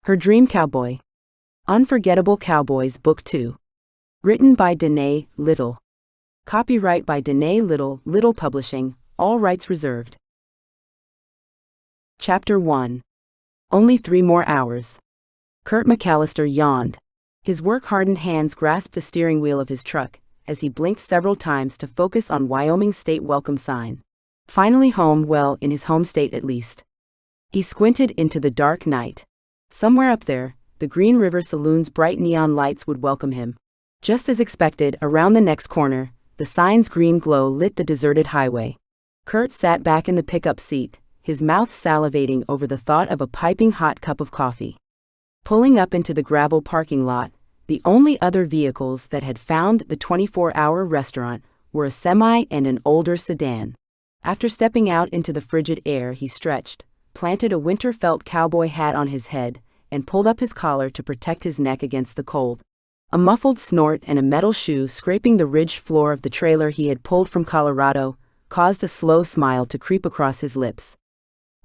Her Dream Cowboy. Unforgettable Cowboys Book 2. Written by Danae, Little. Copyright by Danae, Little Publishing, all rights reserved. Chapter 1. Only 3 more hours. Curt McAllister yawned. His work-hardened hands grasped the steering wheel of his truck as he blinked several times to focus on Wyoming State welcome sign. Finally home, well, in his home state at least. He squinted into the dark night. Somewhere up there, the Green River Saloon's bright neon lights would welcome him. Just as expected, around the next corner, the sign's green glow lit the deserted highway. Curt sat back in the pickup seat, his mouth salivating over the thought of a piping hot cup of coffee. Pulling up into the gravel parking lot, the only other vehicles that had found the 24-hour restaurant were a semi and an older sedan. After stepping out into the frigid air, he stretched, planted a winter felt cowboy hat on his head, and pulled up his collar to protect his neck against the cold. A muffled snort and a metal shoe scraping the ridged floor of the trailer he had pulled from Colorado caused a slow smile to creep across his lips.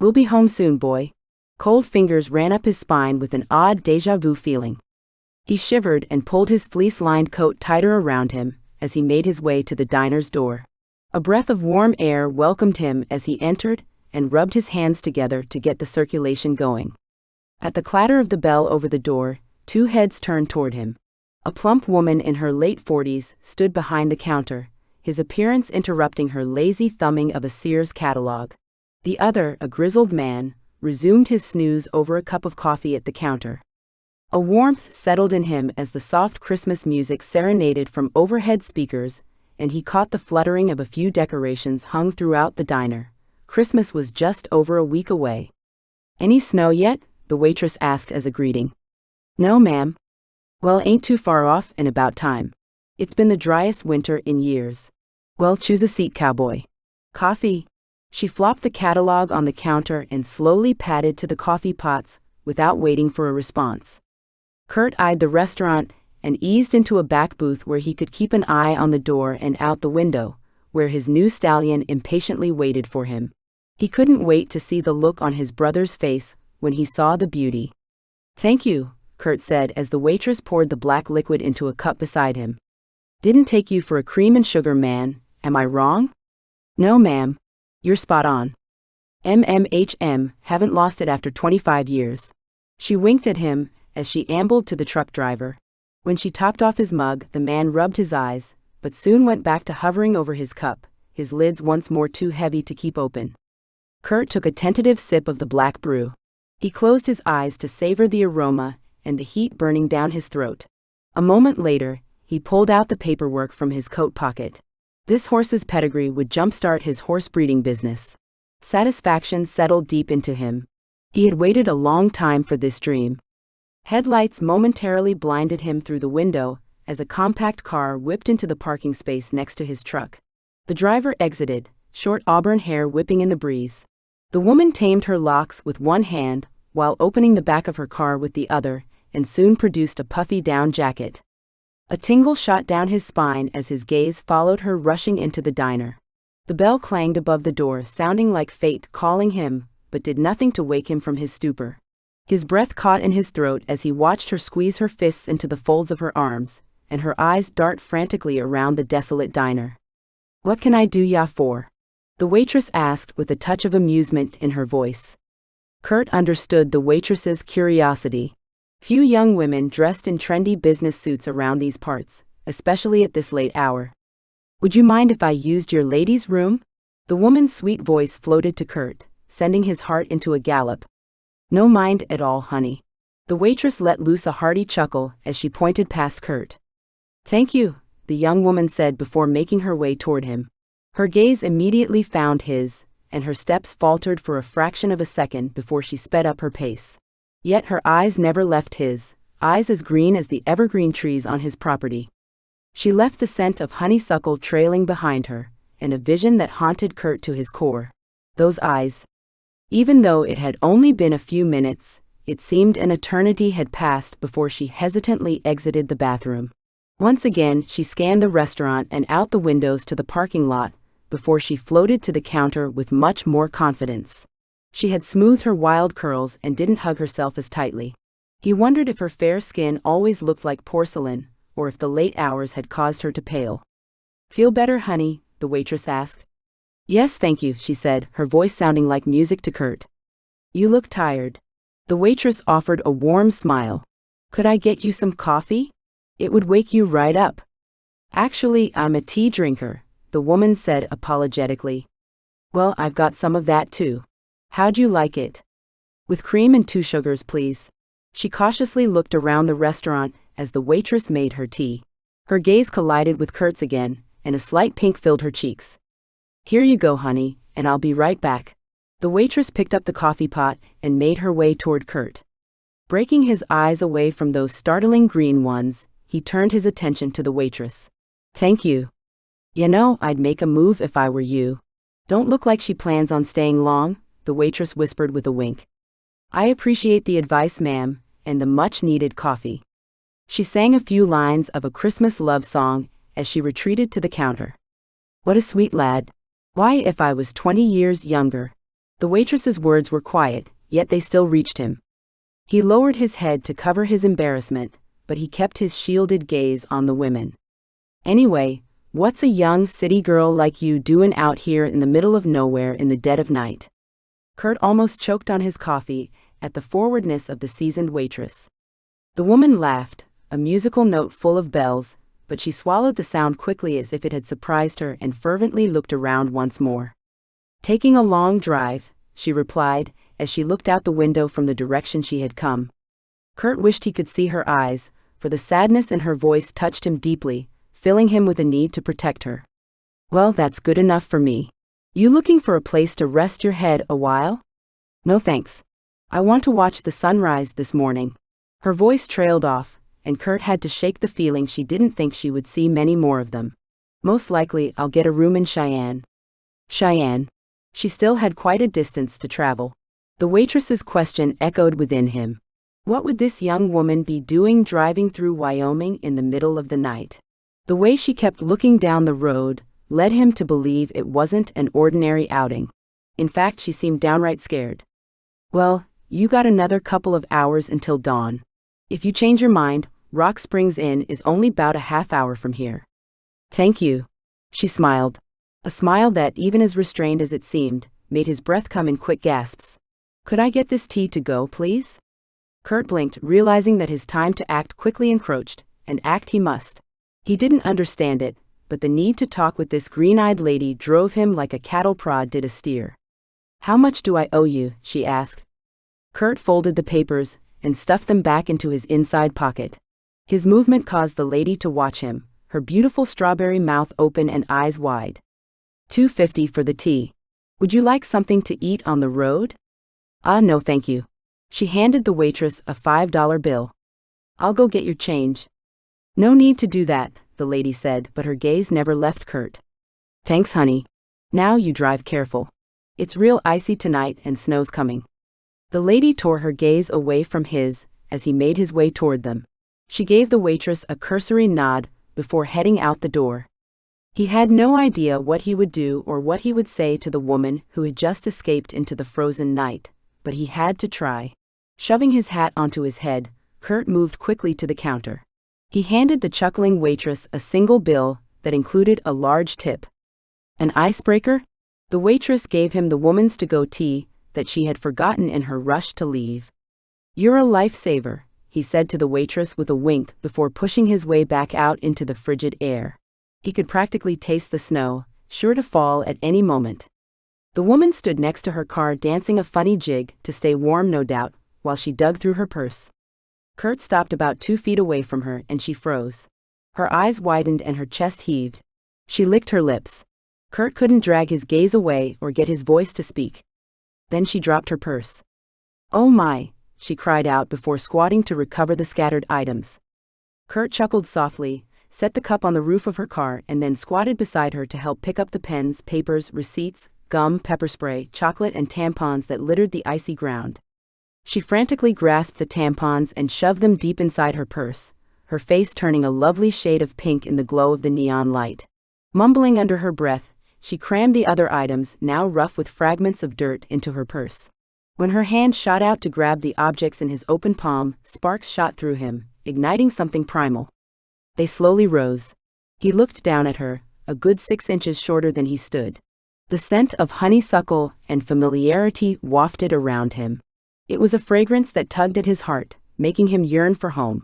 "We'll be home soon, boy." Cold fingers ran up his spine with an odd déjà vu feeling. He shivered and pulled his fleece-lined coat tighter around him as he made his way to the diner's door. A breath of warm air welcomed him as he entered and rubbed his hands together to get the circulation going. At the clatter of the bell over the door, 2 heads turned toward him. A plump woman in her late 40s stood behind the counter, his appearance interrupting her lazy thumbing of a Sears catalog. The other, a grizzled man, resumed his snooze over a cup of coffee at the counter. A warmth settled in him as the soft Christmas music serenaded from overhead speakers, and he caught the fluttering of a few decorations hung throughout the diner. Christmas was just over a week away. "Any snow yet?" the waitress asked as a greeting. "No, ma'am." "Well, ain't too far off and about time. It's been the driest winter in years." "Well, choose a seat, cowboy." "Coffee?" She flopped the catalog on the counter and slowly padded to the coffee pots without waiting for a response. Curt eyed the restaurant and eased into a back booth where he could keep an eye on the door and out the window, where his new stallion impatiently waited for him. He couldn't wait to see the look on his brother's face when he saw the beauty. "Thank you," Curt said as the waitress poured the black liquid into a cup beside him. "Didn't take you for a cream and sugar man, am I wrong?" "No, ma'am. You're spot on. Haven't lost it after 25 years. She winked at him as she ambled to the truck driver. When she topped off his mug, the man rubbed his eyes, but soon went back to hovering over his cup, his lids once more too heavy to keep open. Curt took a tentative sip of the black brew. He closed his eyes to savor the aroma and the heat burning down his throat. A moment later, he pulled out the paperwork from his coat pocket. This horse's pedigree would jumpstart his horse breeding business. Satisfaction settled deep into him. He had waited a long time for this dream. Headlights momentarily blinded him through the window as a compact car whipped into the parking space next to his truck. The driver exited, short auburn hair whipping in the breeze. The woman tamed her locks with one hand while opening the back of her car with the other, and soon produced a puffy down jacket. A tingle shot down his spine as his gaze followed her rushing into the diner. The bell clanged above the door, sounding like fate calling him, but did nothing to wake him from his stupor. His breath caught in his throat as he watched her squeeze her fists into the folds of her arms, and her eyes dart frantically around the desolate diner. "What can I do ya for?" the waitress asked with a touch of amusement in her voice. Curt understood the waitress's curiosity. Few young women dressed in trendy business suits around these parts, especially at this late hour. "Would you mind if I used your ladies' room?" The woman's sweet voice floated to Curt, sending his heart into a gallop. "No mind at all, honey." The waitress let loose a hearty chuckle as she pointed past Curt. "Thank you," the young woman said before making her way toward him. Her gaze immediately found his, and her steps faltered for a fraction of a second before she sped up her pace. Yet her eyes never left his, eyes as green as the evergreen trees on his property. She left the scent of honeysuckle trailing behind her, and a vision that haunted Curt to his core. Those eyes. Even though it had only been a few minutes, it seemed an eternity had passed before she hesitantly exited the bathroom. Once again, she scanned the restaurant and out the windows to the parking lot, before she floated to the counter with much more confidence. She had smoothed her wild curls and didn't hug herself as tightly. He wondered if her fair skin always looked like porcelain, or if the late hours had caused her to pale. "Feel better, honey?" the waitress asked. "Yes, thank you," she said, her voice sounding like music to Curt. "You look tired." The waitress offered a warm smile. "Could I get you some coffee? It would wake you right up." "Actually, I'm a tea drinker," the woman said apologetically. "Well, I've got some of that too. How'd you like it?" "With cream and 2 sugars, please." She cautiously looked around the restaurant as the waitress made her tea. Her gaze collided with Curt's again, and a slight pink filled her cheeks. "Here you go, honey, and I'll be right back." The waitress picked up the coffee pot and made her way toward Curt. Breaking his eyes away from those startling green ones, he turned his attention to the waitress. "Thank you. You know, I'd make a move if I were you." "Don't look like she plans on staying long," the waitress whispered with a wink. "I appreciate the advice, ma'am, and the much-needed coffee." She sang a few lines of a Christmas love song as she retreated to the counter. "What a sweet lad. Why, if I was 20 years younger." The waitress's words were quiet, yet they still reached him. He lowered his head to cover his embarrassment, but he kept his shielded gaze on the women. "Anyway, what's a young city girl like you doing out here in the middle of nowhere in the dead of night?" Curt almost choked on his coffee at the forwardness of the seasoned waitress. The woman laughed, a musical note full of bells, but she swallowed the sound quickly as if it had surprised her and fervently looked around once more. "Taking a long drive," she replied, as she looked out the window from the direction she had come. Curt wished he could see her eyes, for the sadness in her voice touched him deeply, filling him with a need to protect her. "Well, that's good enough for me. You looking for a place to rest your head a while?" "No thanks. I want to watch the sunrise this morning." Her voice trailed off, and Curt had to shake the feeling she didn't think she would see many more of them. "Most likely I'll get a room in Cheyenne." Cheyenne. She still had quite a distance to travel. The waitress's question echoed within him. What would this young woman be doing driving through Wyoming in the middle of the night? The way she kept looking down the road led him to believe it wasn't an ordinary outing. In fact, she seemed downright scared. "Well, you got another couple of hours until dawn. If you change your mind, Rock Springs Inn is only about a half hour from here." "Thank you." She smiled. A smile that, even as restrained as it seemed, made his breath come in quick gasps. "Could I get this tea to go, please?" Curt blinked, realizing that his time to act quickly encroached, and act he must. He didn't understand it, but the need to talk with this green-eyed lady drove him like a cattle prod did a steer. "How much do I owe you?" she asked. Curt folded the papers and stuffed them back into his inside pocket. His movement caused the lady to watch him, her beautiful strawberry mouth open and eyes wide. $2.50 for the tea. Would you like something to eat on the road?" No thank you." She handed the waitress a $5 bill. "I'll go get your change." "No need to do that," the lady said, but her gaze never left Curt. "Thanks, honey. Now you drive careful. It's real icy tonight and snow's coming." The lady tore her gaze away from his as he made his way toward them. She gave the waitress a cursory nod before heading out the door. He had no idea what he would do or what he would say to the woman who had just escaped into the frozen night, but he had to try. Shoving his hat onto his head, Curt moved quickly to the counter. He handed the chuckling waitress a single bill that included a large tip. "An icebreaker?" The waitress gave him the woman's to-go tea that she had forgotten in her rush to leave. "You're a lifesaver," he said to the waitress with a wink before pushing his way back out into the frigid air. He could practically taste the snow, sure to fall at any moment. The woman stood next to her car dancing a funny jig, to stay warm no doubt, while she dug through her purse. Curt stopped about 2 feet away from her and she froze. Her eyes widened and her chest heaved. She licked her lips. Curt couldn't drag his gaze away or get his voice to speak. Then she dropped her purse. "Oh my," she cried out before squatting to recover the scattered items. Curt chuckled softly, set the cup on the roof of her car and then squatted beside her to help pick up the pens, papers, receipts, gum, pepper spray, chocolate and tampons that littered the icy ground. She frantically grasped the tampons and shoved them deep inside her purse, her face turning a lovely shade of pink in the glow of the neon light. Mumbling under her breath, she crammed the other items, now rough with fragments of dirt, into her purse. When her hand shot out to grab the objects in his open palm, sparks shot through him, igniting something primal. They slowly rose. He looked down at her, a good 6 inches shorter than he stood. The scent of honeysuckle and familiarity wafted around him. It was a fragrance that tugged at his heart, making him yearn for home.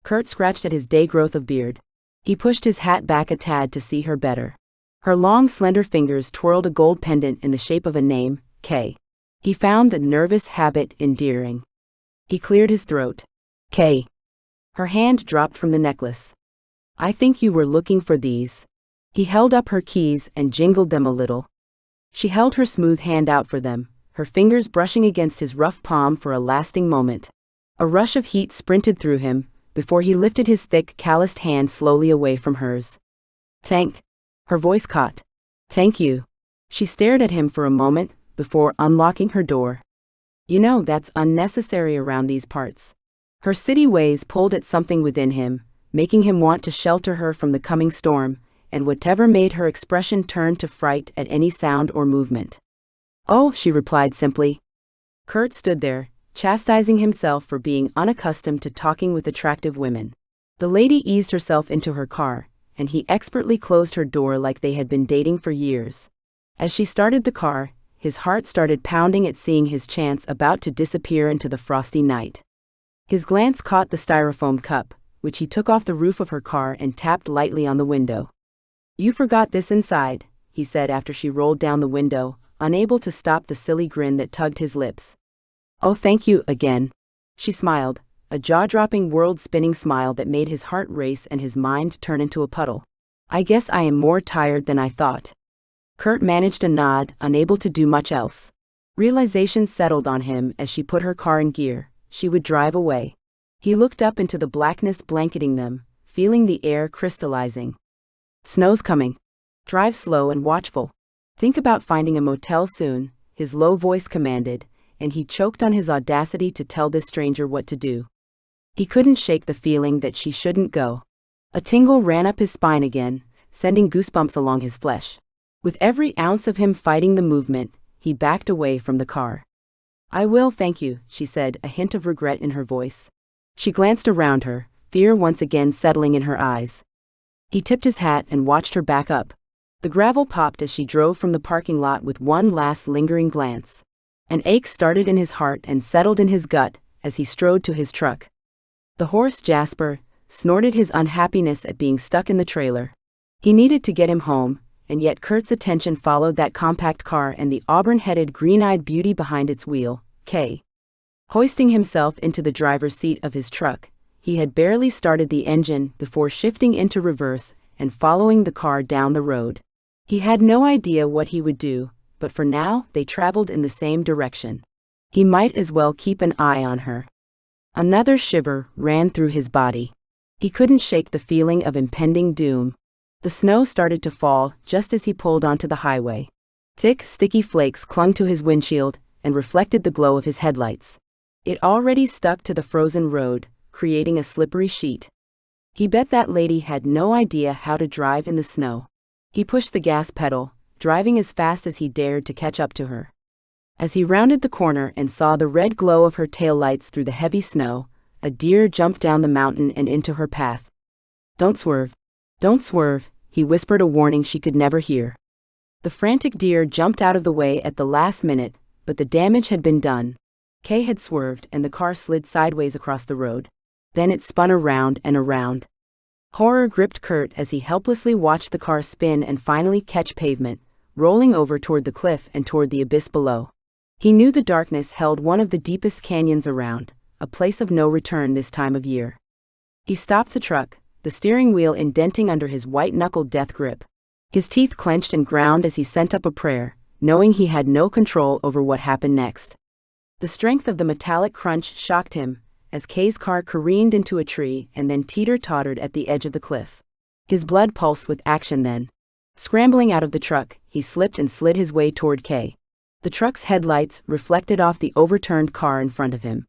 Curt scratched at his day growth of beard. He pushed his hat back a tad to see her better. Her long, slender fingers twirled a gold pendant in the shape of a name, K. He found the nervous habit endearing. He cleared his throat. K. Her hand dropped from the necklace. I think you were looking for these. He held up her keys and jingled them a little. She held her smooth hand out for them, her fingers brushing against his rough palm for a lasting moment. A rush of heat sprinted through him, before he lifted his thick, calloused hand slowly away from hers. Her voice caught. Thank you. She stared at him for a moment, before unlocking her door. You know that's unnecessary around these parts. Her city ways pulled at something within him, making him want to shelter her from the coming storm, and whatever made her expression turn to fright at any sound or movement. Oh, she replied simply. Curt stood there, chastising himself for being unaccustomed to talking with attractive women. The lady eased herself into her car, and he expertly closed her door like they had been dating for years. As she started the car, his heart started pounding at seeing his chance about to disappear into the frosty night. His glance caught the styrofoam cup, which he took off the roof of her car and tapped lightly on the window. You forgot this inside, he said after she rolled down the window, unable to stop the silly grin that tugged his lips. Oh, thank you again. She smiled, a jaw-dropping, world-spinning smile that made his heart race and his mind turn into a puddle. I guess I am more tired than I thought. Curt managed a nod, unable to do much else. Realization settled on him as she put her car in gear. She would drive away. He looked up into the blackness blanketing them, feeling the air crystallizing. Snow's coming. Drive slow and watchful. Think about finding a motel soon, his low voice commanded, and he choked on his audacity to tell this stranger what to do. He couldn't shake the feeling that she shouldn't go. A tingle ran up his spine again, sending goosebumps along his flesh. With every ounce of him fighting the movement, he backed away from the car. I will, thank you, she said, a hint of regret in her voice. She glanced around her, fear once again settling in her eyes. He tipped his hat and watched her back up. The gravel popped as she drove from the parking lot with one last lingering glance. An ache started in his heart and settled in his gut as he strode to his truck. The horse Jasper snorted his unhappiness at being stuck in the trailer. He needed to get him home, and yet Curt's attention followed that compact car and the auburn-headed, green-eyed beauty behind its wheel, Kay. Hoisting himself into the driver's seat of his truck, he had barely started the engine before shifting into reverse and following the car down the road. He had no idea what he would do, but for now they traveled in the same direction. He might as well keep an eye on her. Another shiver ran through his body. He couldn't shake the feeling of impending doom. The snow started to fall just as he pulled onto the highway. Thick, sticky flakes clung to his windshield and reflected the glow of his headlights. It already stuck to the frozen road, creating a slippery sheet. He bet that lady had no idea how to drive in the snow. He pushed the gas pedal, driving as fast as he dared to catch up to her. As he rounded the corner and saw the red glow of her taillights through the heavy snow, a deer jumped down the mountain and into her path. Don't swerve. Don't swerve, he whispered, a warning she could never hear. The frantic deer jumped out of the way at the last minute, but the damage had been done. Kay had swerved and the car slid sideways across the road. Then it spun around and around. Horror gripped Curt as he helplessly watched the car spin and finally catch pavement, rolling over toward the cliff and toward the abyss below. He knew the darkness held one of the deepest canyons around, a place of no return this time of year. He stopped the truck, the steering wheel indenting under his white-knuckled death grip. His teeth clenched and ground as he sent up a prayer, knowing he had no control over what happened next. The strength of the metallic crunch shocked him, as Kay's car careened into a tree and then teeter-tottered at the edge of the cliff. His blood pulsed with action then. Scrambling out of the truck, he slipped and slid his way toward Kay. The truck's headlights reflected off the overturned car in front of him.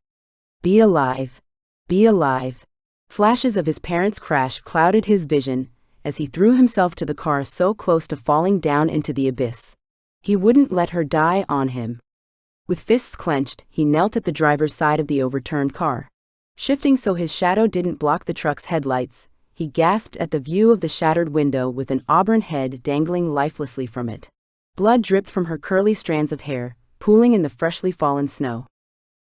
Be alive. Be alive. Flashes of his parents' crash clouded his vision as he threw himself to the car so close to falling down into the abyss. He wouldn't let her die on him. With fists clenched, he knelt at the driver's side of the overturned car. Shifting so his shadow didn't block the truck's headlights, he gasped at the view of the shattered window with an auburn head dangling lifelessly from it. Blood dripped from her curly strands of hair, pooling in the freshly fallen snow.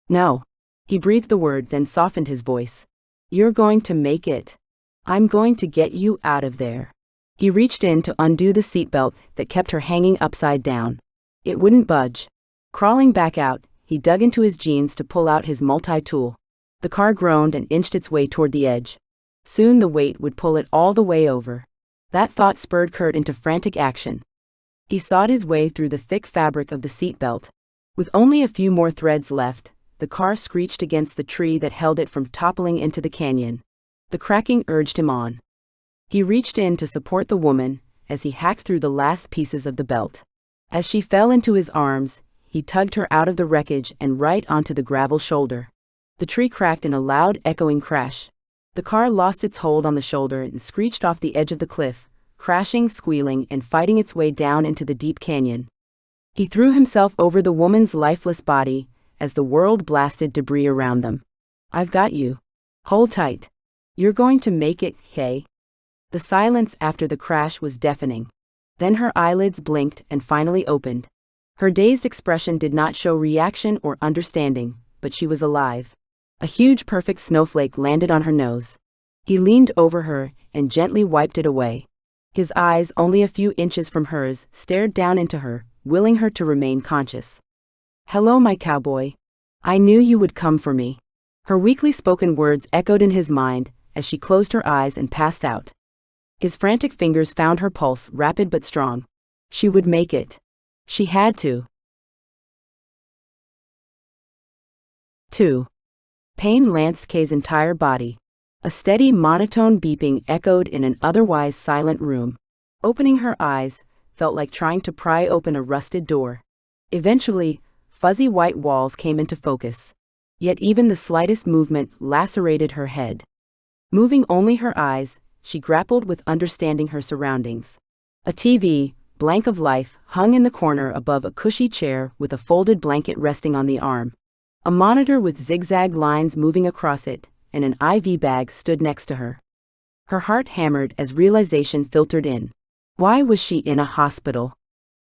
"No." He breathed the word, then softened his voice. "You're going to make it. I'm going to get you out of there." He reached in to undo the seatbelt that kept her hanging upside down. It wouldn't budge. Crawling back out, he dug into his jeans to pull out his multi-tool. The car groaned and inched its way toward the edge. Soon the weight would pull it all the way over. That thought spurred Curt into frantic action. He sawed his way through the thick fabric of the seatbelt. With only a few more threads left, the car screeched against the tree that held it from toppling into the canyon. The cracking urged him on. He reached in to support the woman as he hacked through the last pieces of the belt. As she fell into his arms, he tugged her out of the wreckage and right onto the gravel shoulder. The tree cracked in a loud, echoing crash. The car lost its hold on the shoulder and screeched off the edge of the cliff, crashing, squealing, and fighting its way down into the deep canyon. He threw himself over the woman's lifeless body as the world blasted debris around them. "I've got you. Hold tight. You're going to make it, Kay." The silence after the crash was deafening. Then her eyelids blinked and finally opened. Her dazed expression did not show reaction or understanding, but she was alive. A huge perfect snowflake landed on her nose. He leaned over her and gently wiped it away. His eyes, only a few inches from hers, stared down into her, willing her to remain conscious. "Hello, my cowboy. I knew you would come for me." Her weakly spoken words echoed in his mind as she closed her eyes and passed out. His frantic fingers found her pulse, rapid but strong. She would make it. She had to. 2. Pain lanced Kay's entire body. A steady, monotone beeping echoed in an otherwise silent room. Opening her eyes felt like trying to pry open a rusted door. Eventually, fuzzy white walls came into focus. Yet even the slightest movement lacerated her head. Moving only her eyes, she grappled with understanding her surroundings. A TV, blank of life, hung in the corner above a cushy chair with a folded blanket resting on the arm. A monitor with zigzag lines moving across it, and an IV bag stood next to her. Her heart hammered as realization filtered in. Why was she in a hospital?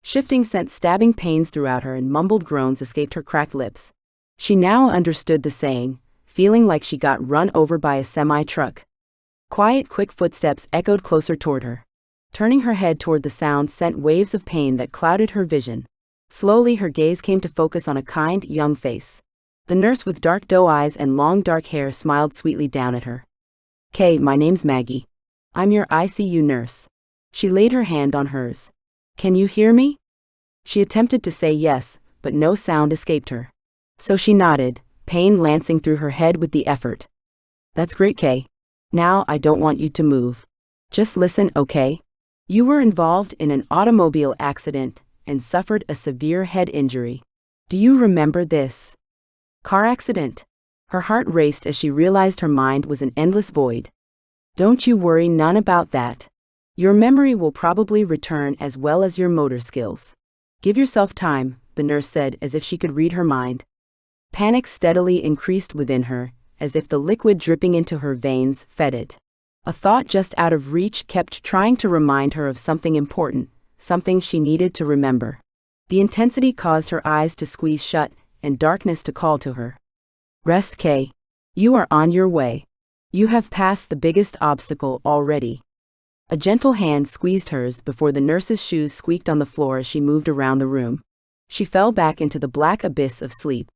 Shifting sent stabbing pains throughout her and mumbled groans escaped her cracked lips. She now understood the saying, feeling like she got run over by a semi-truck. Quiet, quick footsteps echoed closer toward her. Turning her head toward the sound sent waves of pain that clouded her vision. Slowly her gaze came to focus on a kind, young face. The nurse with dark doe eyes and long dark hair smiled sweetly down at her. "Kay, my name's Maggie. I'm your ICU nurse." She laid her hand on hers. "Can you hear me?" She attempted to say yes, but no sound escaped her. So she nodded, pain lancing through her head with the effort. "That's great, Kay. Now I don't want you to move. Just listen, okay? You were involved in an automobile accident and suffered a severe head injury. Do you remember this? Car accident?" Her heart raced as she realized her mind was an endless void. "Don't you worry none about that. Your memory will probably return as well as your motor skills. Give yourself time," the nurse said as if she could read her mind. Panic steadily increased within her, as if the liquid dripping into her veins fed it. A thought just out of reach kept trying to remind her of something important, something she needed to remember. The intensity caused her eyes to squeeze shut and darkness to call to her. "Rest, Kay. You are on your way. You have passed the biggest obstacle already." A gentle hand squeezed hers before the nurse's shoes squeaked on the floor as she moved around the room. She fell back into the black abyss of sleep.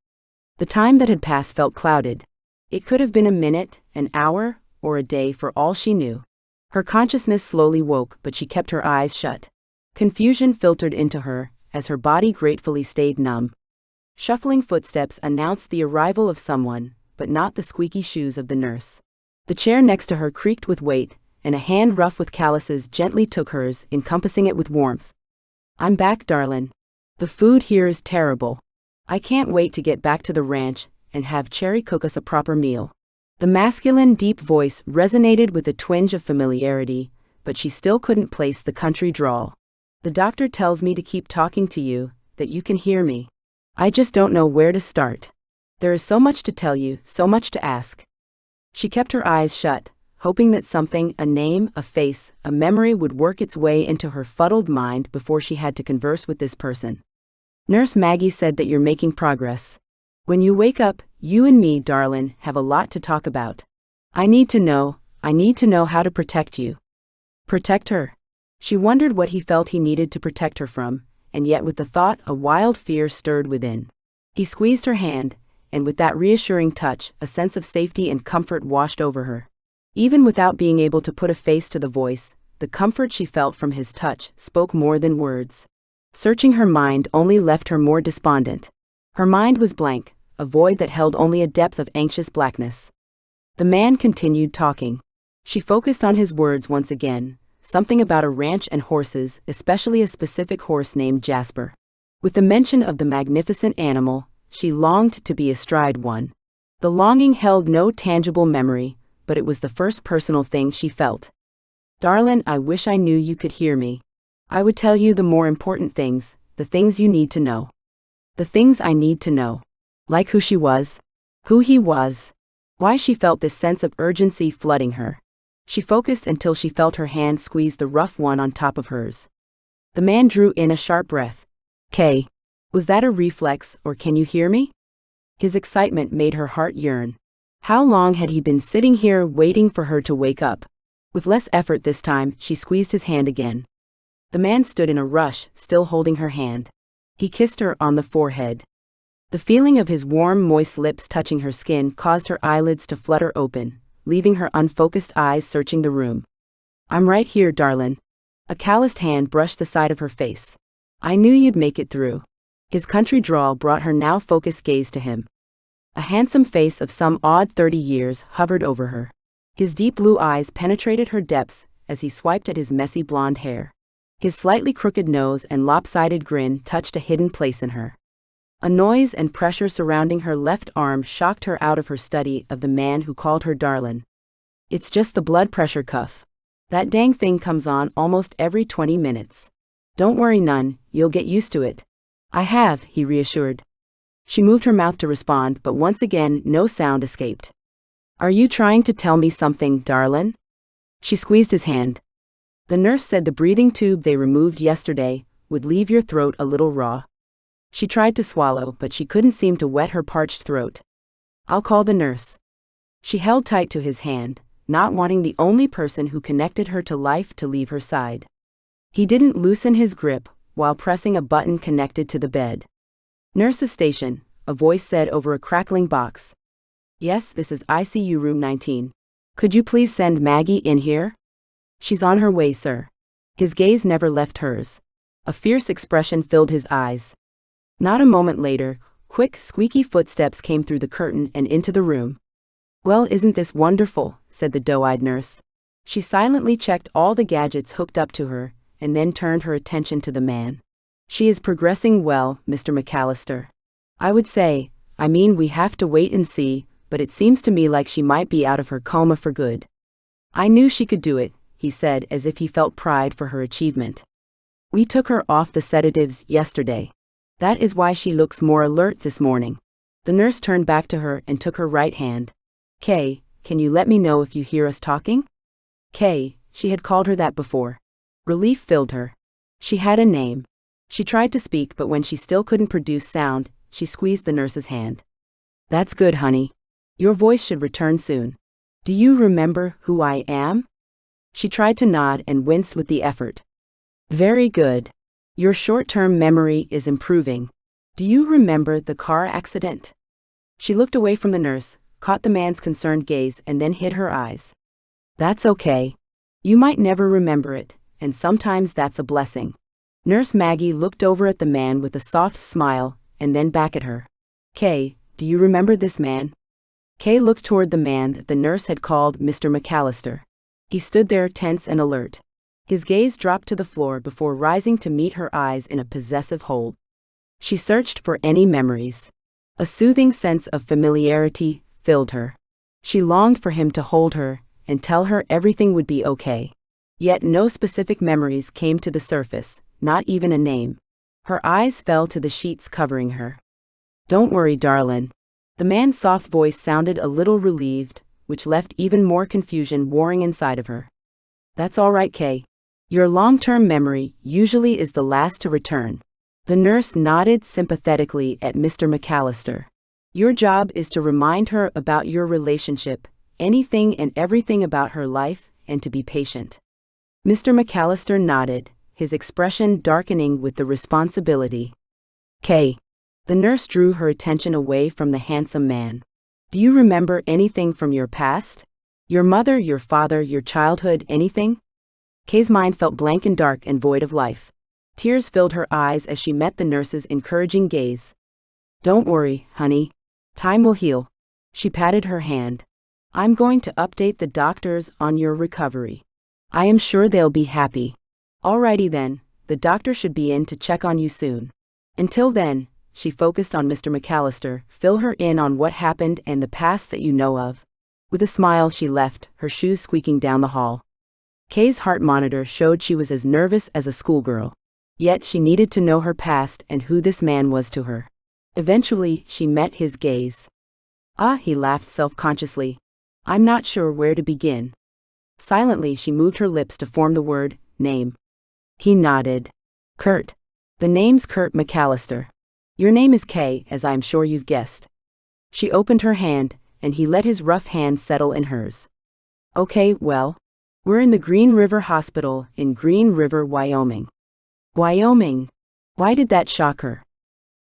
The time that had passed felt clouded. It could have been a minute, an hour, or a day for all she knew. Her consciousness slowly woke, but she kept her eyes shut. Confusion filtered into her as her body gratefully stayed numb. Shuffling footsteps announced the arrival of someone, but not the squeaky shoes of the nurse. The chair next to her creaked with weight, and a hand rough with calluses gently took hers, encompassing it with warmth. "I'm back, darlin'. The food here is terrible. I can't wait to get back to the ranch and have Cherry cook us a proper meal." The masculine, deep voice resonated with a twinge of familiarity, but she still couldn't place the country drawl. "The doctor tells me to keep talking to you, that you can hear me." I just don't know where to start. There is so much to tell you, so much to ask. She kept her eyes shut, hoping that something, a name, a face, a memory would work its way into her fuddled mind before she had to converse with this person. Nurse Maggie said that you're making progress. When you wake up, you and me, darling, have a lot to talk about. I need to know how to protect you. Protect her? She wondered what he felt he needed to protect her from, and yet with the thought, a wild fear stirred within. He squeezed her hand, and with that reassuring touch, a sense of safety and comfort washed over her. Even without being able to put a face to the voice, the comfort she felt from his touch spoke more than words. Searching her mind only left her more despondent. Her mind was blank, a void that held only a depth of anxious blackness. The man continued talking. She focused on his words once again, something about a ranch and horses, especially a specific horse named Jasper. With the mention of the magnificent animal, she longed to be astride one. The longing held no tangible memory, but it was the first personal thing she felt. Darling, I wish I knew you could hear me. I would tell you the more important things, the things you need to know. The things I need to know. Like who she was, who he was, why she felt this sense of urgency flooding her. She focused until she felt her hand squeeze the rough one on top of hers. The man drew in a sharp breath. Kay, was that a reflex, or can you hear me? His excitement made her heart yearn. How long had he been sitting here waiting for her to wake up? With less effort this time, she squeezed his hand again. The man stood in a rush, still holding her hand. He kissed her on the forehead. The feeling of his warm, moist lips touching her skin caused her eyelids to flutter open, leaving her unfocused eyes searching the room. I'm right here, darling. A calloused hand brushed the side of her face. I knew you'd make it through. His country drawl brought her now focused gaze to him. A handsome face of some odd 30 years hovered over her. His deep blue eyes penetrated her depths as he swiped at his messy blonde hair. His slightly crooked nose and lopsided grin touched a hidden place in her. A noise and pressure surrounding her left arm shocked her out of her study of the man who called her darling. It's just the blood pressure cuff. That dang thing comes on almost every 20 minutes. Don't worry none, you'll get used to it. I have, he reassured. She moved her mouth to respond, but once again no sound escaped. Are you trying to tell me something, darling? She squeezed his hand. The nurse said the breathing tube they removed yesterday would leave your throat a little raw. She tried to swallow, but she couldn't seem to wet her parched throat. I'll call the nurse. She held tight to his hand, not wanting the only person who connected her to life to leave her side. He didn't loosen his grip while pressing a button connected to the bed. Nurse's station, a voice said over a crackling box. Yes, this is ICU room 19. Could you please send Maggie in here? She's on her way, sir. His gaze never left hers. A fierce expression filled his eyes. Not a moment later, quick, squeaky footsteps came through the curtain and into the room. Well, isn't this wonderful, said the doe-eyed nurse. She silently checked all the gadgets hooked up to her, and then turned her attention to the man. She is progressing well, Mr. McAllister. I would say, we have to wait and see, but it seems to me like she might be out of her coma for good. I knew she could do it, he said as if he felt pride for her achievement. We took her off the sedatives yesterday. That is why she looks more alert this morning. The nurse turned back to her and took her right hand. Kay, can you let me know if you hear us talking? Kay, she had called her that before. Relief filled her. She had a name. She tried to speak, but when she still couldn't produce sound, she squeezed the nurse's hand. That's good, honey. Your voice should return soon. Do you remember who I am? She tried to nod and winced with the effort. Very good. Your short-term memory is improving. Do you remember the car accident? She looked away from the nurse, caught the man's concerned gaze, and then hid her eyes. That's okay. You might never remember it, and sometimes that's a blessing. Nurse Maggie looked over at the man with a soft smile, and then back at her. Kay, do you remember this man? Kay looked toward the man that the nurse had called Mr. McAllister. He stood there tense and alert. His gaze dropped to the floor before rising to meet her eyes in a possessive hold. She searched for any memories. A soothing sense of familiarity filled her. She longed for him to hold her and tell her everything would be okay. Yet no specific memories came to the surface, not even a name. Her eyes fell to the sheets covering her. Don't worry, darlin'. The man's soft voice sounded a little relieved, which left even more confusion warring inside of her. That's all right, Kay. Your long-term memory usually is the last to return. The nurse nodded sympathetically at Mr. McAllister. Your job is to remind her about your relationship, anything and everything about her life, and to be patient. Mr. McAllister nodded, his expression darkening with the responsibility. Kay. The nurse drew her attention away from the handsome man. Do you remember anything from your past? Your mother, your father, your childhood, anything? Kay's mind felt blank and dark and void of life. Tears filled her eyes as she met the nurse's encouraging gaze. Don't worry, honey. Time will heal. She patted her hand. I'm going to update the doctors on your recovery. I am sure they'll be happy. Alrighty then, the doctor should be in to check on you soon. Until then, she focused on Mr. McAllister, fill her in on what happened and the past that you know of. With a smile she left, her shoes squeaking down the hall. Kay's heart monitor showed she was as nervous as a schoolgirl. Yet she needed to know her past and who this man was to her. Eventually, she met his gaze. Ah, he laughed self-consciously. I'm not sure where to begin. Silently she moved her lips to form the word, name. He nodded. Curt. The name's Curt McAllister. Your name is Kay, as I'm sure you've guessed. She opened her hand, and he let his rough hand settle in hers. Okay, well, we're in the Green River Hospital in Green River, Wyoming. Wyoming? Why did that shock her?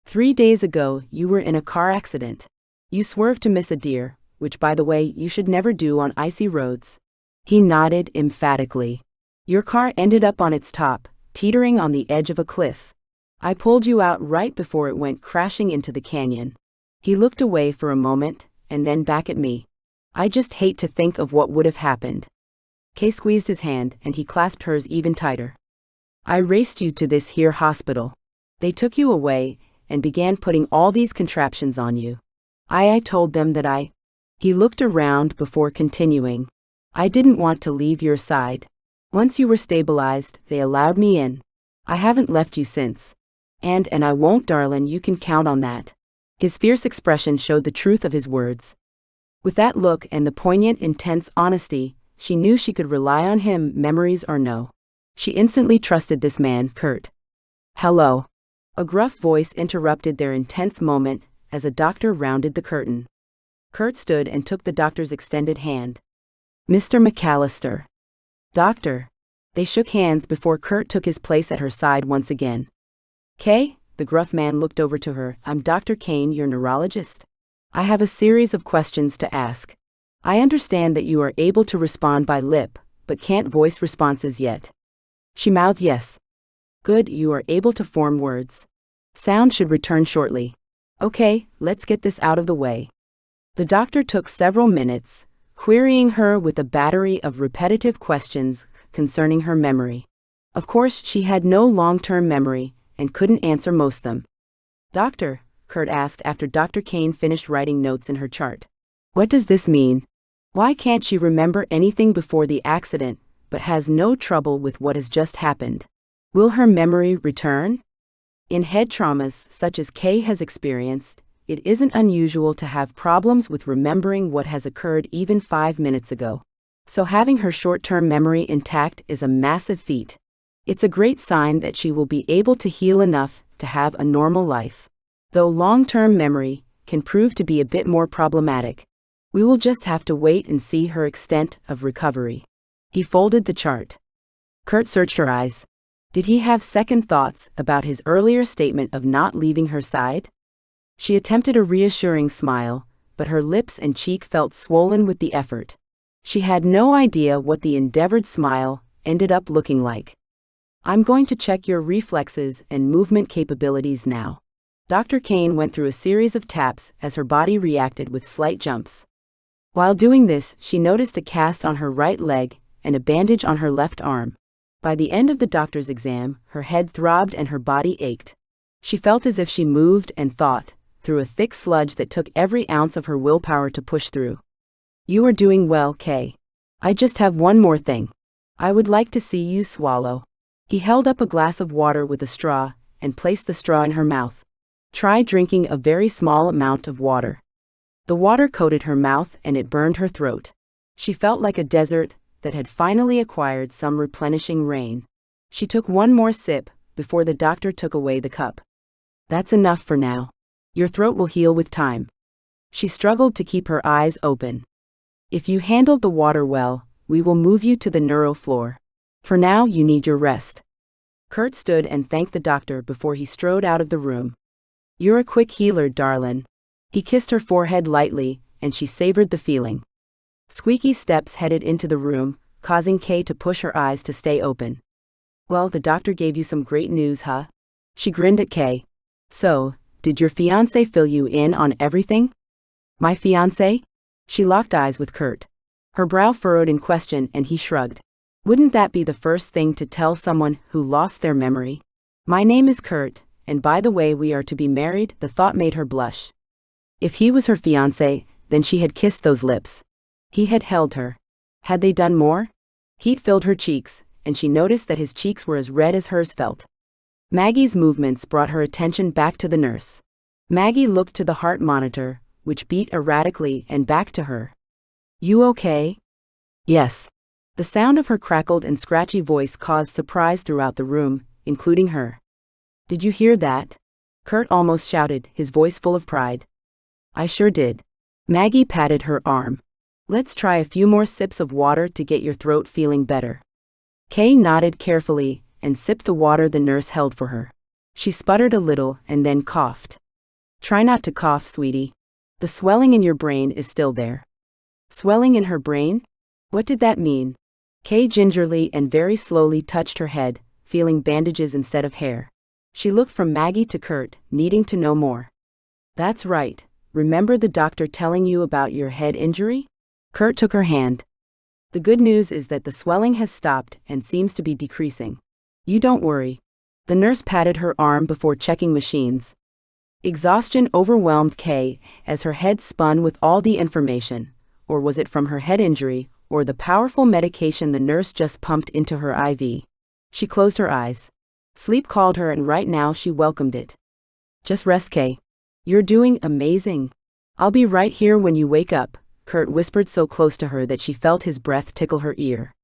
3 days ago, you were in a car accident. You swerved to miss a deer, which by the way, you should never do on icy roads. He nodded emphatically. Your car ended up on its top, teetering on the edge of a cliff. I pulled you out right before it went crashing into the canyon. He looked away for a moment, and then back at me. I just hate to think of what would have happened. Kay squeezed his hand, and he clasped hers even tighter. I raced you to this here hospital. They took you away, and began putting all these contraptions on you. I told them that He looked around before continuing. I didn't want to leave your side. Once you were stabilized, they allowed me in. I haven't left you since. And I won't, darling, you can count on that. His fierce expression showed the truth of his words. With that look and the poignant, intense honesty, she knew she could rely on him, memories or no. She instantly trusted this man, Curt. Hello. A gruff voice interrupted their intense moment as a doctor rounded the curtain. Curt stood and took the doctor's extended hand. Mr. McAllister. Doctor. They shook hands before Curt took his place at her side once again. Kay, the gruff man looked over to her. I'm Dr. Kane, your neurologist. I have a series of questions to ask. I understand that you are able to respond by lip, but can't voice responses yet. She mouthed yes. Good, you are able to form words. Sound should return shortly. Okay, let's get this out of the way. The doctor took several minutes, querying her with a battery of repetitive questions concerning her memory. Of course, she had no long-term memory, and couldn't answer most of them. Doctor, Curt asked after Dr. Kane finished writing notes in her chart. What does this mean? Why can't she remember anything before the accident, but has no trouble with what has just happened? Will her memory return? In head traumas, such as Kay has experienced, it isn't unusual to have problems with remembering what has occurred even 5 minutes ago. So having her short-term memory intact is a massive feat. It's a great sign that she will be able to heal enough to have a normal life. Though long-term memory can prove to be a bit more problematic, we will just have to wait and see her extent of recovery. He folded the chart. Curt searched her eyes. Did he have second thoughts about his earlier statement of not leaving her side? She attempted a reassuring smile, but her lips and cheek felt swollen with the effort. She had no idea what the endeavored smile ended up looking like. I'm going to check your reflexes and movement capabilities now. Dr. Kane went through a series of taps as her body reacted with slight jumps. While doing this, she noticed a cast on her right leg and a bandage on her left arm. By the end of the doctor's exam, her head throbbed and her body ached. She felt as if she moved and thought through a thick sludge that took every ounce of her willpower to push through. You are doing well, Kay. I just have one more thing. I would like to see you swallow. He held up a glass of water with a straw and placed the straw in her mouth. Try drinking a very small amount of water. The water coated her mouth and it burned her throat. She felt like a desert that had finally acquired some replenishing rain. She took one more sip before the doctor took away the cup. That's enough for now. Your throat will heal with time. She struggled to keep her eyes open. If you handled the water well, we will move you to the neuro floor. For now, you need your rest. Curt stood and thanked the doctor before he strode out of the room. You're a quick healer, darlin'. He kissed her forehead lightly, and she savored the feeling. Squeaky steps headed into the room, causing Kay to push her eyes to stay open. Well, the doctor gave you some great news, huh? She grinned at Kay. So, did your fiancé fill you in on everything? My fiancé? She locked eyes with Curt. Her brow furrowed in question and he shrugged. Wouldn't that be the first thing to tell someone who lost their memory? My name is Curt, and by the way we are to be married. The thought made her blush. If he was her fiancé, then she had kissed those lips. He had held her. Had they done more? Heat filled her cheeks, and she noticed that his cheeks were as red as hers felt. Maggie's movements brought her attention back to the nurse. Maggie looked to the heart monitor, which beat erratically, and back to her. You okay? Yes. The sound of her crackled and scratchy voice caused surprise throughout the room, including her. Did you hear that? Curt almost shouted, his voice full of pride. I sure did. Maggie patted her arm. Let's try a few more sips of water to get your throat feeling better. Kay nodded carefully and sipped the water the nurse held for her. She sputtered a little and then coughed. Try not to cough, sweetie. The swelling in your brain is still there. Swelling in her brain? What did that mean? Kay gingerly and very slowly touched her head, feeling bandages instead of hair. She looked from Maggie to Curt, needing to know more. That's right. Remember the doctor telling you about your head injury? Curt took her hand. The good news is that the swelling has stopped and seems to be decreasing. You don't worry. The nurse patted her arm before checking machines. Exhaustion overwhelmed Kay as her head spun with all the information. Or was it from her head injury, or the powerful medication the nurse just pumped into her IV? She closed her eyes. Sleep called her and right now she welcomed it. Just rest, Kay. You're doing amazing. I'll be right here when you wake up, Curt whispered so close to her that she felt his breath tickle her ear.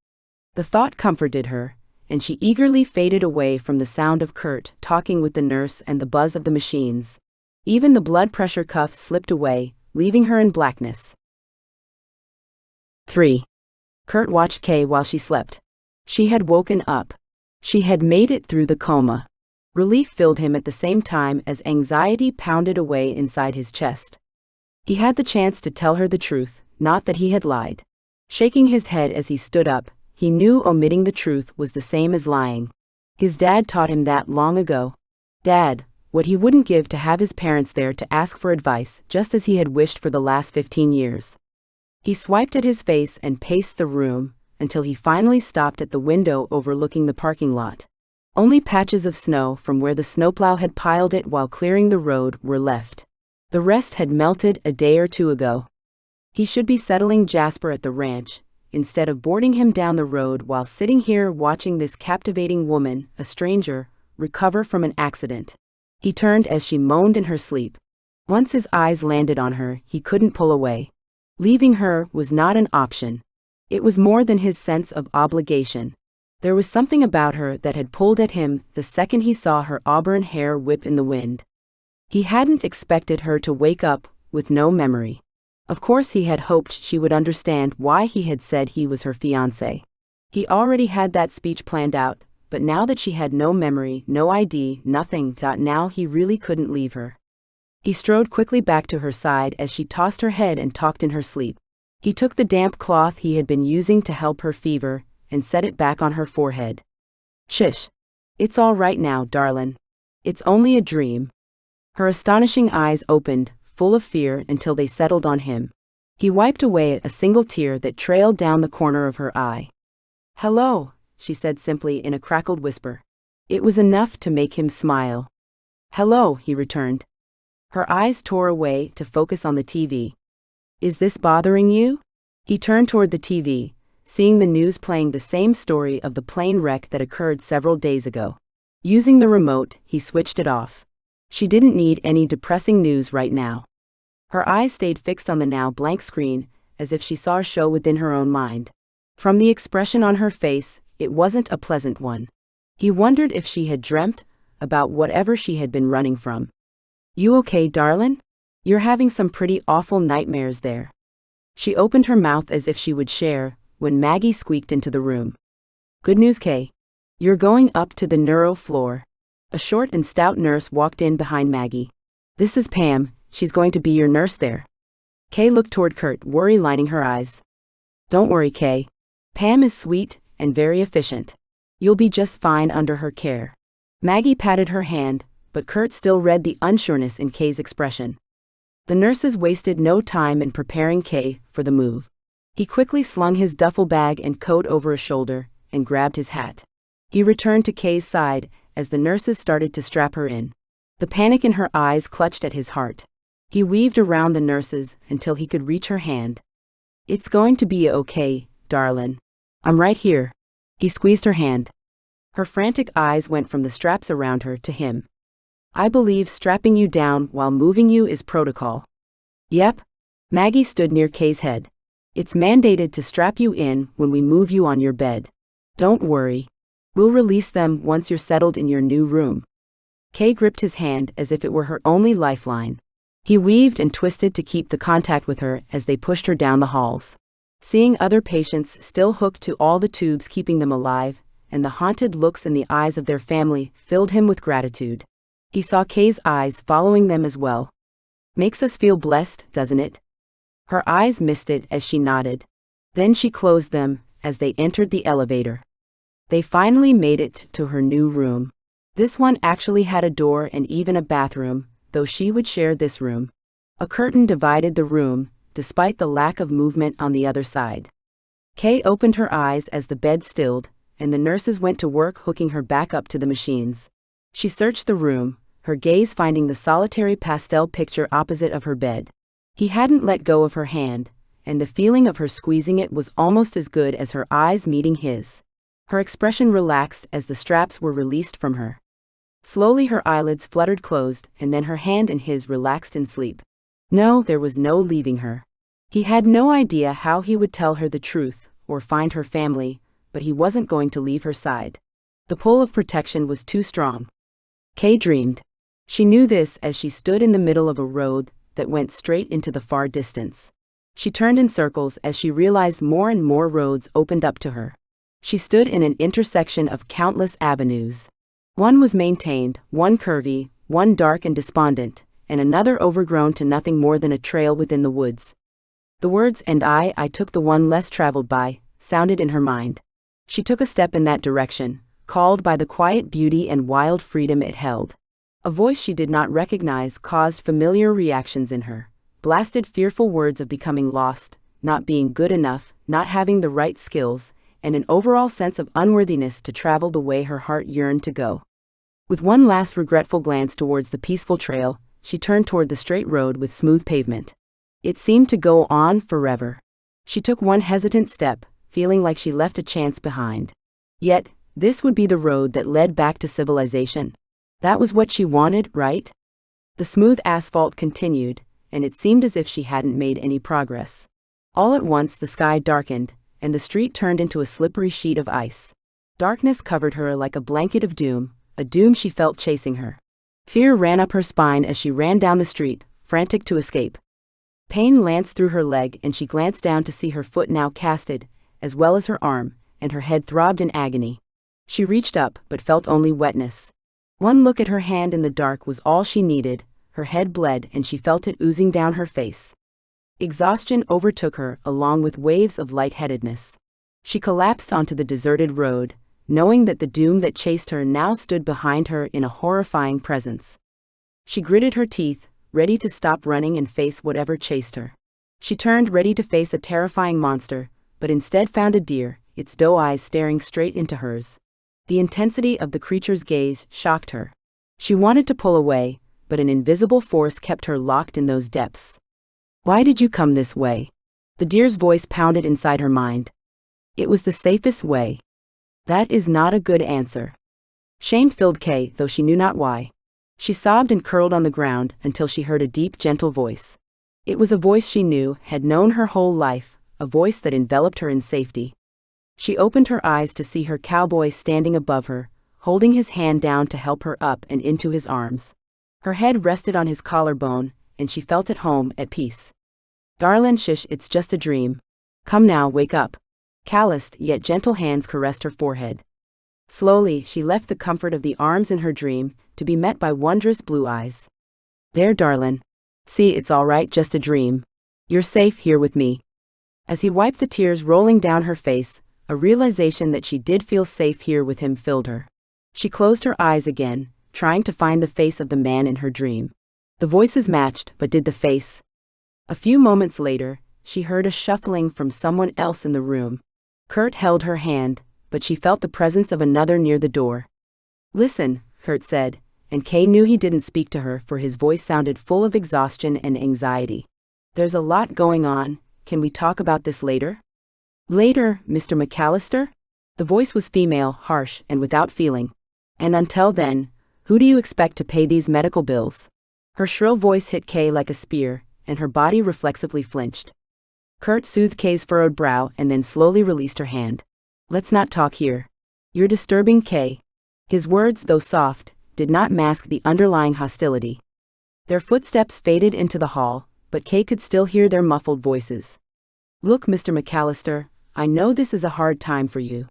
The thought comforted her, and she eagerly faded away from the sound of Curt talking with the nurse and the buzz of the machines. Even the blood pressure cuff slipped away, leaving her in blackness. 3. Curt watched Kay while she slept. She had woken up. She had made it through the coma. Relief filled him at the same time as anxiety pounded away inside his chest. He had the chance to tell her the truth, not that he had lied. Shaking his head as he stood up, he knew omitting the truth was the same as lying. His dad taught him that long ago. Dad, what he wouldn't give to have his parents there to ask for advice, just as he had wished for the last 15 years. He swiped at his face and paced the room, until he finally stopped at the window overlooking the parking lot. Only patches of snow from where the snowplow had piled it while clearing the road were left. The rest had melted a day or two ago. He should be settling Jasper at the ranch, instead of boarding him down the road while sitting here watching this captivating woman, a stranger, recover from an accident. He turned as she moaned in her sleep. Once his eyes landed on her, he couldn't pull away. Leaving her was not an option. It was more than his sense of obligation. There was something about her that had pulled at him the second he saw her auburn hair whip in the wind. He hadn't expected her to wake up with no memory. Of course he had hoped she would understand why he had said he was her fiancé. He already had that speech planned out, but now that she had no memory, no ID, nothing, now he really couldn't leave her. He strode quickly back to her side as she tossed her head and talked in her sleep. He took the damp cloth he had been using to help her fever and set it back on her forehead. Shush. It's all right now, darlin'. It's only a dream. Her astonishing eyes opened, full of fear, until they settled on him. He wiped away a single tear that trailed down the corner of her eye. Hello, she said simply in a crackled whisper. It was enough to make him smile. Hello, he returned. Her eyes tore away to focus on the TV. Is this bothering you? He turned toward the TV, seeing the news playing the same story of the plane wreck that occurred several days ago. Using the remote, he switched it off. She didn't need any depressing news right now. Her eyes stayed fixed on the now blank screen, as if she saw a show within her own mind. From the expression on her face, it wasn't a pleasant one. He wondered if she had dreamt about whatever she had been running from. "You okay, darlin'? You're having some pretty awful nightmares there." She opened her mouth as if she would share, when Maggie squeaked into the room. "Good news, Kay. You're going up to the neuro floor." A short and stout nurse walked in behind Maggie. "This is Pam, she's going to be your nurse there." Kay looked toward Curt, worry lining her eyes. "Don't worry, Kay. Pam is sweet and very efficient. You'll be just fine under her care." Maggie patted her hand, but Curt still read the unsureness in Kay's expression. The nurses wasted no time in preparing Kay for the move. He quickly slung his duffel bag and coat over his shoulder and grabbed his hat. He returned to Kay's side as the nurses started to strap her in. The panic in her eyes clutched at his heart. He weaved around the nurses until he could reach her hand. "It's going to be okay, darlin'. I'm right here." He squeezed her hand. Her frantic eyes went from the straps around her to him. "I believe strapping you down while moving you is protocol." "Yep." Maggie stood near Kay's head. "It's mandated to strap you in when we move you on your bed. Don't worry. We'll release them once you're settled in your new room." Kay gripped his hand as if it were her only lifeline. He weaved and twisted to keep the contact with her as they pushed her down the halls. Seeing other patients still hooked to all the tubes keeping them alive, and the haunted looks in the eyes of their family filled him with gratitude. He saw Kay's eyes following them as well. "Makes us feel blessed, doesn't it?" Her eyes misted as she nodded. Then she closed them as they entered the elevator. They finally made it to her new room. This one actually had a door and even a bathroom, though she would share this room. A curtain divided the room, despite the lack of movement on the other side. Kay opened her eyes as the bed stilled, and the nurses went to work hooking her back up to the machines. She searched the room, her gaze finding the solitary pastel picture opposite of her bed. He hadn't let go of her hand, and the feeling of her squeezing it was almost as good as her eyes meeting his. Her expression relaxed as the straps were released from her. Slowly her eyelids fluttered closed, and then her hand in his relaxed in sleep. No, there was no leaving her. He had no idea how he would tell her the truth, or find her family, but he wasn't going to leave her side. The pull of protection was too strong. Kay dreamed. She knew this as she stood in the middle of a road that went straight into the far distance. She turned in circles as she realized more and more roads opened up to her. She stood in an intersection of countless avenues. One was maintained, one curvy, one dark and despondent, and another overgrown to nothing more than a trail within the woods. The words "and I took the one less traveled by," sounded in her mind. She took a step in that direction, called by the quiet beauty and wild freedom it held. A voice she did not recognize caused familiar reactions in her, blasted fearful words of becoming lost, not being good enough, not having the right skills, and an overall sense of unworthiness to travel the way her heart yearned to go. With one last regretful glance towards the peaceful trail, she turned toward the straight road with smooth pavement. It seemed to go on forever. She took one hesitant step, feeling like she left a chance behind. Yet, this would be the road that led back to civilization. That was what she wanted, right? The smooth asphalt continued, and it seemed as if she hadn't made any progress. All at once the sky darkened, and the street turned into a slippery sheet of ice. Darkness covered her like a blanket of doom, a doom she felt chasing her. Fear ran up her spine as she ran down the street, frantic to escape. Pain lanced through her leg and she glanced down to see her foot now casted, as well as her arm, and her head throbbed in agony. She reached up but felt only wetness. One look at her hand in the dark was all she needed. Her head bled and she felt it oozing down her face. Exhaustion overtook her along with waves of lightheadedness. She collapsed onto the deserted road, knowing that the doom that chased her now stood behind her in a horrifying presence. She gritted her teeth, ready to stop running and face whatever chased her. She turned ready to face a terrifying monster, but instead found a deer, its doe eyes staring straight into hers. The intensity of the creature's gaze shocked her. She wanted to pull away, but an invisible force kept her locked in those depths. "Why did you come this way?" The deer's voice pounded inside her mind. "It was the safest way." That is not a good answer. Shame filled Kay, though she knew not why. She sobbed and curled on the ground until she heard a deep, gentle voice. It was a voice she knew, had known her whole life, a voice that enveloped her in safety. She opened her eyes to see her cowboy standing above her, holding his hand down to help her up and into his arms. Her head rested on his collarbone, and she felt at home, at peace. "Darlin', shush, it's just a dream. Come now, wake up." Calloused yet gentle hands caressed her forehead. Slowly, she left the comfort of the arms in her dream, to be met by wondrous blue eyes. "There, darlin'. See, it's all right, just a dream. You're safe here with me." As he wiped the tears rolling down her face, a realization that she did feel safe here with him filled her. She closed her eyes again, trying to find the face of the man in her dream. The voices matched, but did the face? A few moments later, she heard a shuffling from someone else in the room. Curt held her hand, but she felt the presence of another near the door. "Listen," Curt said, and Kay knew he didn't speak to her, for his voice sounded full of exhaustion and anxiety. "There's a lot going on. Can we talk about this later?" "Later, Mr. McAllister?" The voice was female, harsh, and without feeling. "And until then, who do you expect to pay these medical bills?" Her shrill voice hit Kay like a spear, and her body reflexively flinched. Curt soothed Kay's furrowed brow and then slowly released her hand. "Let's not talk here. You're disturbing Kay." His words, though soft, did not mask the underlying hostility. Their footsteps faded into the hall, but Kay could still hear their muffled voices. "Look, Mr. McAllister, I know this is a hard time for you.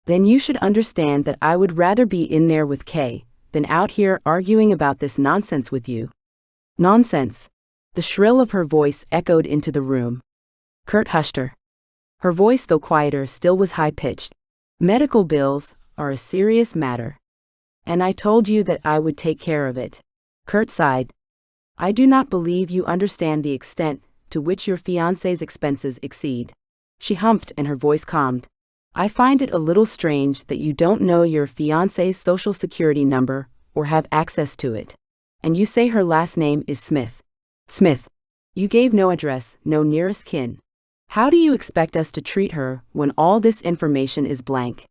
Then you should understand that I would rather be in there with Kay than out here arguing about this nonsense with you." "Nonsense." The shrill of her voice echoed into the room. Curt hushed her. Her voice, though quieter, still was high-pitched. "Medical bills are a serious matter. And I told you that I would take care of it." Curt sighed. "I do not believe you understand the extent to which your fiancé's expenses exceed." She humphed and her voice calmed. "I find it a little strange that you don't know your fiancé's social security number or have access to it. And you say her last name is Smith. Smith. You gave no address, no nearest kin. How do you expect us to treat her when all this information is blank?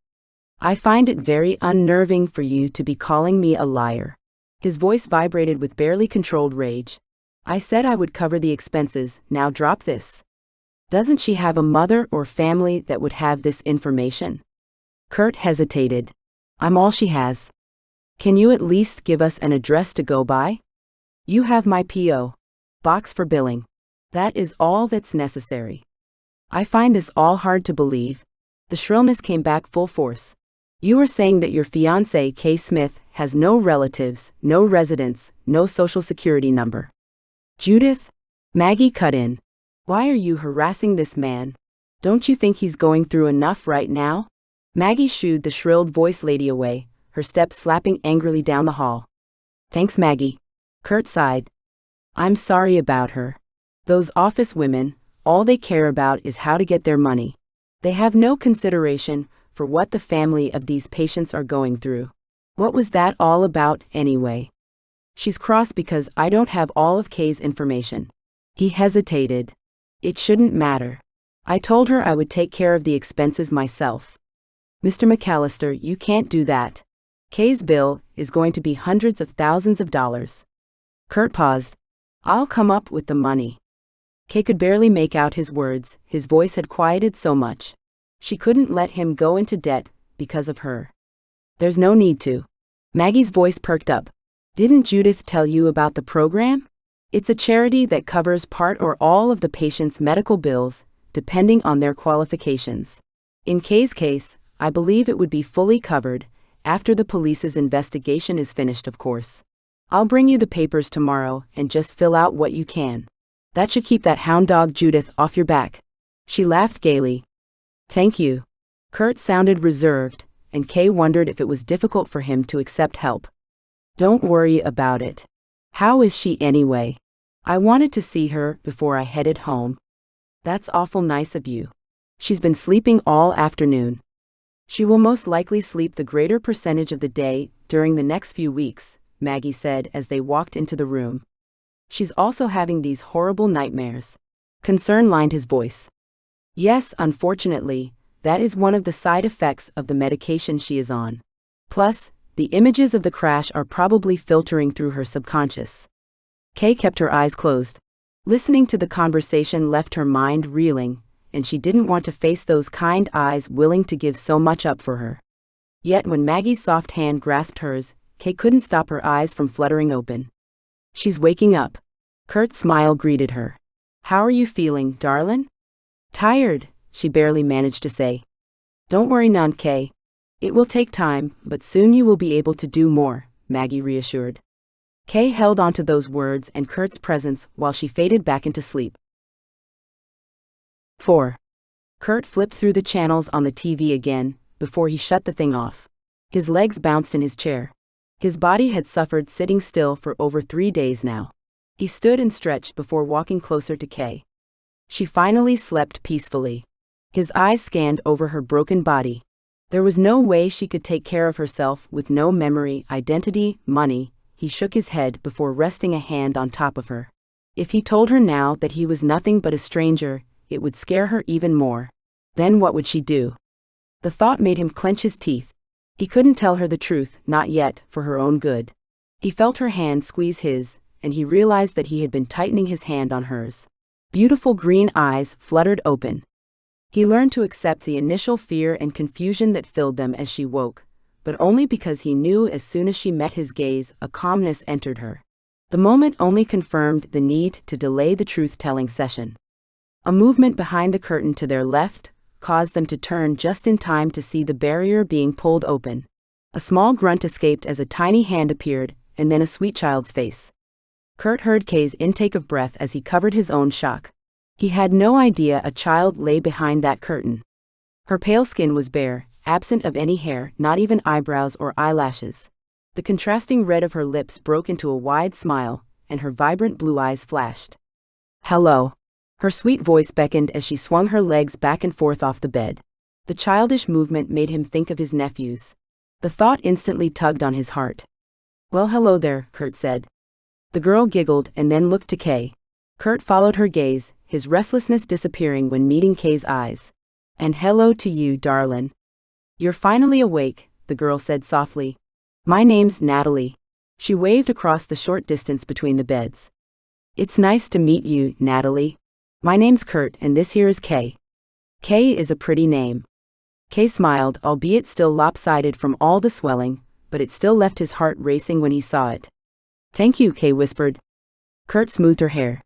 I find it very unnerving for you to be calling me a liar." His voice vibrated with barely controlled rage. "I said I would cover the expenses, now drop this. Doesn't she have a mother or family that would have this information?" Curt hesitated. "I'm all she has. Can you at least give us an address to go by? You have my P.O. box for billing. That is all that's necessary." "I find this all hard to believe." The shrillness came back full force. "You are saying that your fiancé, Kay Smith, has no relatives, no residence, no social security number?" "Judith?" Maggie cut in. "Why are you harassing this man? Don't you think he's going through enough right now?" Maggie shooed the shrilled voice lady away, her steps slapping angrily down the hall. "Thanks, Maggie." Curt sighed. "I'm sorry about her. Those office women, all they care about is how to get their money. They have no consideration for what the family of these patients are going through. What was that all about, anyway?" "She's cross because I don't have all of Kay's information." He hesitated. "It shouldn't matter. I told her I would take care of the expenses myself." "Mr. McAllister, you can't do that. Kay's bill is going to be hundreds of thousands of dollars." Curt paused. "I'll come up with the money." Kay could barely make out his words, his voice had quieted so much. She couldn't let him go into debt because of her. "There's no need to." Maggie's voice perked up. "Didn't Judith tell you about the program? It's a charity that covers part or all of the patient's medical bills, depending on their qualifications. In Kay's case, I believe it would be fully covered, after the police's investigation is finished, of course. I'll bring you the papers tomorrow and just fill out what you can. That should keep that hound dog Judith off your back." She laughed gaily. "Thank you." Curt sounded reserved, and Kay wondered if it was difficult for him to accept help. "Don't worry about it. How is she anyway? I wanted to see her before I headed home." "That's awful nice of you. She's been sleeping all afternoon." "She will most likely sleep the greater percentage of the day during the next few weeks," Maggie said as they walked into the room. "She's also having these horrible nightmares." Concern lined his voice. "Yes, unfortunately, that is one of the side effects of the medication she is on. Plus, The images of the crash are probably filtering through her subconscious. Kay kept her eyes closed. Listening to the conversation left her mind reeling, and she didn't want to face those kind eyes willing to give so much up for her. Yet when Maggie's soft hand grasped hers, Kay couldn't stop her eyes from fluttering open. "She's waking up." Curt's smile greeted her. "How are you feeling, darlin'?" "Tired," she barely managed to say. "Don't worry none, Kay. It will take time, but soon you will be able to do more," Maggie reassured. Kay held on to those words and Curt's presence while she faded back into sleep. 4. Curt flipped through the channels on the TV again, before he shut the thing off. His legs bounced in his chair. His body had suffered sitting still for over 3 days now. He stood and stretched before walking closer to Kay. She finally slept peacefully. His eyes scanned over her broken body. There was no way she could take care of herself with no memory, identity, money. He shook his head before resting a hand on top of her. If he told her now that he was nothing but a stranger, it would scare her even more. Then what would she do? The thought made him clench his teeth. He couldn't tell her the truth, not yet, for her own good. He felt her hand squeeze his, and he realized that he had been tightening his hand on hers. Beautiful green eyes fluttered open. He learned to accept the initial fear and confusion that filled them as she woke, but only because he knew as soon as she met his gaze, a calmness entered her. The moment only confirmed the need to delay the truth-telling session. A movement behind the curtain to their left caused them to turn just in time to see the barrier being pulled open. A small grunt escaped as a tiny hand appeared, and then a sweet child's face. Curt heard Kay's intake of breath as he covered his own shock. He had no idea a child lay behind that curtain. Her pale skin was bare, absent of any hair, not even eyebrows or eyelashes. The contrasting red of her lips broke into a wide smile, and her vibrant blue eyes flashed. "Hello." Her sweet voice beckoned as she swung her legs back and forth off the bed. The childish movement made him think of his nephews. The thought instantly tugged on his heart. "Well, hello there," Curt said. The girl giggled and then looked to Kay. Curt followed her gaze, his restlessness disappearing when meeting Kay's eyes. "And hello to you, darlin'." "You're finally awake," the girl said softly. "My name's Natalie." She waved across the short distance between the beds. "It's nice to meet you, Natalie. My name's Curt and this here is Kay." "Kay is a pretty name." Kay smiled, albeit still lopsided from all the swelling, but it still left his heart racing when he saw it. "Thank you," Kay whispered. Curt smoothed her hair.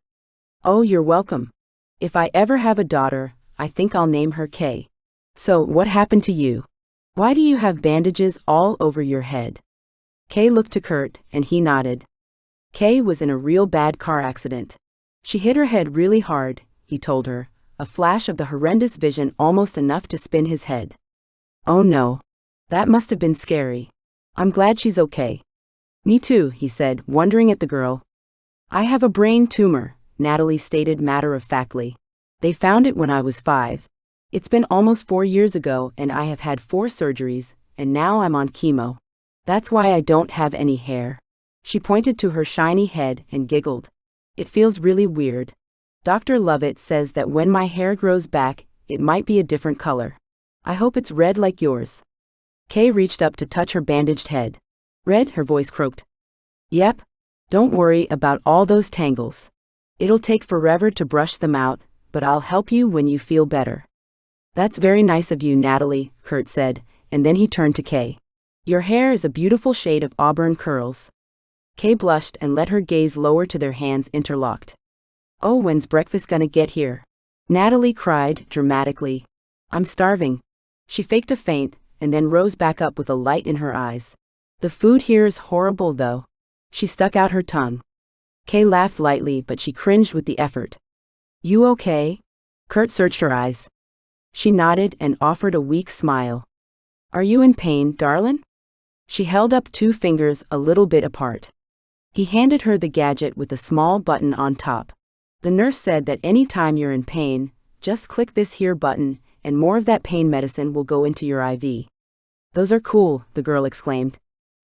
"Oh, you're welcome. If I ever have a daughter, I think I'll name her Kay." "So, what happened to you? Why do you have bandages all over your head?" Kay looked to Curt, and he nodded. Kay was in a real bad car accident. She hit her head really hard, he told her, a flash of the horrendous vision almost enough to spin his head. "Oh no. That must have been scary. I'm glad she's okay." "Me too," he said, wondering at the girl. "I have a brain tumor," Natalie stated matter-of-factly. "They found it when I was 5. It's been almost 4 years ago and I have had 4 surgeries, and now I'm on chemo. That's why I don't have any hair." She pointed to her shiny head and giggled. "It feels really weird. Dr. Lovett says that when my hair grows back, it might be a different color. I hope it's red like yours." Kay reached up to touch her bandaged head. "Red?" her voice croaked. "Yep. Don't worry about all those tangles. It'll take forever to brush them out, but I'll help you when you feel better." "That's very nice of you, Natalie," Curt said, and then he turned to Kay. "Your hair is a beautiful shade of auburn curls." Kay blushed and let her gaze lower to their hands interlocked. "Oh, when's breakfast gonna get here?" Natalie cried dramatically. "I'm starving." She faked a faint, and then rose back up with a light in her eyes. "The food here is horrible though." She stuck out her tongue. Kay laughed lightly, but she cringed with the effort. "You okay?" Curt searched her eyes. She nodded and offered a weak smile. "Are you in pain, darlin'?" She held up 2 fingers a little bit apart. He handed her the gadget with a small button on top. "The nurse said that any time you're in pain, just click this here button, and more of that pain medicine will go into your IV." "Those are cool," the girl exclaimed.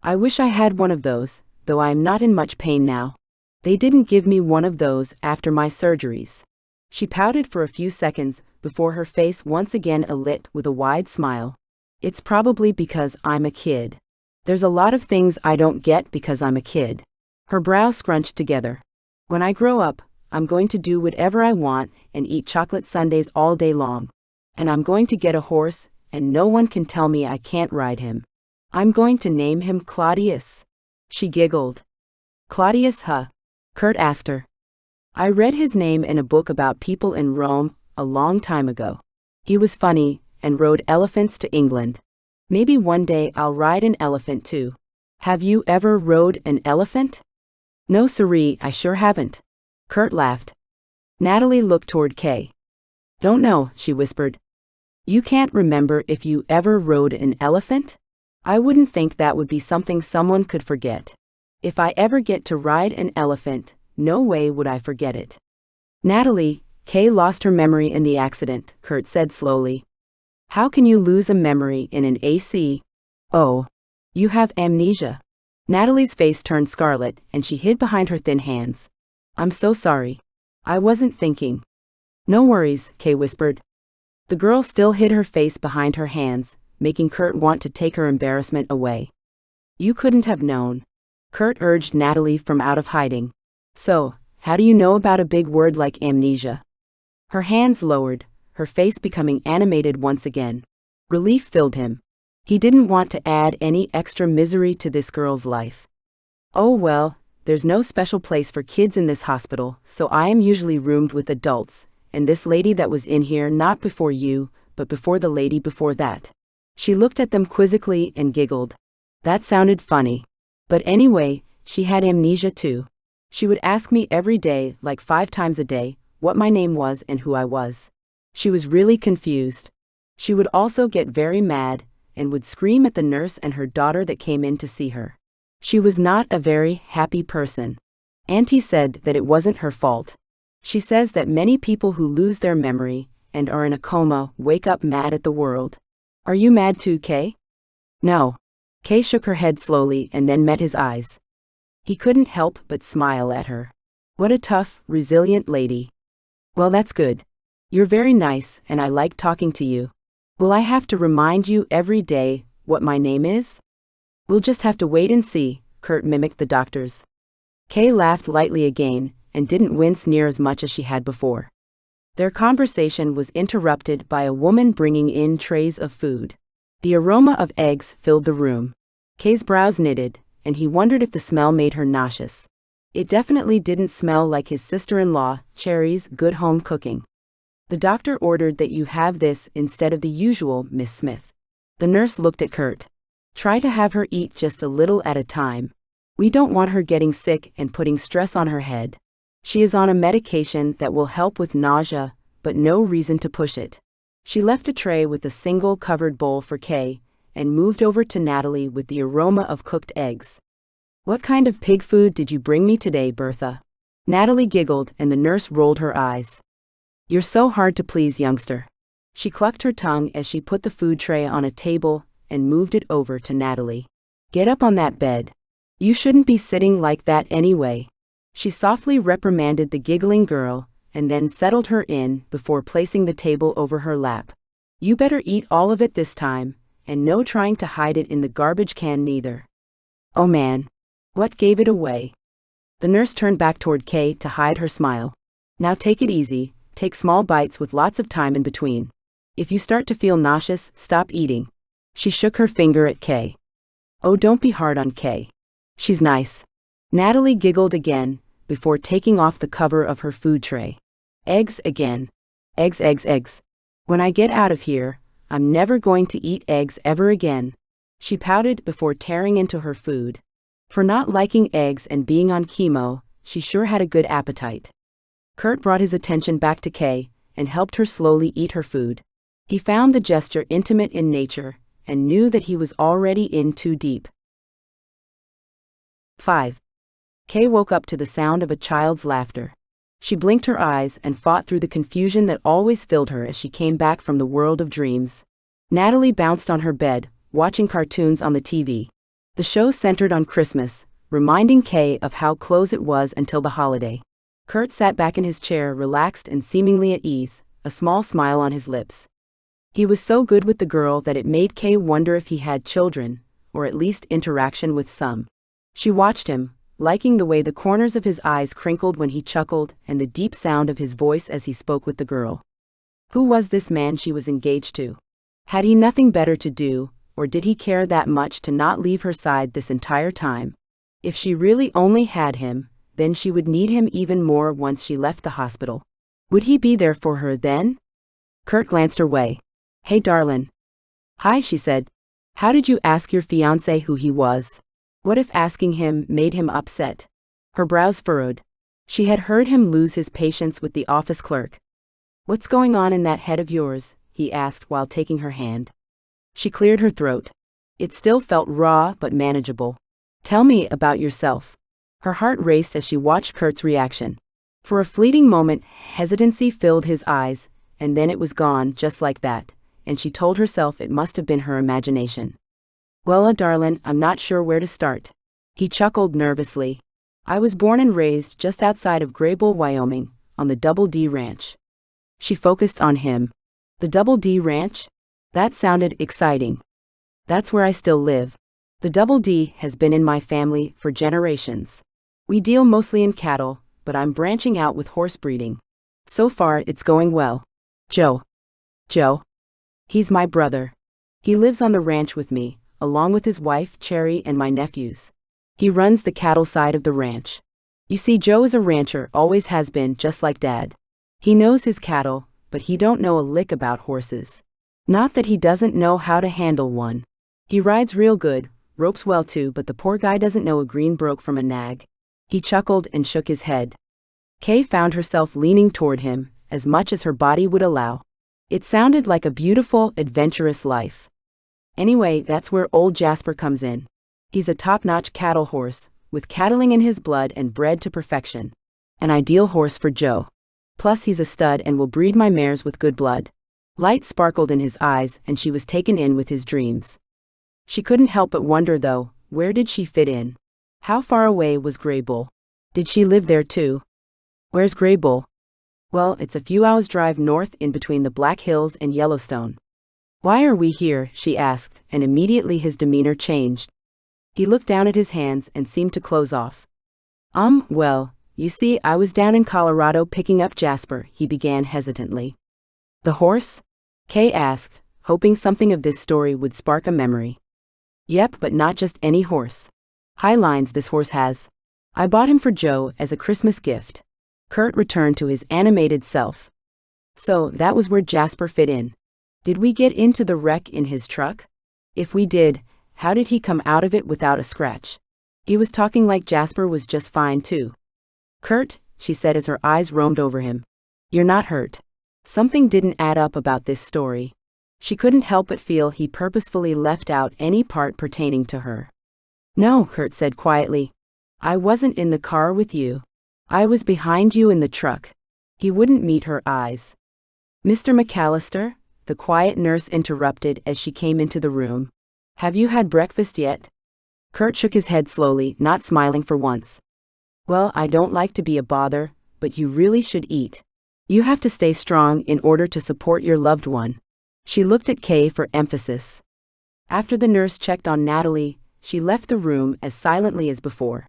"I wish I had one of those, though I am not in much pain now. They didn't give me one of those after my surgeries." She pouted for a few seconds before her face once again alit with a wide smile. "It's probably because I'm a kid." There's a lot of things I don't get because I'm a kid. Her brows scrunched together. When I grow up, I'm going to do whatever I want and eat chocolate sundaes all day long. And I'm going to get a horse, and no one can tell me I can't ride him. I'm going to name him Claudius. She giggled. Claudius, huh? Curt asked her. I read his name in a book about people in Rome a long time ago. He was funny and rode elephants to England. Maybe one day I'll ride an elephant too. Have you ever rode an elephant? No siree, I sure haven't. Curt laughed. Natalie looked toward Kay. Don't know, she whispered. You can't remember if you ever rode an elephant? I wouldn't think that would be something someone could forget. If I ever get to ride an elephant, no way would I forget it. Natalie, Kay lost her memory in the accident, Curt said slowly. How can you lose a memory in an AC? Oh, you have amnesia. Natalie's face turned scarlet and she hid behind her thin hands. I'm so sorry. I wasn't thinking. No worries, Kay whispered. The girl still hid her face behind her hands, making Curt want to take her embarrassment away. You couldn't have known. Curt urged Natalie from out of hiding. So, how do you know about a big word like amnesia? Her hands lowered, her face becoming animated once again. Relief filled him. He didn't want to add any extra misery to this girl's life. Oh well, there's no special place for kids in this hospital, so I am usually roomed with adults, and this lady that was in here not before you, but before the lady before that. She looked at them quizzically and giggled. That sounded funny. But anyway, she had amnesia too. She would ask me every day, like 5 times a day, what my name was and who I was. She was really confused. She would also get very mad, and would scream at the nurse and her daughter that came in to see her. She was not a very happy person. Auntie said that it wasn't her fault. She says that many people who lose their memory, and are in a coma, wake up mad at the world. Are you mad too, Kay? No. Kay shook her head slowly and then met his eyes. He couldn't help but smile at her. What a tough, resilient lady. Well, that's good. You're very nice, and I like talking to you. Will I have to remind you every day what my name is? We'll just have to wait and see, Curt mimicked the doctors. Kay laughed lightly again, and didn't wince near as much as she had before. Their conversation was interrupted by a woman bringing in trays of food. The aroma of eggs filled the room. Kay's brows knitted, and he wondered if the smell made her nauseous. It definitely didn't smell like his sister-in-law, Cherry's, good home cooking. The doctor ordered that you have this instead of the usual, Miss Smith. The nurse looked at Curt. Try to have her eat just a little at a time. We don't want her getting sick and putting stress on her head. She is on a medication that will help with nausea, but no reason to push it. She left a tray with a single covered bowl for Kay, and moved over to Natalie with the aroma of cooked eggs. What kind of pig food did you bring me today, Bertha? Natalie giggled and the nurse rolled her eyes. You're so hard to please, youngster. She clucked her tongue as she put the food tray on a table and moved it over to Natalie. Get up on that bed. You shouldn't be sitting like that anyway. She softly reprimanded the giggling girl, and then settled her in before placing the table over her lap. You better eat all of it this time, and no trying to hide it in the garbage can neither. Oh man. What gave it away? The nurse turned back toward Kay to hide her smile. Now take it easy, take small bites with lots of time in between. If you start to feel nauseous, stop eating. She shook her finger at Kay. Oh, don't be hard on Kay. She's nice. Natalie giggled again, before taking off the cover of her food tray. Eggs again. Eggs, eggs, eggs. When I get out of here, I'm never going to eat eggs ever again. She pouted before tearing into her food. For not liking eggs and being on chemo, she sure had a good appetite. Curt brought his attention back to Kay, and helped her slowly eat her food. He found the gesture intimate in nature, and knew that he was already in too deep. 5. Kay woke up to the sound of a child's laughter. She blinked her eyes and fought through the confusion that always filled her as she came back from the world of dreams. Natalie bounced on her bed, watching cartoons on the TV. The show centered on Christmas, reminding Kay of how close it was until the holiday. Curt sat back in his chair, relaxed and seemingly at ease, a small smile on his lips. He was so good with the girl that it made Kay wonder if he had children, or at least interaction with some. She watched him, liking the way the corners of his eyes crinkled when he chuckled and the deep sound of his voice as he spoke with the girl. Who was this man she was engaged to? Had he nothing better to do, or did he care that much to not leave her side this entire time? If she really only had him, then she would need him even more once she left the hospital. Would he be there for her then? Curt glanced her way. "Hey darlin'." "Hi," she said. "How did you ask your fiancé who he was? What if asking him made him upset?" Her brows furrowed. She had heard him lose his patience with the office clerk. "What's going on in that head of yours?" he asked while taking her hand. She cleared her throat. It still felt raw but manageable. "Tell me about yourself." Her heart raced as she watched Curt's reaction. For a fleeting moment, hesitancy filled his eyes, and then it was gone just like that, and she told herself it must have been her imagination. "Well, darlin', I'm not sure where to start." He chuckled nervously. "I was born and raised just outside of Graybull, Wyoming, on the Double D Ranch." She focused on him. "The Double D Ranch? That sounded exciting." "That's where I still live. The Double D has been in my family for generations. We deal mostly in cattle, but I'm branching out with horse breeding. So far, it's going well." "Joe." "Joe? He's my brother. He lives on the ranch with me, along with his wife, Cherry, and my nephews. He runs the cattle side of the ranch. You see, Joe is a rancher, always has been, just like Dad. He knows his cattle, but he don't know a lick about horses. Not that he doesn't know how to handle one. He rides real good, ropes well too, but the poor guy doesn't know a green broke from a nag." He chuckled and shook his head. Kay found herself leaning toward him, as much as her body would allow. It sounded like a beautiful, adventurous life. "Anyway, that's where old Jasper comes in. He's a top-notch cattle horse, with cattling in his blood and bred to perfection. An ideal horse for Joe. Plus he's a stud and will breed my mares with good blood." Light sparkled in his eyes and she was taken in with his dreams. She couldn't help but wonder though, where did she fit in? How far away was Graybull? Did she live there too? "Where's Graybull?" "Well, it's a few hours' drive north in between the Black Hills and Yellowstone." "Why are we here?" she asked, and immediately his demeanor changed. He looked down at his hands and seemed to close off. Well, you see, I was down in Colorado picking up Jasper," he began hesitantly. "The horse?" Kay asked, hoping something of this story would spark a memory. "Yep, but not just any horse. High lines this horse has. I bought him for Joe as a Christmas gift." Curt returned to his animated self. "So, that was where Jasper fit in. Did we get into the wreck in his truck? If we did, how did he come out of it without a scratch?" He was talking like Jasper was just fine too. "Curt," she said as her eyes roamed over him. "You're not hurt." Something didn't add up about this story. She couldn't help but feel he purposefully left out any part pertaining to her. "No," Curt said quietly. "I wasn't in the car with you. I was behind you in the truck." He wouldn't meet her eyes. "Mr. McAllister," the quiet nurse interrupted as she came into the room. "Have you had breakfast yet?" Curt shook his head slowly, not smiling for once. "Well, I don't like to be a bother, but you really should eat. You have to stay strong in order to support your loved one." She looked at Kay for emphasis. After the nurse checked on Natalie, she left the room as silently as before.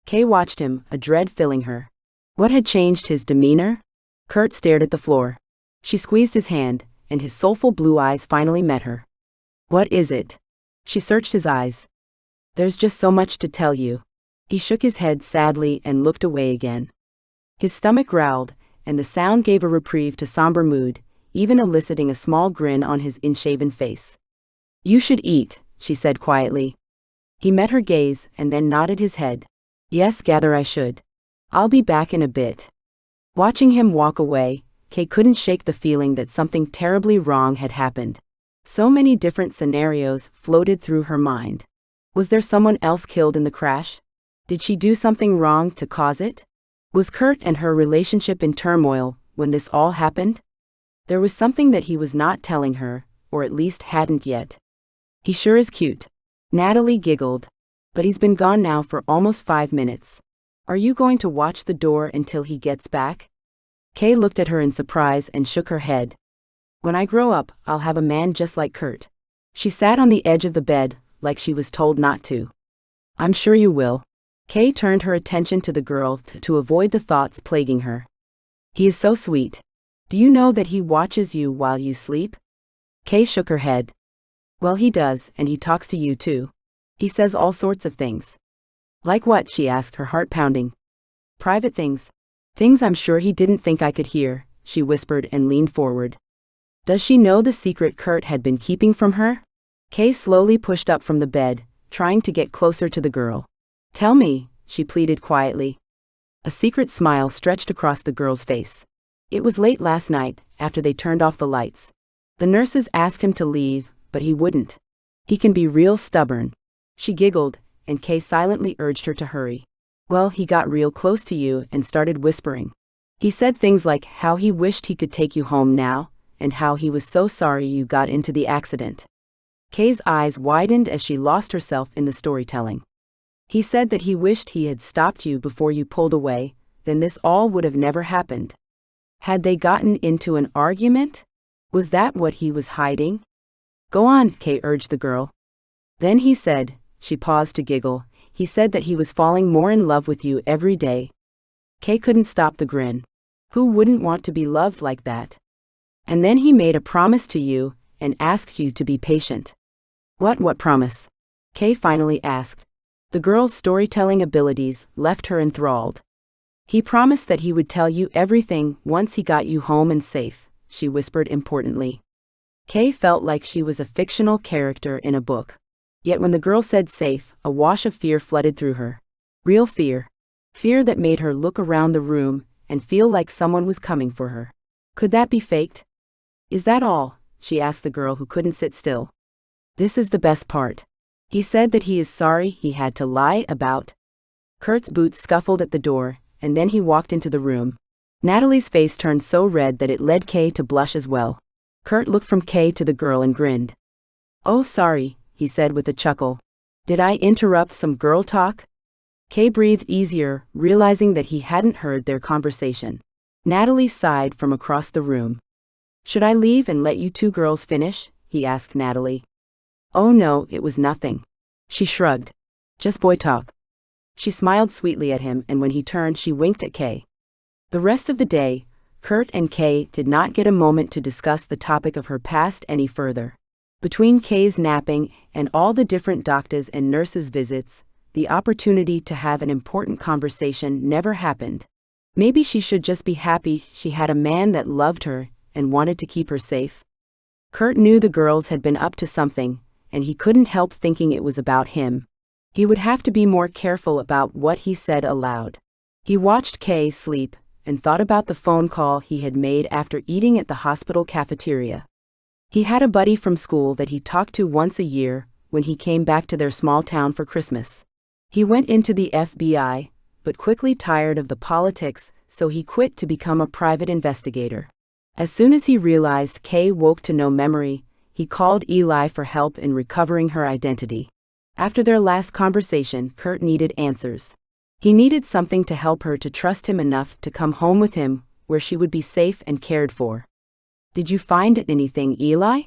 Kay watched him, a dread filling her. What had changed his demeanor? Curt stared at the floor. She squeezed his hand, and his soulful blue eyes finally met her. "What is it?" She searched his eyes. "There's just so much to tell you." He shook his head sadly and looked away again. His stomach growled, and the sound gave a reprieve to somber mood, even eliciting a small grin on his unshaven face. "You should eat," she said quietly. He met her gaze and then nodded his head. "Yes, gather I should. I'll be back in a bit." Watching him walk away, Kay couldn't shake the feeling that something terribly wrong had happened. So many different scenarios floated through her mind. Was there someone else killed in the crash? Did she do something wrong to cause it? Was Curt and her relationship in turmoil when this all happened? There was something that he was not telling her, or at least hadn't yet. "He sure is cute." Natalie giggled. "But he's been gone now for almost 5 minutes. Are you going to watch the door until he gets back?" Kay looked at her in surprise and shook her head. "When I grow up, I'll have a man just like Curt." She sat on the edge of the bed, like she was told not to. I'm sure you will. Kay turned her attention to the girl to avoid the thoughts plaguing her. He is so sweet. Do you know that he watches you while you sleep? Kay shook her head. Well, he does, and he talks to you too. He says all sorts of things. Like what? She asked, her heart pounding. Private things. Things I'm sure he didn't think I could hear, she whispered and leaned forward. Does she know the secret Curt had been keeping from her? Kay slowly pushed up from the bed, trying to get closer to the girl. Tell me, she pleaded quietly. A secret smile stretched across the girl's face. It was late last night, after they turned off the lights. The nurses asked him to leave, but he wouldn't. He can be real stubborn. She giggled, and Kay silently urged her to hurry. Well, he got real close to you and started whispering. He said things like how he wished he could take you home now, and how he was so sorry you got into the accident. Kay's eyes widened as she lost herself in the storytelling. He said that he wished he had stopped you before you pulled away, then this all would have never happened. Had they gotten into an argument? Was that what he was hiding? Go on, Kay urged the girl. Then he said, she paused to giggle, he said that he was falling more in love with you every day. Kay couldn't stop the grin. Who wouldn't want to be loved like that? And then he made a promise to you, and asked you to be patient. What promise? Kay finally asked. The girl's storytelling abilities left her enthralled. He promised that he would tell you everything once he got you home and safe, she whispered importantly. Kay felt like she was a fictional character in a book. Yet when the girl said safe, a wash of fear flooded through her. Real fear. Fear that made her look around the room and feel like someone was coming for her. Could that be faked? Is that all? She asked the girl who couldn't sit still. This is the best part. He said that he is sorry he had to lie about. Curt's boots scuffled at the door, and then he walked into the room. Natalie's face turned so red that it led Kay to blush as well. Curt looked from Kay to the girl and grinned. Oh, sorry, he said with a chuckle. Did I interrupt some girl talk? Kay breathed easier, realizing that he hadn't heard their conversation. Natalie sighed from across the room. Should I leave and let you two girls finish? He asked Natalie. Oh no, it was nothing. She shrugged. Just boy talk. She smiled sweetly at him, and when he turned she winked at Kay. The rest of the day, Curt and Kay did not get a moment to discuss the topic of her past any further. Between Kay's napping and all the different doctors and nurses' visits, the opportunity to have an important conversation never happened. Maybe she should just be happy she had a man that loved her and wanted to keep her safe. Curt knew the girls had been up to something, and he couldn't help thinking it was about him. He would have to be more careful about what he said aloud. He watched Kay sleep and thought about the phone call he had made after eating at the hospital cafeteria. He had a buddy from school that he talked to once a year when he came back to their small town for Christmas. He went into the FBI, but quickly tired of the politics, so he quit to become a private investigator. As soon as he realized Kay woke to no memory, he called Eli for help in recovering her identity. After their last conversation, Curt needed answers. He needed something to help her to trust him enough to come home with him, where she would be safe and cared for. Did you find anything, Eli?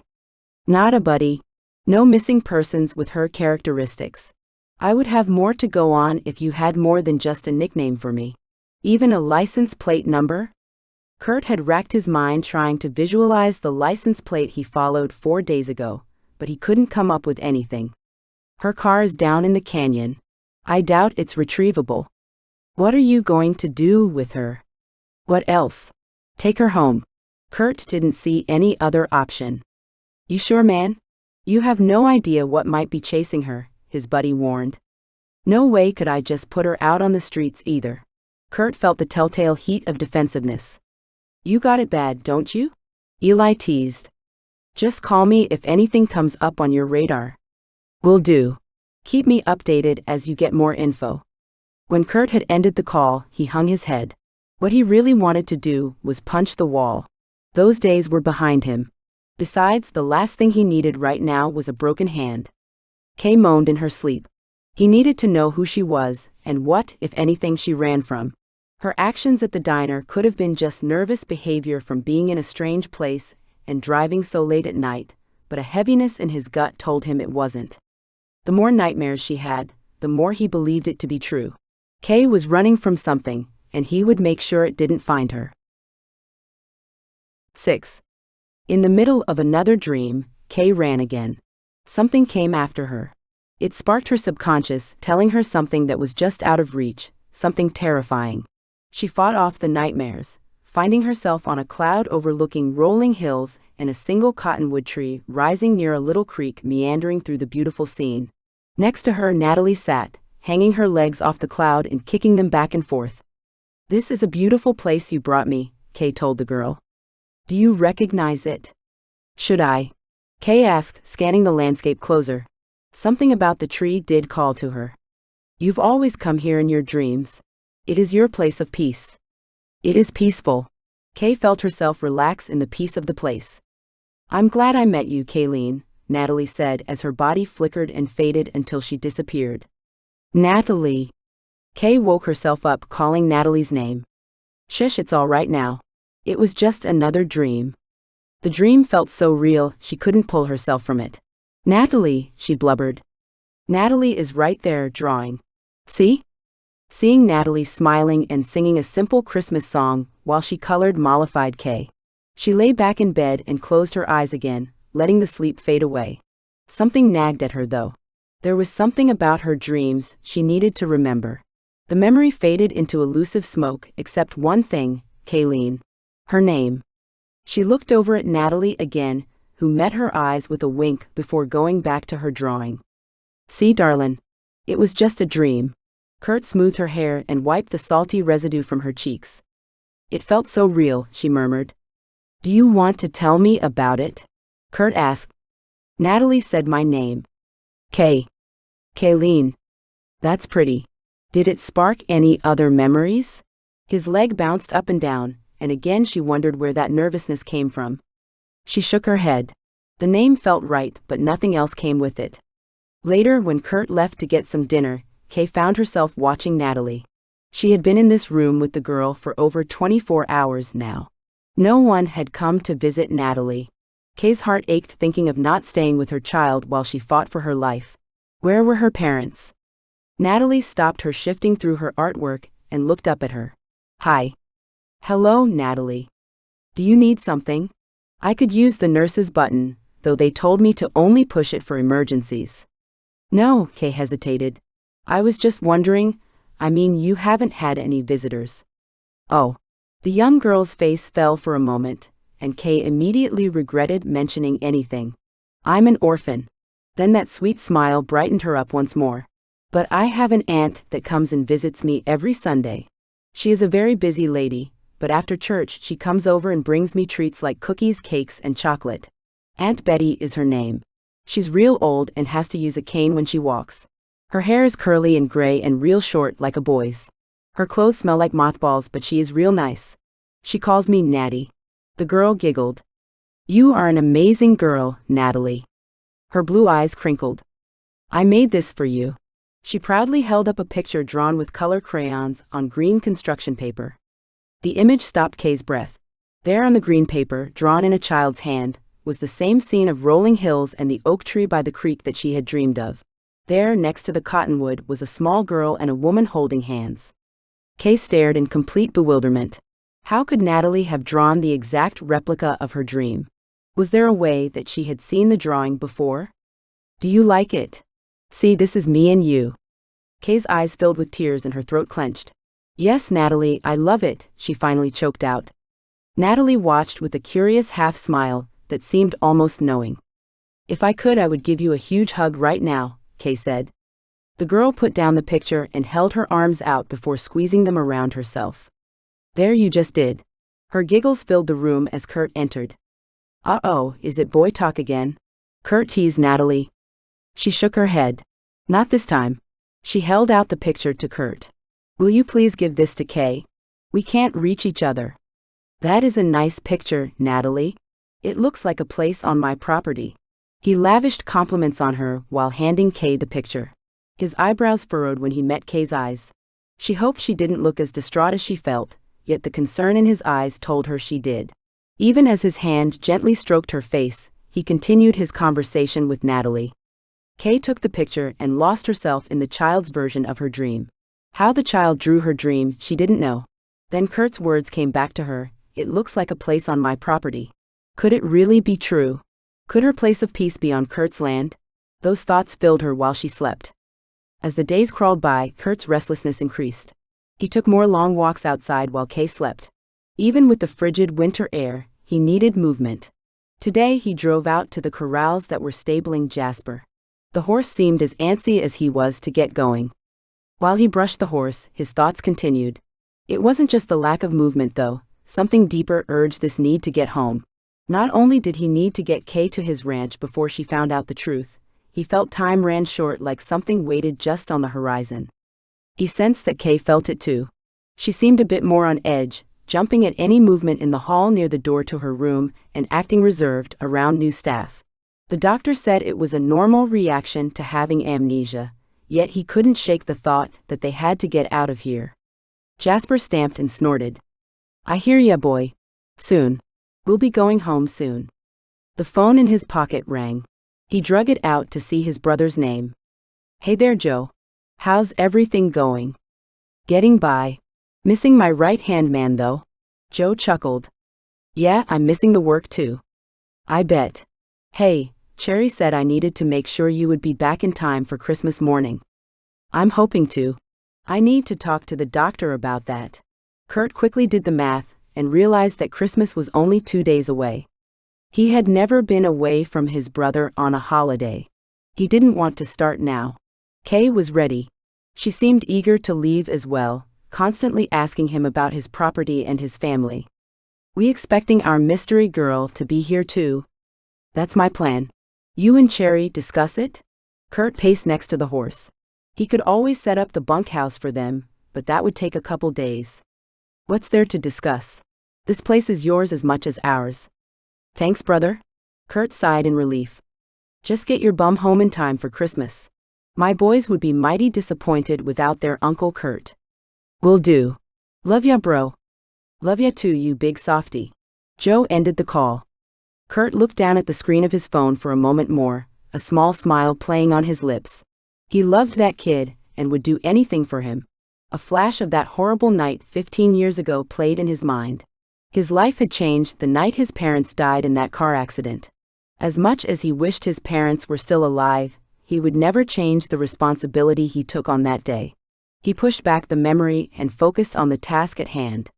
Not a buddy. No missing persons with her characteristics. I would have more to go on if you had more than just a nickname for me. Even a license plate number? Curt had racked his mind trying to visualize the license plate he followed 4 days ago, but he couldn't come up with anything. Her car is down in the canyon. I doubt it's retrievable. What are you going to do with her? What else? Take her home. Curt didn't see any other option. You sure, man? You have no idea what might be chasing her, his buddy warned. No way could I just put her out on the streets either. Curt felt the telltale heat of defensiveness. You got it bad, don't you? Eli teased. Just call me if anything comes up on your radar. Will do. Keep me updated as you get more info. When Curt had ended the call, he hung his head. What he really wanted to do was punch the wall. Those days were behind him. Besides, the last thing he needed right now was a broken hand. Kay moaned in her sleep. He needed to know who she was, and what, if anything, she ran from. Her actions at the diner could have been just nervous behavior from being in a strange place and driving so late at night, but a heaviness in his gut told him it wasn't. The more nightmares she had, the more he believed it to be true. Kay was running from something, and he would make sure it didn't find her. 6. In the middle of another dream, Kay ran again. Something came after her. It sparked her subconscious, telling her something that was just out of reach, something terrifying. She fought off the nightmares, finding herself on a cloud overlooking rolling hills and a single cottonwood tree rising near a little creek meandering through the beautiful scene. Next to her, Natalie sat, hanging her legs off the cloud and kicking them back and forth. "This is a beautiful place you brought me," Kay told the girl. "Do you recognize it?" "Should I?" Kay asked, scanning the landscape closer. Something about the tree did call to her. "You've always come here in your dreams. It is your place of peace." "It is peaceful." Kay felt herself relax in the peace of the place. "I'm glad I met you, Kayleen," Natalie said as her body flickered and faded until she disappeared. "Natalie." Kay woke herself up, calling Natalie's name. "Shush, it's all right now. It was just another dream." The dream felt so real, she couldn't pull herself from it. "Natalie," she blubbered. Natalie is right there, drawing. "See?" Seeing Natalie smiling and singing a simple Christmas song while she colored mollified Kay. She lay back in bed and closed her eyes again, letting the sleep fade away. Something nagged at her though. There was something about her dreams she needed to remember. The memory faded into elusive smoke except one thing, Kayleen. Her name. She looked over at Natalie again, who met her eyes with a wink before going back to her drawing. "See, darlin', it was just a dream." Curt smoothed her hair and wiped the salty residue from her cheeks. "It felt so real," she murmured. "Do you want to tell me about it?" Curt asked. Natalie said my name. Kay. Kayleen. "That's pretty. Did it spark any other memories?" His leg bounced up and down, and again she wondered where that nervousness came from. She shook her head. The name felt right, but nothing else came with it. Later, when Curt left to get some dinner, Kay found herself watching Natalie. She had been in this room with the girl for over 24 hours now. No one had come to visit Natalie. Kay's heart ached thinking of not staying with her child while she fought for her life. Where were her parents? Natalie stopped her shifting through her artwork and looked up at her. "Hi." "Hello, Natalie. Do you need something?" "I could use the nurse's button, though they told me to only push it for emergencies." "No," Kay hesitated. "I was just wondering, you haven't had any visitors." "Oh." The young girl's face fell for a moment, and Kay immediately regretted mentioning anything. "I'm an orphan." Then that sweet smile brightened her up once more. "But I have an aunt that comes and visits me every Sunday. She is a very busy lady, but after church she comes over and brings me treats like cookies, cakes, and chocolate. Aunt Betty is her name. She's real old and has to use a cane when she walks. Her hair is curly and gray and real short like a boy's. Her clothes smell like mothballs, but she is real nice. She calls me Natty." The girl giggled. "You are an amazing girl, Natalie." Her blue eyes crinkled. "I made this for you." She proudly held up a picture drawn with color crayons on green construction paper. The image stopped Kay's breath. There on the green paper, drawn in a child's hand, was the same scene of rolling hills and the oak tree by the creek that she had dreamed of. There, next to the cottonwood, was a small girl and a woman holding hands. Kay stared in complete bewilderment. How could Natalie have drawn the exact replica of her dream? Was there a way that she had seen the drawing before? "Do you like it? See, this is me and you." Kay's eyes filled with tears and her throat clenched. "Yes, Natalie, I love it," she finally choked out. Natalie watched with a curious half smile that seemed almost knowing. "If I could, I would give you a huge hug right now," Kay said. The girl put down the picture and held her arms out before squeezing them around herself. "There, you just did." Her giggles filled the room as Curt entered. "Uh-oh, is it boy talk again?" Curt teased Natalie. She shook her head. "Not this time." She held out the picture to Curt. "Will you please give this to Kay? We can't reach each other." "That is a nice picture, Natalie. It looks like a place on my property." He lavished compliments on her while handing Kay the picture. His eyebrows furrowed when he met Kay's eyes. She hoped she didn't look as distraught as she felt, yet the concern in his eyes told her she did. Even as his hand gently stroked her face, he continued his conversation with Natalie. Kay took the picture and lost herself in the child's version of her dream. How the child drew her dream, she didn't know. Then Curt's words came back to her, "It looks like a place on my property." Could it really be true? Could her place of peace be on Curt's land? Those thoughts filled her while she slept. As the days crawled by, Curt's restlessness increased. He took more long walks outside while Kay slept. Even with the frigid winter air, he needed movement. Today he drove out to the corrals that were stabling Jasper. The horse seemed as antsy as he was to get going. While he brushed the horse, his thoughts continued. It wasn't just the lack of movement though, something deeper urged this need to get home. Not only did he need to get Kay to his ranch before she found out the truth, he felt time ran short, like something waited just on the horizon. He sensed that Kay felt it too. She seemed a bit more on edge, jumping at any movement in the hall near the door to her room and acting reserved around new staff. The doctor said it was a normal reaction to having amnesia, yet he couldn't shake the thought that they had to get out of here. Jasper stamped and snorted. "I hear ya, boy. Soon. We'll be going home soon." The phone in his pocket rang. He drug it out to see his brother's name. "Hey there, Joe. How's everything going?" "Getting by. Missing my right-hand man though." Joe chuckled. "Yeah, I'm missing the work too." "I bet. Hey, Cherry said I needed to make sure you would be back in time for Christmas morning." "I'm hoping to. I need to talk to the doctor about that." Curt quickly did the math and realized that Christmas was only 2 days away. He had never been away from his brother on a holiday. He didn't want to start now. Kay was ready. She seemed eager to leave as well, constantly asking him about his property and his family. "We expecting our mystery girl to be here too?" "That's my plan." "You and Cherry discuss it?" Curt paced next to the horse. He could always set up the bunkhouse for them, but that would take a couple days. "What's there to discuss? This place is yours as much as ours." "Thanks, brother." Curt sighed in relief. "Just get your bum home in time for Christmas. My boys would be mighty disappointed without their Uncle Curt." "Will do. Love ya, bro." "Love ya too, you big softy." Joe ended the call. Curt looked down at the screen of his phone for a moment more, a small smile playing on his lips. He loved that kid and would do anything for him. A flash of that horrible night 15 years ago played in his mind. His life had changed the night his parents died in that car accident. As much as he wished his parents were still alive, he would never change the responsibility he took on that day. He pushed back the memory and focused on the task at hand.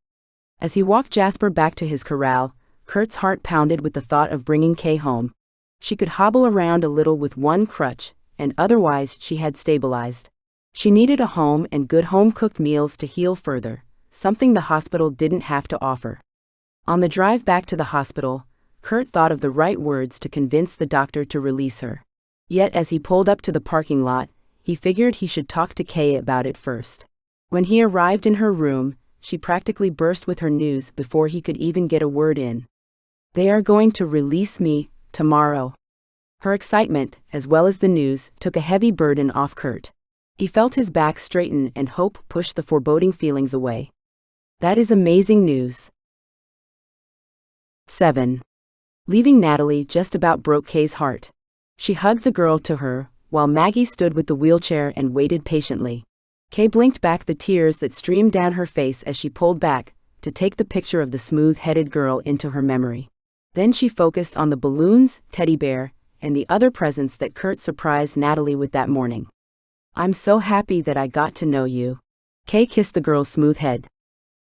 As he walked Jasper back to his corral, Curt's heart pounded with the thought of bringing Kay home. She could hobble around a little with one crutch, and otherwise she had stabilized. She needed a home and good home-cooked meals to heal further, something the hospital didn't have to offer. On the drive back to the hospital, Curt thought of the right words to convince the doctor to release her. Yet as he pulled up to the parking lot, he figured he should talk to Kay about it first. When he arrived in her room, she practically burst with her news before he could even get a word in. "They are going to release me tomorrow." Her excitement, as well as the news, took a heavy burden off Curt. He felt his back straighten and hope pushed the foreboding feelings away. That is amazing news. 7. Leaving Natalie just about broke Kay's heart. She hugged the girl to her, while Maggie stood with the wheelchair and waited patiently. Kay blinked back the tears that streamed down her face as she pulled back to take the picture of the smooth-headed girl into her memory. Then she focused on the balloons, teddy bear, and the other presents that Curt surprised Natalie with that morning. "I'm so happy that I got to know you." Kay kissed the girl's smooth head.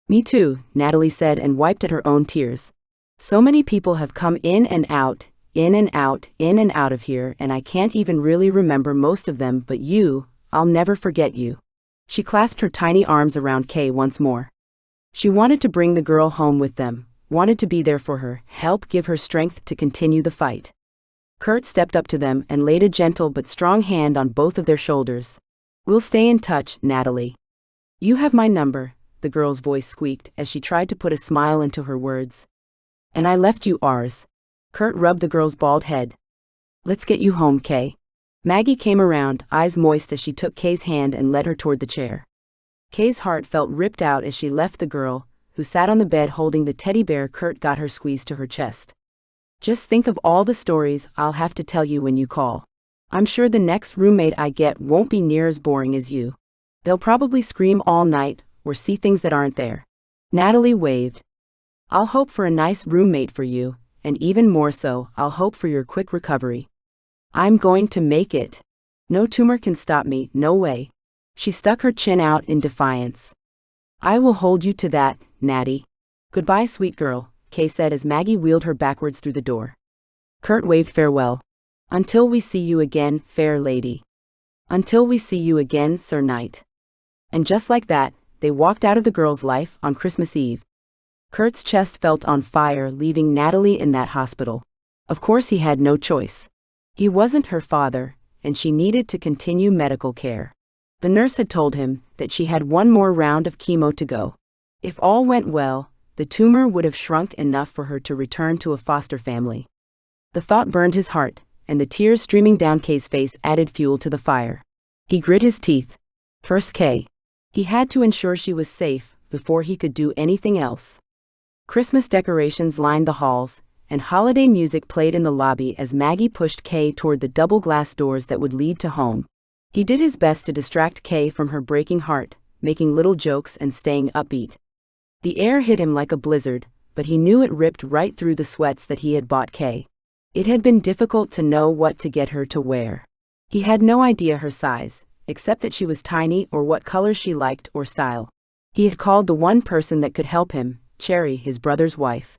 "Me too," Natalie said and wiped at her own tears. "So many people have come in and out, in and out, in and out of here, and I can't even really remember most of them, but you, I'll never forget you." She clasped her tiny arms around Kay once more. She wanted to bring the girl home with them, wanted to be there for her, help give her strength to continue the fight. Curt stepped up to them and laid a gentle but strong hand on both of their shoulders. "We'll stay in touch, Natalie." "You have my number," the girl's voice squeaked as she tried to put a smile into her words. "And I left you ours." Curt rubbed the girl's bald head. "Let's get you home, Kay." Maggie came around, eyes moist as she took Kay's hand and led her toward the chair. Kay's heart felt ripped out as she left the girl, who sat on the bed holding the teddy bear Curt got her squeezed to her chest. "Just think of all the stories I'll have to tell you when you call. I'm sure the next roommate I get won't be near as boring as you. They'll probably scream all night or see things that aren't there. Natalie waved. I'll hope for a nice roommate for you, and even more so, I'll hope for your quick recovery. I'm going to make it. No tumor can stop me, no way. She stuck her chin out in defiance. I will hold you to that, Natty. Goodbye, sweet girl, Kay said as Maggie wheeled her backwards through the door. Curt waved farewell. Until we see you again, fair lady. Until we see you again, Sir Knight. And just like that, they walked out of the girl's life on Christmas Eve. Curt's chest felt on fire leaving Natalie in that hospital. Of course he had no choice. He wasn't her father, and she needed to continue medical care. The nurse had told him that she had one more round of chemo to go. If all went well, the tumor would have shrunk enough for her to return to a foster family. The thought burned his heart, and the tears streaming down Kay's face added fuel to the fire. He grit his teeth. First Kay. He had to ensure she was safe before he could do anything else. Christmas decorations lined the halls, and holiday music played in the lobby as Maggie pushed Kay toward the double glass doors that would lead to home. He did his best to distract Kay from her breaking heart, making little jokes and staying upbeat. The air hit him like a blizzard, but he knew it ripped right through the sweats that he had bought Kay. It had been difficult to know what to get her to wear. He had no idea her size, except that she was tiny or what color she liked or style. He had called the one person that could help him, Cherry, his brother's wife.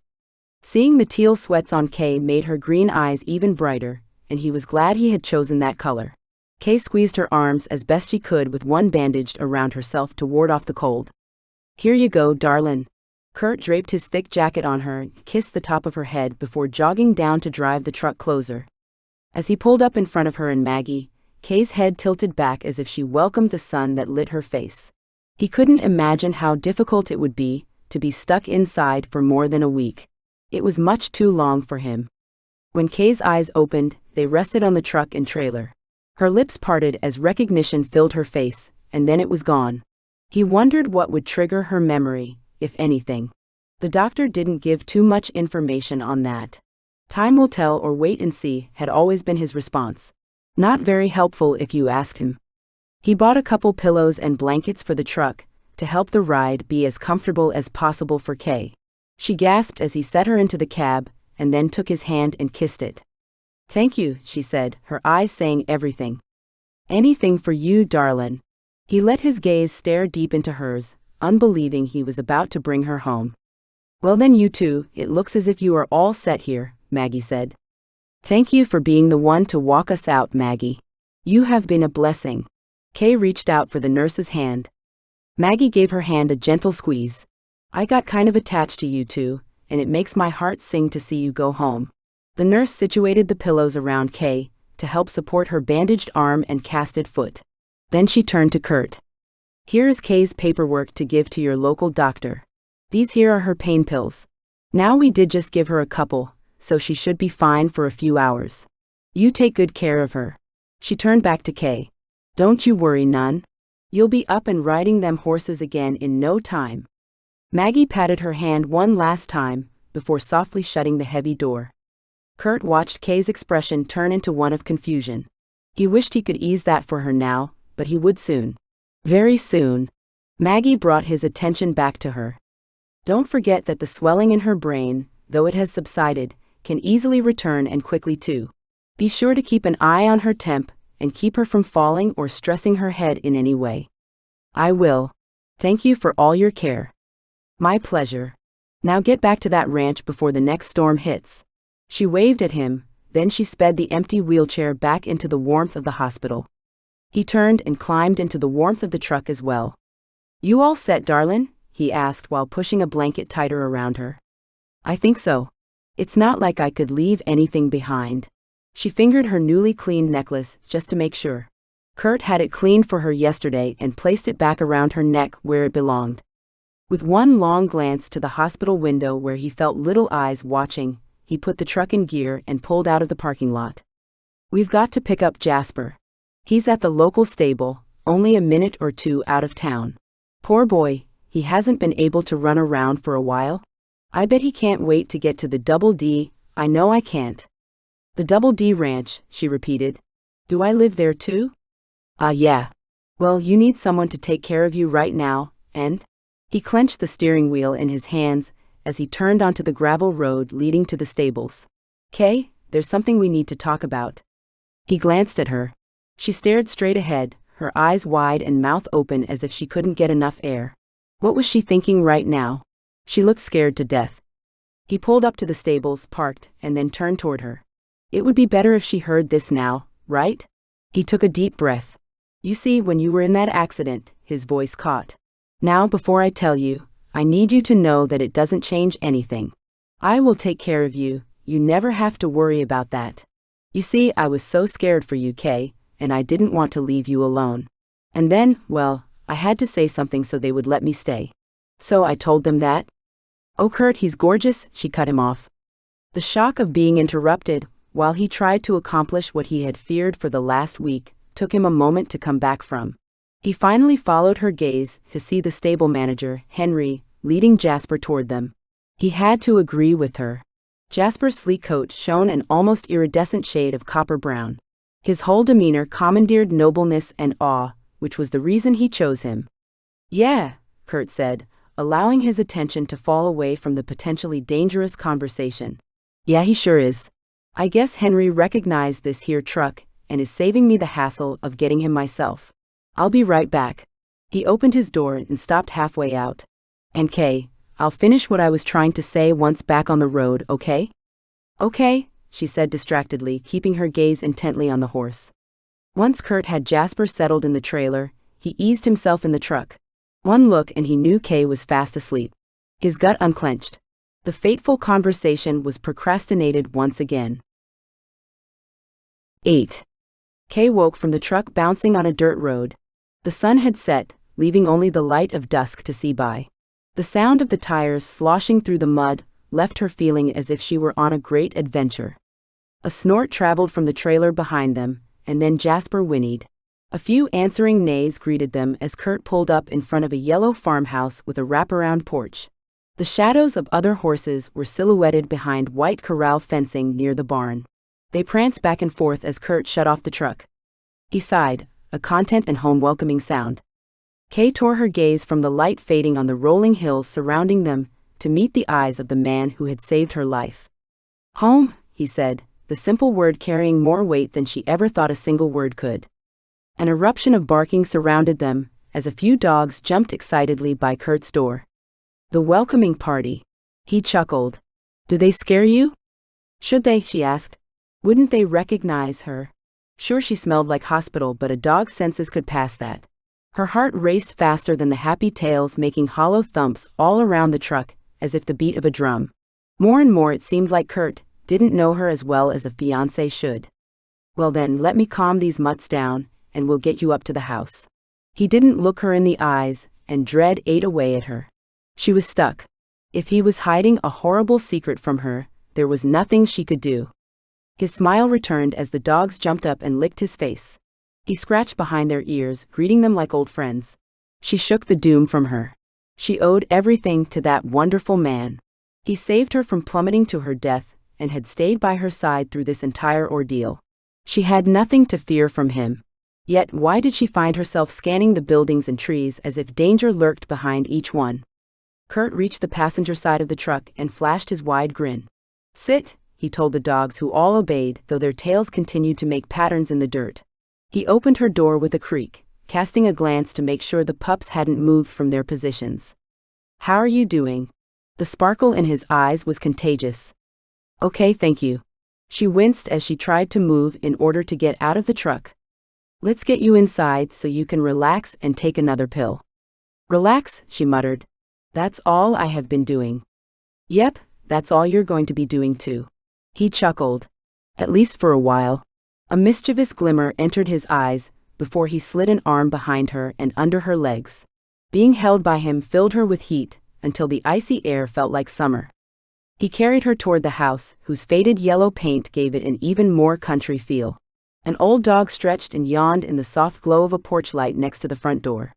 Seeing the teal sweats on Kay made her green eyes even brighter, and he was glad he had chosen that color. Kay squeezed her arms as best she could with one bandaged around herself to ward off the cold. Here you go, darlin'. Curt draped his thick jacket on her and kissed the top of her head before jogging down to drive the truck closer. As he pulled up in front of her and Maggie, Kay's head tilted back as if she welcomed the sun that lit her face. He couldn't imagine how difficult it would be to be stuck inside for more than a week. It was much too long for him. When Kay's eyes opened, they rested on the truck and trailer. Her lips parted as recognition filled her face, and then it was gone. He wondered what would trigger her memory, if anything. The doctor didn't give too much information on that. Time will tell or wait and see had always been his response. Not very helpful if you asked him. He bought a couple pillows and blankets for the truck, to help the ride be as comfortable as possible for Kay. She gasped as he set her into the cab, and then took his hand and kissed it. Thank you, she said, her eyes saying everything. Anything for you, darlin'. He let his gaze stare deep into hers, unbelieving he was about to bring her home. Well then you two, it looks as if you are all set here, Maggie said. Thank you for being the one to walk us out, Maggie. You have been a blessing. Kay reached out for the nurse's hand. Maggie gave her hand a gentle squeeze. I got kind of attached to you two, and it makes my heart sing to see you go home. The nurse situated the pillows around Kay, to help support her bandaged arm and casted foot. Then she turned to Curt. Here's Kay's paperwork to give to your local doctor. These here are her pain pills. Now we did just give her a couple, so she should be fine for a few hours. You take good care of her. She turned back to Kay. Don't you worry none. You'll be up and riding them horses again in no time. Maggie patted her hand one last time, before softly shutting the heavy door. Curt watched Kay's expression turn into one of confusion. He wished he could ease that for her now, but he would soon. Very soon. Maggie brought his attention back to her. Don't forget that the swelling in her brain, though it has subsided, can easily return and quickly too. Be sure to keep an eye on her temp, and keep her from falling or stressing her head in any way. I will. Thank you for all your care. My pleasure. Now get back to that ranch before the next storm hits. She waved at him, then she sped the empty wheelchair back into the warmth of the hospital. He turned and climbed into the warmth of the truck as well. You all set, darlin'? He asked while pushing a blanket tighter around her. I think so. It's not like I could leave anything behind. She fingered her newly cleaned necklace just to make sure. Curt had it cleaned for her yesterday and placed it back around her neck where it belonged. With one long glance to the hospital window where he felt little eyes watching, he put the truck in gear and pulled out of the parking lot. We've got to pick up Jasper. He's at the local stable, only a minute or two out of town. Poor boy, he hasn't been able to run around for a while. I bet he can't wait to get to the Double D. I know I can't. The Double D Ranch, she repeated. Do I live there too? Yeah. Well, you need someone to take care of you right now, and? He clenched the steering wheel in his hands as he turned onto the gravel road leading to the stables. Kay, there's something we need to talk about. He glanced at her. She stared straight ahead, her eyes wide and mouth open as if she couldn't get enough air. What was she thinking right now? She looked scared to death. He pulled up to the stables, parked, and then turned toward her. It would be better if she heard this now, right? He took a deep breath. You see, when you were in that accident, his voice caught. Now, before I tell you, I need you to know that it doesn't change anything. I will take care of you, you never have to worry about that. You see, I was so scared for you, Kay, and I didn't want to leave you alone. And then, well, I had to say something so they would let me stay. So I told them that. Oh, Curt, he's gorgeous, she cut him off. The shock of being interrupted, while he tried to accomplish what he had feared for the last week, took him a moment to come back from. He finally followed her gaze to see the stable manager, Henry, leading Jasper toward them. He had to agree with her. Jasper's sleek coat shone an almost iridescent shade of copper brown. His whole demeanor commandeered nobleness and awe, which was the reason he chose him. Yeah, Curt said, allowing his attention to fall away from the potentially dangerous conversation. Yeah, he sure is. I guess Henry recognized this here truck and is saving me the hassle of getting him myself. I'll be right back. He opened his door and stopped halfway out. And Kay, I'll finish what I was trying to say once back on the road, okay? Okay, she said distractedly, keeping her gaze intently on the horse. Once Curt had Jasper settled in the trailer, he eased himself in the truck. One look and he knew Kay was fast asleep. His gut unclenched. The fateful conversation was procrastinated once again. 8. Kay woke from the truck bouncing on a dirt road. The sun had set, leaving only the light of dusk to see by. The sound of the tires sloshing through the mud left her feeling as if she were on a great adventure. A snort traveled from the trailer behind them, and then Jasper whinnied. A few answering neighs greeted them as Curt pulled up in front of a yellow farmhouse with a wraparound porch. The shadows of other horses were silhouetted behind white corral fencing near the barn. They pranced back and forth as Curt shut off the truck. He sighed, a content and home-welcoming sound. Kay tore her gaze from the light fading on the rolling hills surrounding them to meet the eyes of the man who had saved her life. Home, he said, the simple word carrying more weight than she ever thought a single word could. An eruption of barking surrounded them as a few dogs jumped excitedly by Curt's door. The welcoming party. He chuckled. Do they scare you? Should they, she asked. Wouldn't they recognize her? Sure, she smelled like hospital, but a dog's senses could pass that. Her heart raced faster than the happy tails, making hollow thumps all around the truck, as if the beat of a drum. More and more it seemed like Curt didn't know her as well as a fiancé should. Well then, let me calm these mutts down, and we'll get you up to the house. He didn't look her in the eyes, and dread ate away at her. She was stuck. If he was hiding a horrible secret from her, there was nothing she could do. His smile returned as the dogs jumped up and licked his face. He scratched behind their ears, greeting them like old friends. She shook the doom from her. She owed everything to that wonderful man. He saved her from plummeting to her death and had stayed by her side through this entire ordeal. She had nothing to fear from him. Yet why did she find herself scanning the buildings and trees as if danger lurked behind each one? Curt reached the passenger side of the truck and flashed his wide grin. Sit, he told the dogs, who all obeyed, though their tails continued to make patterns in the dirt. He opened her door with a creak, casting a glance to make sure the pups hadn't moved from their positions. How are you doing? The sparkle in his eyes was contagious. Okay, thank you. She winced as she tried to move in order to get out of the truck. Let's get you inside so you can relax and take another pill. Relax, she muttered. That's all I have been doing. Yep, that's all you're going to be doing too. He chuckled. At least for a while. A mischievous glimmer entered his eyes before he slid an arm behind her and under her legs. Being held by him filled her with heat until the icy air felt like summer. He carried her toward the house, whose faded yellow paint gave it an even more country feel. An old dog stretched and yawned in the soft glow of a porch light next to the front door.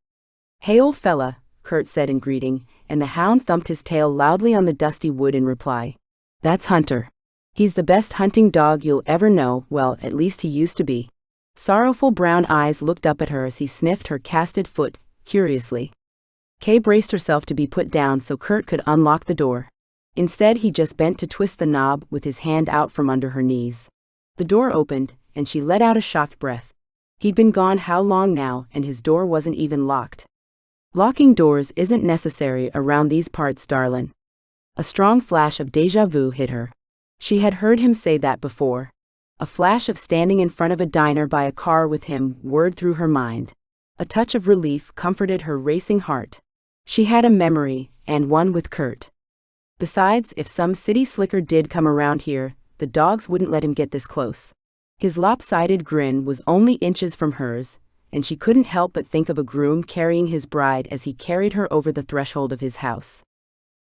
Hey, old fella, Curt said in greeting, and the hound thumped his tail loudly on the dusty wood in reply. That's Hunter. He's the best hunting dog you'll ever know, well, at least he used to be. Sorrowful brown eyes looked up at her as he sniffed her casted foot, curiously. Kay braced herself to be put down so Curt could unlock the door. Instead, he just bent to twist the knob with his hand out from under her knees. The door opened, and she let out a shocked breath. He'd been gone how long now, and his door wasn't even locked. Locking doors isn't necessary around these parts, darlin'. A strong flash of déjà vu hit her. She had heard him say that before. A flash of standing in front of a diner by a car with him whirred through her mind. A touch of relief comforted her racing heart. She had a memory, and one with Curt. Besides, if some city slicker did come around here, the dogs wouldn't let him get this close. His lopsided grin was only inches from hers, and she couldn't help but think of a groom carrying his bride as he carried her over the threshold of his house.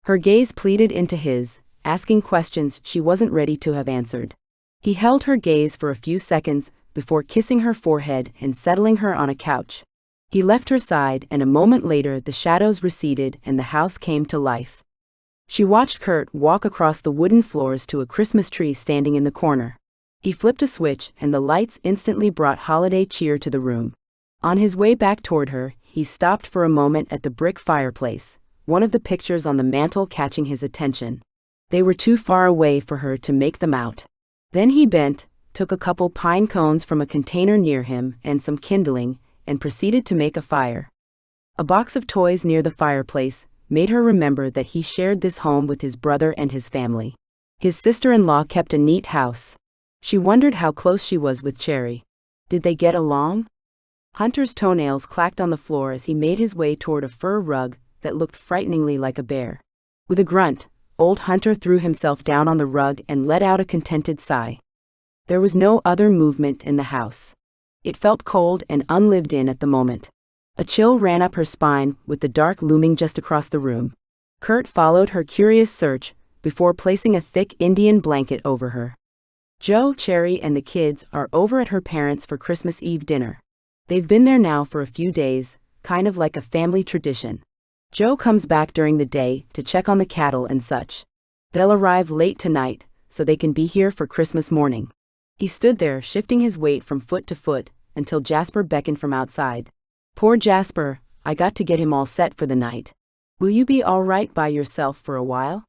Her gaze pleaded into his, asking questions she wasn't ready to have answered. He held her gaze for a few seconds before kissing her forehead and settling her on a couch. He left her side, and a moment later the shadows receded and the house came to life. She watched Curt walk across the wooden floors to a Christmas tree standing in the corner. He flipped a switch and the lights instantly brought holiday cheer to the room. On his way back toward her, he stopped for a moment at the brick fireplace, one of the pictures on the mantel catching his attention. They were too far away for her to make them out. Then he bent, took a couple pine cones from a container near him and some kindling, and proceeded to make a fire. A box of toys near the fireplace made her remember that he shared this home with his brother and his family. His sister-in-law kept a neat house. She wondered how close she was with Cherry. Did they get along? Hunter's toenails clacked on the floor as he made his way toward a fur rug that looked frighteningly like a bear. With a grunt, old Hunter threw himself down on the rug and let out a contented sigh. There was no other movement in the house. It felt cold and unlived in at the moment. A chill ran up her spine with the dark looming just across the room. Curt followed her curious search before placing a thick Indian blanket over her. Joe, Cherry, and the kids are over at her parents' for Christmas Eve dinner. They've been there now for a few days, kind of like a family tradition. Joe comes back during the day to check on the cattle and such. They'll arrive late tonight, so they can be here for Christmas morning. He stood there, shifting his weight from foot to foot, until Jasper beckoned from outside. Poor Jasper, I got to get him all set for the night. Will you be all right by yourself for a while?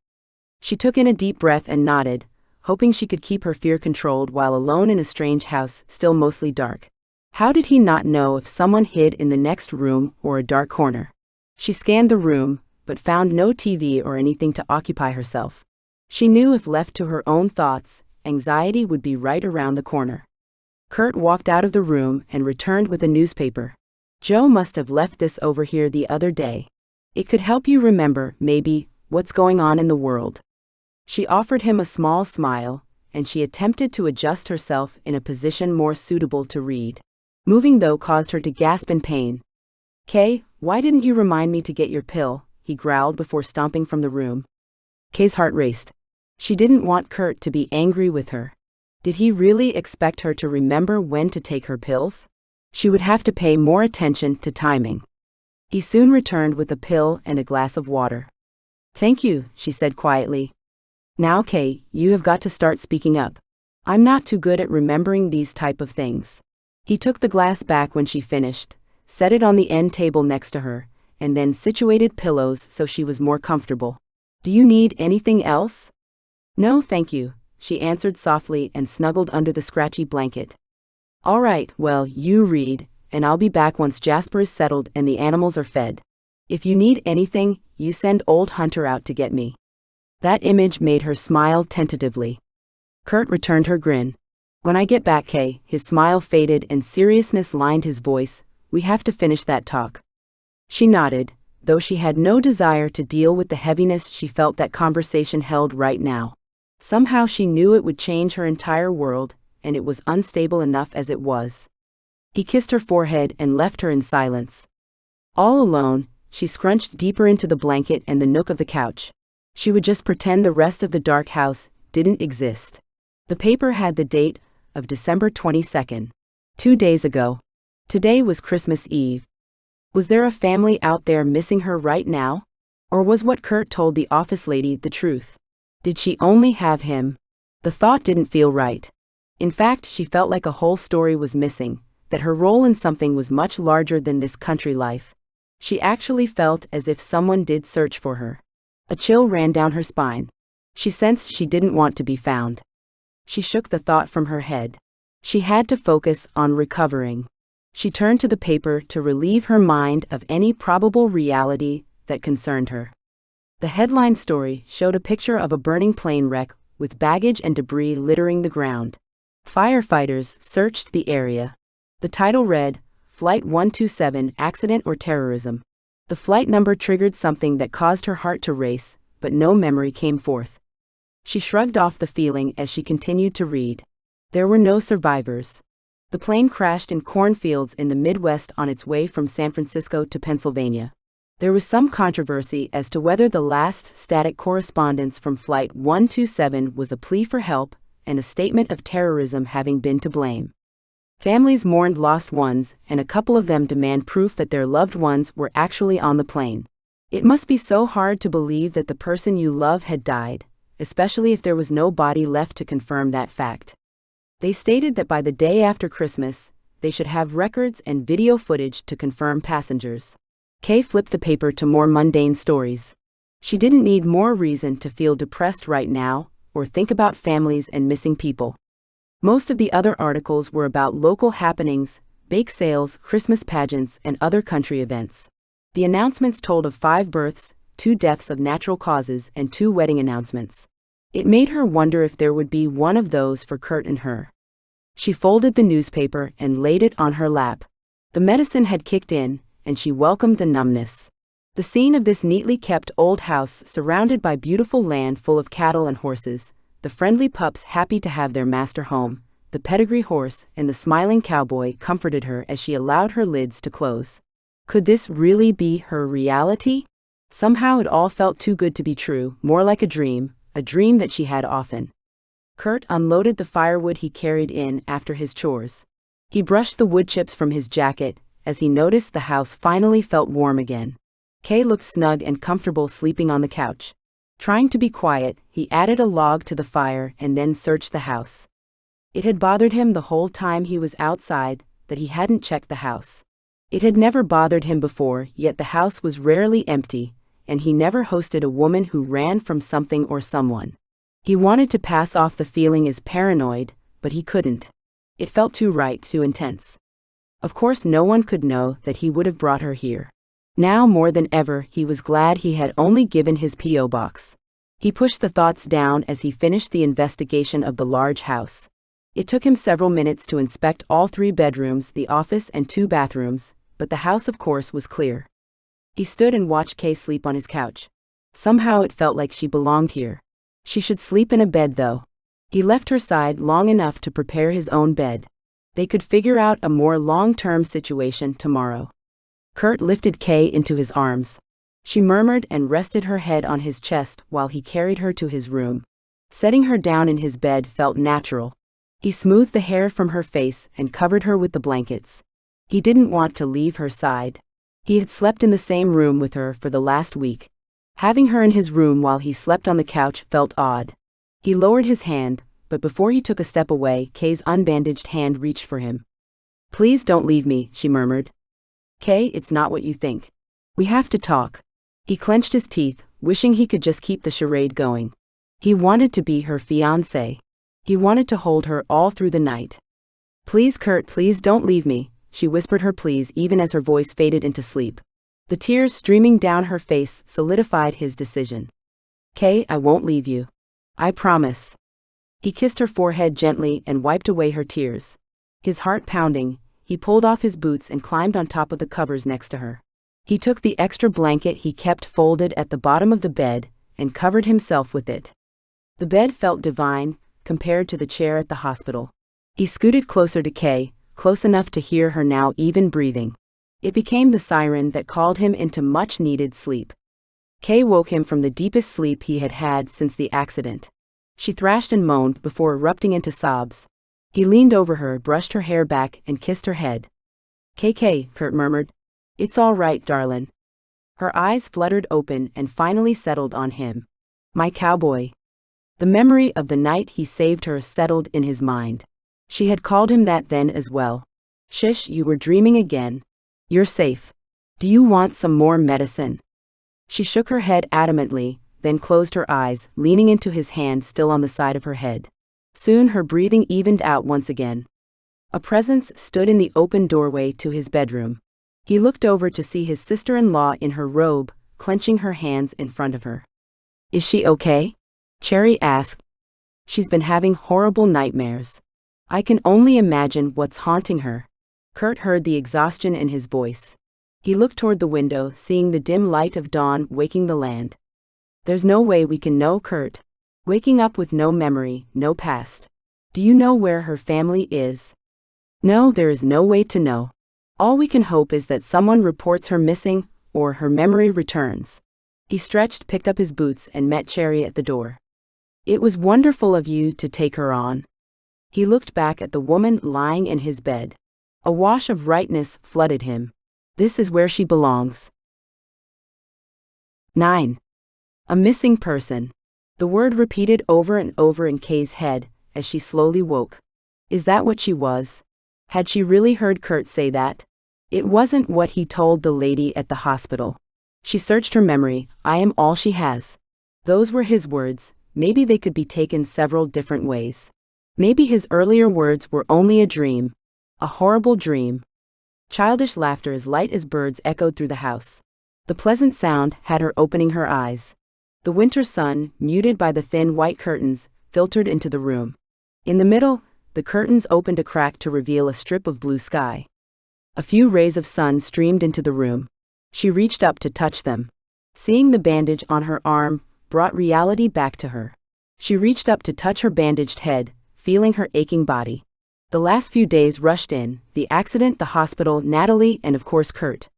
She took in a deep breath and nodded, hoping she could keep her fear controlled while alone in a strange house, still mostly dark. How did he not know if someone hid in the next room or a dark corner? She scanned the room, but found no TV or anything to occupy herself. She knew if left to her own thoughts, anxiety would be right around the corner. Curt walked out of the room and returned with a newspaper. Joe must have left this over here the other day. It could help you remember, maybe, what's going on in the world. She offered him a small smile, and she attempted to adjust herself in a position more suitable to read. Moving, though, caused her to gasp in pain. Kay, why didn't you remind me to get your pill? He growled before stomping from the room. Kay's heart raced. She didn't want Curt to be angry with her. Did he really expect her to remember when to take her pills? She would have to pay more attention to timing. He soon returned with a pill and a glass of water. Thank you, she said quietly. Now, Kay, you have got to start speaking up. I'm not too good at remembering these type of things. He took the glass back when she finished, set it on the end table next to her, and then situated pillows so she was more comfortable. Do you need anything else? No, thank you, she answered softly and snuggled under the scratchy blanket. All right, well, you read, and I'll be back once Jasper is settled and the animals are fed. If you need anything, you send old Hunter out to get me. That image made her smile tentatively. Curt returned her grin. When I get back, Kay, his smile faded and seriousness lined his voice. We have to finish that talk. She nodded, though she had no desire to deal with the heaviness she felt that conversation held right now. Somehow she knew it would change her entire world, and it was unstable enough as it was. He kissed her forehead and left her in silence. All alone, she scrunched deeper into the blanket and the nook of the couch. She would just pretend the rest of the dark house didn't exist. The paper had the date of December 22nd. 2 days ago. Today was Christmas Eve. Was there a family out there missing her right now? Or was what Curt told the office lady the truth? Did she only have him? The thought didn't feel right. In fact, she felt like a whole story was missing, that her role in something was much larger than this country life. She actually felt as if someone did search for her. A chill ran down her spine. She sensed she didn't want to be found. She shook the thought from her head. She had to focus on recovering. She turned to the paper to relieve her mind of any probable reality that concerned her. The headline story showed a picture of a burning plane wreck with baggage and debris littering the ground. Firefighters searched the area. The title read, Flight 127, Accident or Terrorism. The flight number triggered something that caused her heart to race, but no memory came forth. She shrugged off the feeling as she continued to read. There were no survivors. The plane crashed in cornfields in the Midwest on its way from San Francisco to Pennsylvania. There was some controversy as to whether the last static correspondence from Flight 127 was a plea for help and a statement of terrorism having been to blame. Families mourned lost ones, and a couple of them demand proof that their loved ones were actually on the plane. It must be so hard to believe that the person you love had died, especially if there was no body left to confirm that fact. They stated that by the day after Christmas, they should have records and video footage to confirm passengers. Kay flipped the paper to more mundane stories. She didn't need more reason to feel depressed right now, or think about families and missing people. Most of the other articles were about local happenings, bake sales, Christmas pageants, and other country events. The announcements told of 5 births, 2 deaths of natural causes, and 2 wedding announcements. It made her wonder if there would be one of those for Curt and her. She folded the newspaper and laid it on her lap. The medicine had kicked in, and she welcomed the numbness. The scene of this neatly kept old house surrounded by beautiful land full of cattle and horses, the friendly pups happy to have their master home, the pedigree horse and the smiling cowboy comforted her as she allowed her lids to close. Could this really be her reality? Somehow it all felt too good to be true, more like a dream that she had often. Curt unloaded the firewood he carried in after his chores. He brushed the wood chips from his jacket as he noticed the house finally felt warm again. Kay looked snug and comfortable sleeping on the couch. Trying to be quiet, he added a log to the fire and then searched the house. It had bothered him the whole time he was outside that he hadn't checked the house. It had never bothered him before, yet the house was rarely empty, and he never hosted a woman who ran from something or someone. He wanted to pass off the feeling as paranoid, but he couldn't. It felt too right, too intense. Of course no one could know that he would have brought her here. Now more than ever he was glad he had only given his P.O. box. He pushed the thoughts down as he finished the investigation of the large house. It took him several minutes to inspect all 3 bedrooms, the office and 2 bathrooms, but the house of course was clear. He stood and watched Kay sleep on his couch. Somehow it felt like she belonged here. She should sleep in a bed though. He left her side long enough to prepare his own bed. They could figure out a more long-term situation tomorrow. Curt lifted Kay into his arms. She murmured and rested her head on his chest while he carried her to his room. Setting her down in his bed felt natural. He smoothed the hair from her face and covered her with the blankets. He didn't want to leave her side. He had slept in the same room with her for the last week. Having her in his room while he slept on the couch felt odd. He lowered his hand, but before he took a step away, Kay's unbandaged hand reached for him. "Please don't leave me," she murmured. "Kay, it's not what you think. We have to talk." He clenched his teeth, wishing he could just keep the charade going. He wanted to be her fiancé. He wanted to hold her all through the night. "Please, Curt, please don't leave me," she whispered her pleas even as her voice faded into sleep. The tears streaming down her face solidified his decision. "Kay, I won't leave you. I promise." He kissed her forehead gently and wiped away her tears. His heart pounding, he pulled off his boots and climbed on top of the covers next to her. He took the extra blanket he kept folded at the bottom of the bed and covered himself with it. The bed felt divine compared to the chair at the hospital. He scooted closer to Kay, close enough to hear her now even breathing. It became the siren that called him into much-needed sleep. Kay woke him from the deepest sleep he had had since the accident. She thrashed and moaned before erupting into sobs. He leaned over her, brushed her hair back, and kissed her head. "Kay," Curt murmured. "It's all right, darlin'." Her eyes fluttered open and finally settled on him. "My cowboy." The memory of the night he saved her settled in his mind. She had called him that then as well. Shish, you were dreaming again. You're safe. Do you want some more medicine? She shook her head adamantly, then closed her eyes, leaning into his hand still on the side of her head. Soon her breathing evened out once again. A presence stood in the open doorway to his bedroom. He looked over to see his sister-in-law in her robe, clenching her hands in front of her. Is she okay? Cherry asked. She's been having horrible nightmares. I can only imagine what's haunting her. Curt heard the exhaustion in his voice. He looked toward the window, seeing the dim light of dawn waking the land. There's no way we can know, Curt. Waking up with no memory, no past. Do you know where her family is? No, there is no way to know. All we can hope is that someone reports her missing, or her memory returns. He stretched, picked up his boots, and met Cherry at the door. It was wonderful of you to take her on. He looked back at the woman lying in his bed. A wash of rightness flooded him. This is where she belongs. 9. A missing person. The word repeated over and over in Kay's head as she slowly woke. Is that what she was? Had she really heard Curt say that? It wasn't what he told the lady at the hospital. She searched her memory. I am all she has. Those were his words. Maybe they could be taken several different ways. Maybe his earlier words were only a dream. A horrible dream. Childish laughter as light as birds echoed through the house. The pleasant sound had her opening her eyes. The winter sun, muted by the thin white curtains, filtered into the room. In the middle, the curtains opened a crack to reveal a strip of blue sky. A few rays of sun streamed into the room. She reached up to touch them. Seeing the bandage on her arm brought reality back to her. She reached up to touch her bandaged head, feeling her aching body. The last few days rushed in, the accident, the hospital, Natalie, and of course Curt.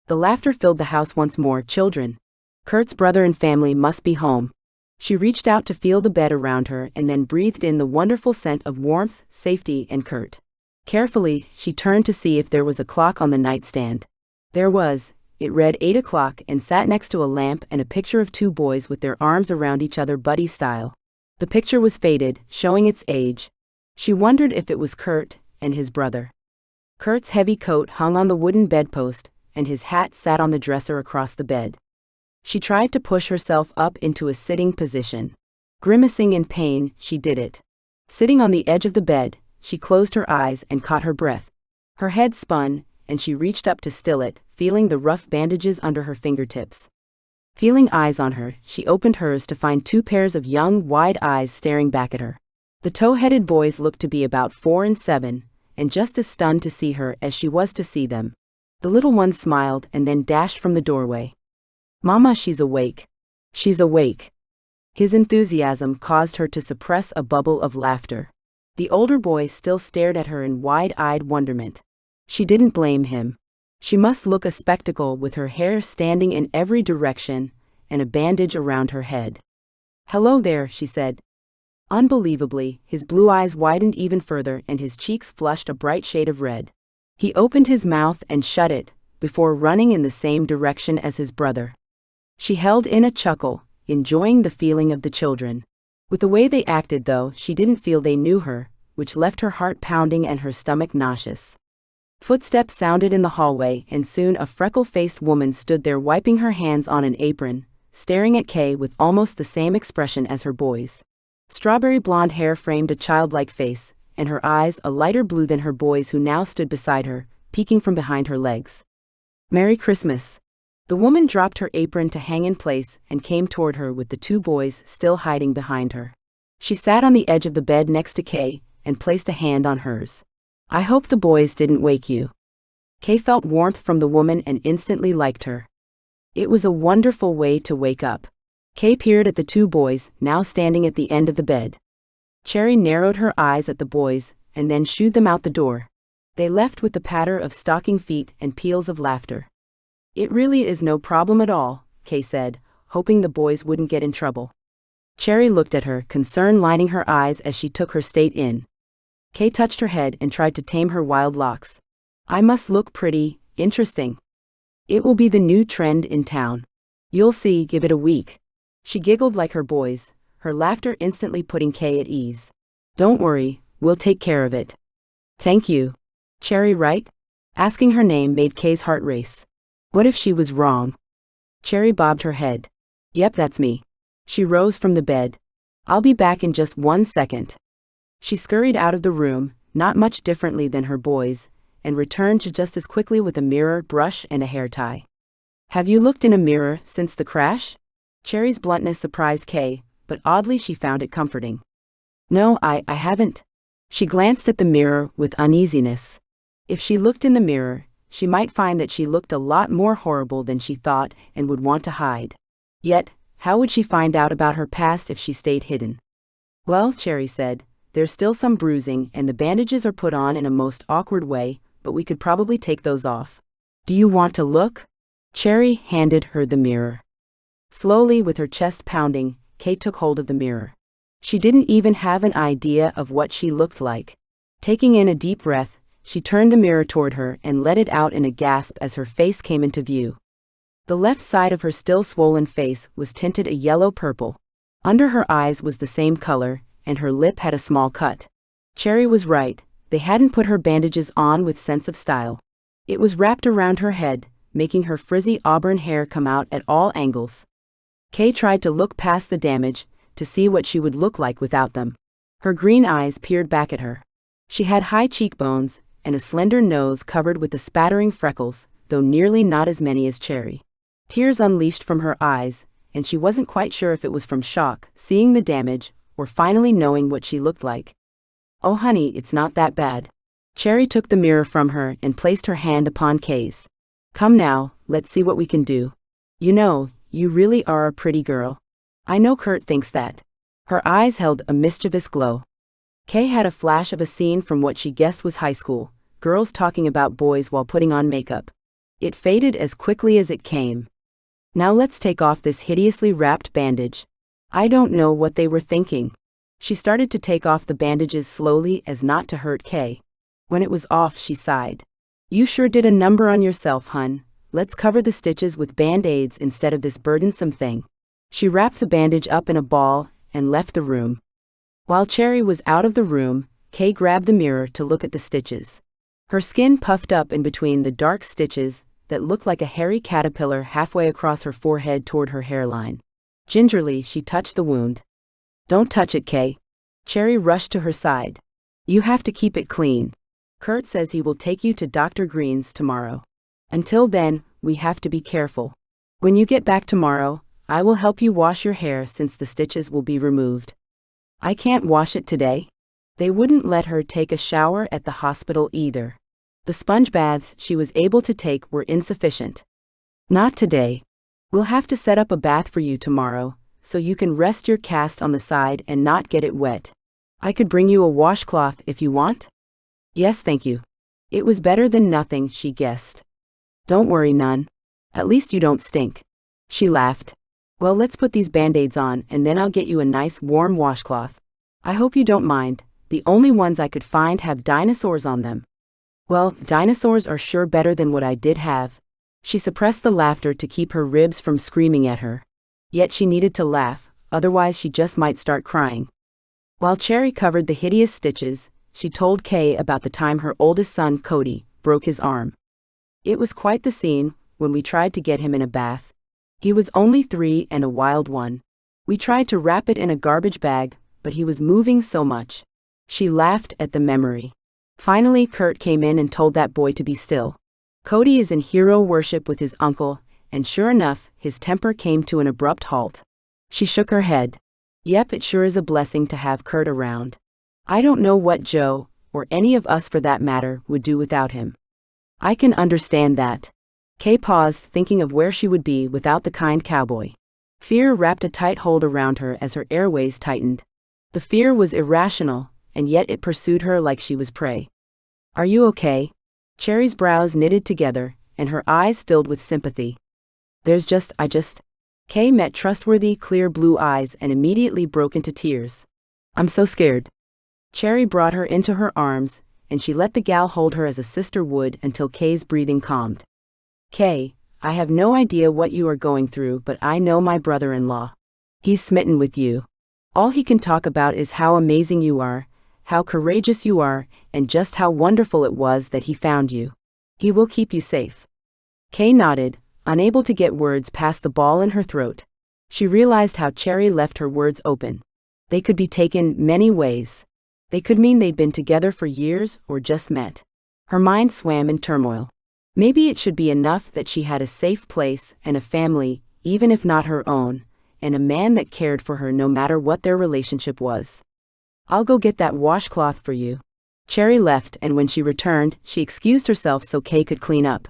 The laughter filled the house once more. Children. Curt's brother and family must be home. She reached out to feel the bed around her and then breathed in the wonderful scent of warmth, safety, and Curt. Carefully, she turned to see if there was a clock on the nightstand. There was. It read 8 o'clock and sat next to a lamp and a picture of two boys with their arms around each other buddy style. The picture was faded, showing its age. She wondered if it was Curt and his brother. Curt's heavy coat hung on the wooden bedpost, and his hat sat on the dresser across the bed. She tried to push herself up into a sitting position. Grimacing in pain, she did it. Sitting on the edge of the bed, she closed her eyes and caught her breath. Her head spun, and she reached up to still it, feeling the rough bandages under her fingertips. Feeling eyes on her, she opened hers to find two pairs of young, wide eyes staring back at her. The tow-headed boys looked to be about 4 and 7, and just as stunned to see her as she was to see them. The little one smiled and then dashed from the doorway. Mama, she's awake. She's awake. His enthusiasm caused her to suppress a bubble of laughter. The older boy still stared at her in wide-eyed wonderment. She didn't blame him. She must look a spectacle with her hair standing in every direction and a bandage around her head. Hello there, she said. Unbelievably, his blue eyes widened even further and his cheeks flushed a bright shade of red. He opened his mouth and shut it, before running in the same direction as his brother. She held in a chuckle, enjoying the feeling of the children. With the way they acted, though, she didn't feel they knew her, which left her heart pounding and her stomach nauseous. Footsteps sounded in the hallway, and soon a freckle-faced woman stood there wiping her hands on an apron, staring at Kay with almost the same expression as her boys. Strawberry blonde hair framed a childlike face, and her eyes a lighter blue than her boys who now stood beside her, peeking from behind her legs. Merry Christmas. The woman dropped her apron to hang in place and came toward her with the two boys still hiding behind her. She sat on the edge of the bed next to Kay and placed a hand on hers. I hope the boys didn't wake you. Kay felt warmth from the woman and instantly liked her. It was a wonderful way to wake up. Kay peered at the two boys, now standing at the end of the bed. Cherry narrowed her eyes at the boys, and then shooed them out the door. They left with the patter of stocking feet and peals of laughter. It really is no problem at all, Kay said, hoping the boys wouldn't get in trouble. Cherry looked at her, concern lining her eyes as she took her state in. Kay touched her head and tried to tame her wild locks. I must look pretty, interesting. It will be the new trend in town. You'll see, give it a week. She giggled like her boys, her laughter instantly putting Kay at ease. Don't worry, we'll take care of it. Thank you. Cherry, right? Asking her name made Kay's heart race. What if she was wrong? Cherry bobbed her head. Yep, that's me. She rose from the bed. I'll be back in just 1 second. She scurried out of the room, not much differently than her boys, and returned just as quickly with a mirror, brush, and a hair tie. Have you looked in a mirror since the crash? Cherry's bluntness surprised Kay, but oddly she found it comforting. No, I haven't. She glanced at the mirror with uneasiness. If she looked in the mirror, she might find that she looked a lot more horrible than she thought and would want to hide. Yet, how would she find out about her past if she stayed hidden? Well, Cherry said, there's still some bruising and the bandages are put on in a most awkward way, but we could probably take those off. Do you want to look? Cherry handed her the mirror. Slowly, with her chest pounding, Kay took hold of the mirror. She didn't even have an idea of what she looked like. Taking in a deep breath, she turned the mirror toward her and let it out in a gasp as her face came into view. The left side of her still swollen face was tinted a yellow-purple. Under her eyes was the same color, and her lip had a small cut. Cherry was right, they hadn't put her bandages on with sense of style. It was wrapped around her head, making her frizzy auburn hair come out at all angles. Kay tried to look past the damage, to see what she would look like without them. Her green eyes peered back at her. She had high cheekbones, and a slender nose covered with the spattering freckles, though nearly not as many as Cherry. Tears unleashed from her eyes, and she wasn't quite sure if it was from shock, seeing the damage, or finally knowing what she looked like. Oh honey, it's not that bad. Cherry took the mirror from her and placed her hand upon Kay's. Come now, let's see what we can do. You know, you really are a pretty girl. I know Curt thinks that. Her eyes held a mischievous glow. Kay had a flash of a scene from what she guessed was high school, girls talking about boys while putting on makeup. It faded as quickly as it came. Now let's take off this hideously wrapped bandage. I don't know what they were thinking. She started to take off the bandages slowly as not to hurt Kay. When it was off, she sighed. You sure did a number on yourself, hun. Let's cover the stitches with band-aids instead of this burdensome thing. She wrapped the bandage up in a ball and left the room. While Cherry was out of the room, Kay grabbed the mirror to look at the stitches. Her skin puffed up in between the dark stitches that looked like a hairy caterpillar halfway across her forehead toward her hairline. Gingerly, she touched the wound. Don't touch it, Kay. Cherry rushed to her side. You have to keep it clean. Curt says he will take you to Dr. Green's tomorrow. Until then, we have to be careful. When you get back tomorrow, I will help you wash your hair since the stitches will be removed. I can't wash it today. They wouldn't let her take a shower at the hospital either. The sponge baths she was able to take were insufficient. Not today. We'll have to set up a bath for you tomorrow, so you can rest your cast on the side and not get it wet. I could bring you a washcloth if you want. Yes, thank you. It was better than nothing, she guessed. Don't worry, none. At least you don't stink. She laughed. Well, let's put these band-aids on and then I'll get you a nice warm washcloth. I hope you don't mind. The only ones I could find have dinosaurs on them. Well, dinosaurs are sure better than what I did have. She suppressed the laughter to keep her ribs from screaming at her. Yet she needed to laugh, otherwise she just might start crying. While Cherry covered the hideous stitches, she told Kay about the time her oldest son, Cody, broke his arm. It was quite the scene when we tried to get him in a bath. He was only 3 and a wild one. We tried to wrap it in a garbage bag, but he was moving so much. She laughed at the memory. Finally, Curt came in and told that boy to be still. Cody is in hero worship with his uncle, and sure enough, his temper came to an abrupt halt. She shook her head. Yep, it sure is a blessing to have Curt around. I don't know what Joe, or any of us for that matter, would do without him. I can understand that. Kay paused, thinking of where she would be without the kind cowboy. Fear wrapped a tight hold around her as her airways tightened. The fear was irrational, and yet it pursued her like she was prey. Are you okay? Cherry's brows knitted together, and her eyes filled with sympathy. Kay met trustworthy, clear blue eyes and immediately broke into tears. I'm so scared. Cherry brought her into her arms, and she let the gal hold her as a sister would until Kay's breathing calmed. Kay, I have no idea what you are going through, but I know my brother-in-law. He's smitten with you. All he can talk about is how amazing you are, how courageous you are, and just how wonderful it was that he found you. He will keep you safe." Kay nodded, unable to get words past the ball in her throat. She realized how Cherry left her words open. They could be taken many ways. They could mean they'd been together for years or just met. Her mind swam in turmoil. Maybe it should be enough that she had a safe place and a family, even if not her own, and a man that cared for her no matter what their relationship was. "I'll go get that washcloth for you." Cherry left, and when she returned, she excused herself so Kay could clean up.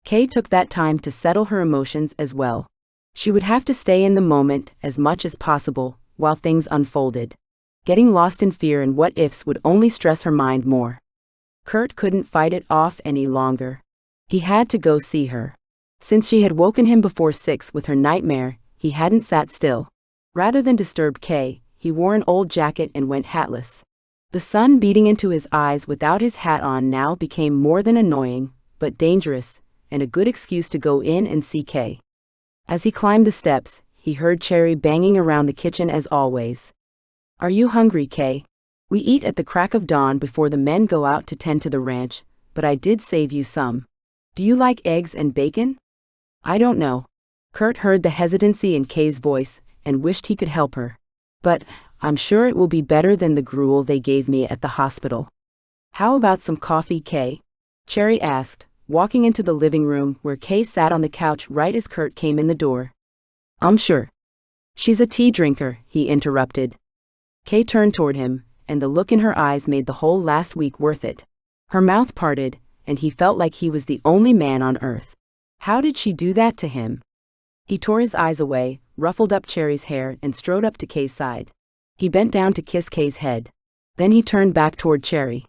Kay took that time to settle her emotions as well. She would have to stay in the moment as much as possible while things unfolded. Getting lost in fear and what-ifs would only stress her mind more. Curt couldn't fight it off any longer. He had to go see her. Since she had woken him before 6 with her nightmare, he hadn't sat still. Rather than disturb Kay, he wore an old jacket and went hatless. The sun beating into his eyes without his hat on now became more than annoying, but dangerous, and a good excuse to go in and see Kay. As he climbed the steps, he heard Cherry banging around the kitchen as always. "Are you hungry, Kay? We eat at the crack of dawn before the men go out to tend to the ranch, but I did save you some. Do you like eggs and bacon?" "I don't know." Curt heard the hesitancy in Kay's voice and wished he could help her. "But I'm sure it will be better than the gruel they gave me at the hospital." "How about some coffee, Kay?" Cherry asked, walking into the living room where Kay sat on the couch right as Curt came in the door. Sure. She's a tea drinker," he interrupted. Kay turned toward him, and the look in her eyes made the whole last week worth it. Her mouth parted, and he felt like he was the only man on earth. How did she do that to him? He tore his eyes away, ruffled up Cherry's hair, and strode up to Kay's side. He bent down to kiss Kay's head. Then he turned back toward Cherry.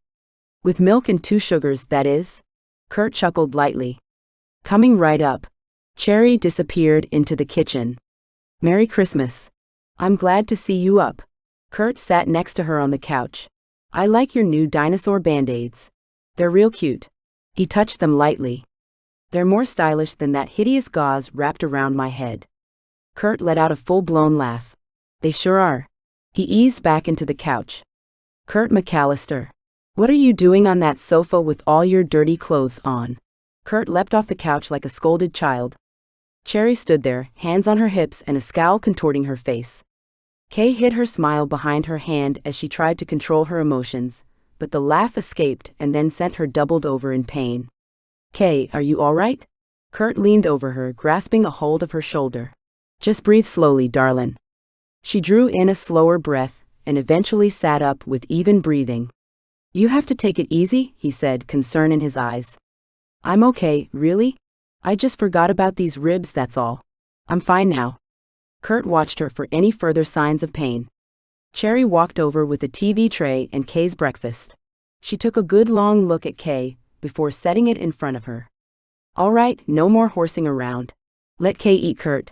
"With milk and 2 sugars, that is?" Curt chuckled lightly. Coming right up. Cherry disappeared into the kitchen. "Merry Christmas. I'm glad to see you up." Curt sat next to her on the couch. "I like your new dinosaur band-aids. They're real cute." He touched them lightly. "They're more stylish than that hideous gauze wrapped around my head." Curt let out a full-blown laugh. "They sure are." He eased back into the couch. "Curt McAllister. What are you doing on that sofa with all your dirty clothes on?" Curt leapt off the couch like a scolded child. Cherry stood there, hands on her hips and a scowl contorting her face. Kay hid her smile behind her hand as she tried to control her emotions, but the laugh escaped and then sent her doubled over in pain. "Kay, are you all right?" Curt leaned over her, grasping a hold of her shoulder. "Just breathe slowly, darlin'." She drew in a slower breath and eventually sat up with even breathing. "You have to take it easy," he said, concern in his eyes. "I'm okay, really? I just forgot about these ribs, that's all. I'm fine now." Curt watched her for any further signs of pain. Cherry walked over with a TV tray and Kay's breakfast. She took a good long look at Kay before setting it in front of her. "All right, no more horsing around. Let Kay eat, Curt.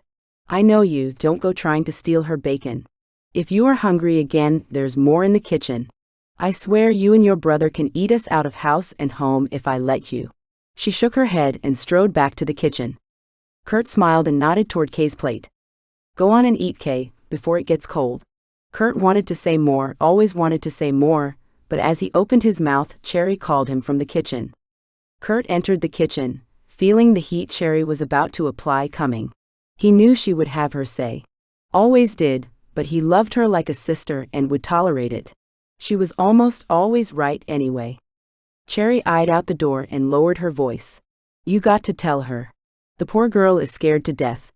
I know you, don't go trying to steal her bacon. If you are hungry again, there's more in the kitchen. I swear you and your brother can eat us out of house and home if I let you." She shook her head and strode back to the kitchen. Curt smiled and nodded toward Kay's plate. "Go on and eat, Kay, before it gets cold." Curt wanted to say more, always wanted to say more, but as he opened his mouth, Cherry called him from the kitchen. Curt entered the kitchen, feeling the heat Cherry was about to apply coming. He knew she would have her say. Always did, but he loved her like a sister and would tolerate it. She was almost always right anyway. Cherry eyed out the door and lowered her voice. "You got to tell her. The poor girl is scared to death.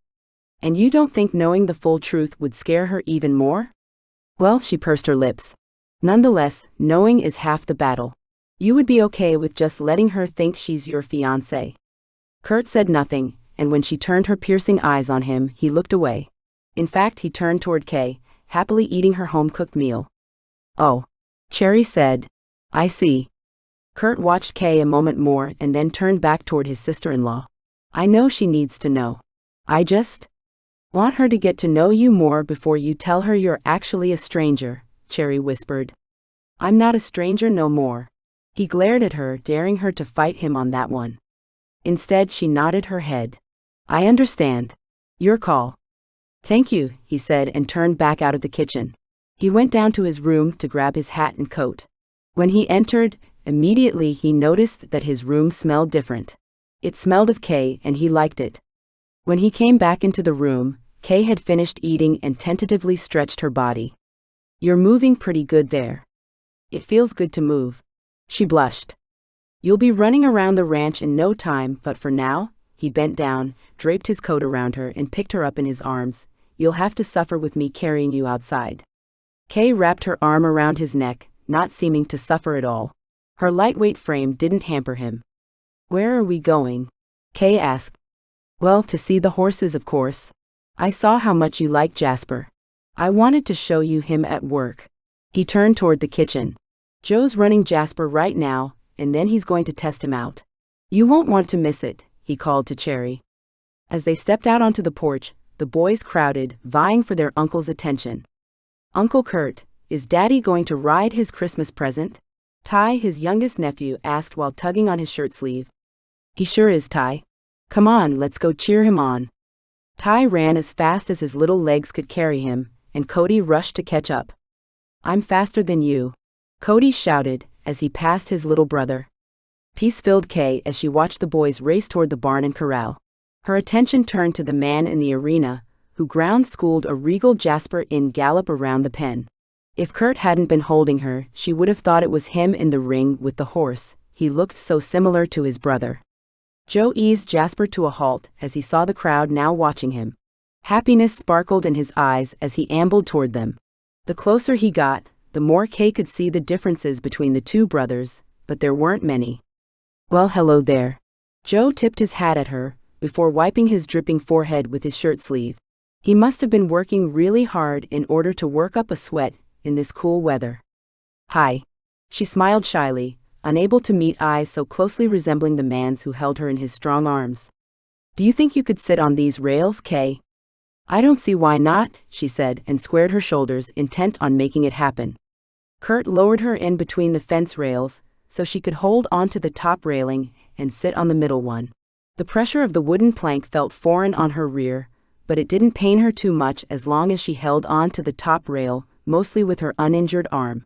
And you don't think knowing the full truth would scare her even more?" "Well," she pursed her lips. "Nonetheless, knowing is half the battle. You would be okay with just letting her think she's your fiancé." Curt said nothing, and when she turned her piercing eyes on him, he looked away. In fact, he turned toward Kay, happily eating her home-cooked meal. "Oh," Cherry said. "I see." Curt watched Kay a moment more and then turned back toward his sister-in-law. "I know she needs to know. I just want her to get to know you more before you tell her you're actually a stranger," Cherry whispered. "I'm not a stranger no more." He glared at her, daring her to fight him on that one. Instead, she nodded her head. "I understand. Your call." "Thank you," he said and turned back out of the kitchen. He went down to his room to grab his hat and coat. When he entered, immediately he noticed that his room smelled different. It smelled of Kay, and he liked it. When he came back into the room, Kay had finished eating and tentatively stretched her body. "You're moving pretty good there." "It feels good to move." She blushed. "You'll be running around the ranch in no time, but for now," he bent down, draped his coat around her and picked her up in his arms, "you'll have to suffer with me carrying you outside." Kay wrapped her arm around his neck, not seeming to suffer at all. Her lightweight frame didn't hamper him. "Where are we going?" Kay asked. "Well, to see the horses, of course. I saw how much you like Jasper. I wanted to show you him at work." He turned toward the kitchen. "Joe's running Jasper right now, and then he's going to test him out. You won't want to miss it," he called to Cherry. As they stepped out onto the porch, the boys crowded, vying for their uncle's attention. "Uncle Curt, is Daddy going to ride his Christmas present?" Ty, his youngest nephew, asked while tugging on his shirt sleeve. "He sure is, Ty. Come on, let's go cheer him on." Ty ran as fast as his little legs could carry him, and Cody rushed to catch up. "I'm faster than you," Cody shouted as he passed his little brother. Peace filled Kay as she watched the boys race toward the barn and corral. Her attention turned to the man in the arena, who ground-schooled a regal Jasper in gallop around the pen. If Curt hadn't been holding her, she would have thought it was him in the ring with the horse. He looked so similar to his brother. Joe eased Jasper to a halt as he saw the crowd now watching him. Happiness sparkled in his eyes as he ambled toward them. The closer he got, the more Kay could see the differences between the two brothers, but there weren't many. "Well, hello there." Joe tipped his hat at her, before wiping his dripping forehead with his shirt sleeve. He must have been working really hard in order to work up a sweat in this cool weather. "Hi." She smiled shyly, unable to meet eyes so closely resembling the man's who held her in his strong arms. "Do you think you could sit on these rails, Kay?" "I don't see why not," she said and squared her shoulders, intent on making it happen. Curt lowered her in between the fence rails, so she could hold onto the top railing and sit on the middle one. The pressure of the wooden plank felt foreign on her rear, but it didn't pain her too much as long as she held on to the top rail, mostly with her uninjured arm.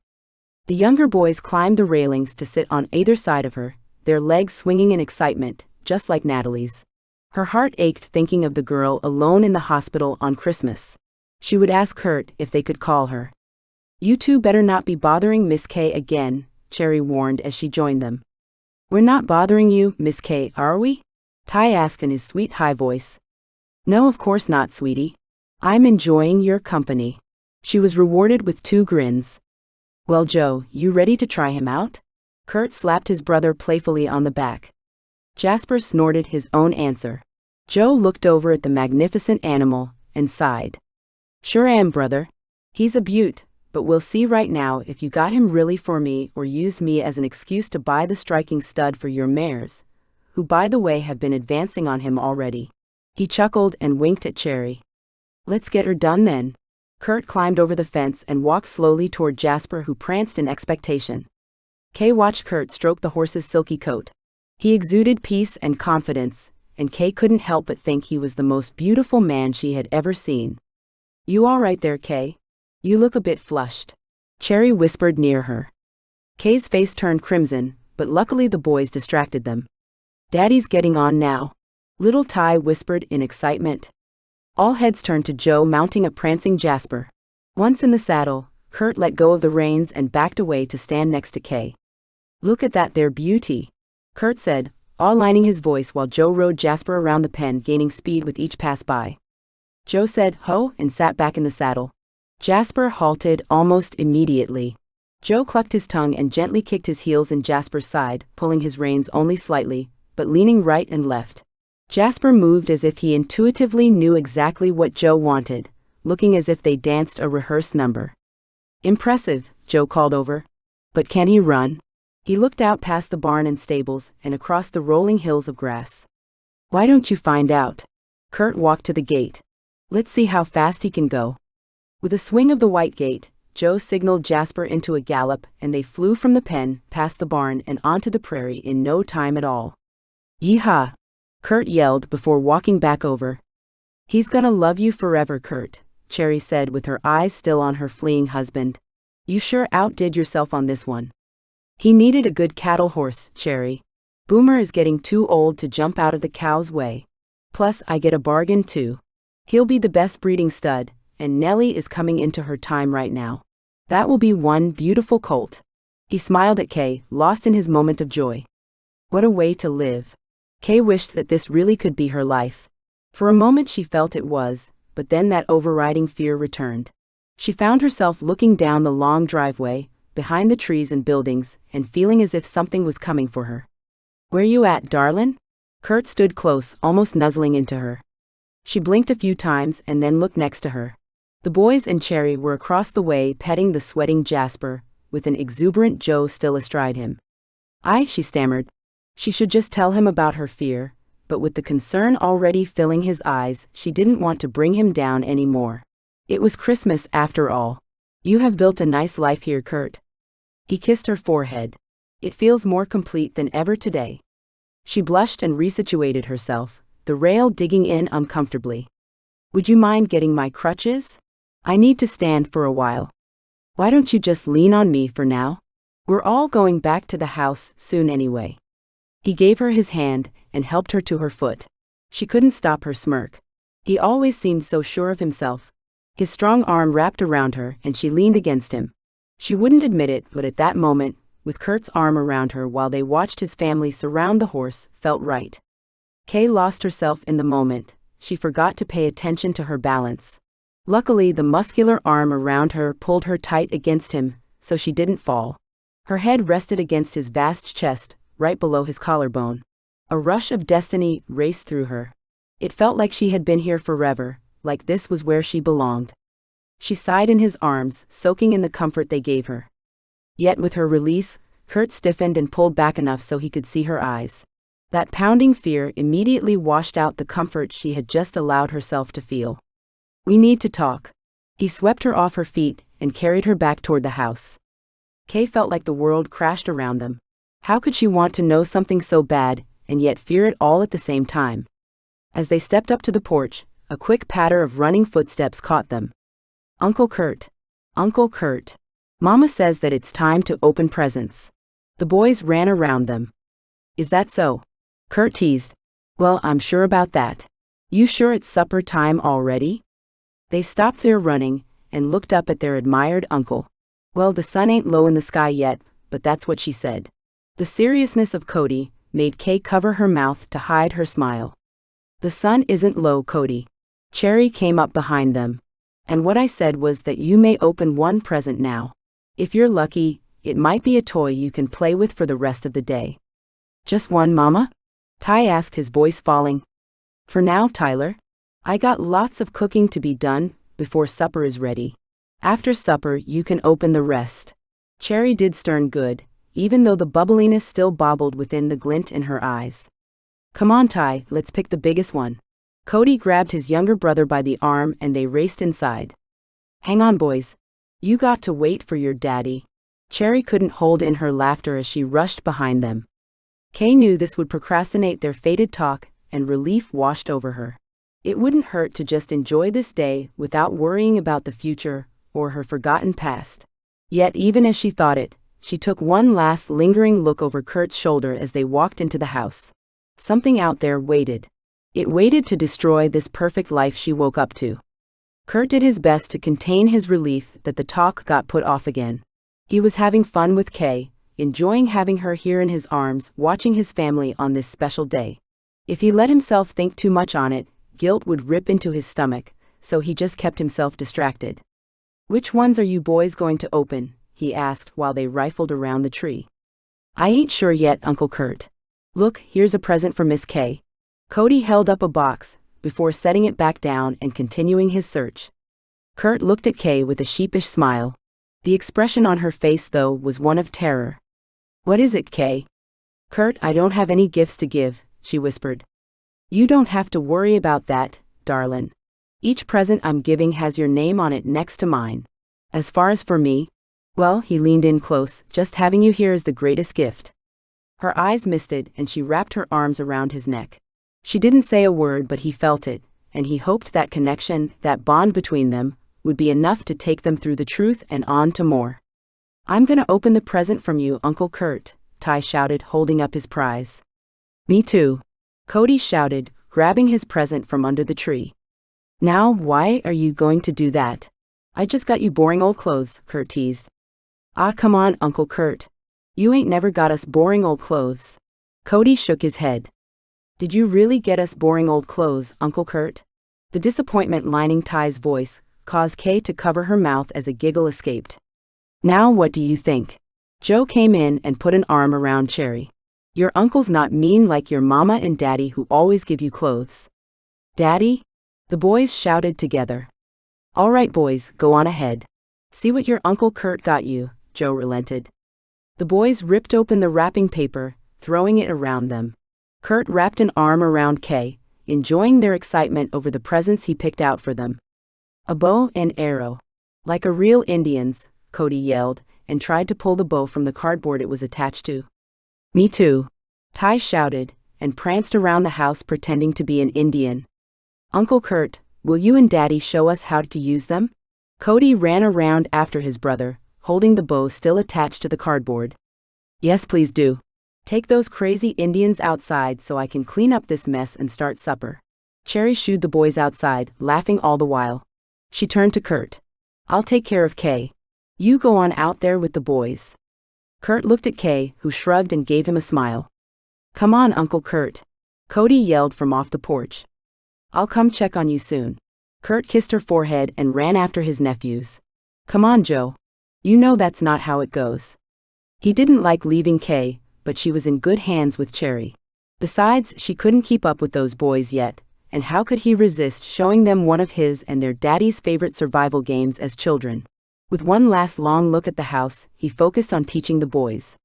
The younger boys climbed the railings to sit on either side of her, their legs swinging in excitement, just like Natalie's. Her heart ached thinking of the girl alone in the hospital on Christmas. She would ask Curt if they could call her. "You two better not be bothering Miss Kay again," Cherry warned as she joined them. "We're not bothering you, Miss Kay, are we?" Ty asked in his sweet high voice. "No, of course not, sweetie. I'm enjoying your company." She was rewarded with two grins. "Well, Joe, you ready to try him out?" Curt slapped his brother playfully on the back. Jasper snorted his own answer. Joe looked over at the magnificent animal and sighed. "Sure am, brother. He's a beaut, but we'll see right now if you got him really for me or used me as an excuse to buy the striking stud for your mares, who by the way have been advancing on him already." He chuckled and winked at Cherry. "Let's get her done then." Curt climbed over the fence and walked slowly toward Jasper, who pranced in expectation. Kay watched Curt stroke the horse's silky coat. He exuded peace and confidence, and Kay couldn't help but think he was the most beautiful man she had ever seen. "You all right there, Kay? You look a bit flushed," Cherry whispered near her. Kay's face turned crimson, but luckily the boys distracted them. "Daddy's getting on now," little Ty whispered in excitement. All heads turned to Joe mounting a prancing Jasper. Once in the saddle, Curt let go of the reins and backed away to stand next to Kay. "Look at that there beauty," Curt said, aligning his voice while Joe rode Jasper around the pen, gaining speed with each pass-by. Joe said, "Ho," and sat back in the saddle. Jasper halted almost immediately. Joe clucked his tongue and gently kicked his heels in Jasper's side, pulling his reins only slightly, but leaning right and left. Jasper moved as if he intuitively knew exactly what Joe wanted, looking as if they danced a rehearsed number. "Impressive," Joe called over. "But can he run?" He looked out past the barn and stables and across the rolling hills of grass. "Why don't you find out?" Curt walked to the gate. "Let's see how fast he can go." With a swing of the white gate, Joe signaled Jasper into a gallop, and they flew from the pen, past the barn and onto the prairie in no time at all. "Yeehaw!" Curt yelled before walking back over. "He's gonna love you forever, Curt," Cherry said with her eyes still on her fleeing husband. You sure outdid yourself on this one. He needed a good cattle horse, Cherry. Boomer is getting too old to jump out of the cow's way. Plus, I get a bargain too. He'll be the best breeding stud, and Nellie is coming into her time right now. That will be one beautiful colt. He smiled at Kay, lost in his moment of joy. What a way to live. Kay wished that this really could be her life. For a moment she felt it was, but then that overriding fear returned. She found herself looking down the long driveway, behind the trees and buildings, and feeling as if something was coming for her. Where you at, darlin'? Curt stood close, almost nuzzling into her. She blinked a few times and then looked next to her. The boys and Cherry were across the way petting the sweating Jasper, with an exuberant Joe still astride him. She stammered. She should just tell him about her fear, but with the concern already filling his eyes, she didn't want to bring him down any more. It was Christmas after all. You have built a nice life here, Curt. He kissed her forehead. It feels more complete than ever today. She blushed and resituated herself, the rail digging in uncomfortably. Would you mind getting my crutches? I need to stand for a while. Why don't you just lean on me for now? We're all going back to the house soon anyway. He gave her his hand and helped her to her foot. She couldn't stop her smirk. He always seemed so sure of himself. His strong arm wrapped around her and she leaned against him. She wouldn't admit it, but at that moment, with Curt's arm around her while they watched his family surround the horse, felt right. Kay lost herself in the moment. She forgot to pay attention to her balance. Luckily, the muscular arm around her pulled her tight against him, so she didn't fall. Her head rested against his vast chest, right below his collarbone. A rush of destiny raced through her. It felt like she had been here forever, like this was where she belonged. She sighed in his arms, soaking in the comfort they gave her. Yet with her release, Curt stiffened and pulled back enough so he could see her eyes. That pounding fear immediately washed out the comfort she had just allowed herself to feel. We need to talk. He swept her off her feet and carried her back toward the house. Kay felt like the world crashed around them. How could she want to know something so bad, and yet fear it all at the same time? As they stepped up to the porch, a quick patter of running footsteps caught them. Uncle Curt. Uncle Curt. Mama says that it's time to open presents. The boys ran around them. Is that so? Curt teased. Well, I'm sure about that. You sure it's supper time already? They stopped their running and looked up at their admired uncle. Well, the sun ain't low in the sky yet, but that's what she said. The seriousness of Cody made Kay cover her mouth to hide her smile. The sun isn't low, Cody. Cherry came up behind them. And what I said was that you may open one present now. If you're lucky, it might be a toy you can play with for the rest of the day. Just one, Mama? Ty asked, his voice falling. For now, Tyler. I got lots of cooking to be done before supper is ready. After supper, you can open the rest. Cherry did stern good, even though the bubbliness still bobbled within the glint in her eyes. Come on, Ty, let's pick the biggest one. Cody grabbed his younger brother by the arm and they raced inside. Hang on, boys. You got to wait for your daddy. Cherry couldn't hold in her laughter as she rushed behind them. Kay knew this would procrastinate their fated talk, and relief washed over her. It wouldn't hurt to just enjoy this day without worrying about the future or her forgotten past. Yet even as she thought it, she took one last lingering look over Curt's shoulder as they walked into the house. Something out there waited. It waited to destroy this perfect life she woke up to. Curt did his best to contain his relief that the talk got put off again. He was having fun with Kay, enjoying having her here in his arms, watching his family on this special day. If he let himself think too much on it, guilt would rip into his stomach, so he just kept himself distracted. Which ones are you boys going to open? He asked while they rifled around the tree. I ain't sure yet, Uncle Curt. Look, here's a present for Miss Kay. Cody held up a box, before setting it back down and continuing his search. Curt looked at Kay with a sheepish smile. The expression on her face, though, was one of terror. What is it, Kay? Curt, I don't have any gifts to give, she whispered. You don't have to worry about that, darlin'. Each present I'm giving has your name on it next to mine. As far as for me, well, he leaned in close, just having you here is the greatest gift. Her eyes misted and she wrapped her arms around his neck. She didn't say a word, but he felt it, and he hoped that connection, that bond between them, would be enough to take them through the truth and on to more. "I'm gonna open the present from you, Uncle Curt," Ty shouted, holding up his prize. "Me too," Cody shouted, grabbing his present from under the tree. "Now, why are you going to do that? I just got you boring old clothes," Curt teased. "Ah, come on, Uncle Curt. You ain't never got us boring old clothes." Cody shook his head. "Did you really get us boring old clothes, Uncle Curt?" The disappointment lining Ty's voice caused Kay to cover her mouth as a giggle escaped. "Now what do you think?" Joe came in and put an arm around Cherry. "Your uncle's not mean like your mama and daddy who always give you clothes." "Daddy?" the boys shouted together. "All right, boys, go on ahead. See what your Uncle Curt got you," Joe relented. The boys ripped open the wrapping paper, throwing it around them. Curt wrapped an arm around Kay, enjoying their excitement over the presents he picked out for them. "A bow and arrow. Like a real Indian's," Cody yelled, and tried to pull the bow from the cardboard it was attached to. "Me too," Ty shouted, and pranced around the house pretending to be an Indian. "Uncle Curt, will you and Daddy show us how to use them?" Cody ran around after his brother, holding the bow still attached to the cardboard. "Yes, please do. Take those crazy Indians outside so I can clean up this mess and start supper." Cherry shooed the boys outside, laughing all the while. She turned to Curt. "I'll take care of Kay. You go on out there with the boys." Curt looked at Kay, who shrugged and gave him a smile. "Come on, Uncle Curt," Cody yelled from off the porch. "I'll come check on you soon." Curt kissed her forehead and ran after his nephews. "Come on, Joe. You know that's not how it goes." He didn't like leaving Kay, but she was in good hands with Cherry. Besides, she couldn't keep up with those boys yet, and how could he resist showing them one of his and their daddy's favorite survival games as children? With one last long look at the house, he focused on teaching the boys.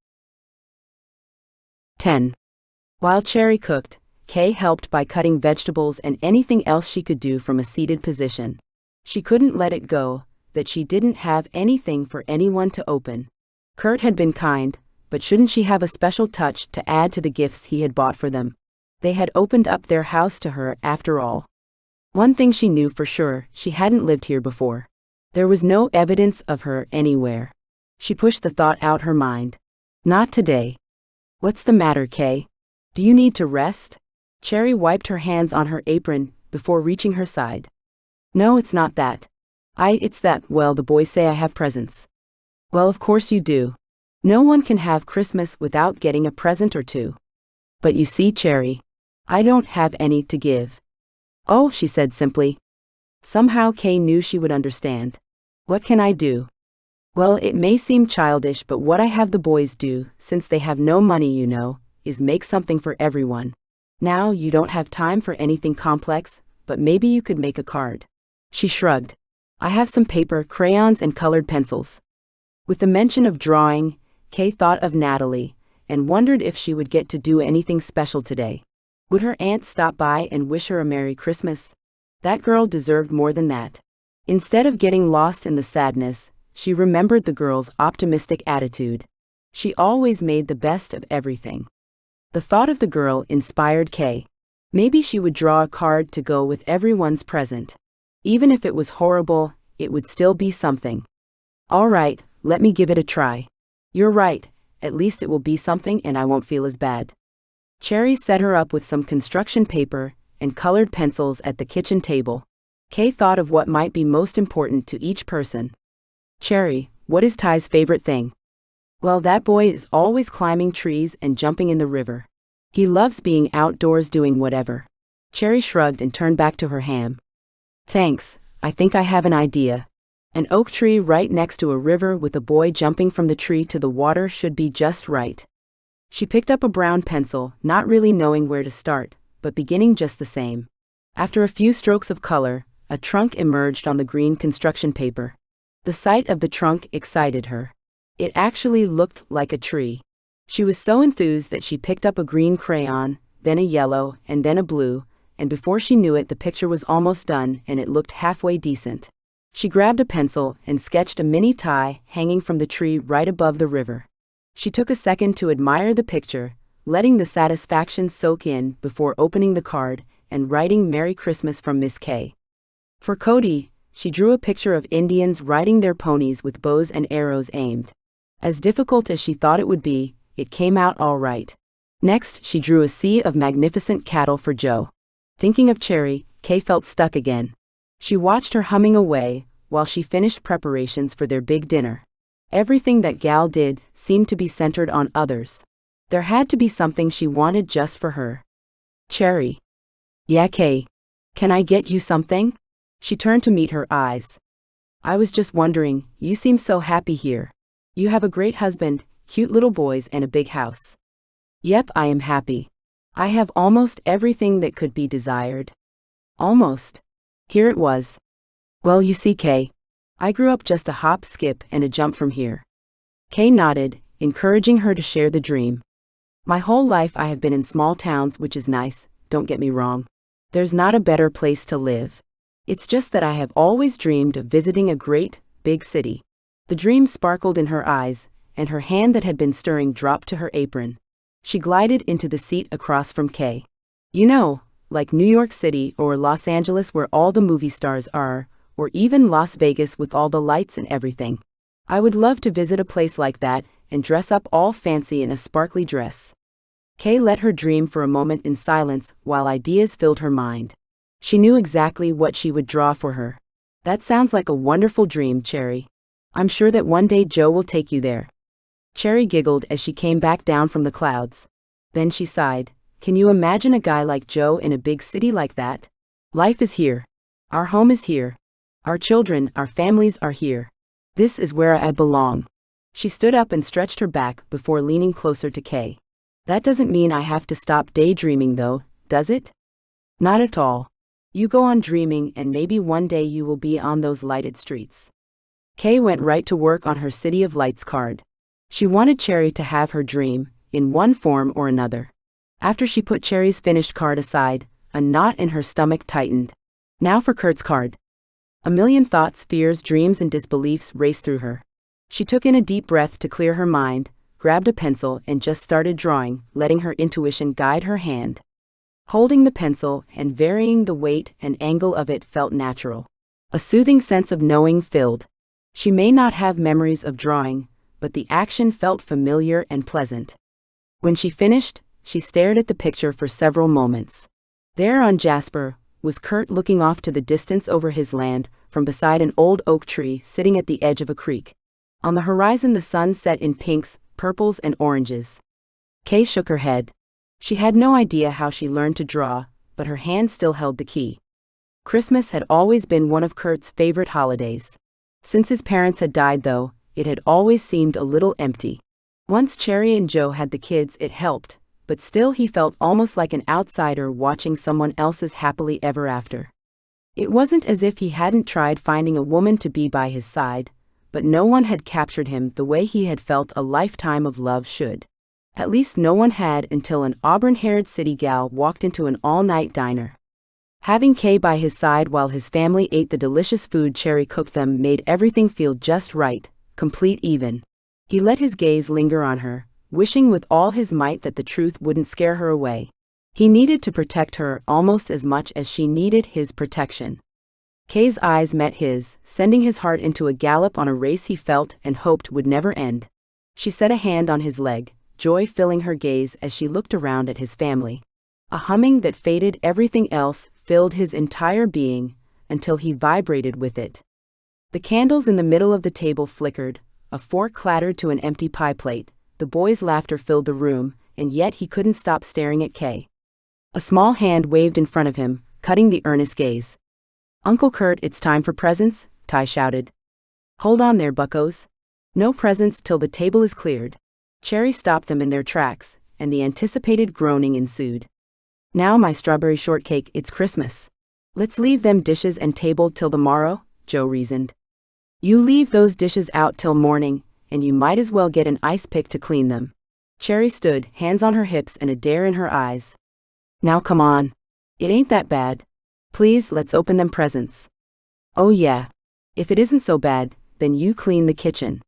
10. While Cherry cooked, Kay helped by cutting vegetables and anything else she could do from a seated position. She couldn't let it go that she didn't have anything for anyone to open. Curt had been kind, but shouldn't she have a special touch to add to the gifts he had bought for them? They had opened up their house to her after all. One thing she knew for sure, she hadn't lived here before. There was no evidence of her anywhere. She pushed the thought out her mind. "Not today." "What's the matter, Kay? Do you need to rest?" Cherry wiped her hands on her apron before reaching her side. "No, it's not that. It's that, well, the boys say I have presents." "Well, of course you do. No one can have Christmas without getting a present or two." "But you see, Cherry, I don't have any to give." "Oh," she said simply. Somehow Kay knew she would understand. "What can I do?" "Well, it may seem childish, but what I have the boys do, since they have no money, you know, is make something for everyone. Now, you don't have time for anything complex, but maybe you could make a card." She shrugged. "I have some paper, crayons, and colored pencils." With the mention of drawing, Kay thought of Natalie, and wondered if she would get to do anything special today. Would her aunt stop by and wish her a Merry Christmas? That girl deserved more than that. Instead of getting lost in the sadness, she remembered the girl's optimistic attitude. She always made the best of everything. The thought of the girl inspired Kay. Maybe she would draw a card to go with everyone's present. Even if it was horrible, it would still be something. "All right, let me give it a try." "You're right, at least it will be something and I won't feel as bad." Cherry set her up with some construction paper and colored pencils at the kitchen table. Kay thought of what might be most important to each person. "Cherry, what is Ty's favorite thing?" "Well, that boy is always climbing trees and jumping in the river. He loves being outdoors doing whatever." Cherry shrugged and turned back to her ham. "Thanks, I think I have an idea. An oak tree right next to a river with a boy jumping from the tree to the water should be just right." She picked up a brown pencil, not really knowing where to start, but beginning just the same. After a few strokes of color, a trunk emerged on the green construction paper. The sight of the trunk excited her. It actually looked like a tree. She was so enthused that she picked up a green crayon, then a yellow, and then a blue, and before she knew it the picture was almost done and it looked halfway decent. She grabbed a pencil and sketched a mini tie hanging from the tree right above the river. She took a second to admire the picture, letting the satisfaction soak in before opening the card and writing "Merry Christmas from Miss K." For Cody, She drew a picture of Indians riding their ponies with bows and arrows aimed. As difficult as she thought it would be, it came out all right. Next, she drew a sea of magnificent cattle for Joe. Thinking of Cherry, Kay felt stuck again. She watched her humming away, while she finished preparations for their big dinner. Everything that gal did seemed to be centered on others. There had to be something she wanted just for her. Cherry. Yeah, Kay. Can I get you something? She turned to meet her eyes. I was just wondering, you seem so happy here. You have a great husband, cute little boys and a big house. Yep, I am happy. I have almost everything that could be desired. Almost. Here it was. Well, you see, Kay, I grew up just a hop, skip, and a jump from here. Kay nodded, encouraging her to share the dream. My whole life I have been in small towns, which is nice, don't get me wrong. There's not a better place to live. It's just that I have always dreamed of visiting a great, big city. The dream sparkled in her eyes, and her hand that had been stirring dropped to her apron. She glided into the seat across from Kay. You know, like New York City or Los Angeles where all the movie stars are, or even Las Vegas with all the lights and everything. I would love to visit a place like that and dress up all fancy in a sparkly dress. Kay let her dream for a moment in silence while ideas filled her mind. She knew exactly what she would draw for her. That sounds like a wonderful dream, Cherry. I'm sure that one day Joe will take you there. Cherry giggled as she came back down from the clouds. Then she sighed. Can you imagine a guy like Joe in a big city like that? Life is here. Our home is here. Our children, our families are here. This is where I belong. She stood up and stretched her back before leaning closer to Kay. That doesn't mean I have to stop daydreaming though, does it? Not at all. You go on dreaming and maybe one day you will be on those lighted streets. Kay went right to work on her City of Lights card. She wanted Cherry to have her dream, in one form or another. After she put Cherry's finished card aside, a knot in her stomach tightened. Now for Curt's card. A million thoughts, fears, dreams, and disbeliefs raced through her. She took in a deep breath to clear her mind, grabbed a pencil, and just started drawing, letting her intuition guide her hand. Holding the pencil and varying the weight and angle of it felt natural. A soothing sense of knowing filled. She may not have memories of drawing, but the action felt familiar and pleasant. When she finished, she stared at the picture for several moments. There on Jasper was Curt looking off to the distance over his land, from beside an old oak tree sitting at the edge of a creek. On the horizon the sun set in pinks, purples, and oranges. Kay shook her head. She had no idea how she learned to draw, but her hand still held the key. Christmas had always been one of Curt's favorite holidays. Since his parents had died though, it had always seemed a little empty. Once Cherry and Joe had the kids it helped, but still he felt almost like an outsider watching someone else's happily ever after. It wasn't as if he hadn't tried finding a woman to be by his side, but no one had captured him the way he had felt a lifetime of love should. At least no one had until an auburn-haired city gal walked into an all-night diner. Having Kay by his side while his family ate the delicious food Cherry cooked them made everything feel just right, complete even. He let his gaze linger on her, wishing with all his might that the truth wouldn't scare her away. He needed to protect her almost as much as she needed his protection. Kay's eyes met his, sending his heart into a gallop on a race he felt and hoped would never end. She set a hand on his leg, joy filling her gaze as she looked around at his family. A humming that faded everything else filled his entire being, until he vibrated with it. The candles in the middle of the table flickered, a fork clattered to an empty pie plate, the boys' laughter filled the room, and yet he couldn't stop staring at Kay. A small hand waved in front of him, cutting the earnest gaze. "Uncle Curt, it's time for presents," Ty shouted. "Hold on there, buccos. No presents till the table is cleared." Cherry stopped them in their tracks, and the anticipated groaning ensued. "Now my strawberry shortcake, it's Christmas. Let's leave them dishes and table till the morrow," Joe reasoned. "You leave those dishes out till morning, and you might as well get an ice pick to clean them." Cherry stood, hands on her hips and a dare in her eyes. "Now come on. It ain't that bad. Please, let's open them presents." "Oh yeah. If it isn't so bad, then you clean the kitchen."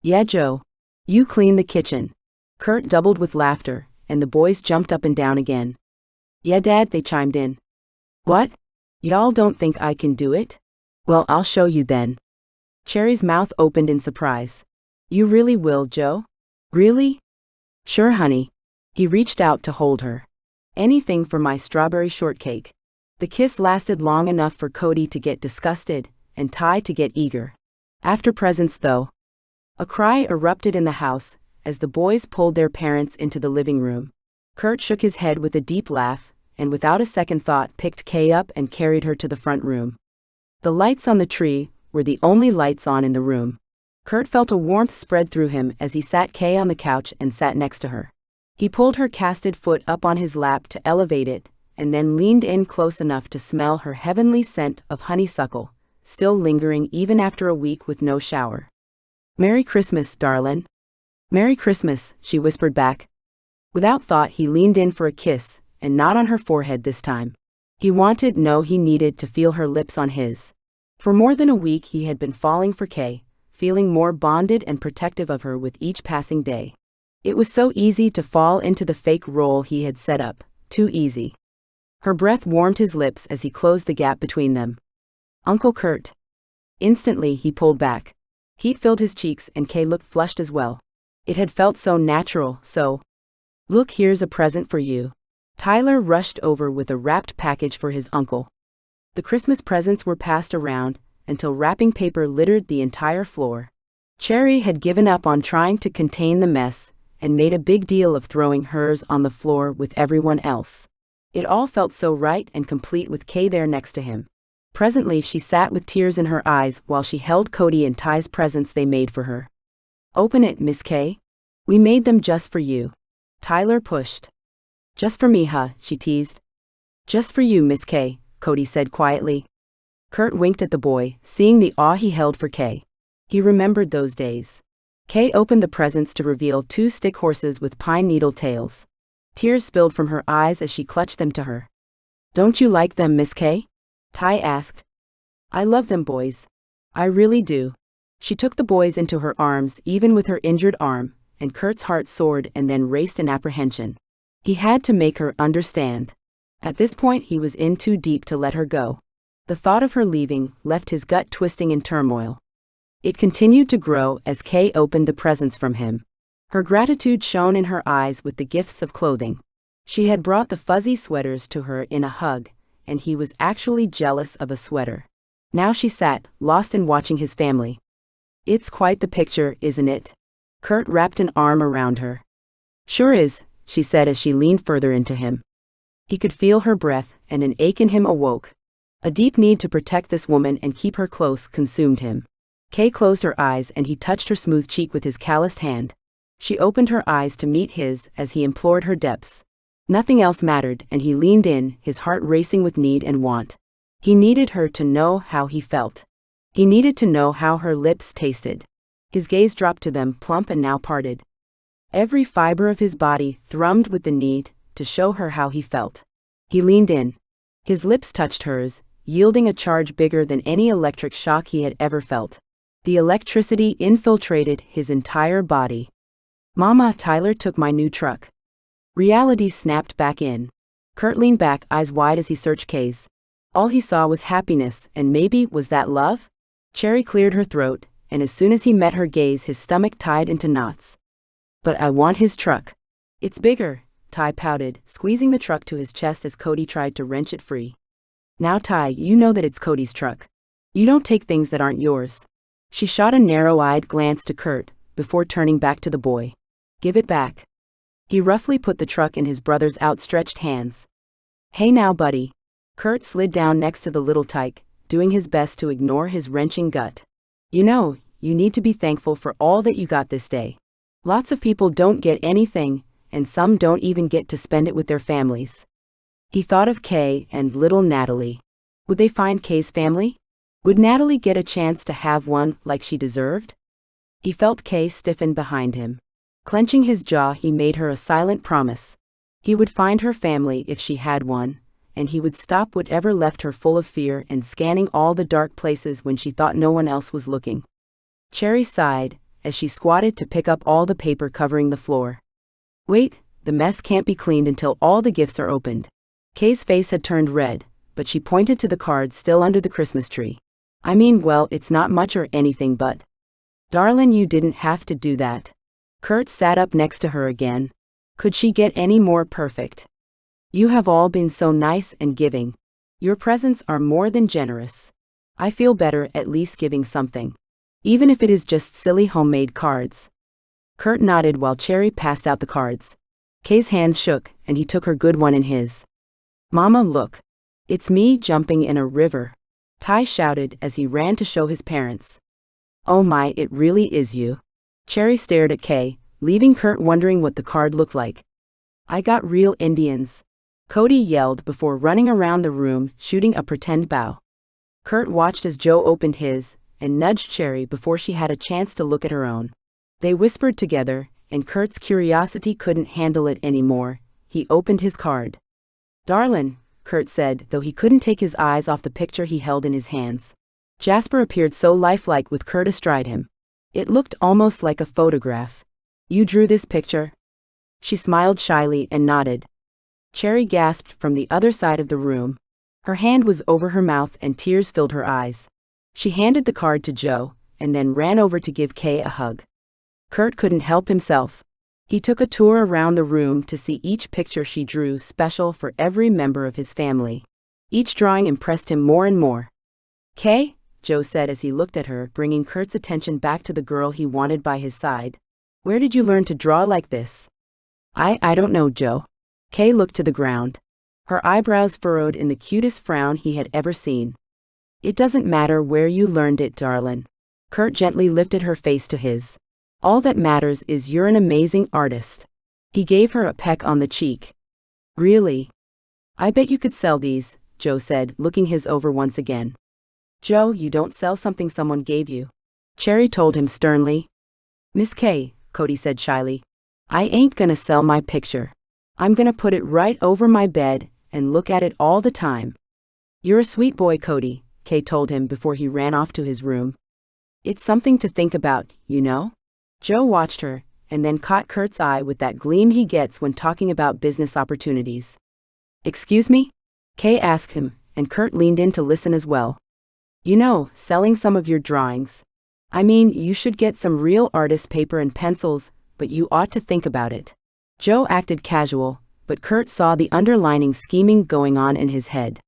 "Yeah, Joe. You clean the kitchen." Curt doubled with laughter, and the boys jumped up and down again. "Yeah, Dad," they chimed in. "What? Y'all don't think I can do it? Well, I'll show you then. Cherry's mouth opened in surprise. You really will, Joe? Really? Sure, honey. He reached out to hold her. Anything for my strawberry shortcake. The kiss lasted long enough for Cody to get disgusted, and Ty to get eager. After presents, though. A cry erupted in the house, as the boys pulled their parents into the living room. Curt shook his head with a deep laugh, and without a second thought picked Kay up and carried her to the front room. The lights on the tree were the only lights on in the room. Curt felt a warmth spread through him as he sat Kay on the couch and sat next to her. He pulled her casted foot up on his lap to elevate it, and then leaned in close enough to smell her heavenly scent of honeysuckle, still lingering even after a week with no shower. Merry Christmas, darlin'. Merry Christmas, she whispered back. Without thought, he leaned in for a kiss, and not on her forehead this time. He needed to feel her lips on his. For more than a week he had been falling for Kay, feeling more bonded and protective of her with each passing day. It was so easy to fall into the fake role he had set up, too easy. Her breath warmed his lips as he closed the gap between them. Uncle Curt. Instantly he pulled back. Heat filled his cheeks and Kay looked flushed as well. It had felt so natural, so. Look, here's a present for you. Tyler rushed over with a wrapped package for his uncle. The Christmas presents were passed around, until wrapping paper littered the entire floor. Cherry had given up on trying to contain the mess, and made a big deal of throwing hers on the floor with everyone else. It all felt so right and complete with Kay there next to him. Presently she sat with tears in her eyes while she held Cody and Ty's presents they made for her. Open it, Miss Kay. We made them just for you. Tyler pushed. Just for me, huh? She teased. Just for you, Miss Kay, Cody said quietly. Curt winked at the boy, seeing the awe he held for Kay. He remembered those days. Kay opened the presents to reveal 2 stick horses with pine needle tails. Tears spilled from her eyes as she clutched them to her. Don't you like them, Miss Kay? Ty asked. I love them, boys. I really do. She took the boys into her arms even with her injured arm, and Curt's heart soared and then raced in apprehension. He had to make her understand. At this point he was in too deep to let her go. The thought of her leaving left his gut twisting in turmoil. It continued to grow as Kay opened the presents from him. Her gratitude shone in her eyes with the gifts of clothing. She had brought the fuzzy sweaters to her in a hug, and he was actually jealous of a sweater. Now she sat, lost in watching his family. It's quite the picture, isn't it? Curt wrapped an arm around her. Sure is, she said as she leaned further into him. He could feel her breath, and an ache in him awoke. A deep need to protect this woman and keep her close consumed him. Kay closed her eyes and he touched her smooth cheek with his calloused hand. She opened her eyes to meet his as he implored her depths. Nothing else mattered, and he leaned in, his heart racing with need and want. He needed her to know how he felt. He needed to know how her lips tasted. His gaze dropped to them, plump and now parted. Every fiber of his body thrummed with the need to show her how he felt. He leaned in. His lips touched hers, yielding a charge bigger than any electric shock he had ever felt. The electricity infiltrated his entire body. Mama, Tyler took my new truck. Reality snapped back in. Curt leaned back, eyes wide as he searched Kay's. All he saw was happiness, and maybe was that love? Cherry cleared her throat, and as soon as he met her gaze his stomach tied into knots. But I want his truck. It's bigger, Ty pouted, squeezing the truck to his chest as Cody tried to wrench it free. Now Ty, you know that it's Cody's truck. You don't take things that aren't yours. She shot a narrow-eyed glance to Curt, before turning back to the boy. Give it back. He roughly put the truck in his brother's outstretched hands. Hey now, buddy. Curt slid down next to the little tyke, doing his best to ignore his wrenching gut. You know, you need to be thankful for all that you got this day. Lots of people don't get anything, and some don't even get to spend it with their families. He thought of Kay and little Natalie. Would they find Kay's family? Would Natalie get a chance to have one like she deserved? He felt Kay stiffen behind him. Clenching his jaw, he made her a silent promise. He would find her family if she had one, and he would stop whatever left her full of fear and scanning all the dark places when she thought no one else was looking. Cherry sighed as she squatted to pick up all the paper covering the floor. Wait, the mess can't be cleaned until all the gifts are opened. Kay's face had turned red, but she pointed to the cards still under the Christmas tree. I mean, well, it's not much or anything, but. Darling, you didn't have to do that. Curt sat up next to her again. Could she get any more perfect? You have all been so nice and giving. Your presents are more than generous. I feel better at least giving something. Even if it is just silly homemade cards. Curt nodded while Cherry passed out the cards. Kay's hands shook, and he took her good one in his. Mama, look. It's me jumping in a river. Ty shouted as he ran to show his parents. Oh my, it really is you. Cherry stared at Kay, leaving Curt wondering what the card looked like. I got real Indians. Cody yelled before running around the room, shooting a pretend bow. Curt watched as Joe opened his, and nudged Cherry before she had a chance to look at her own. They whispered together, and Curt's curiosity couldn't handle it anymore. He opened his card. Darlin', Curt said, though he couldn't take his eyes off the picture he held in his hands. Jasper appeared so lifelike with Curt astride him. It looked almost like a photograph. You drew this picture? She smiled shyly and nodded. Cherry gasped from the other side of the room. Her hand was over her mouth and tears filled her eyes. She handed the card to Joe, and then ran over to give Kay a hug. Curt couldn't help himself. He took a tour around the room to see each picture she drew special for every member of his family. Each drawing impressed him more and more. Kay, Joe said as he looked at her, bringing Curt's attention back to the girl he wanted by his side. Where did you learn to draw like this? I don't know, Joe. Kay looked to the ground. Her eyebrows furrowed in the cutest frown he had ever seen. It doesn't matter where you learned it, darling. Curt gently lifted her face to his. All that matters is you're an amazing artist. He gave her a peck on the cheek. Really? I bet you could sell these, Joe said, looking his over once again. Joe, you don't sell something someone gave you. Cherry told him sternly. Miss Kay, Cody said shyly. I ain't gonna sell my picture. I'm gonna put it right over my bed and look at it all the time. You're a sweet boy, Cody, Kay told him before he ran off to his room. It's something to think about, you know? Joe watched her, and then caught Curt's eye with that gleam he gets when talking about business opportunities. Excuse me? Kay asked him, and Curt leaned in to listen as well. You know, selling some of your drawings. I mean, you should get some real artist paper and pencils, but you ought to think about it. Joe acted casual, but Curt saw the underlining scheming going on in his head.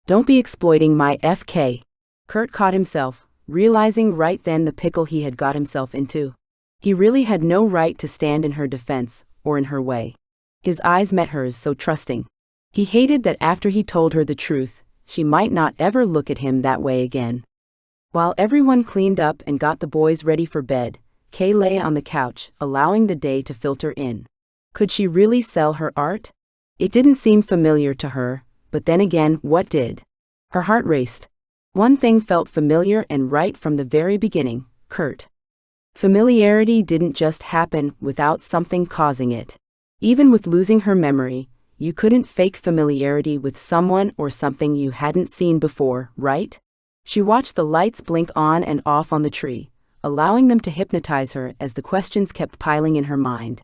Don't be exploiting my FK. Curt caught himself, realizing right then the pickle he had got himself into. He really had no right to stand in her defense, or in her way. His eyes met hers so trusting. He hated that after he told her the truth, she might not ever look at him that way again. While everyone cleaned up and got the boys ready for bed, Kay lay on the couch, allowing the day to filter in. Could she really sell her art? It didn't seem familiar to her, but then again, what did? Her heart raced. One thing felt familiar and right from the very beginning, Curt. Familiarity didn't just happen without something causing it. Even with losing her memory, you couldn't fake familiarity with someone or something you hadn't seen before, right? She watched the lights blink on and off on the tree, allowing them to hypnotize her as the questions kept piling in her mind.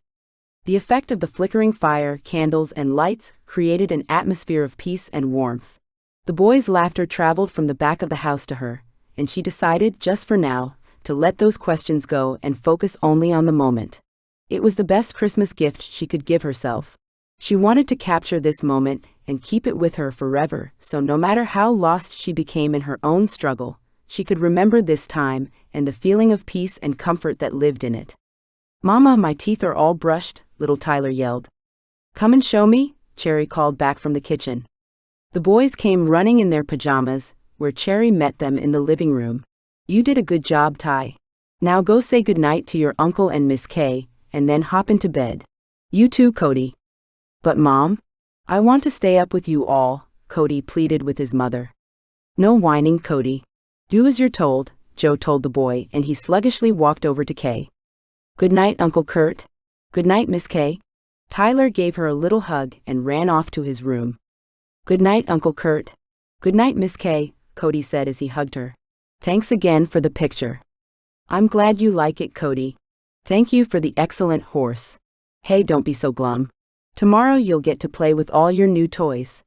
The effect of the flickering fire, candles, and lights created an atmosphere of peace and warmth. The boys' laughter traveled from the back of the house to her, and she decided, just for now, to let those questions go and focus only on the moment. It was the best Christmas gift she could give herself. She wanted to capture this moment and keep it with her forever, so no matter how lost she became in her own struggle, she could remember this time and the feeling of peace and comfort that lived in it. Mama, my teeth are all brushed, little Tyler yelled. Come and show me, Cherry called back from the kitchen. The boys came running in their pajamas, where Cherry met them in the living room. You did a good job, Ty. Now go say goodnight to your uncle and Miss Kay, and then hop into bed. You too, Cody. But Mom, I want to stay up with you all, Cody pleaded with his mother. No whining, Cody. Do as you're told, Joe told the boy, and he sluggishly walked over to Kay. Good night, Uncle Curt. Good night, Miss Kay. Tyler gave her a little hug and ran off to his room. Good night, Uncle Curt. Good night, Miss Kay, Cody said as he hugged her. Thanks again for the picture. I'm glad you like it, Cody. Thank you for the excellent horse. Hey, don't be so glum. Tomorrow you'll get to play with all your new toys.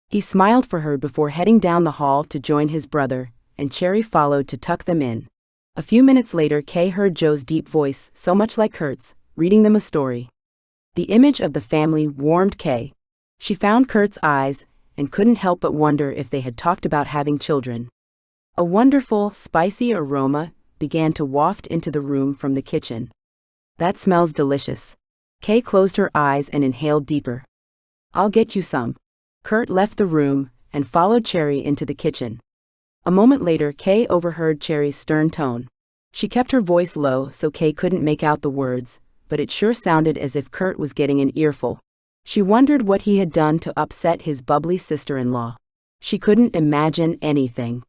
He smiled for her before heading down the hall to join his brother, and Cherry followed to tuck them in. A few minutes later, Kay heard Joe's deep voice, so much like Curt's, reading them a story. The image of the family warmed Kay. She found Curt's eyes and couldn't help but wonder if they had talked about having children. A wonderful, spicy aroma began to waft into the room from the kitchen. That smells delicious. Kay closed her eyes and inhaled deeper. I'll get you some. Curt left the room and followed Cherry into the kitchen. A moment later, Kay overheard Cherry's stern tone. She kept her voice low so Kay couldn't make out the words, but it sure sounded as if Curt was getting an earful. She wondered what he had done to upset his bubbly sister-in-law. She couldn't imagine anything.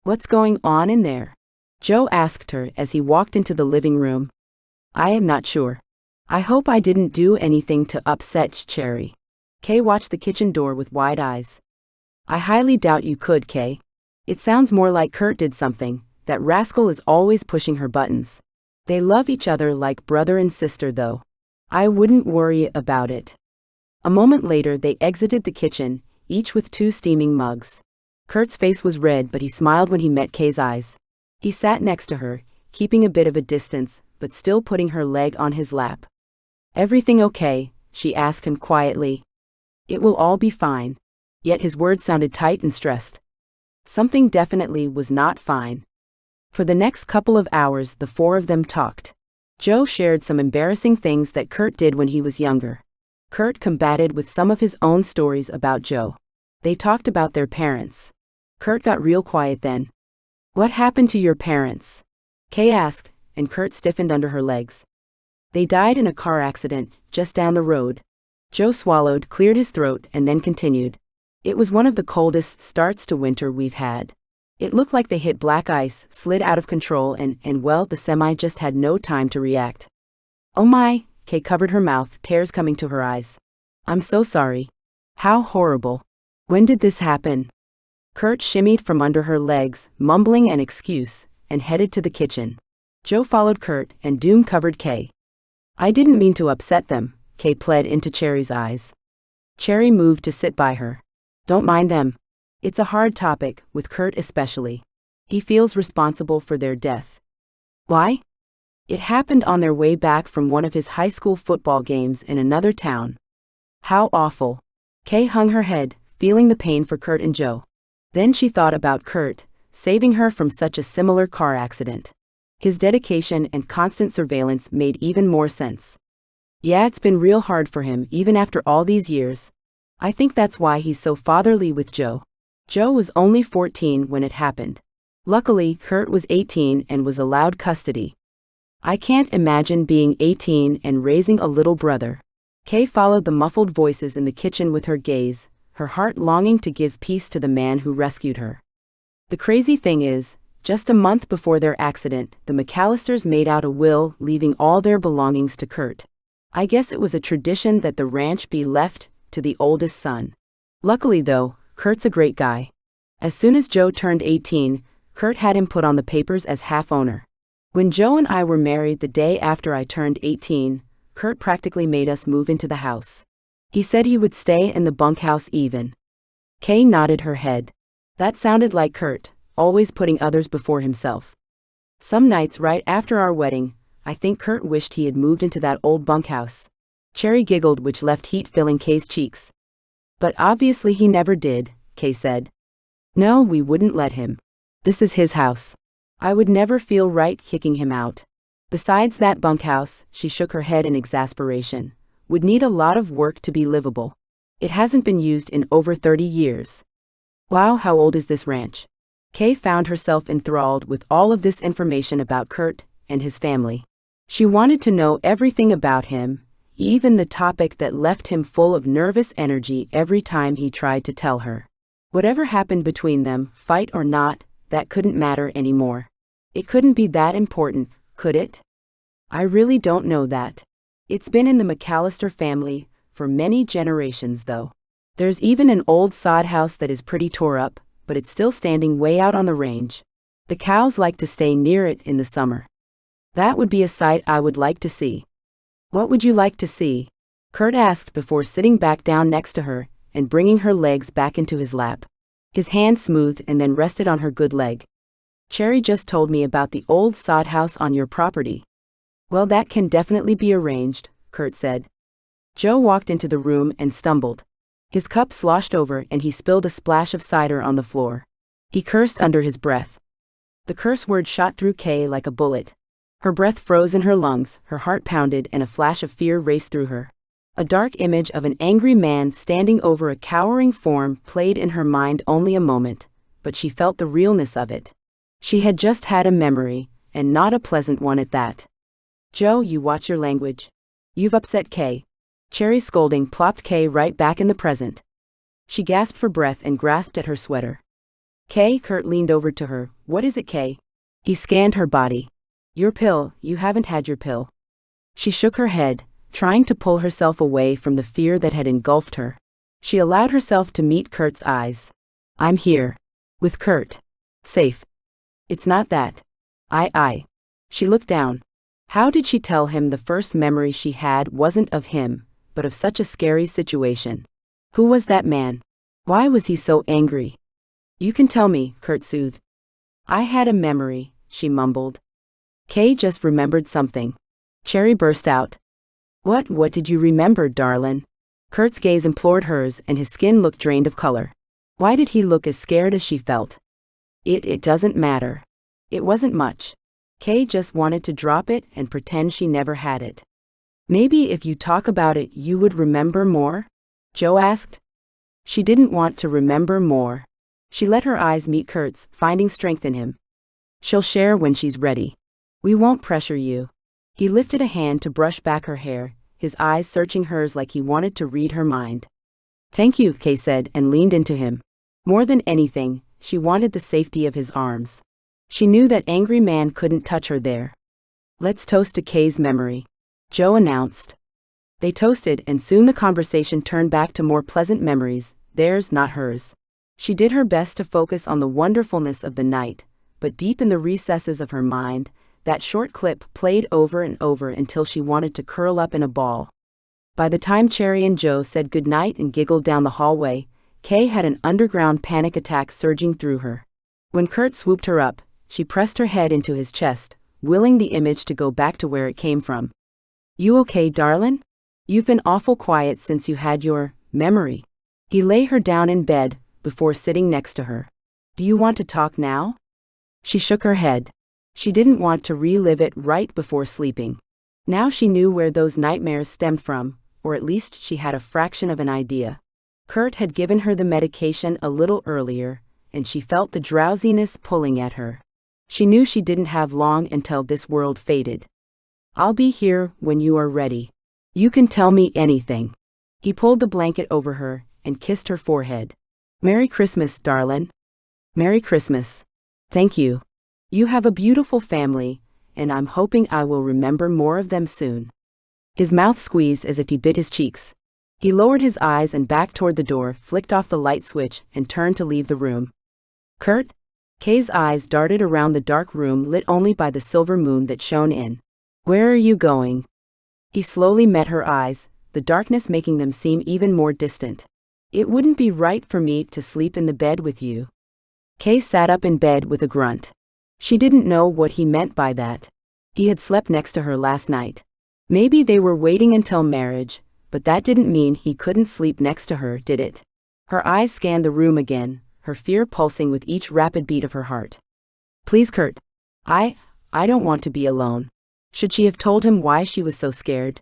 What's going on in there? Joe asked her as he walked into the living room. I am not sure. I hope I didn't do anything to upset Cherry. Kay watched the kitchen door with wide eyes. I highly doubt you could, Kay. It sounds more like Curt did something. That rascal is always pushing her buttons. They love each other like brother and sister though. I wouldn't worry about it. A moment later they exited the kitchen, each with 2 steaming mugs. Curt's face was red, but he smiled when he met Kay's eyes. He sat next to her, keeping a bit of a distance, but still putting her leg on his lap. Everything okay? She asked him quietly. It will all be fine. Yet his words sounded tight and stressed. Something definitely was not fine. For the next couple of hours the 4 of them talked. Joe shared some embarrassing things that Curt did when he was younger. Curt combated with some of his own stories about Joe. They talked about their parents. Curt got real quiet then. What happened to your parents? Kay asked, and Curt stiffened under her legs. They died in a car accident, just down the road. Joe swallowed, cleared his throat, and then continued. It was one of the coldest starts to winter we've had. It looked like they hit black ice, slid out of control, and well, the semi just had no time to react. Oh my, Kay covered her mouth, tears coming to her eyes. I'm so sorry. How horrible. When did this happen? Curt shimmied from under her legs, mumbling an excuse, and headed to the kitchen. Joe followed Curt, and doom covered Kay. I didn't mean to upset them, Kay pled into Cherry's eyes. Cherry moved to sit by her. Don't mind them. It's a hard topic, with Curt especially. He feels responsible for their death. Why? It happened on their way back from one of his high school football games in another town. How awful. Kay hung her head, feeling the pain for Curt and Joe. Then she thought about Curt, saving her from such a similar car accident. His dedication and constant surveillance made even more sense. Yeah, it's been real hard for him even after all these years. I think that's why he's so fatherly with Joe. Joe was only 14 when it happened. Luckily, Curt was 18 and was allowed custody. I can't imagine being 18 and raising a little brother. Kay followed the muffled voices in the kitchen with her gaze, her heart longing to give peace to the man who rescued her. The crazy thing is, just a month before their accident, the McAllisters made out a will leaving all their belongings to Curt. I guess it was a tradition that the ranch be left to the oldest son. Luckily though, Curt's a great guy. As soon as Joe turned 18, Curt had him put on the papers as half-owner. When Joe and I were married the day after I turned 18, Curt practically made us move into the house. He said he would stay in the bunkhouse even. Kay nodded her head. That sounded like Curt, always putting others before himself. Some nights right after our wedding, I think Curt wished he had moved into that old bunkhouse. Cherry giggled, which left heat filling Kay's cheeks. But obviously he never did, Kay said. No, we wouldn't let him. This is his house. I would never feel right kicking him out. Besides, that bunkhouse, she shook her head in exasperation, would need a lot of work to be livable. It hasn't been used in over 30 years. Wow, how old is this ranch? Kay found herself enthralled with all of this information about Curt and his family. She wanted to know everything about him, even the topic that left him full of nervous energy every time he tried to tell her. Whatever happened between them, fight or not, that couldn't matter anymore. It couldn't be that important, could it? I really don't know that. It's been in the McAllister family for many generations though. There's even an old sod house that is pretty tore up, but it's still standing way out on the range. The cows like to stay near it in the summer. That would be a sight I would like to see. What would you like to see? Curt asked before sitting back down next to her and bringing her legs back into his lap. His hand smoothed and then rested on her good leg. Cherry just told me about the old sod house on your property. Well, that can definitely be arranged, Curt said. Joe walked into the room and stumbled. His cup sloshed over and he spilled a splash of cider on the floor. He cursed under his breath. The curse word shot through Kay like a bullet. Her breath froze in her lungs, her heart pounded, and a flash of fear raced through her. A dark image of an angry man standing over a cowering form played in her mind only a moment, but she felt the realness of it. She had just had a memory, and not a pleasant one at that. Joe, you watch your language. You've upset Kay. Cherry's scolding plopped Kay right back in the present. She gasped for breath and grasped at her sweater. Kay, Curt leaned over to her. What is it, Kay? He scanned her body. Your pill, you haven't had your pill. She shook her head, trying to pull herself away from the fear that had engulfed her. She allowed herself to meet Curt's eyes. I'm here. With Curt. Safe. It's not that. She looked down. How did she tell him the first memory she had wasn't of him, but of such a scary situation? Who was that man? Why was he so angry? You can tell me, Curt soothed. I had a memory, she mumbled. Kay just remembered something. Cherry burst out. What did you remember, darlin'? Curt's gaze implored hers and his skin looked drained of color. Why did he look as scared as she felt? It doesn't matter. It wasn't much. Kay just wanted to drop it and pretend she never had it. Maybe if you talk about it you would remember more? Joe asked. She didn't want to remember more. She let her eyes meet Curt's, finding strength in him. She'll share when she's ready. We won't pressure you. He lifted a hand to brush back her hair, his eyes searching hers like he wanted to read her mind. Thank you, Kay said and leaned into him. More than anything, she wanted the safety of his arms. She knew that angry man couldn't touch her there. Let's toast to Kay's memory, Joe announced. They toasted and soon the conversation turned back to more pleasant memories, theirs not hers. She did her best to focus on the wonderfulness of the night, but deep in the recesses of her mind, that short clip played over and over until she wanted to curl up in a ball. By the time Cherry and Joe said goodnight and giggled down the hallway, Kay had an underground panic attack surging through her. When Curt swooped her up, she pressed her head into his chest, willing the image to go back to where it came from. You okay, darlin'? You've been awful quiet since you had your memory. He lay her down in bed before sitting next to her. Do you want to talk now? She shook her head. She didn't want to relive it right before sleeping. Now she knew where those nightmares stemmed from, or at least she had a fraction of an idea. Curt had given her the medication a little earlier, and she felt the drowsiness pulling at her. She knew she didn't have long until this world faded. I'll be here when you are ready. You can tell me anything. He pulled the blanket over her and kissed her forehead. Merry Christmas, darlin'. Merry Christmas. Thank you. You have a beautiful family, and I'm hoping I will remember more of them soon. His mouth squeezed as if he bit his cheeks. He lowered his eyes and backed toward the door, flicked off the light switch, and turned to leave the room. Curt? Kay's eyes darted around the dark room lit only by the silver moon that shone in. Where are you going? He slowly met her eyes, the darkness making them seem even more distant. It wouldn't be right for me to sleep in the bed with you. Kay sat up in bed with a grunt. She didn't know what he meant by that. He had slept next to her last night. Maybe they were waiting until marriage, but that didn't mean he couldn't sleep next to her, did it? Her eyes scanned the room again, her fear pulsing with each rapid beat of her heart. Please, Curt. I don't want to be alone. Should she have told him why she was so scared?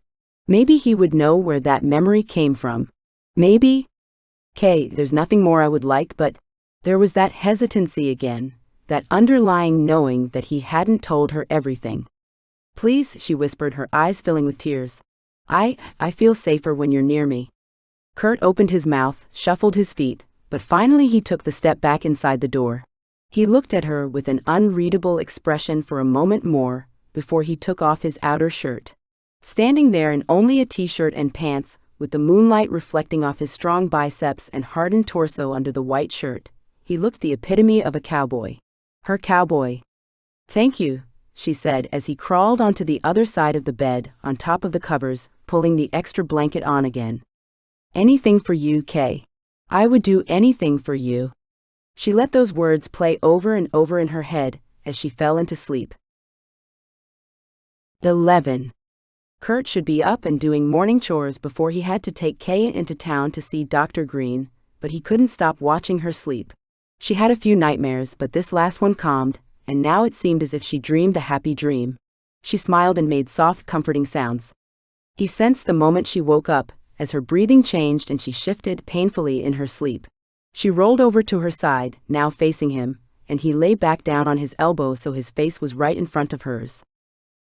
Maybe he would know where that memory came from. Maybe. Kay, there's nothing more I would like, but there was that hesitancy again, that underlying knowing that he hadn't told her everything. Please, she whispered, her eyes filling with tears. I feel safer when you're near me. Curt opened his mouth, shuffled his feet, but finally he took the step back inside the door. He looked at her with an unreadable expression for a moment more, before he took off his outer shirt. Standing there in only a t-shirt and pants, with the moonlight reflecting off his strong biceps and hardened torso under the white shirt, he looked the epitome of a cowboy. Her cowboy. Thank you, she said as he crawled onto the other side of the bed, on top of the covers, pulling the extra blanket on again. Anything for you, Kay. I would do anything for you. She let those words play over and over in her head, as she fell into sleep. 11. Curt should be up and doing morning chores before he had to take Kay into town to see Dr. Green, but he couldn't stop watching her sleep. She had a few nightmares, but this last one calmed, and now it seemed as if she dreamed a happy dream. She smiled and made soft, comforting sounds. He sensed the moment she woke up, as her breathing changed and she shifted painfully in her sleep. She rolled over to her side, now facing him, and he lay back down on his elbow so his face was right in front of hers.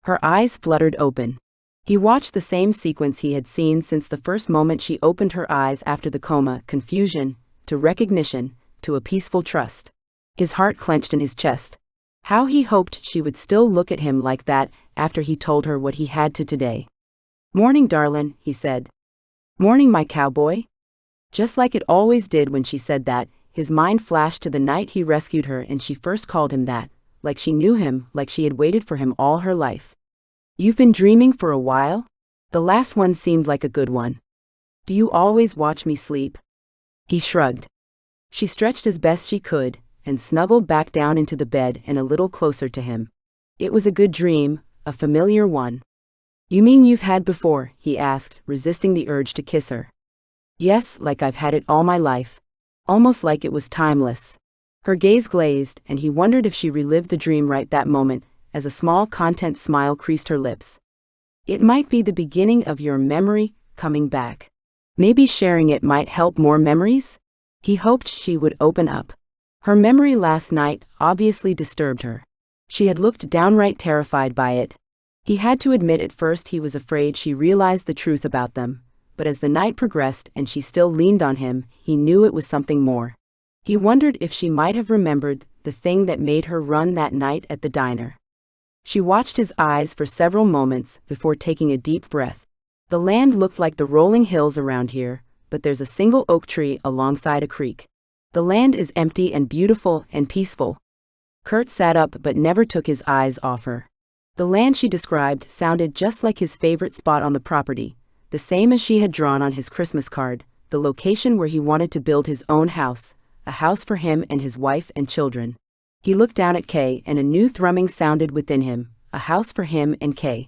Her eyes fluttered open. He watched the same sequence he had seen since the first moment she opened her eyes after the coma, confusion, to recognition, to a peaceful trust. His heart clenched in his chest. How he hoped she would still look at him like that after he told her what he had to today. "Morning, darlin'," he said. "Morning, my cowboy." Just like it always did when she said that, his mind flashed to the night he rescued her and she first called him that, like she knew him, like she had waited for him all her life. "You've been dreaming for a while?" The last one seemed like a good one. "Do you always watch me sleep?" He shrugged. She stretched as best she could, and snuggled back down into the bed and a little closer to him. It was a good dream, a familiar one. "You mean you've had before?" he asked, resisting the urge to kiss her. "Yes, like I've had it all my life. Almost like it was timeless." Her gaze glazed, and he wondered if she relived the dream right that moment, as a small content smile creased her lips. "It might be the beginning of your memory coming back. Maybe sharing it might help more memories?" He hoped she would open up. Her memory last night obviously disturbed her. She had looked downright terrified by it. He had to admit at first he was afraid she realized the truth about them, but as the night progressed and she still leaned on him, he knew it was something more. He wondered if she might have remembered the thing that made her run that night at the diner. She watched his eyes for several moments before taking a deep breath. "The land looked like the rolling hills around here, but there's a single oak tree alongside a creek. The land is empty and beautiful and peaceful." Curt sat up but never took his eyes off her. The land she described sounded just like his favorite spot on the property, the same as she had drawn on his Christmas card, the location where he wanted to build his own house, a house for him and his wife and children. He looked down at Kay and a new thrumming sounded within him, a house for him and Kay.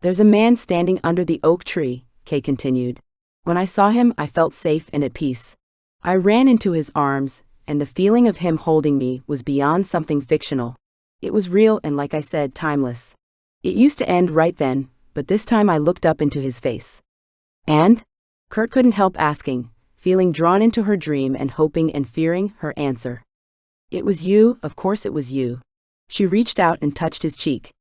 "There's a man standing under the oak tree," Kay continued. "When I saw him, I felt safe and at peace. I ran into his arms, and the feeling of him holding me was beyond something fictional. It was real and, like I said, timeless. It used to end right then, but this time I looked up into his face." "And?" Curt couldn't help asking, feeling drawn into her dream and hoping and fearing her answer. "It was you, of course it was you." She reached out and touched his cheek.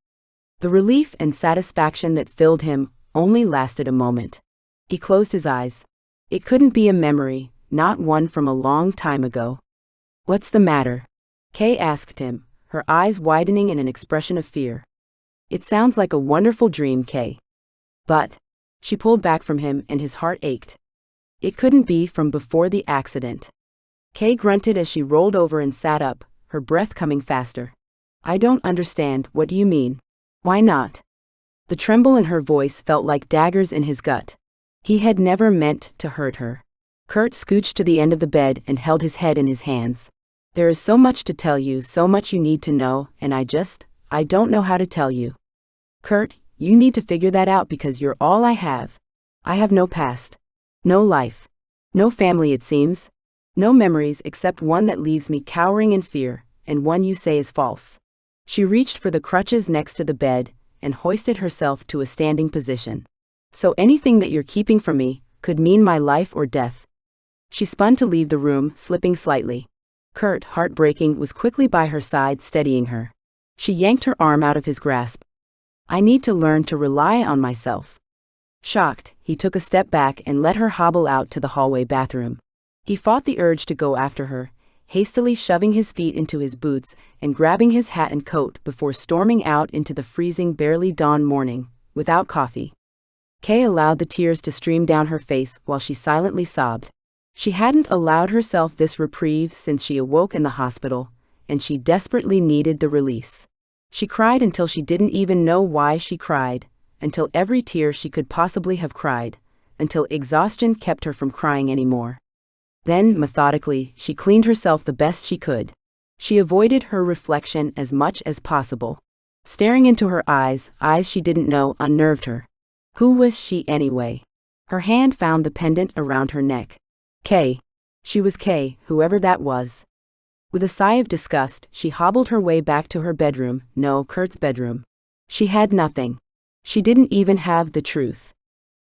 The relief and satisfaction that filled him only lasted a moment. He closed his eyes. It couldn't be a memory, not one from a long time ago. "What's the matter?" Kay asked him, her eyes widening in an expression of fear. "It sounds like a wonderful dream, Kay." "But..." She pulled back from him and his heart ached. It couldn't be from before the accident. Kay grunted as she rolled over and sat up, her breath coming faster. "I don't understand, what do you mean? Why not?" The tremble in her voice felt like daggers in his gut. He had never meant to hurt her. Curt scooched to the end of the bed and held his head in his hands. "There is so much to tell you, so much you need to know, and I don't know how to tell you. Curt, you need to figure that out because you're all I have. I have no past. No life. No family, it seems. No memories except one that leaves me cowering in fear, and one you say is false." She reached for the crutches next to the bed and hoisted herself to a standing position. "So anything that you're keeping from me could mean my life or death." She spun to leave the room, slipping slightly. Curt, heartbreaking, was quickly by her side, steadying her. She yanked her arm out of his grasp. "I need to learn to rely on myself." Shocked, he took a step back and let her hobble out to the hallway bathroom. He fought the urge to go after her, hastily shoving his feet into his boots and grabbing his hat and coat before storming out into the freezing, barely dawn morning, without coffee. Kay allowed the tears to stream down her face while she silently sobbed. She hadn't allowed herself this reprieve since she awoke in the hospital, and she desperately needed the release. She cried until she didn't even know why she cried, until every tear she could possibly have cried, until exhaustion kept her from crying anymore. Then, methodically, she cleaned herself the best she could. She avoided her reflection as much as possible. Staring into her eyes she didn't know, unnerved her. Who was she anyway? Her hand found the pendant around her neck. Kay. She was Kay, whoever that was. With a sigh of disgust, she hobbled her way back to her bedroom, no, Curt's bedroom. She had nothing. She didn't even have the truth.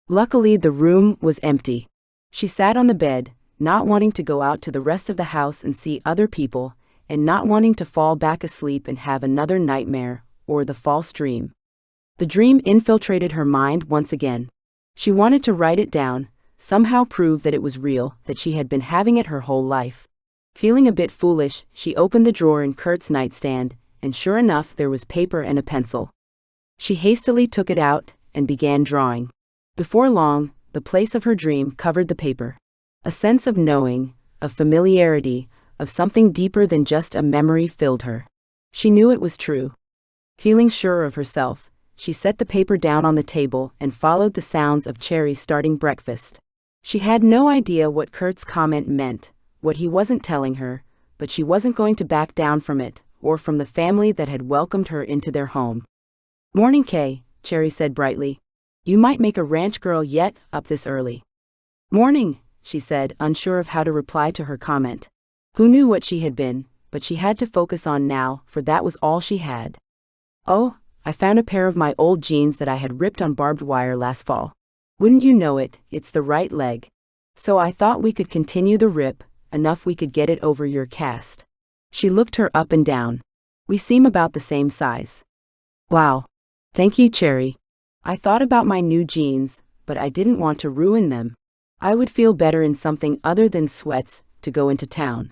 Luckily, the room was empty. She sat on the bed, not wanting to go out to the rest of the house and see other people, and not wanting to fall back asleep and have another nightmare, or the false dream. The dream infiltrated her mind once again. She wanted to write it down, somehow prove that it was real, that she had been having it her whole life. Feeling a bit foolish, she opened the drawer in Curt's nightstand, and sure enough there was paper and a pencil. She hastily took it out and began drawing. Before long, the place of her dream covered the paper. A sense of knowing, of familiarity, of something deeper than just a memory filled her. She knew it was true. Feeling sure of herself, she set the paper down on the table and followed the sounds of Cherry starting breakfast. She had no idea what Curt's comment meant, what he wasn't telling her, but she wasn't going to back down from it, or from the family that had welcomed her into their home. "Morning, Kay," Cherry said brightly. "You might make a ranch girl yet, up this early." "Morning," she said, unsure of how to reply to her comment. Who knew what she had been, but she had to focus on now, for that was all she had. "Oh, I found a pair of my old jeans that I had ripped on barbed wire last fall. Wouldn't you know it, it's the right leg. So I thought we could continue the rip, enough we could get it over your cast." She looked her up and down. "We seem about the same size." "Wow. Thank you, Cherry. I thought about my new jeans, but I didn't want to ruin them. I would feel better in something other than sweats to go into town."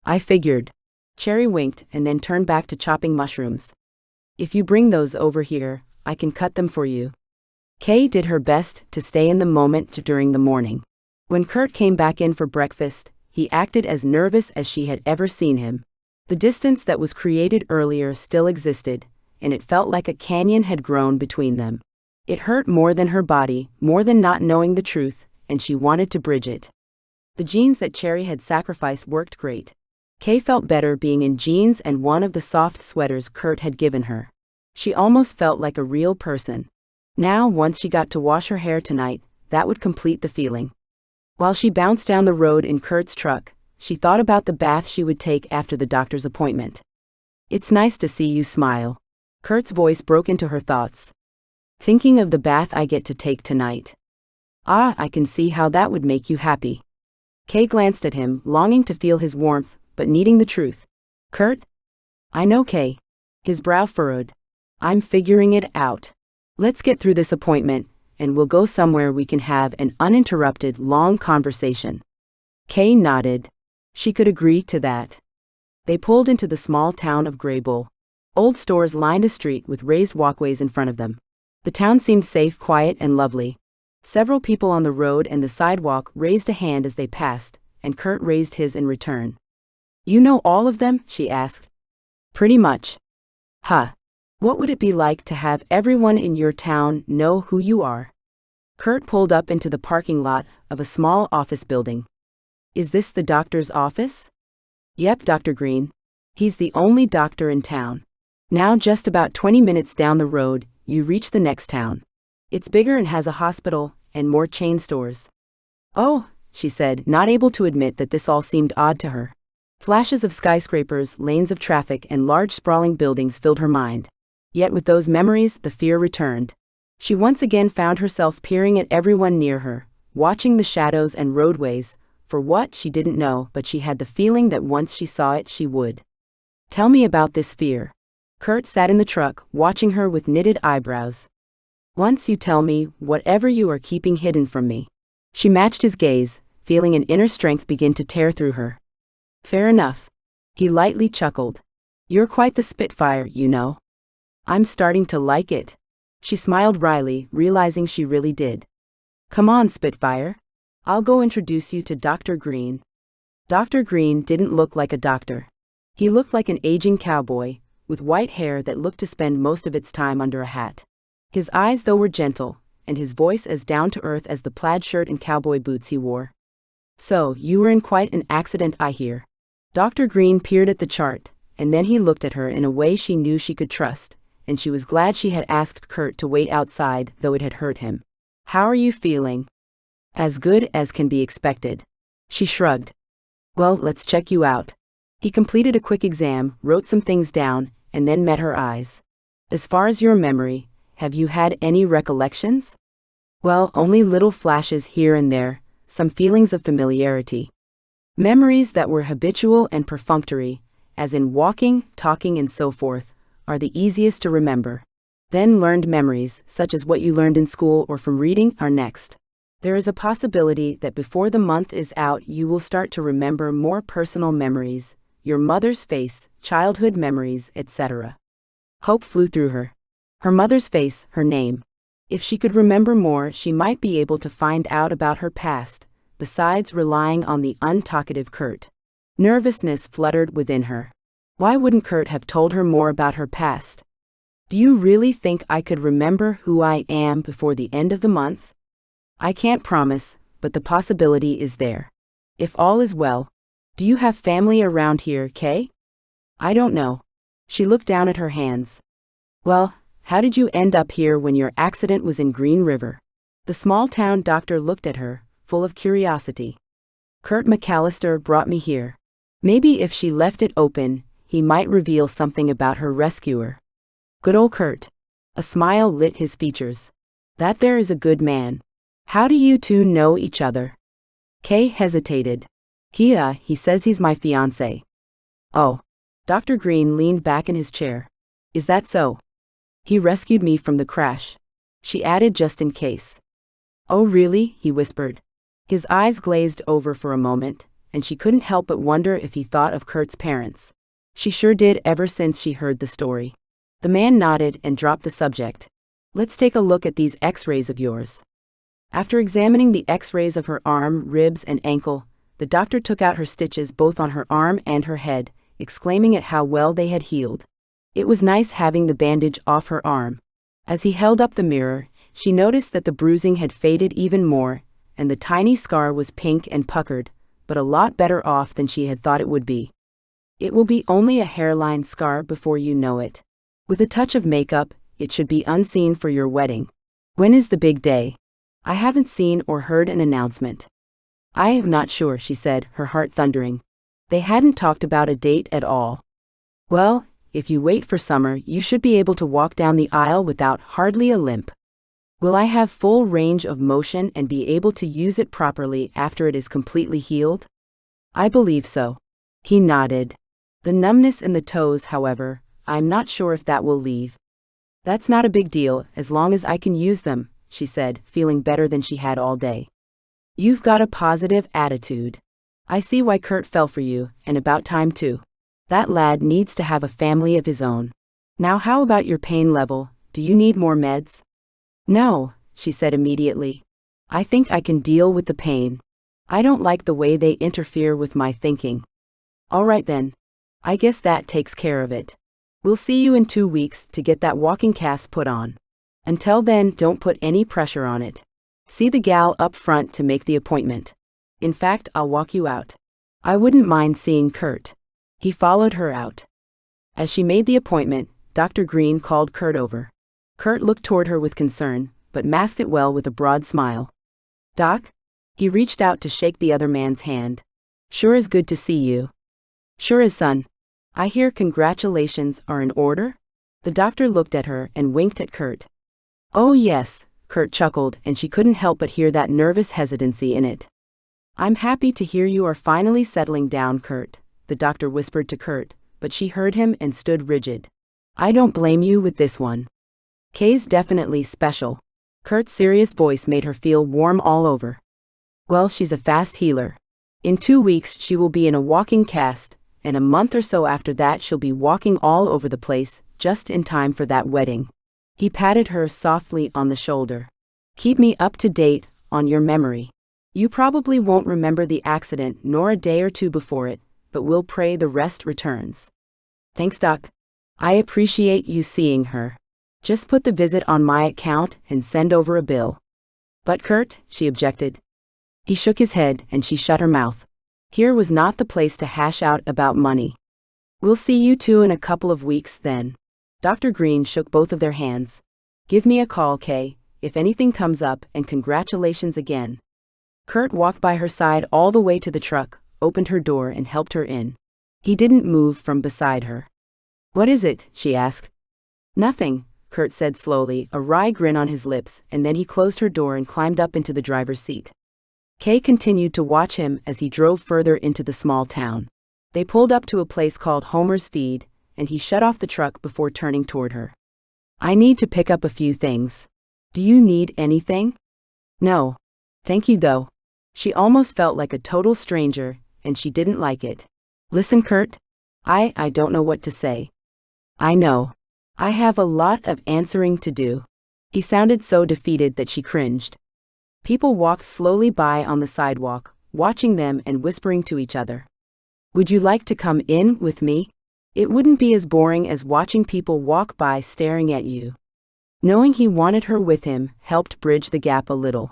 "I figured." Cherry winked and then turned back to chopping mushrooms. "If you bring those over here, I can cut them for you." Kay did her best to stay in the moment during the morning. When Curt came back in for breakfast, he acted as nervous as she had ever seen him. The distance that was created earlier still existed, and it felt like a canyon had grown between them. It hurt more than her body, more than not knowing the truth, and she wanted to bridge it. The jeans that Cherry had sacrificed worked great. Kay felt better being in jeans and one of the soft sweaters Curt had given her. She almost felt like a real person. Now, once she got to wash her hair tonight, that would complete the feeling. While she bounced down the road in Curt's truck, she thought about the bath she would take after the doctor's appointment. "It's nice to see you smile." Curt's voice broke into her thoughts. "Thinking of the bath I get to take tonight." "Ah, I can see how that would make you happy." Kay glanced at him, longing to feel his warmth, but needing the truth. "Curt?" "I know, Kay." His brow furrowed. "I'm figuring it out. Let's get through this appointment, and we'll go somewhere we can have an uninterrupted, long conversation." Kay nodded. She could agree to that. They pulled into the small town of Graybull. Old stores lined a street with raised walkways in front of them. The town seemed safe, quiet, and lovely. Several people on the road and the sidewalk raised a hand as they passed, and Curt raised his in return. "You know all of them?" she asked. "Pretty much." "Huh. What would it be like to have everyone in your town know who you are?" Curt pulled up into the parking lot of a small office building. "Is this the doctor's office?" "Yep, Dr. Green. He's the only doctor in town. Now just about 20 minutes down the road, you reach the next town. It's bigger and has a hospital and more chain stores." "Oh," she said, not able to admit that this all seemed odd to her. Flashes of skyscrapers, lanes of traffic, and large sprawling buildings filled her mind. Yet with those memories, the fear returned. She once again found herself peering at everyone near her, watching the shadows and roadways. For what, she didn't know, but she had the feeling that once she saw it, she would. "Tell me about this fear." Curt sat in the truck, watching her with knitted eyebrows. "Once you tell me whatever you are keeping hidden from me." She matched his gaze, feeling an inner strength begin to tear through her. "Fair enough." He lightly chuckled. "You're quite the spitfire, you know." "I'm starting to like it." She smiled wryly, realizing she really did. "Come on, Spitfire. I'll go introduce you to Dr. Green." Dr. Green didn't look like a doctor. He looked like an aging cowboy, with white hair that looked to spend most of its time under a hat. His eyes, though, were gentle, and his voice as down-to-earth as the plaid shirt and cowboy boots he wore. "So, you were in quite an accident, I hear." Dr. Green peered at the chart, and then he looked at her in a way she knew she could trust, and she was glad she had asked Curt to wait outside, though it had hurt him. "How are you feeling?" "As good as can be expected." She shrugged. "Well, let's check you out." He completed a quick exam, wrote some things down, and then met her eyes. "As far as your memory, have you had any recollections?" "Well, only little flashes here and there, some feelings of familiarity. Memories that were habitual and perfunctory, as in walking, talking, and so forth, are the easiest to remember. Then learned memories, such as what you learned in school or from reading, are next. There is a possibility that before the month is out you will start to remember more personal memories, your mother's face, childhood memories, etc." Hope flew through her. Her mother's face, her name. If she could remember more, she might be able to find out about her past, besides relying on the untalkative Curt. Nervousness fluttered within her. Why wouldn't Curt have told her more about her past? "Do you really think I could remember who I am before the end of the month?" "I can't promise, but the possibility is there. If all is well." "Do you have family around here, Kay?" "I don't know." She looked down at her hands. "Well, how did you end up here when your accident was in Green River?" The small-town doctor looked at her, full of curiosity. "Curt McAllister brought me here. Maybe if she left it open, he might reveal something about her rescuer." "Good old Curt." A smile lit his features. "That there is a good man. How do you two know each other?" Kay hesitated. He says he's my fiancé." "Oh." Dr. Green leaned back in his chair. "Is that so?" "He rescued me from the crash." She added just in case. "Oh really?" he whispered. His eyes glazed over for a moment, and she couldn't help but wonder if he thought of Curt's parents. She sure did ever since she heard the story. The man nodded and dropped the subject. "Let's take a look at these X-rays of yours." After examining the X-rays of her arm, ribs, and ankle, the doctor took out her stitches both on her arm and her head, exclaiming at how well they had healed. It was nice having the bandage off her arm. As he held up the mirror, she noticed that the bruising had faded even more, and the tiny scar was pink and puckered, but a lot better off than she had thought it would be. "It will be only a hairline scar before you know it. With a touch of makeup, it should be unseen for your wedding." "When is the big day?" "I haven't seen or heard an announcement." "I am not sure," she said, her heart thundering. They hadn't talked about a date at all. "Well, if you wait for summer, you should be able to walk down the aisle without hardly a limp." "Will I have full range of motion and be able to use it properly after it is completely healed?" "I believe so." He nodded. "The numbness in the toes, however, I'm not sure if that will leave." "That's not a big deal, as long as I can use them," she said, feeling better than she had all day. "You've got a positive attitude. I see why Curt fell for you, and about time too. That lad needs to have a family of his own. Now how about your pain level? Do you need more meds?" "No," she said immediately. "I think I can deal with the pain. I don't like the way they interfere with my thinking." "All right then. I guess that takes care of it. We'll see you in 2 weeks to get that walking cast put on. Until then, don't put any pressure on it. See the gal up front to make the appointment. In fact, I'll walk you out." "I wouldn't mind seeing Curt." He followed her out. As she made the appointment, Dr. Green called Curt over. Curt looked toward her with concern, but masked it well with a broad smile. "Doc?" He reached out to shake the other man's hand. "Sure is good to see you." "Sure is, son. I hear congratulations are in order?" The doctor looked at her and winked at Curt. "Oh yes," Curt chuckled, and she couldn't help but hear that nervous hesitancy in it. "I'm happy to hear you are finally settling down, Curt," the doctor whispered to Curt, but she heard him and stood rigid. "I don't blame you with this one. Kay's definitely special." Curt's serious voice made her feel warm all over. "Well, she's a fast healer. In 2 weeks she will be in a walking cast, and a month or so after that she'll be walking all over the place, just in time for that wedding." He patted her softly on the shoulder. "Keep me up to date on your memory. You probably won't remember the accident nor a day or two before it, but we'll pray the rest returns." "Thanks, Doc. I appreciate you seeing her. Just put the visit on my account and send over a bill." "But Curt," she objected. He shook his head and she shut her mouth. Here was not the place to hash out about money. We'll see you two in a couple of weeks then. Dr. Green shook both of their hands. Give me a call, Kay, if anything comes up, and congratulations again. Curt walked by her side all the way to the truck, opened her door and helped her in. He didn't move from beside her. What is it? She asked. Nothing, Curt said slowly, a wry grin on his lips, and then he closed her door and climbed up into the driver's seat. Kay continued to watch him as he drove further into the small town. They pulled up to a place called Homer's Feed, and he shut off the truck before turning toward her. I need to pick up a few things. Do you need anything? No. Thank you though. She almost felt like a total stranger, and she didn't like it. Listen, Curt. I don't know what to say. I know. I have a lot of answering to do. He sounded so defeated that she cringed. People walked slowly by on the sidewalk, watching them and whispering to each other. Would you like to come in with me? It wouldn't be as boring as watching people walk by staring at you. Knowing he wanted her with him helped bridge the gap a little.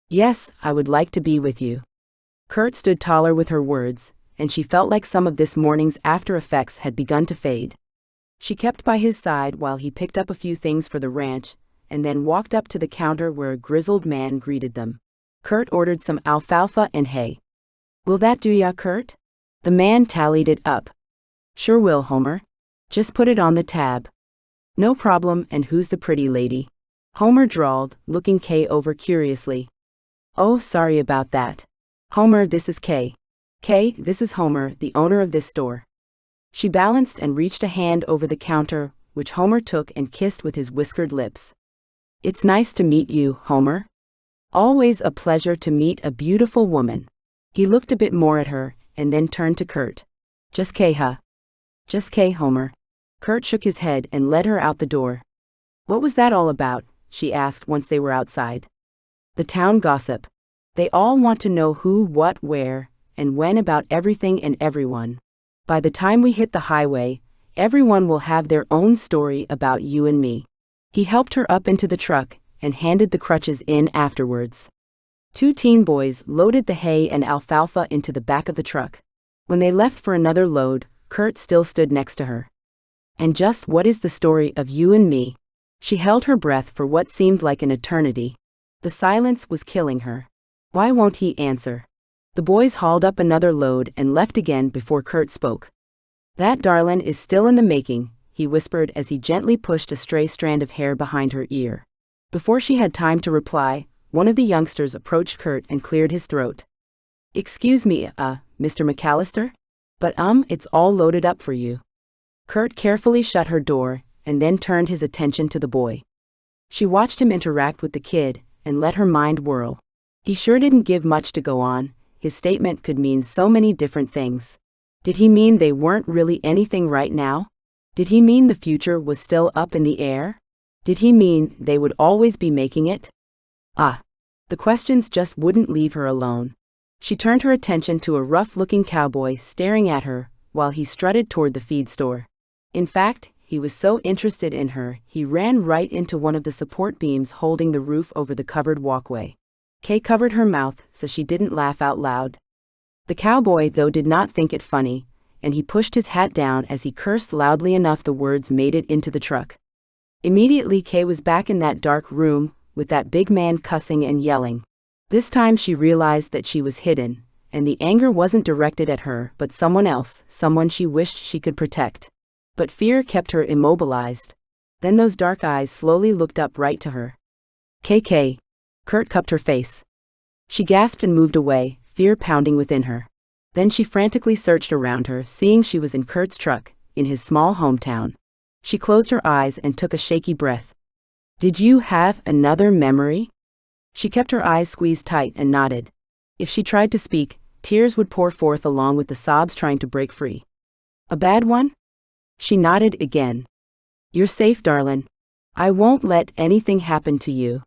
Yes, I would like to be with you. Curt stood taller with her words, and she felt like some of this morning's after effects had begun to fade. She kept by his side while he picked up a few things for the ranch, and then walked up to the counter where a grizzled man greeted them. Curt ordered some alfalfa and hay. Will that do ya, Curt? The man tallied it up. Sure will, Homer. Just put it on the tab. No problem, and who's the pretty lady? Homer drawled, looking Kay over curiously. Oh, sorry about that. Homer, this is Kay. Kay, this is Homer, the owner of this store. She balanced and reached a hand over the counter, which Homer took and kissed with his whiskered lips. It's nice to meet you, Homer. Always a pleasure to meet a beautiful woman. He looked a bit more at her, and then turned to Curt. Just Kay, huh? Just Kay, Homer. Curt shook his head and led her out the door. What was that all about? She asked once they were outside. The town gossip. They all want to know who, what, where, and when about everything and everyone. By the time we hit the highway, everyone will have their own story about you and me. He helped her up into the truck and handed the crutches in afterwards. Two teen boys loaded the hay and alfalfa into the back of the truck. When they left for another load, Curt still stood next to her. And just what is the story of you and me? She held her breath for what seemed like an eternity. The silence was killing her. Why won't he answer? The boys hauled up another load and left again before Curt spoke. That darlin' is still in the making, he whispered as he gently pushed a stray strand of hair behind her ear. Before she had time to reply, one of the youngsters approached Curt and cleared his throat. Excuse me, Mr. McAllister? But it's all loaded up for you. Curt carefully shut her door, and then turned his attention to the boy. She watched him interact with the kid, and let her mind whirl. He sure didn't give much to go on. His statement could mean so many different things. Did he mean they weren't really anything right now? Did he mean the future was still up in the air? Did he mean they would always be making it? The questions just wouldn't leave her alone. She turned her attention to a rough-looking cowboy staring at her while he strutted toward the feed store. In fact, he was so interested in her, he ran right into one of the support beams holding the roof over the covered walkway. Kay covered her mouth so she didn't laugh out loud. The cowboy, though, did not think it funny, and he pushed his hat down as he cursed loudly enough the words made it into the truck. Immediately Kay was back in that dark room, with that big man cussing and yelling. This time she realized that she was hidden, and the anger wasn't directed at her but someone else, someone she wished she could protect. But fear kept her immobilized. Then those dark eyes slowly looked up right to her. Kay. Curt cupped her face. She gasped and moved away, fear pounding within her. Then she frantically searched around her, seeing she was in Curt's truck, in his small hometown. She closed her eyes and took a shaky breath. Did you have another memory? She kept her eyes squeezed tight and nodded. If she tried to speak, tears would pour forth along with the sobs trying to break free. A bad one? She nodded again. You're safe, darlin'. I won't let anything happen to you.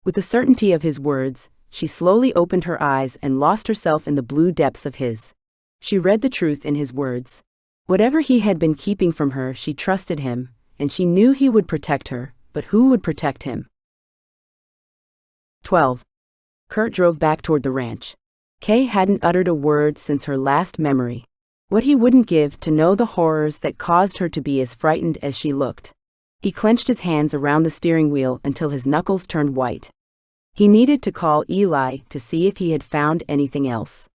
With the certainty of his words, she slowly opened her eyes and lost herself in the blue depths of his. She read the truth in his words. Whatever he had been keeping from her, she trusted him, and she knew he would protect her, but who would protect him? 12. Curt drove back toward the ranch. Kay hadn't uttered a word since her last memory. What he wouldn't give to know the horrors that caused her to be as frightened as she looked. He clenched his hands around the steering wheel until his knuckles turned white. He needed to call Eli to see if he had found anything else.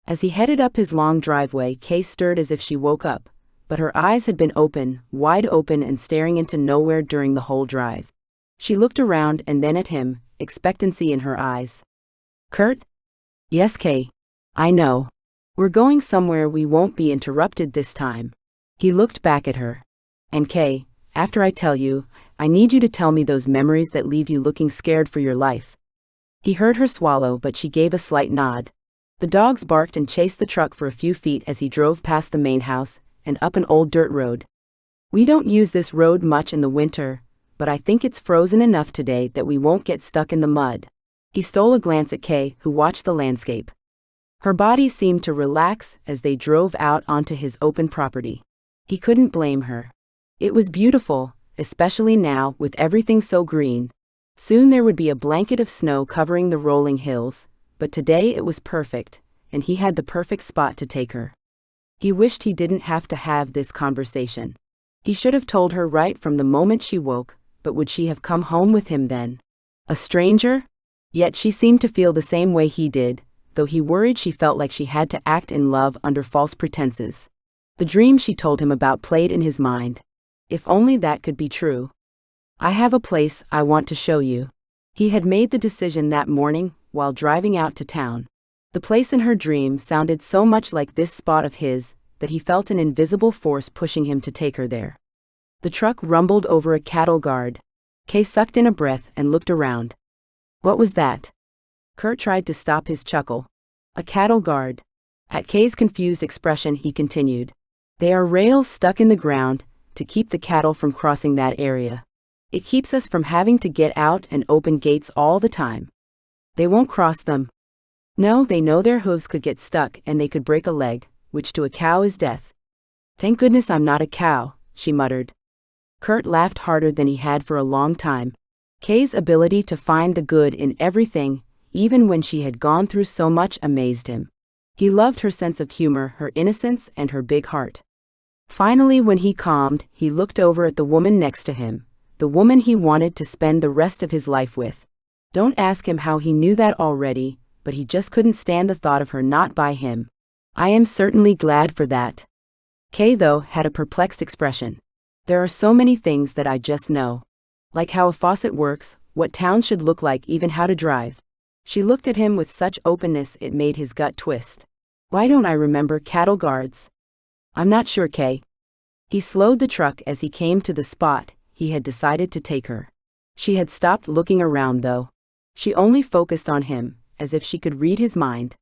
As he headed up his long driveway, Kay stirred as if she woke up, but her eyes had been open, wide open and staring into nowhere during the whole drive. She looked around and then at him, expectancy in her eyes. "Curt?" "Yes, Kay. I know. We're going somewhere we won't be interrupted this time." He looked back at her. "And Kay, after I tell you, I need you to tell me those memories that leave you looking scared for your life." He heard her swallow, but she gave a slight nod. The dogs barked and chased the truck for a few feet as he drove past the main house and up an old dirt road. "We don't use this road much in the winter, but I think it's frozen enough today that we won't get stuck in the mud." He stole a glance at Kay, who watched the landscape. Her body seemed to relax as they drove out onto his open property. He couldn't blame her. It was beautiful, especially now with everything so green. Soon there would be a blanket of snow covering the rolling hills, but today it was perfect, and he had the perfect spot to take her. He wished he didn't have to have this conversation. He should have told her right from the moment she woke, but would she have come home with him then? A stranger? Yet she seemed to feel the same way he did, though he worried she felt like she had to act in love under false pretenses. The dream she told him about played in his mind. If only that could be true. "I have a place I want to show you." He had made the decision that morning while driving out to town. The place in her dream sounded so much like this spot of his that he felt an invisible force pushing him to take her there. The truck rumbled over a cattle guard. Kay sucked in a breath and looked around. What was that? Curt tried to stop his chuckle. "A cattle guard." At Kay's confused expression, he continued. "They are rails stuck in the ground to keep the cattle from crossing that area. It keeps us from having to get out and open gates all the time." "They won't cross them." "No, they know their hooves could get stuck and they could break a leg, which to a cow is death." "Thank goodness I'm not a cow," she muttered. Curt laughed harder than he had for a long time. Kay's ability to find the good in everything, even when she had gone through so much, amazed him. He loved her sense of humor, her innocence, and her big heart. Finally, when he calmed, he looked over at the woman next to him, the woman he wanted to spend the rest of his life with. Don't ask him how he knew that already, but he just couldn't stand the thought of her not by him. "I am certainly glad for that." Kay, though, had a perplexed expression. "There are so many things that I just know. Like how a faucet works, what towns should look like, even how to drive." She looked at him with such openness it made his gut twist. "Why don't I remember cattle guards?" "I'm not sure, Kay." He slowed the truck as he came to the spot he had decided to take her. She had stopped looking around, though. She only focused on him, as if she could read his mind.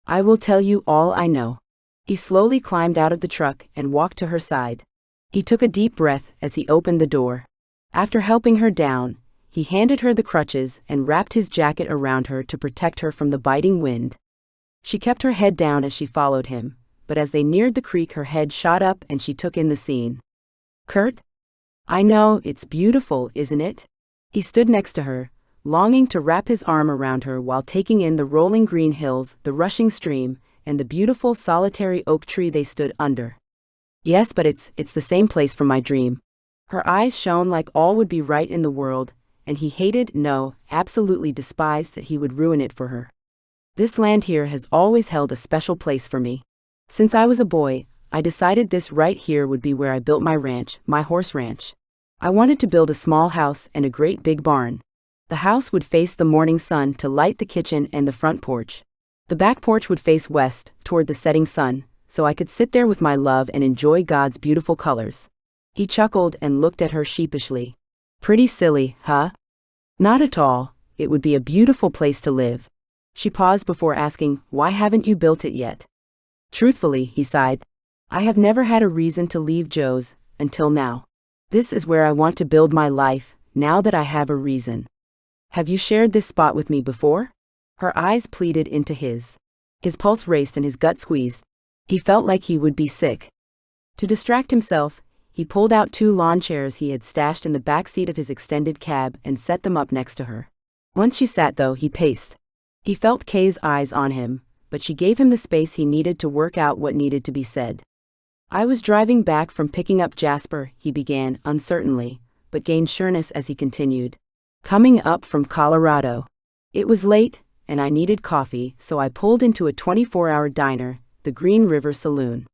"I will tell you all I know." He slowly climbed out of the truck and walked to her side. He took a deep breath as he opened the door. After helping her down, he handed her the crutches and wrapped his jacket around her to protect her from the biting wind. She kept her head down as she followed him, but as they neared the creek her head shot up and she took in the scene. "Curt? I know, it's beautiful, isn't it?" He stood next to her, longing to wrap his arm around her while taking in the rolling green hills, the rushing stream, and the beautiful solitary oak tree they stood under. "Yes, but it's the same place from my dream." Her eyes shone like all would be right in the world, and he hated, no, absolutely despised that he would ruin it for her. "This land here has always held a special place for me. Since I was a boy, I decided this right here would be where I built my ranch, my horse ranch. I wanted to build a small house and a great big barn. The house would face the morning sun to light the kitchen and the front porch. The back porch would face west, toward the setting sun, so I could sit there with my love and enjoy God's beautiful colors." He chuckled and looked at her sheepishly. "Pretty silly, huh?" "Not at all. It would be a beautiful place to live." She paused before asking, "Why haven't you built it yet?" "Truthfully," he sighed, "I have never had a reason to leave Joe's, until now. This is where I want to build my life, now that I have a reason." "Have you shared this spot with me before?" Her eyes pleaded into his. His pulse raced and his gut squeezed. He felt like he would be sick. To distract himself, he pulled out 2 lawn chairs he had stashed in the back seat of his extended cab and set them up next to her. Once she sat, though, he paced. He felt Kay's eyes on him, but she gave him the space he needed to work out what needed to be said. I was driving back from picking up Jasper, he began, uncertainly, but gained sureness as he continued. Coming up from Colorado. It was late, and I needed coffee, so I pulled into a 24-hour diner, the Green River Saloon.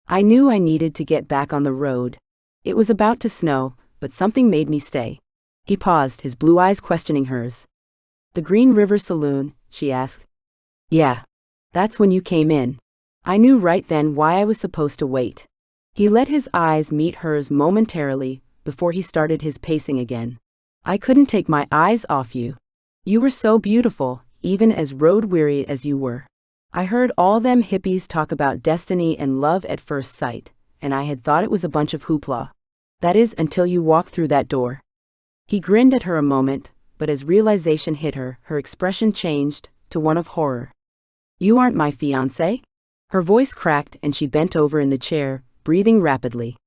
I knew I needed to get back on the road. It was about to snow, but something made me stay. He paused, his blue eyes questioning hers. The Green River Saloon, she asked. Yeah. That's when you came in. I knew right then why I was supposed to wait. He let his eyes meet hers momentarily before he started his pacing again. I couldn't take my eyes off you. You were so beautiful, even as road-weary as you were. I heard all them hippies talk about destiny and love at first sight, and I had thought it was a bunch of hoopla. That is, until you walked through that door. He grinned at her a moment, but as realization hit her, her expression changed to one of horror. You aren't my fiancé? Her voice cracked and she bent over in the chair, breathing rapidly.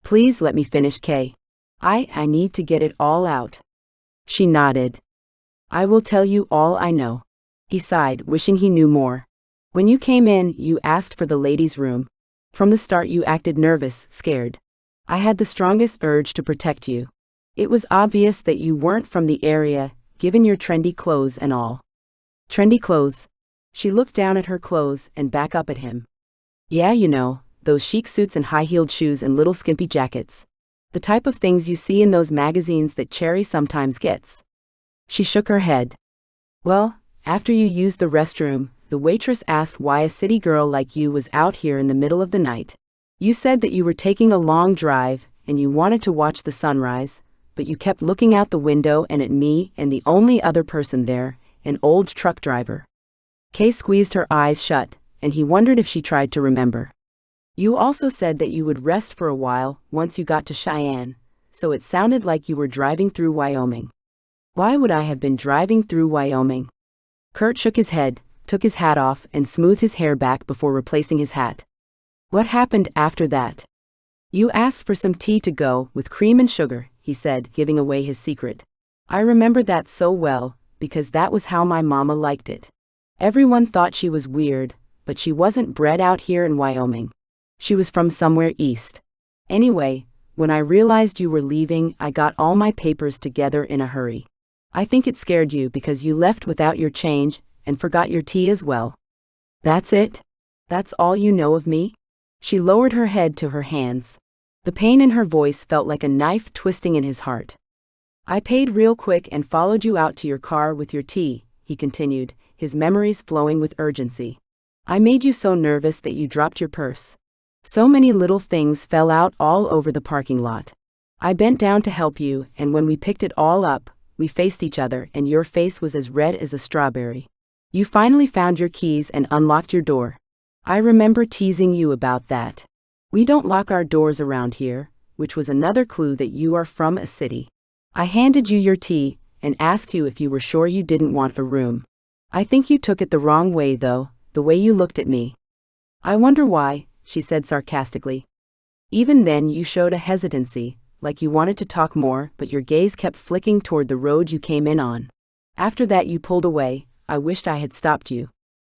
Please let me finish, Kay. I need to get it all out. She nodded. I will tell you all I know. He sighed, wishing he knew more. When you came in, you asked for the ladies' room. From the start you acted nervous, scared. I had the strongest urge to protect you. It was obvious that you weren't from the area, given your trendy clothes and all. Trendy clothes? She looked down at her clothes and back up at him. Yeah, you know, those chic suits and high-heeled shoes and little skimpy jackets. The type of things you see in those magazines that Cherry sometimes gets. She shook her head. Well, after you used the restroom, the waitress asked why a city girl like you was out here in the middle of the night. You said that you were taking a long drive and you wanted to watch the sunrise, but you kept looking out the window and at me and the only other person there, an old truck driver. Kay squeezed her eyes shut, and he wondered if she tried to remember. You also said that you would rest for a while once you got to Cheyenne, so it sounded like you were driving through Wyoming. Why would I have been driving through Wyoming? Curt shook his head, took his hat off, and smoothed his hair back before replacing his hat. What happened after that? You asked for some tea to go with cream and sugar, he said, giving away his secret. I remember that so well, because that was how my mama liked it. Everyone thought she was weird, but she wasn't bred out here in Wyoming. She was from somewhere east. Anyway, when I realized you were leaving, I got all my papers together in a hurry. I think it scared you because you left without your change and forgot your tea as well. That's it? That's all you know of me? She lowered her head to her hands. The pain in her voice felt like a knife twisting in his heart. I paid real quick and followed you out to your car with your tea, he continued, his memories flowing with urgency. I made you so nervous that you dropped your purse. So many little things fell out all over the parking lot. I bent down to help you, and when we picked it all up, we faced each other and your face was as red as a strawberry. You finally found your keys and unlocked your door. I remember teasing you about that. We don't lock our doors around here, which was another clue that you are from a city. I handed you your tea and asked you if you were sure you didn't want a room. I think you took it the wrong way though, the way you looked at me. I wonder why, she said sarcastically. Even then you showed a hesitancy, like you wanted to talk more, but your gaze kept flicking toward the road you came in on. After that you pulled away. I wished I had stopped you.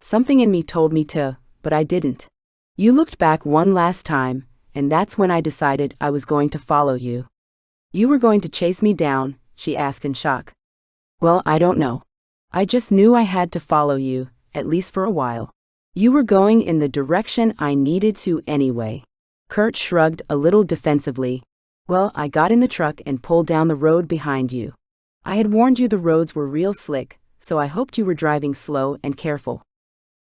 Something in me told me to, but I didn't. You looked back one last time, and that's when I decided I was going to follow you. You were going to chase me down, she asked in shock. Well, I don't know. I just knew I had to follow you, at least for a while. You were going in the direction I needed to anyway. Curt shrugged a little defensively. Well, I got in the truck and pulled down the road behind you. I had warned you the roads were real slick, so I hoped you were driving slow and careful.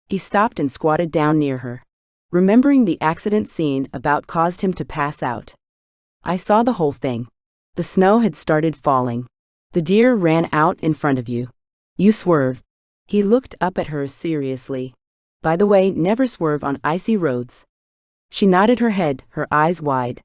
He stopped and squatted down near her. Remembering the accident scene about caused him to pass out. I saw the whole thing. The snow had started falling. The deer ran out in front of you. You swerved. He looked up at her seriously. By the way, never swerve on icy roads. She nodded her head, her eyes wide.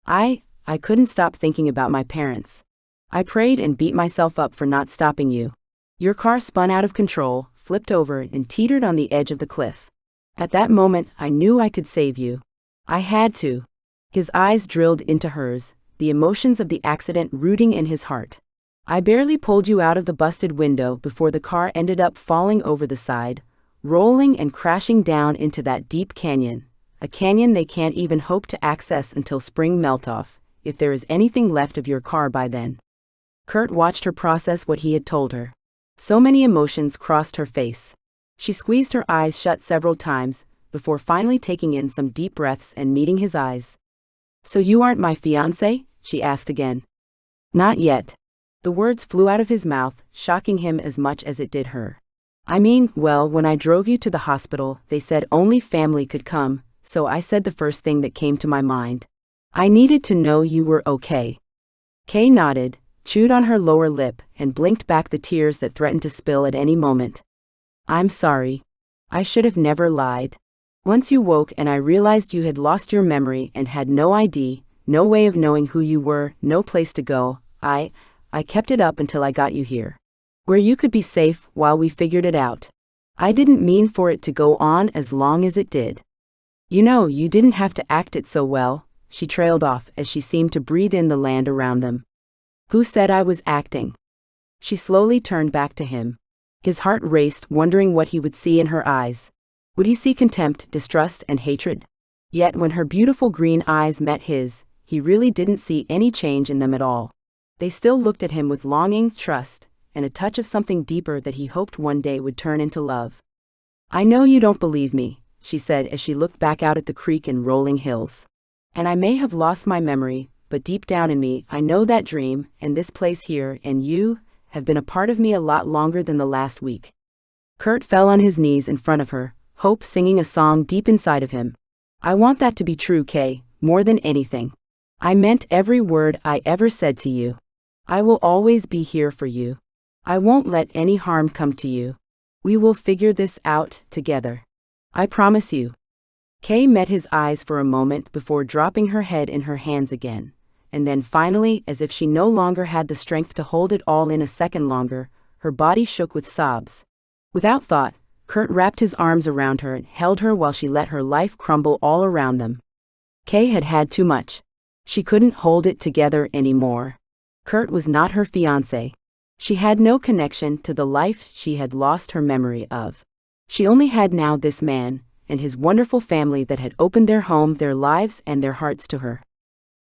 I couldn't stop thinking about my parents. I prayed and beat myself up for not stopping you. Your car spun out of control, flipped over, and teetered on the edge of the cliff. At that moment, I knew I could save you. I had to. His eyes drilled into hers, the emotions of the accident rooting in his heart. I barely pulled you out of the busted window before the car ended up falling over the side, rolling and crashing down into that deep canyon, a canyon they can't even hope to access until spring melt-off, if there is anything left of your car by then. Curt watched her process what he had told her. So many emotions crossed her face. She squeezed her eyes shut several times, before finally taking in some deep breaths and meeting his eyes. "So you aren't my fiancé?" she asked again. "Not yet." The words flew out of his mouth, shocking him as much as it did her. "I mean, well, when I drove you to the hospital, they said only family could come, so I said the first thing that came to my mind. I needed to know you were okay." Kay nodded, chewed on her lower lip, and blinked back the tears that threatened to spill at any moment. "I'm sorry. I should have never lied. Once you woke and I realized you had lost your memory and had no ID, no way of knowing who you were, no place to go, I kept it up until I got you here, where you could be safe while we figured it out. I didn't mean for it to go on as long as it did. You know, you didn't have to act it so well," she trailed off as she seemed to breathe in the land around them. "Who said I was acting?" She slowly turned back to him. His heart raced, wondering what he would see in her eyes. Would he see contempt, distrust, and hatred? Yet when her beautiful green eyes met his, he really didn't see any change in them at all. They still looked at him with longing, trust, and a touch of something deeper that he hoped one day would turn into love. "I know you don't believe me," she said as she looked back out at the creek and rolling hills. "And I may have lost my memory, but deep down in me, I know that dream, and this place here, and you, have been a part of me a lot longer than the last week." Curt fell on his knees in front of her, hope singing a song deep inside of him. "I want that to be true, Kay, more than anything. I meant every word I ever said to you. I will always be here for you. I won't let any harm come to you. We will figure this out together. I promise you." Kay met his eyes for a moment before dropping her head in her hands again, and then finally, as if she no longer had the strength to hold it all in a second longer, her body shook with sobs. Without thought, Curt wrapped his arms around her and held her while she let her life crumble all around them. Kay had had too much. She couldn't hold it together anymore. Curt was not her fiancé. She had no connection to the life she had lost her memory of. She only had now this man, and his wonderful family that had opened their home, their lives, and their hearts to her.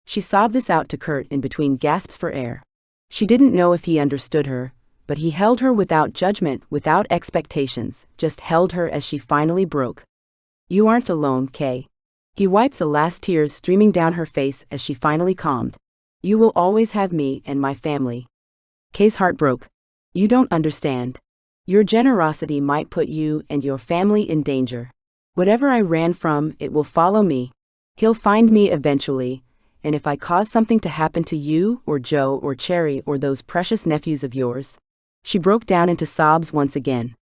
She sobbed this out to Curt in between gasps for air. She didn't know if he understood her, but he held her without judgment, without expectations, just held her as she finally broke. "You aren't alone, Kay." He wiped the last tears streaming down her face as she finally calmed. "You will always have me and my family." Kay's heart broke. "You don't understand. Your generosity might put you and your family in danger. Whatever I ran from, it will follow me. He'll find me eventually, and if I cause something to happen to you or Joe or Cherry or those precious nephews of yours." She broke down into sobs once again.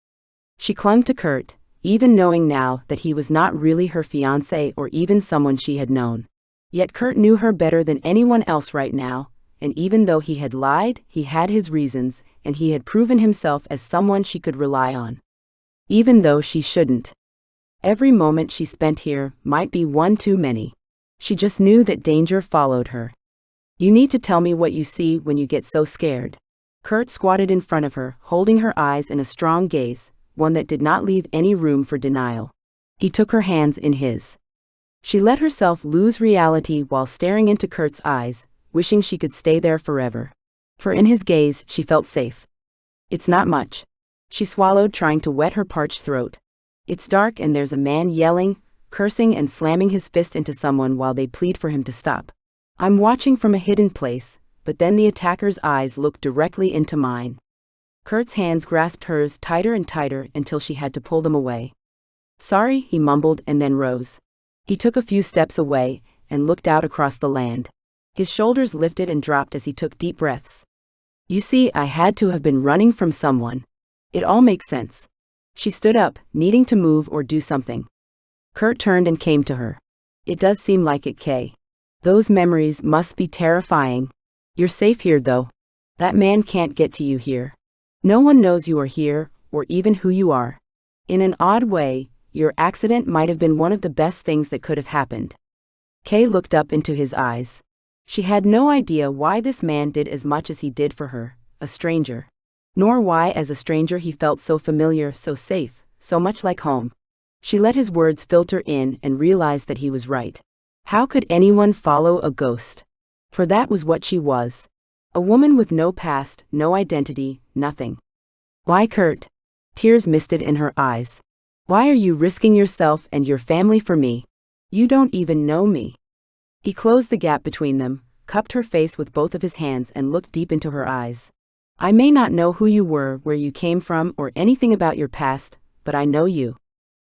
She clung to Curt, even knowing now that he was not really her fiancé or even someone she had known. Yet Curt knew her better than anyone else right now, and even though he had lied, he had his reasons, and he had proven himself as someone she could rely on. Even though she shouldn't. Every moment she spent here might be one too many. She just knew that danger followed her. "You need to tell me what you see when you get so scared." Curt squatted in front of her, holding her eyes in a strong gaze, one that did not leave any room for denial. He took her hands in his. She let herself lose reality while staring into Curt's eyes, wishing she could stay there forever. For in his gaze, she felt safe. "It's not much." She swallowed, trying to wet her parched throat. "It's dark and there's a man yelling, cursing and slamming his fist into someone while they plead for him to stop. I'm watching from a hidden place, but then the attacker's eyes looked directly into mine." Curt's hands grasped hers tighter and tighter until she had to pull them away. "Sorry," he mumbled and then rose. He took a few steps away and looked out across the land. His shoulders lifted and dropped as he took deep breaths. "You see, I had to have been running from someone. It all makes sense." She stood up, needing to move or do something. Curt turned and came to her. "It does seem like it, Kay. Those memories must be terrifying. You're safe here, though. That man can't get to you here. No one knows you are here, or even who you are. In an odd way, your accident might have been one of the best things that could have happened." Kay looked up into his eyes. She had no idea why this man did as much as he did for her, a stranger. Nor why as a stranger he felt so familiar, so safe, so much like home. She let his words filter in and realized that he was right. How could anyone follow a ghost? For that was what she was. A woman with no past, no identity, nothing. Why, Curt? Tears misted in her eyes. Why are you risking yourself and your family for me? You don't even know me. He closed the gap between them, cupped her face with both of his hands and looked deep into her eyes. I may not know who you were, where you came from, or anything about your past, but I know you.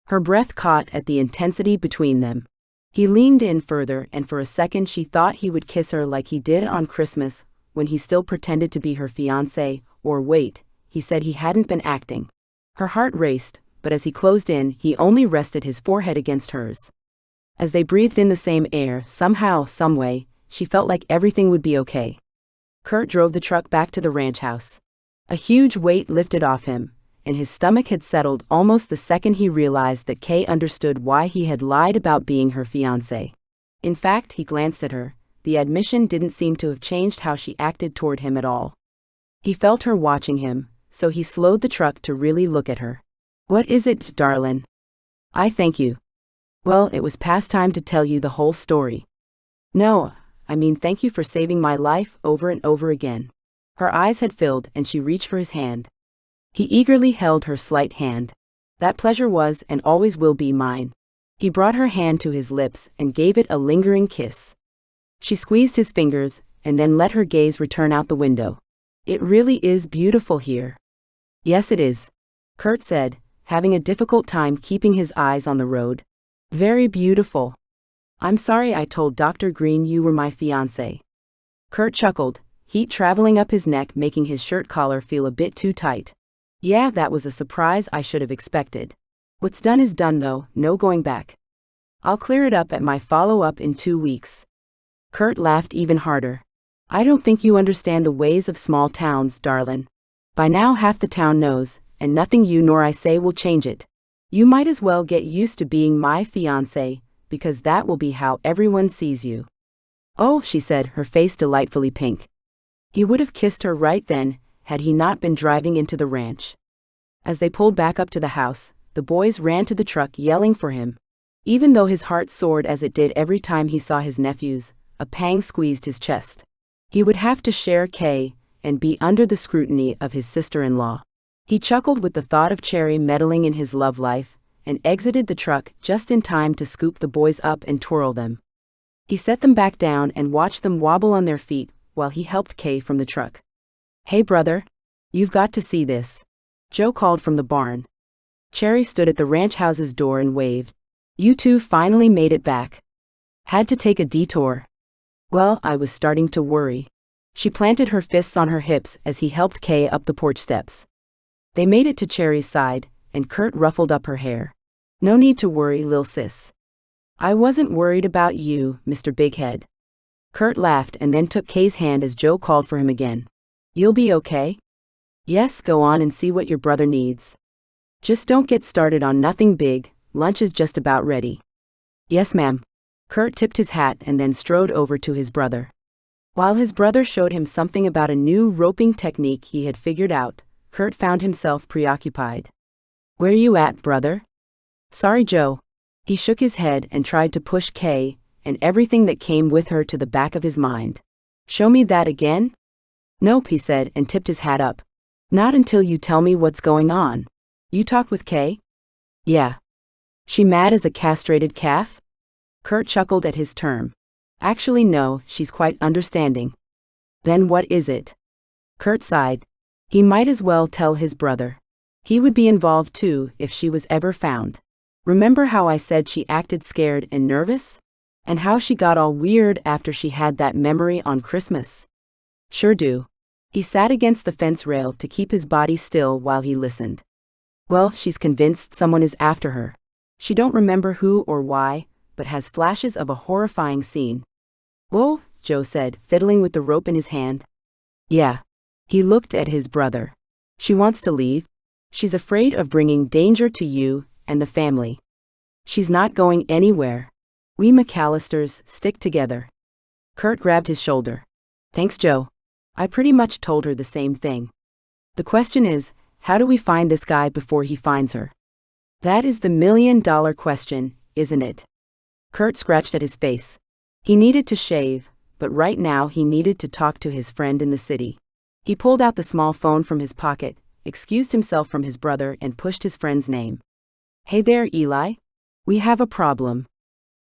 Her breath caught at the intensity between them. He leaned in further, and for a second she thought he would kiss her like he did on Christmas, when he still pretended to be her fiancé, or wait, he said he hadn't been acting. Her heart raced, but as he closed in, he only rested his forehead against hers. As they breathed in the same air, somehow, someway, she felt like everything would be okay. Curt drove the truck back to the ranch house. A huge weight lifted off him, and his stomach had settled almost the second he realized that Kay understood why he had lied about being her fiancé. In fact, he glanced at her. The admission didn't seem to have changed how she acted toward him at all. He felt her watching him, so he slowed the truck to really look at her. What is it, darlin'? I thank you. Well, it was past time to tell you the whole story. No, I mean thank you for saving my life over and over again. Her eyes had filled and she reached for his hand. He eagerly held her slight hand. That pleasure was and always will be mine. He brought her hand to his lips and gave it a lingering kiss. She squeezed his fingers and then let her gaze return out the window. It really is beautiful here. Yes, it is, Curt said, having a difficult time keeping his eyes on the road. Very beautiful. I'm sorry I told Dr. Green you were my fiancé. Curt chuckled, heat traveling up his neck making his shirt collar feel a bit too tight. Yeah, that was a surprise I should have expected. What's done is done though, no going back. I'll clear it up at my follow-up in 2 weeks. Curt laughed even harder. I don't think you understand the ways of small towns, darlin'. By now half the town knows, and nothing you nor I say will change it. You might as well get used to being my fiancé, because that will be how everyone sees you. Oh, she said, her face delightfully pink. He would have kissed her right then, had he not been driving into the ranch. As they pulled back up to the house, the boys ran to the truck yelling for him. Even though his heart soared as it did every time he saw his nephews, a pang squeezed his chest. He would have to share Kay, and be under the scrutiny of his sister-in-law. He chuckled with the thought of Cherry meddling in his love life, and exited the truck just in time to scoop the boys up and twirl them. He set them back down and watched them wobble on their feet while he helped Kay from the truck. Hey brother, you've got to see this. Joe called from the barn. Cherry stood at the ranch house's door and waved. You two finally made it back. Had to take a detour. Well, I was starting to worry. She planted her fists on her hips as he helped Kay up the porch steps. They made it to Cherry's side, and Curt ruffled up her hair. No need to worry, lil sis. I wasn't worried about you, Mr. Bighead. Curt laughed and then took Kay's hand as Joe called for him again. You'll be okay? Yes, go on and see what your brother needs. Just don't get started on nothing big, lunch is just about ready. Yes, ma'am. Curt tipped his hat and then strode over to his brother. While his brother showed him something about a new roping technique he had figured out, Curt found himself preoccupied. Where you at, brother? Sorry, Joe. He shook his head and tried to push Kay, and everything that came with her to the back of his mind. Show me that again? Nope, he said and tipped his hat up. Not until you tell me what's going on. You talked with Kay? Yeah. She mad as a castrated calf? Curt chuckled at his term. Actually no, she's quite understanding. Then what is it? Curt sighed. He might as well tell his brother. He would be involved too if she was ever found. Remember how I said she acted scared and nervous? And how she got all weird after she had that memory on Christmas? Sure do. He sat against the fence rail to keep his body still while he listened. Well, she's convinced someone is after her. She don't remember who or why, but has flashes of a horrifying scene. Whoa, Joe said, fiddling with the rope in his hand. Yeah. He looked at his brother. She wants to leave. She's afraid of bringing danger to you and the family. She's not going anywhere. We McAllisters stick together. Curt grabbed his shoulder. Thanks, Joe. I pretty much told her the same thing. The question is, how do we find this guy before he finds her? That is the million-dollar question, isn't it? Curt scratched at his face. He needed to shave, but right now he needed to talk to his friend in the city. He pulled out the small phone from his pocket, excused himself from his brother and pushed his friend's name. Hey there, Eli. We have a problem.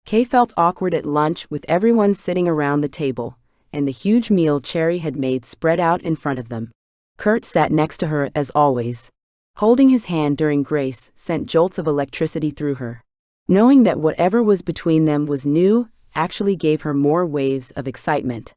Kay felt awkward at lunch with everyone sitting around the table, and the huge meal Cherry had made spread out in front of them. Curt sat next to her as always. Holding his hand during grace sent jolts of electricity through her. Knowing that whatever was between them was new actually gave her more waves of excitement.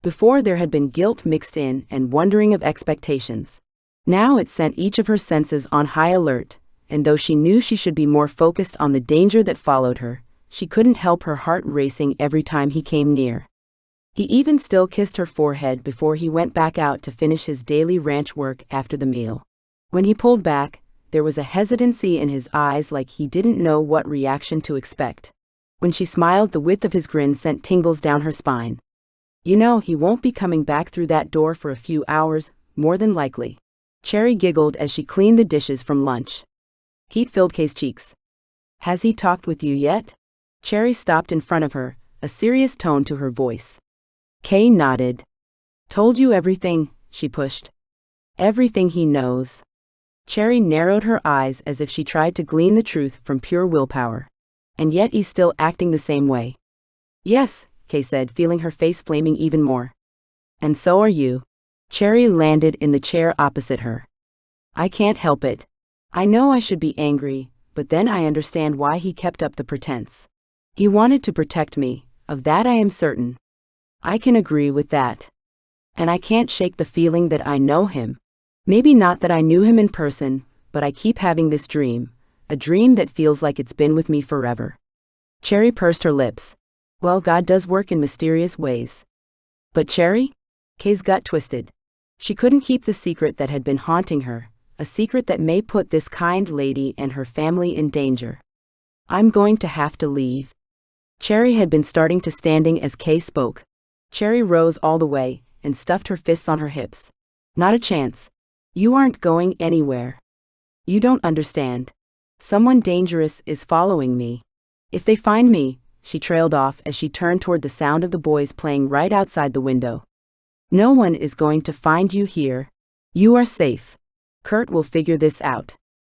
Before there had been guilt mixed in and wondering of expectations. Now it sent each of her senses on high alert, and though she knew she should be more focused on the danger that followed her, she couldn't help her heart racing every time he came near. He even still kissed her forehead before he went back out to finish his daily ranch work after the meal. When he pulled back, there was a hesitancy in his eyes like he didn't know what reaction to expect. When she smiled, the width of his grin sent tingles down her spine. You know, he won't be coming back through that door for a few hours, more than likely. Cherry giggled as she cleaned the dishes from lunch. Heat filled Kay's cheeks. Has he talked with you yet? Cherry stopped in front of her, a serious tone to her voice. Kay nodded. Told you everything, she pushed. Everything he knows. Cherry narrowed her eyes as if she tried to glean the truth from pure willpower. And yet he's still acting the same way. Yes, Kay said, feeling her face flaming even more. And so are you. Cherry landed in the chair opposite her. I can't help it. I know I should be angry, but then I understand why he kept up the pretense. He wanted to protect me, of that I am certain. I can agree with that. And I can't shake the feeling that I know him. Maybe not that I knew him in person, but I keep having this dream, a dream that feels like it's been with me forever. Cherry pursed her lips. Well, God does work in mysterious ways. But Cherry? Kay's gut twisted. She couldn't keep the secret that had been haunting her, a secret that may put this kind lady and her family in danger. I'm going to have to leave. Cherry had been starting to standing as Kay spoke. Cherry rose all the way and stuffed her fists on her hips. Not a chance. You aren't going anywhere. You don't understand. Someone dangerous is following me. If they find me, she trailed off as she turned toward the sound of the boys playing right outside the window. No one is going to find you here. You are safe. Curt will figure this out.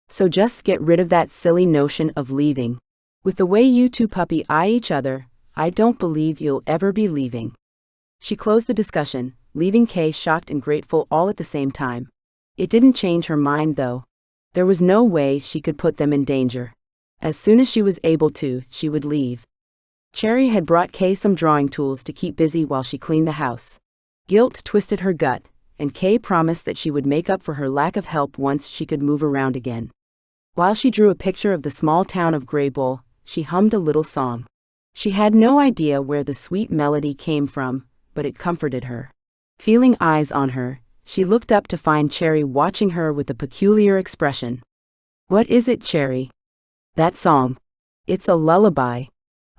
So just get rid of that silly notion of leaving. With the way you two puppy eye each other, I don't believe you'll ever be leaving. She closed the discussion, leaving Kay shocked and grateful all at the same time. It didn't change her mind though. There was no way she could put them in danger. As soon as she was able to, she would leave. Cherry had brought Kay some drawing tools to keep busy while she cleaned the house. Guilt twisted her gut, and Kay promised that she would make up for her lack of help once she could move around again. While she drew a picture of the small town of Graybull, she hummed a little song. She had no idea where the sweet melody came from, but it comforted her. Feeling eyes on her, she looked up to find Cherry watching her with a peculiar expression. What is it, Cherry? That song. It's a lullaby.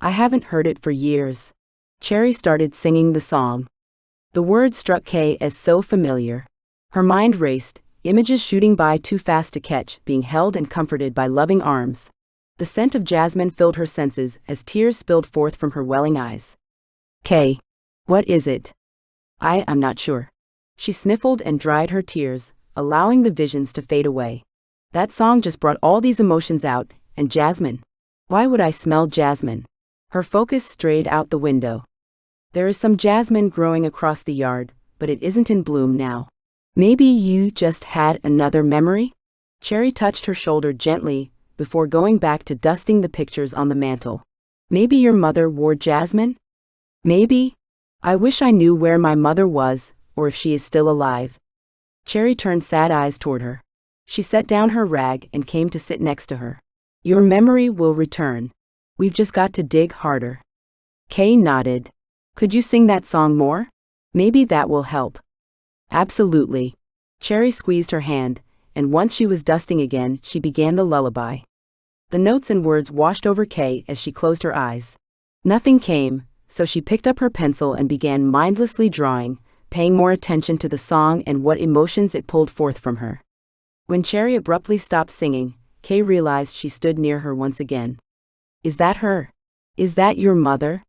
I haven't heard it for years. Cherry started singing the song. The words struck Kay as so familiar. Her mind raced, images shooting by too fast to catch, being held and comforted by loving arms. The scent of jasmine filled her senses as tears spilled forth from her welling eyes. Kay. What is it? I'm not sure. She sniffled and dried her tears, allowing the visions to fade away. That song just brought all these emotions out, and jasmine. Why would I smell jasmine? Her focus strayed out the window. There is some jasmine growing across the yard, but it isn't in bloom now. Maybe you just had another memory? Cherry touched her shoulder gently, before going back to dusting the pictures on the mantel. Maybe your mother wore jasmine? Maybe. I wish I knew where my mother was, or if she is still alive. Cherry turned sad eyes toward her. She set down her rag and came to sit next to her. Your memory will return. We've just got to dig harder. Kay nodded. Could you sing that song more? Maybe that will help. Absolutely. Cherry squeezed her hand, and once she was dusting again, she began the lullaby. The notes and words washed over Kay as she closed her eyes. Nothing came, so she picked up her pencil and began mindlessly drawing, paying more attention to the song and what emotions it pulled forth from her. When Cherry abruptly stopped singing, Kay realized she stood near her once again. Is that her? Is that your mother?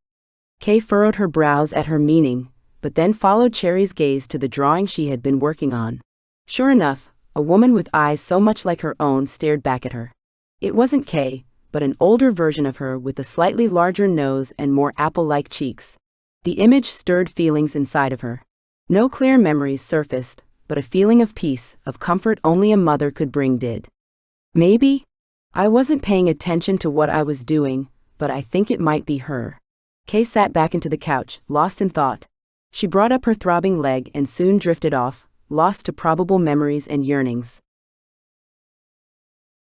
Kay furrowed her brows at her meaning, but then followed Cherry's gaze to the drawing she had been working on. Sure enough, a woman with eyes so much like her own stared back at her. It wasn't Kay, but an older version of her with a slightly larger nose and more apple-like cheeks. The image stirred feelings inside of her. No clear memories surfaced, but a feeling of peace, of comfort only a mother could bring did. Maybe? I wasn't paying attention to what I was doing, but I think it might be her. Kay sat back into the couch, lost in thought. She brought up her throbbing leg and soon drifted off, lost to probable memories and yearnings.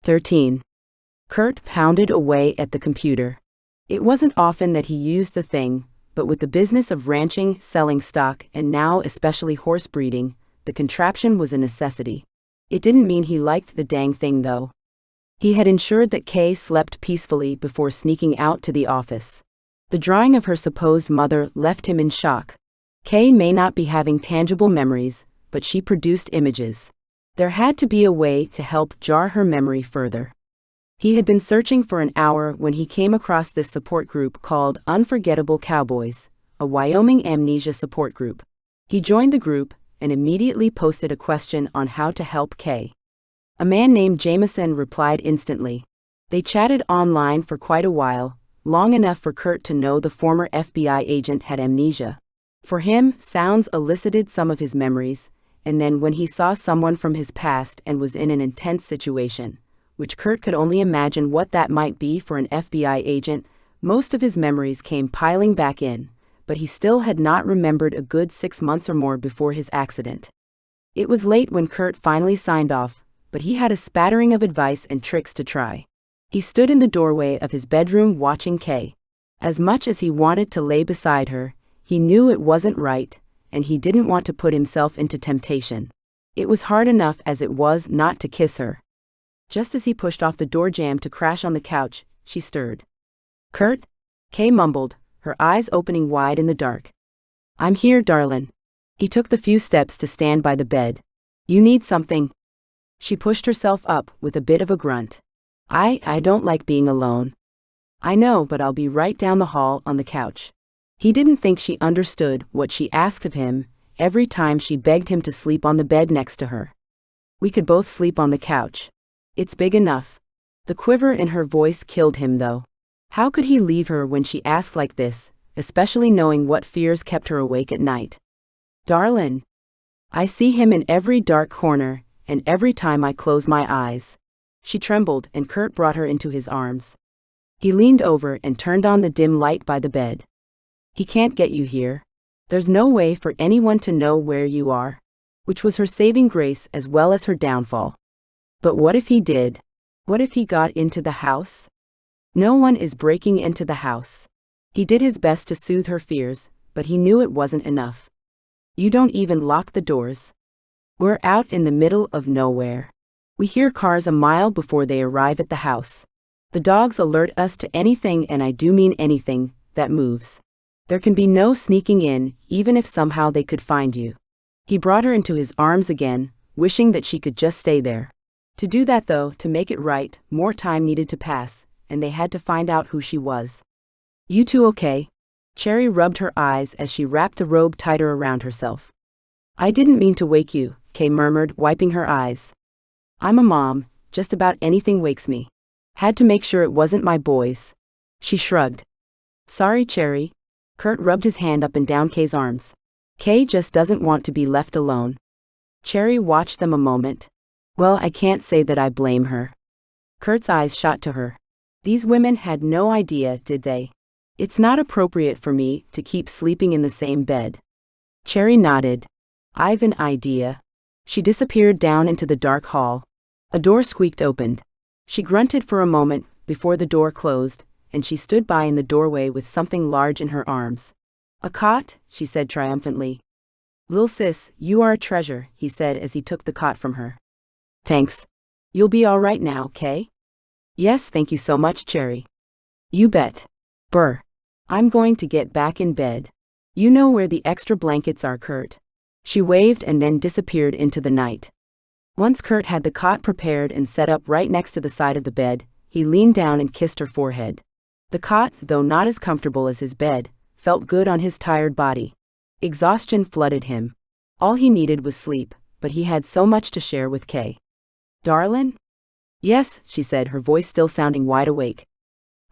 13. Curt pounded away at the computer. It wasn't often that he used the thing, but with the business of ranching, selling stock, and now especially horse breeding, the contraption was a necessity. It didn't mean he liked the dang thing though. He had ensured that Kay slept peacefully before sneaking out to the office. The drawing of her supposed mother left him in shock. Kay may not be having tangible memories, but she produced images. There had to be a way to help jar her memory further. He had been searching for an hour when he came across this support group called Unforgettable Cowboys, a Wyoming amnesia support group. He joined the group and immediately posted a question on how to help Kay. A man named Jameson replied instantly. They chatted online for quite a while, long enough for Curt to know the former FBI agent had amnesia. For him, sounds elicited some of his memories, and then when he saw someone from his past and was in an intense situation, which Curt could only imagine what that might be for an FBI agent, most of his memories came piling back in, but he still had not remembered a good 6 months or more before his accident. It was late when Curt finally signed off, but he had a spattering of advice and tricks to try. He stood in the doorway of his bedroom watching Kay. As much as he wanted to lay beside her, he knew it wasn't right, and he didn't want to put himself into temptation. It was hard enough as it was not to kiss her. Just as he pushed off the door jamb to crash on the couch, she stirred. Curt? Kay mumbled, her eyes opening wide in the dark. I'm here, darlin'. He took the few steps to stand by the bed. You need something? She pushed herself up with a bit of a grunt. I don't like being alone. I know, but I'll be right down the hall on the couch. He didn't think she understood what she asked of him every time she begged him to sleep on the bed next to her. We could both sleep on the couch. It's big enough. The quiver in her voice killed him though. How could he leave her when she asked like this, especially knowing what fears kept her awake at night? Darlin'. I see him in every dark corner, and every time I close my eyes. She trembled and Curt brought her into his arms. He leaned over and turned on the dim light by the bed. He can't get you here. There's no way for anyone to know where you are. Which was her saving grace as well as her downfall. But what if he did? What if he got into the house? No one is breaking into the house. He did his best to soothe her fears, but he knew it wasn't enough. You don't even lock the doors. We're out in the middle of nowhere. We hear cars a mile before they arrive at the house. The dogs alert us to anything, and I do mean anything, that moves. There can be no sneaking in, even if somehow they could find you. He brought her into his arms again, wishing that she could just stay there. To do that though, to make it right, more time needed to pass, and they had to find out who she was. You two okay? Cherry rubbed her eyes as she wrapped the robe tighter around herself. I didn't mean to wake you, Kay murmured, wiping her eyes. I'm a mom, just about anything wakes me. Had to make sure it wasn't my boys. She shrugged. Sorry, Cherry. Curt rubbed his hand up and down Kay's arms. Kay just doesn't want to be left alone. Cherry watched them a moment. Well, I can't say that I blame her. Curt's eyes shot to her. These women had no idea, did they? It's not appropriate for me to keep sleeping in the same bed. Cherry nodded. I've an idea. She disappeared down into the dark hall. A door squeaked open. She grunted for a moment before the door closed, and she stood by in the doorway with something large in her arms. A cot, she said triumphantly. Lil sis, you are a treasure, he said as he took the cot from her. Thanks. You'll be all right now, Kay? Yes, thank you so much, Cherry. You bet. Brr. I'm going to get back in bed. You know where the extra blankets are, Curt. She waved and then disappeared into the night. Once Curt had the cot prepared and set up right next to the side of the bed, he leaned down and kissed her forehead. The cot, though not as comfortable as his bed, felt good on his tired body. Exhaustion flooded him. All he needed was sleep, but he had so much to share with Kay. "Darlin'?" "Yes," she said, her voice still sounding wide awake.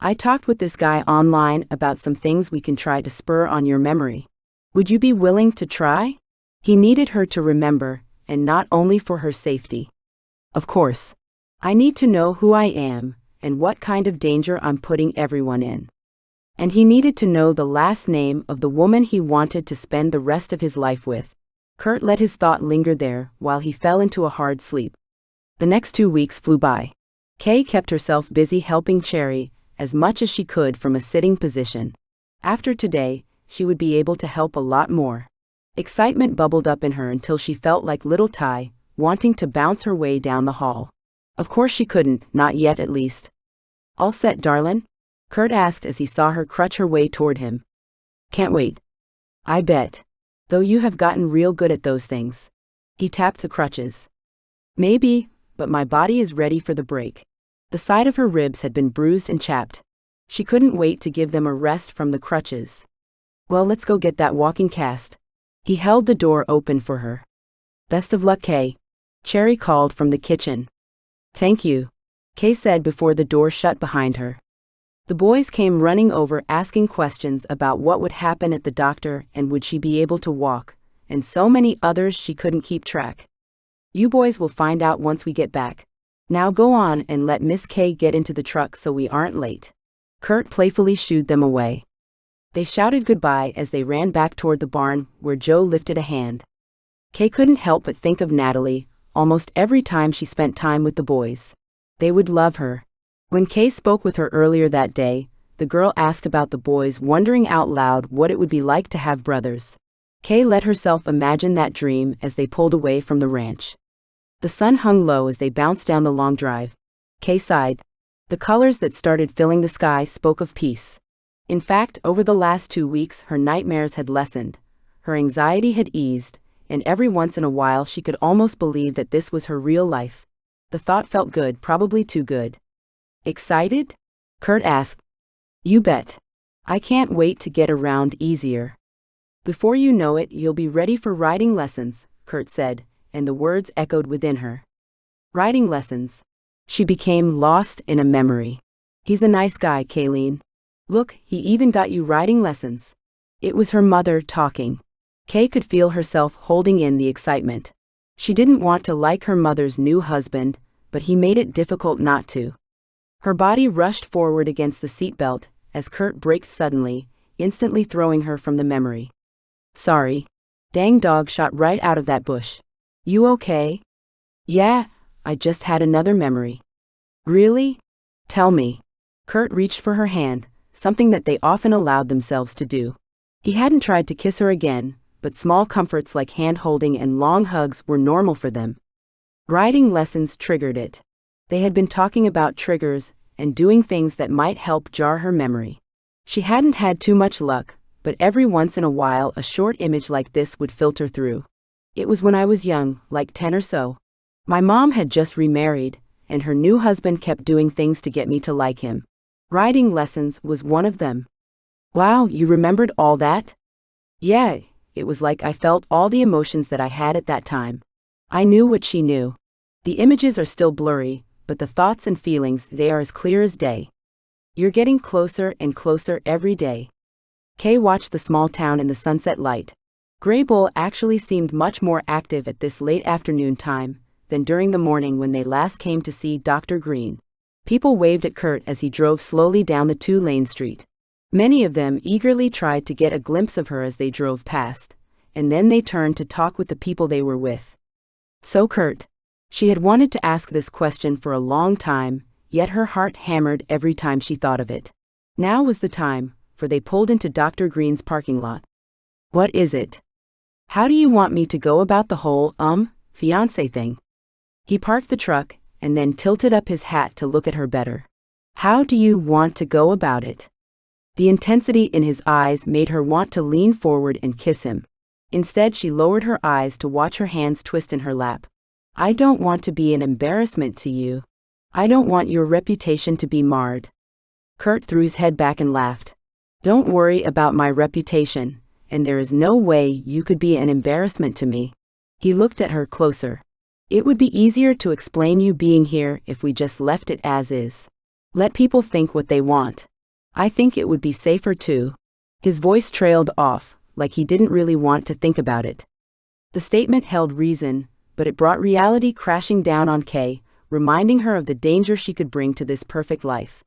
"I talked with this guy online about some things we can try to spur on your memory. Would you be willing to try?" He needed her to remember, and not only for her safety. "Of course. I need to know who I am, and what kind of danger I'm putting everyone in." And he needed to know the last name of the woman he wanted to spend the rest of his life with. Curt let his thought linger there while he fell into a hard sleep. The next 2 weeks flew by. Kay kept herself busy helping Cherry as much as she could from a sitting position. After today, she would be able to help a lot more. Excitement bubbled up in her until she felt like little Ty, wanting to bounce her way down the hall. Of course she couldn't, not yet at least. "All set, darlin'?" Curt asked as he saw her crutch her way toward him. "Can't wait." "I bet. Though you have gotten real good at those things." He tapped the crutches. "Maybe, but my body is ready for the break." The side of her ribs had been bruised and chapped. She couldn't wait to give them a rest from the crutches. "Well, let's go get that walking cast." He held the door open for her. "Best of luck, Kay," Cherry called from the kitchen. "Thank you," Kay said before the door shut behind her. The boys came running over asking questions about what would happen at the doctor and would she be able to walk, and so many others she couldn't keep track. "You boys will find out once we get back. Now go on and let Miss Kay get into the truck so we aren't late." Curt playfully shooed them away. They shouted goodbye as they ran back toward the barn where Joe lifted a hand. Kay couldn't help but think of Natalie almost every time she spent time with the boys. They would love her. When Kay spoke with her earlier that day, the girl asked about the boys, wondering out loud what it would be like to have brothers. Kay let herself imagine that dream as they pulled away from the ranch. The sun hung low as they bounced down the long drive. Kay sighed. The colors that started filling the sky spoke of peace. In fact, over the last 2 weeks her nightmares had lessened, her anxiety had eased, and every once in a while she could almost believe that this was her real life. The thought felt good, probably too good. "Excited?" Curt asked. "You bet. I can't wait to get around easier." "Before you know it, you'll be ready for riding lessons," Curt said, and the words echoed within her. Riding lessons. She became lost in a memory. "He's a nice guy, Kayleen. Look, he even got you riding lessons." It was her mother talking. Kay could feel herself holding in the excitement. She didn't want to like her mother's new husband, but he made it difficult not to. Her body rushed forward against the seatbelt as Curt braked suddenly, instantly throwing her from the memory. "Sorry. Dang dog shot right out of that bush. You okay?" "Yeah, I just had another memory." "Really? Tell me." Curt reached for her hand, something that they often allowed themselves to do. He hadn't tried to kiss her again, but small comforts like hand-holding and long hugs were normal for them. Riding lessons triggered it. They had been talking about triggers and doing things that might help jar her memory. She hadn't had too much luck, but every once in a while a short image like this would filter through. "It was when I was young, like 10 or so. My mom had just remarried, and her new husband kept doing things to get me to like him. Riding lessons was one of them." "Wow, you remembered all that?" "Yeah, it was like I felt all the emotions that I had at that time. I knew what she knew. The images are still blurry, but the thoughts and feelings, they are as clear as day. You're getting closer and closer every day." Kay watched the small town in the sunset light. Graybull actually seemed much more active at this late afternoon time than during the morning when they last came to see Dr. Green. People waved at Curt as he drove slowly down the 2-lane street. Many of them eagerly tried to get a glimpse of her as they drove past, and then they turned to talk with the people they were with. So Curt. She had wanted to ask this question for a long time, yet her heart hammered every time she thought of it. Now was the time, for they pulled into Dr. Green's parking lot. "What is it? How do you want me to go about the whole, fiancé thing?" He parked the truck, and then tilted up his hat to look at her better. "How do you want to go about it?" The intensity in his eyes made her want to lean forward and kiss him. Instead, she lowered her eyes to watch her hands twist in her lap. I don't want to be an embarrassment to you. I don't want your reputation to be marred. Curt threw his head back and laughed. Don't worry about my reputation, and there is no way you could be an embarrassment to me. He looked at her closer. It would be easier to explain you being here if we just left it as is. Let people think what they want. I think it would be safer too. His voice trailed off, like he didn't really want to think about it. The statement held reason, but it brought reality crashing down on Kay, reminding her of the danger she could bring to this perfect life.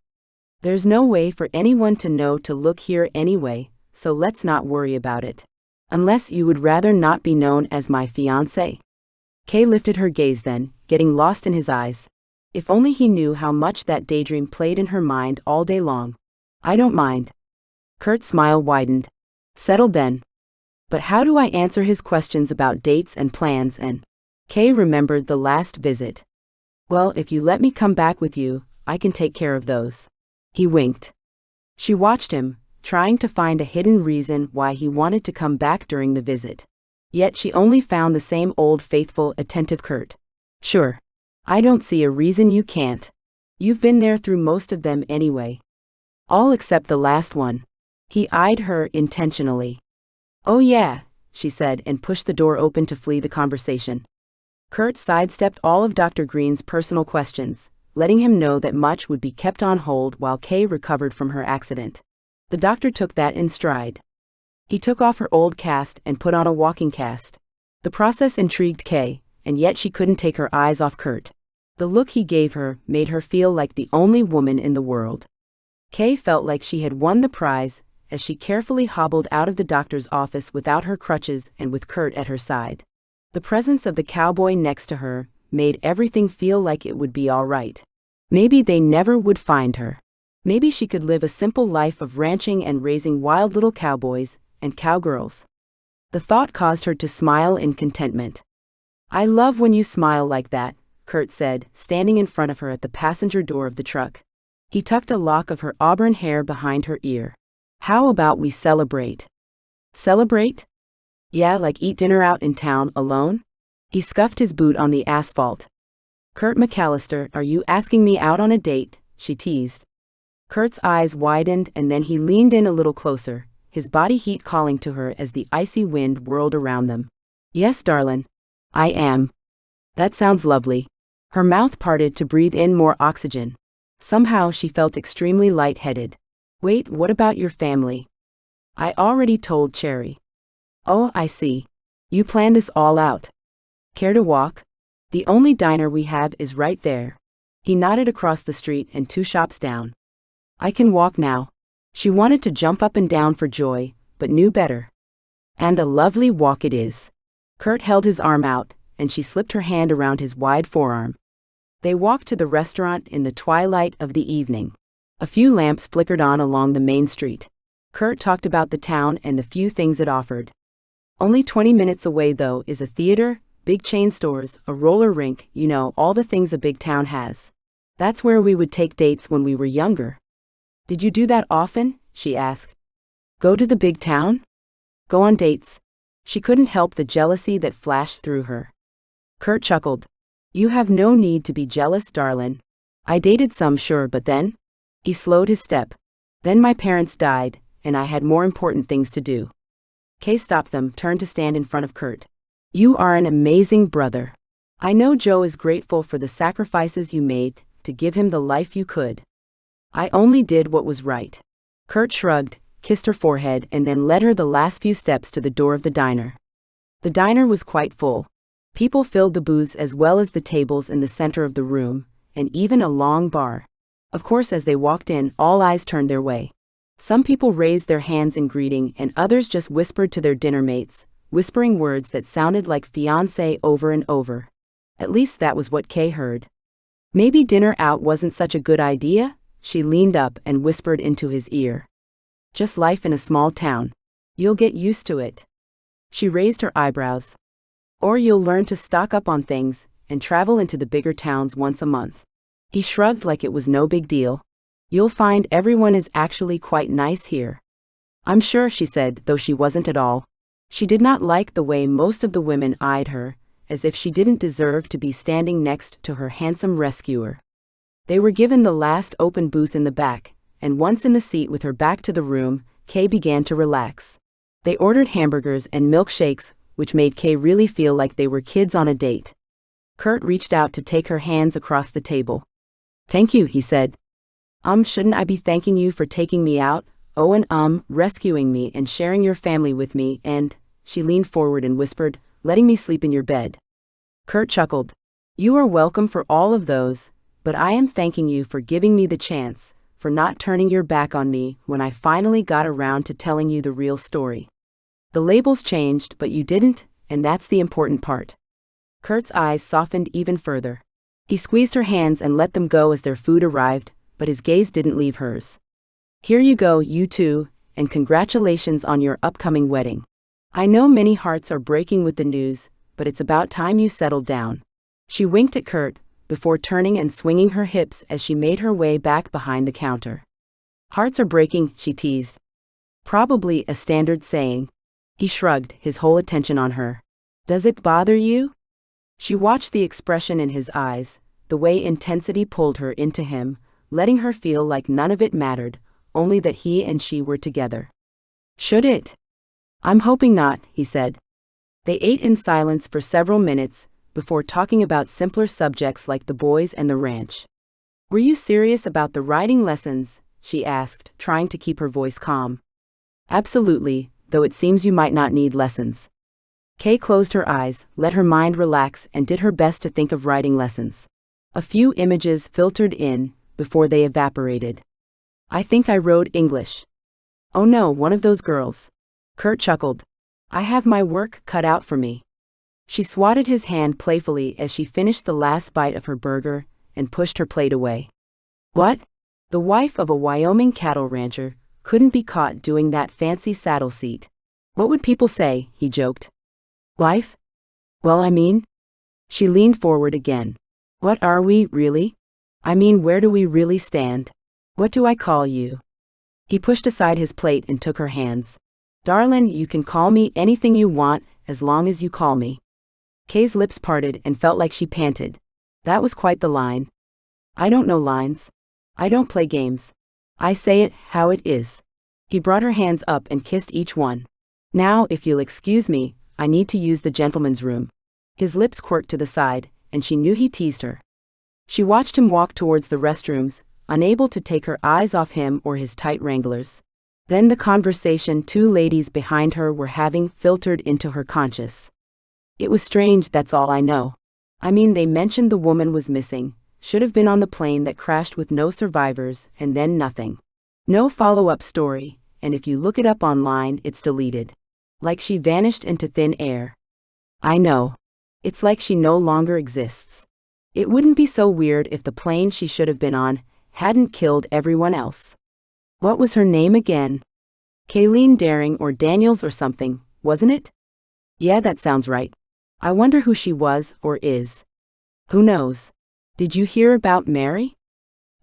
There's no way for anyone to know to look here anyway, so let's not worry about it. Unless you would rather not be known as my fiancé. Kay lifted her gaze then, getting lost in his eyes. If only he knew how much that daydream played in her mind all day long. I don't mind. Curt's smile widened. Settled then. But how do I answer his questions about dates and plans and... Kay remembered the last visit. Well, if you let me come back with you, I can take care of those. He winked. She watched him, trying to find a hidden reason why he wanted to come back during the visit. Yet she only found the same old faithful, attentive Curt. Sure. I don't see a reason you can't. You've been there through most of them anyway. All except the last one. He eyed her intentionally. Oh yeah, she said and pushed the door open to flee the conversation. Curt sidestepped all of Dr. Green's personal questions, letting him know that much would be kept on hold while Kay recovered from her accident. The doctor took that in stride. He took off her old cast and put on a walking cast. The process intrigued Kay, and yet she couldn't take her eyes off Curt. The look he gave her made her feel like the only woman in the world. Kay felt like she had won the prize as she carefully hobbled out of the doctor's office without her crutches and with Curt at her side. The presence of the cowboy next to her made everything feel like it would be all right. Maybe they never would find her. Maybe she could live a simple life of ranching and raising wild little cowboys and cowgirls. The thought caused her to smile in contentment. I love when you smile like that, Curt said, standing in front of her at the passenger door of the truck. He tucked a lock of her auburn hair behind her ear. How about we celebrate? Celebrate? Yeah, like eat dinner out in town alone? He scuffed his boot on the asphalt. Curt McAllister, are you asking me out on a date? She teased. Curt's eyes widened and then he leaned in a little closer, his body heat calling to her as the icy wind whirled around them. Yes, darling. I am. That sounds lovely. Her mouth parted to breathe in more oxygen. Somehow she felt extremely lightheaded. Wait, what about your family? I already told Cherry. Oh, I see. You planned this all out. Care to walk? The only diner we have is right there. He nodded across the street and 2 shops down. I can walk now. She wanted to jump up and down for joy, but knew better. And a lovely walk it is. Curt held his arm out, and she slipped her hand around his wide forearm. They walked to the restaurant in the twilight of the evening. A few lamps flickered on along the main street. Curt talked about the town and the few things it offered. Only 20 minutes away though is a theater, big chain stores, a roller rink, you know, all the things a big town has. That's where we would take dates when we were younger. Did you do that often? She asked. Go to the big town? Go on dates. She couldn't help the jealousy that flashed through her. Curt chuckled. You have no need to be jealous, darling. I dated some, sure, but then? He slowed his step. Then my parents died, and I had more important things to do. Kay stopped them, turned to stand in front of Curt. You are an amazing brother. I know Joe is grateful for the sacrifices you made to give him the life you could. I only did what was right. Curt shrugged, kissed her forehead, and then led her the last few steps to the door of the diner. The diner was quite full. People filled the booths as well as the tables in the center of the room, and even a long bar. Of course, as they walked in, all eyes turned their way. Some people raised their hands in greeting and others just whispered to their dinner mates, whispering words that sounded like fiancé over and over. At least that was what Kay heard. Maybe dinner out wasn't such a good idea? She leaned up and whispered into his ear. Just life in a small town. You'll get used to it. She raised her eyebrows. Or you'll learn to stock up on things and travel into the bigger towns once a month. He shrugged like it was no big deal. You'll find everyone is actually quite nice here. I'm sure, she said, though she wasn't at all. She did not like the way most of the women eyed her, as if she didn't deserve to be standing next to her handsome rescuer. They were given the last open booth in the back, and once in the seat with her back to the room, Kay began to relax. They ordered hamburgers and milkshakes, which made Kay really feel like they were kids on a date. Curt reached out to take her hands across the table. "Thank you," he said. Shouldn't I be thanking you for taking me out? Oh, and rescuing me and sharing your family with me and," she leaned forward and whispered, "letting me sleep in your bed." Curt chuckled. "You are welcome for all of those, but I am thanking you for giving me the chance, for not turning your back on me when I finally got around to telling you the real story. The labels changed, but you didn't, and that's the important part." Curt's eyes softened even further. He squeezed her hands and let them go as their food arrived, but his gaze didn't leave hers. "Here you go, you two, and congratulations on your upcoming wedding. I know many hearts are breaking with the news, but it's about time you settled down." She winked at Curt, before turning and swinging her hips as she made her way back behind the counter. "Hearts are breaking," she teased. "Probably a standard saying." He shrugged, his whole attention on her. "Does it bother you?" She watched the expression in his eyes, the way intensity pulled her into him, letting her feel like none of it mattered, only that he and she were together. "Should it?" "I'm hoping not," he said. They ate in silence for several minutes, before talking about simpler subjects like the boys and the ranch. "Were you serious about the writing lessons?" she asked, trying to keep her voice calm. "Absolutely, though it seems you might not need lessons." Kay closed her eyes, let her mind relax, and did her best to think of writing lessons. A few images filtered in, before they evaporated. "I think I wrote English." "Oh no, one of those girls." Curt chuckled. "I have my work cut out for me." She swatted his hand playfully as she finished the last bite of her burger and pushed her plate away. "What? The wife of a Wyoming cattle rancher couldn't be caught doing that fancy saddle seat. What would people say?" he joked. "Wife? Well, I mean..." She leaned forward again. "What are we, really? I mean, where do we really stand? What do I call you?" He pushed aside his plate and took her hands. "Darlin', you can call me anything you want, as long as you call me." Kay's lips parted and felt like she panted. That was quite the line. "I don't know lines. I don't play games. I say it how it is." He brought her hands up and kissed each one. "Now, if you'll excuse me, I need to use the gentleman's room." His lips quirked to the side, and she knew he teased her. She watched him walk towards the restrooms, unable to take her eyes off him or his tight wranglers. Then the conversation two ladies behind her were having filtered into her conscious. "It was strange, that's all I know. I mean, they mentioned the woman was missing, should have been on the plane that crashed with no survivors, and then nothing. No follow-up story, and if you look it up online, it's deleted. Like she vanished into thin air." "I know. It's like she no longer exists. It wouldn't be so weird if the plane she should have been on hadn't killed everyone else." "What was her name again?" "Kayleen Daring or Daniels or something, wasn't it?" "Yeah, that sounds right. I wonder who she was or is." "Who knows? Did you hear about Mary?"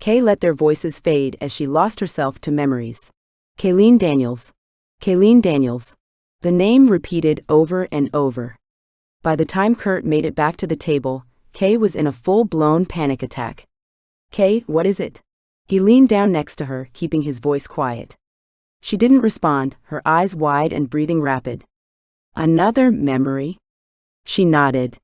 Kay let their voices fade as she lost herself to memories. "Kayleen Daniels. Kayleen Daniels." The name repeated over and over. By the time Curt made it back to the table, Kay was in a full-blown panic attack. "Kay, what is it?" He leaned down next to her, keeping his voice quiet. She didn't respond, her eyes wide and breathing rapid. "Another memory?" She nodded.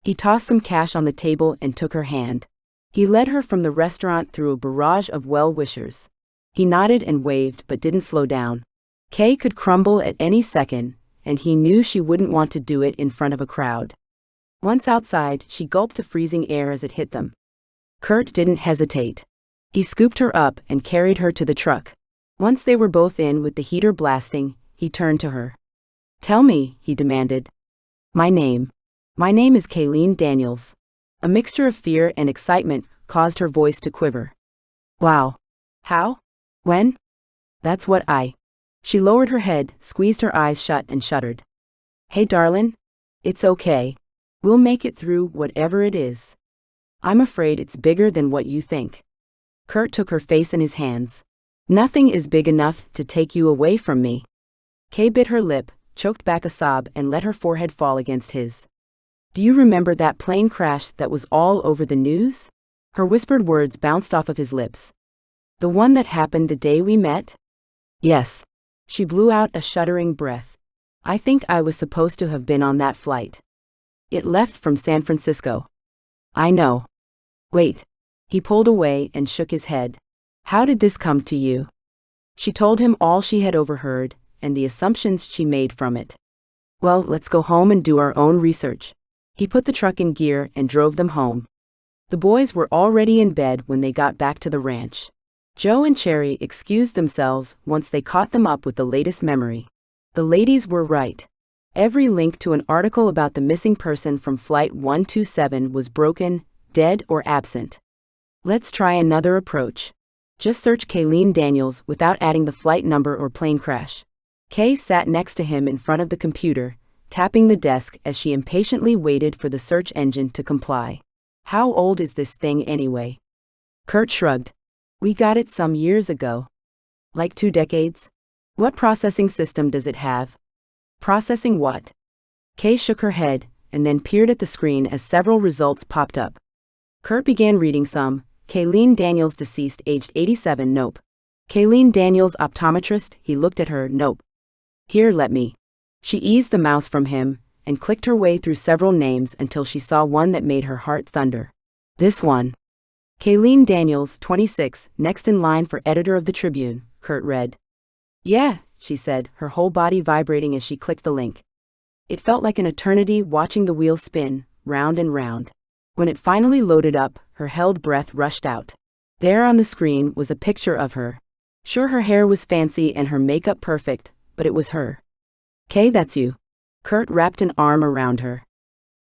He tossed some cash on the table and took her hand. He led her from the restaurant through a barrage of well-wishers. He nodded and waved but didn't slow down. Kay could crumble at any second, and he knew she wouldn't want to do it in front of a crowd. Once outside, she gulped the freezing air as it hit them. Curt didn't hesitate. He scooped her up and carried her to the truck. Once they were both in with the heater blasting, he turned to her. "Tell me," he demanded. My name is Kayleen Daniels." A mixture of fear and excitement caused her voice to quiver. "Wow. How? When?" "That's what I..." She lowered her head, squeezed her eyes shut and shuddered. "Hey darlin'. It's okay. We'll make it through whatever it is. I'm afraid it's bigger than what you think." Curt took her face in his hands. "Nothing is big enough to take you away from me." Kay bit her lip, choked back a sob and let her forehead fall against his. Do you remember that plane crash that was all over the news? Her whispered words bounced off of his lips. The one that happened the day we met? Yes. She blew out a shuddering breath. I think I was supposed to have been on that flight. It left from San Francisco. I know. Wait. He pulled away and shook his head. How did this come to you? She told him all she had overheard, and the assumptions she made from it. Well, let's go home and do our own research. He put the truck in gear and drove them home. The boys were already in bed when they got back to the ranch. Joe and Cherry excused themselves once they caught them up with the latest memory. The ladies were right. Every link to an article about the missing person from Flight 127 was broken, dead, or absent. Let's try another approach. Just search Kayleen Daniels without adding the flight number or plane crash. Kay sat next to him in front of the computer, tapping the desk as she impatiently waited for the search engine to comply. How old is this thing anyway? Curt shrugged. We got it some years ago. Like 2 decades? What processing system does it have? Processing what? Kay shook her head, and then peered at the screen as several results popped up. Curt began reading some. Kayleen Daniels deceased, aged 87, nope. Kayleen Daniels optometrist, he looked at her, nope. Here, let me. She eased the mouse from him, and clicked her way through several names until she saw one that made her heart thunder. This one. Kayleen Daniels, 26, next in line for editor of the Tribune, Curt read. Yeah, she said, her whole body vibrating as she clicked the link. It felt like an eternity watching the wheel spin, round and round. When it finally loaded up, her held breath rushed out. There on the screen was a picture of her. Sure, her hair was fancy and her makeup perfect, but it was her. Kay, that's you. Curt wrapped an arm around her.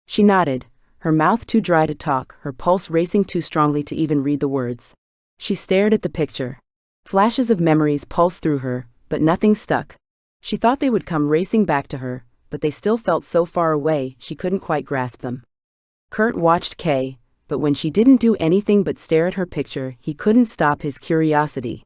She nodded, her mouth too dry to talk, her pulse racing too strongly to even read the words. She stared at the picture. Flashes of memories pulsed through her, but nothing stuck. She thought they would come racing back to her, but they still felt so far away she couldn't quite grasp them. Curt watched Kay, but when she didn't do anything but stare at her picture, he couldn't stop his curiosity.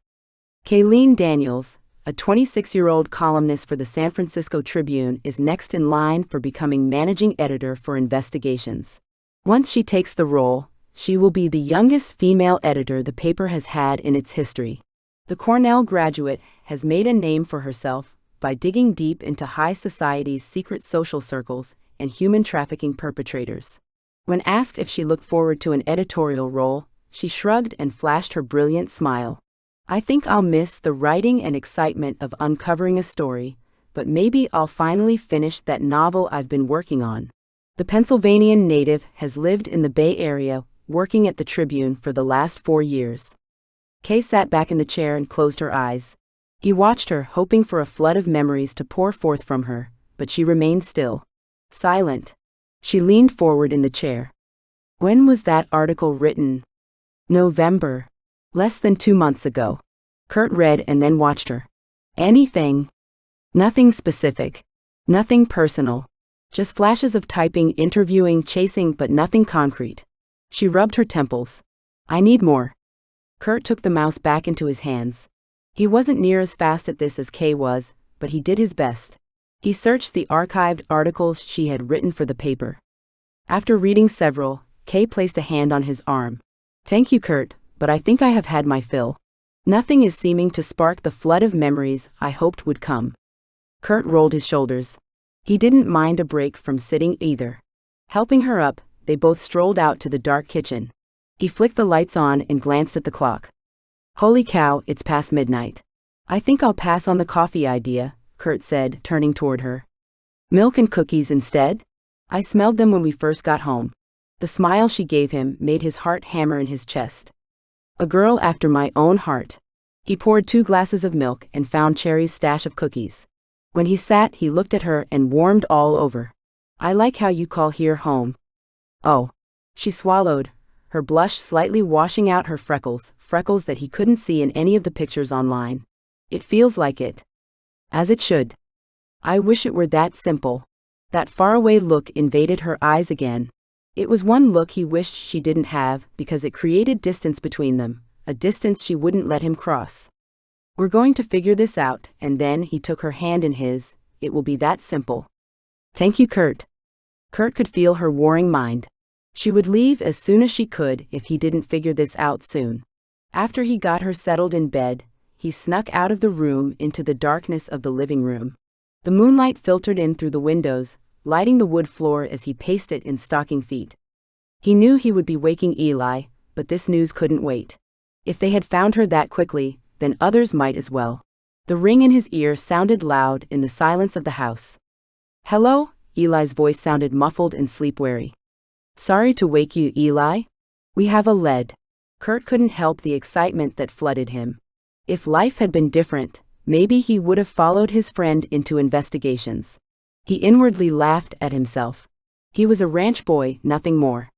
Kayleen Daniels, a 26-year-old columnist for the San Francisco Tribune, is next in line for becoming managing editor for investigations. Once she takes the role, she will be the youngest female editor the paper has had in its history. The Cornell graduate has made a name for herself by digging deep into high society's secret social circles and human trafficking perpetrators. When asked if she looked forward to an editorial role, she shrugged and flashed her brilliant smile. I think I'll miss the writing and excitement of uncovering a story, but maybe I'll finally finish that novel I've been working on. The Pennsylvanian native has lived in the Bay Area, working at the Tribune for the last 4 years. Kay sat back in the chair and closed her eyes. He watched her, hoping for a flood of memories to pour forth from her, but she remained still. Silent. She leaned forward in the chair. When was that article written? November. Less than 2 months ago. Curt read and then watched her. Anything? Nothing specific. Nothing personal. Just flashes of typing, interviewing, chasing, but nothing concrete. She rubbed her temples. I need more. Curt took the mouse back into his hands. He wasn't near as fast at this as Kay was, but he did his best. He searched the archived articles she had written for the paper. After reading several, Kay placed a hand on his arm. Thank you, Curt, but I think I have had my fill. Nothing is seeming to spark the flood of memories I hoped would come. Curt rolled his shoulders. He didn't mind a break from sitting either. Helping her up, they both strolled out to the dark kitchen. He flicked the lights on and glanced at the clock. Holy cow, it's past midnight. I think I'll pass on the coffee idea, Curt said, turning toward her. Milk and cookies instead? I smelled them when we first got home. The smile she gave him made his heart hammer in his chest. A girl after my own heart. He poured 2 glasses of milk and found Cherry's stash of cookies. When he sat, he looked at her and warmed all over. I like how you call here home. Oh. She swallowed, her blush slightly washing out her freckles that he couldn't see in any of the pictures online. It feels like it. As it should. I wish it were that simple. That faraway look invaded her eyes again. It was one look he wished she didn't have because it created distance between them, a distance she wouldn't let him cross. We're going to figure this out, and then he took her hand in his. It will be that simple. Thank you, Curt. Curt could feel her warring mind. She would leave as soon as she could if he didn't figure this out soon. After he got her settled in bed, he snuck out of the room into the darkness of the living room. The moonlight filtered in through the windows, lighting the wood floor as he paced it in stocking feet. He knew he would be waking Eli, but this news couldn't wait. If they had found her that quickly, then others might as well. The ring in his ear sounded loud in the silence of the house. "Hello?" Eli's voice sounded muffled and sleep-weary. "Sorry to wake you, Eli. We have a lead." Curt couldn't help the excitement that flooded him. If life had been different, maybe he would have followed his friend into investigations. He inwardly laughed at himself. He was a ranch boy, nothing more.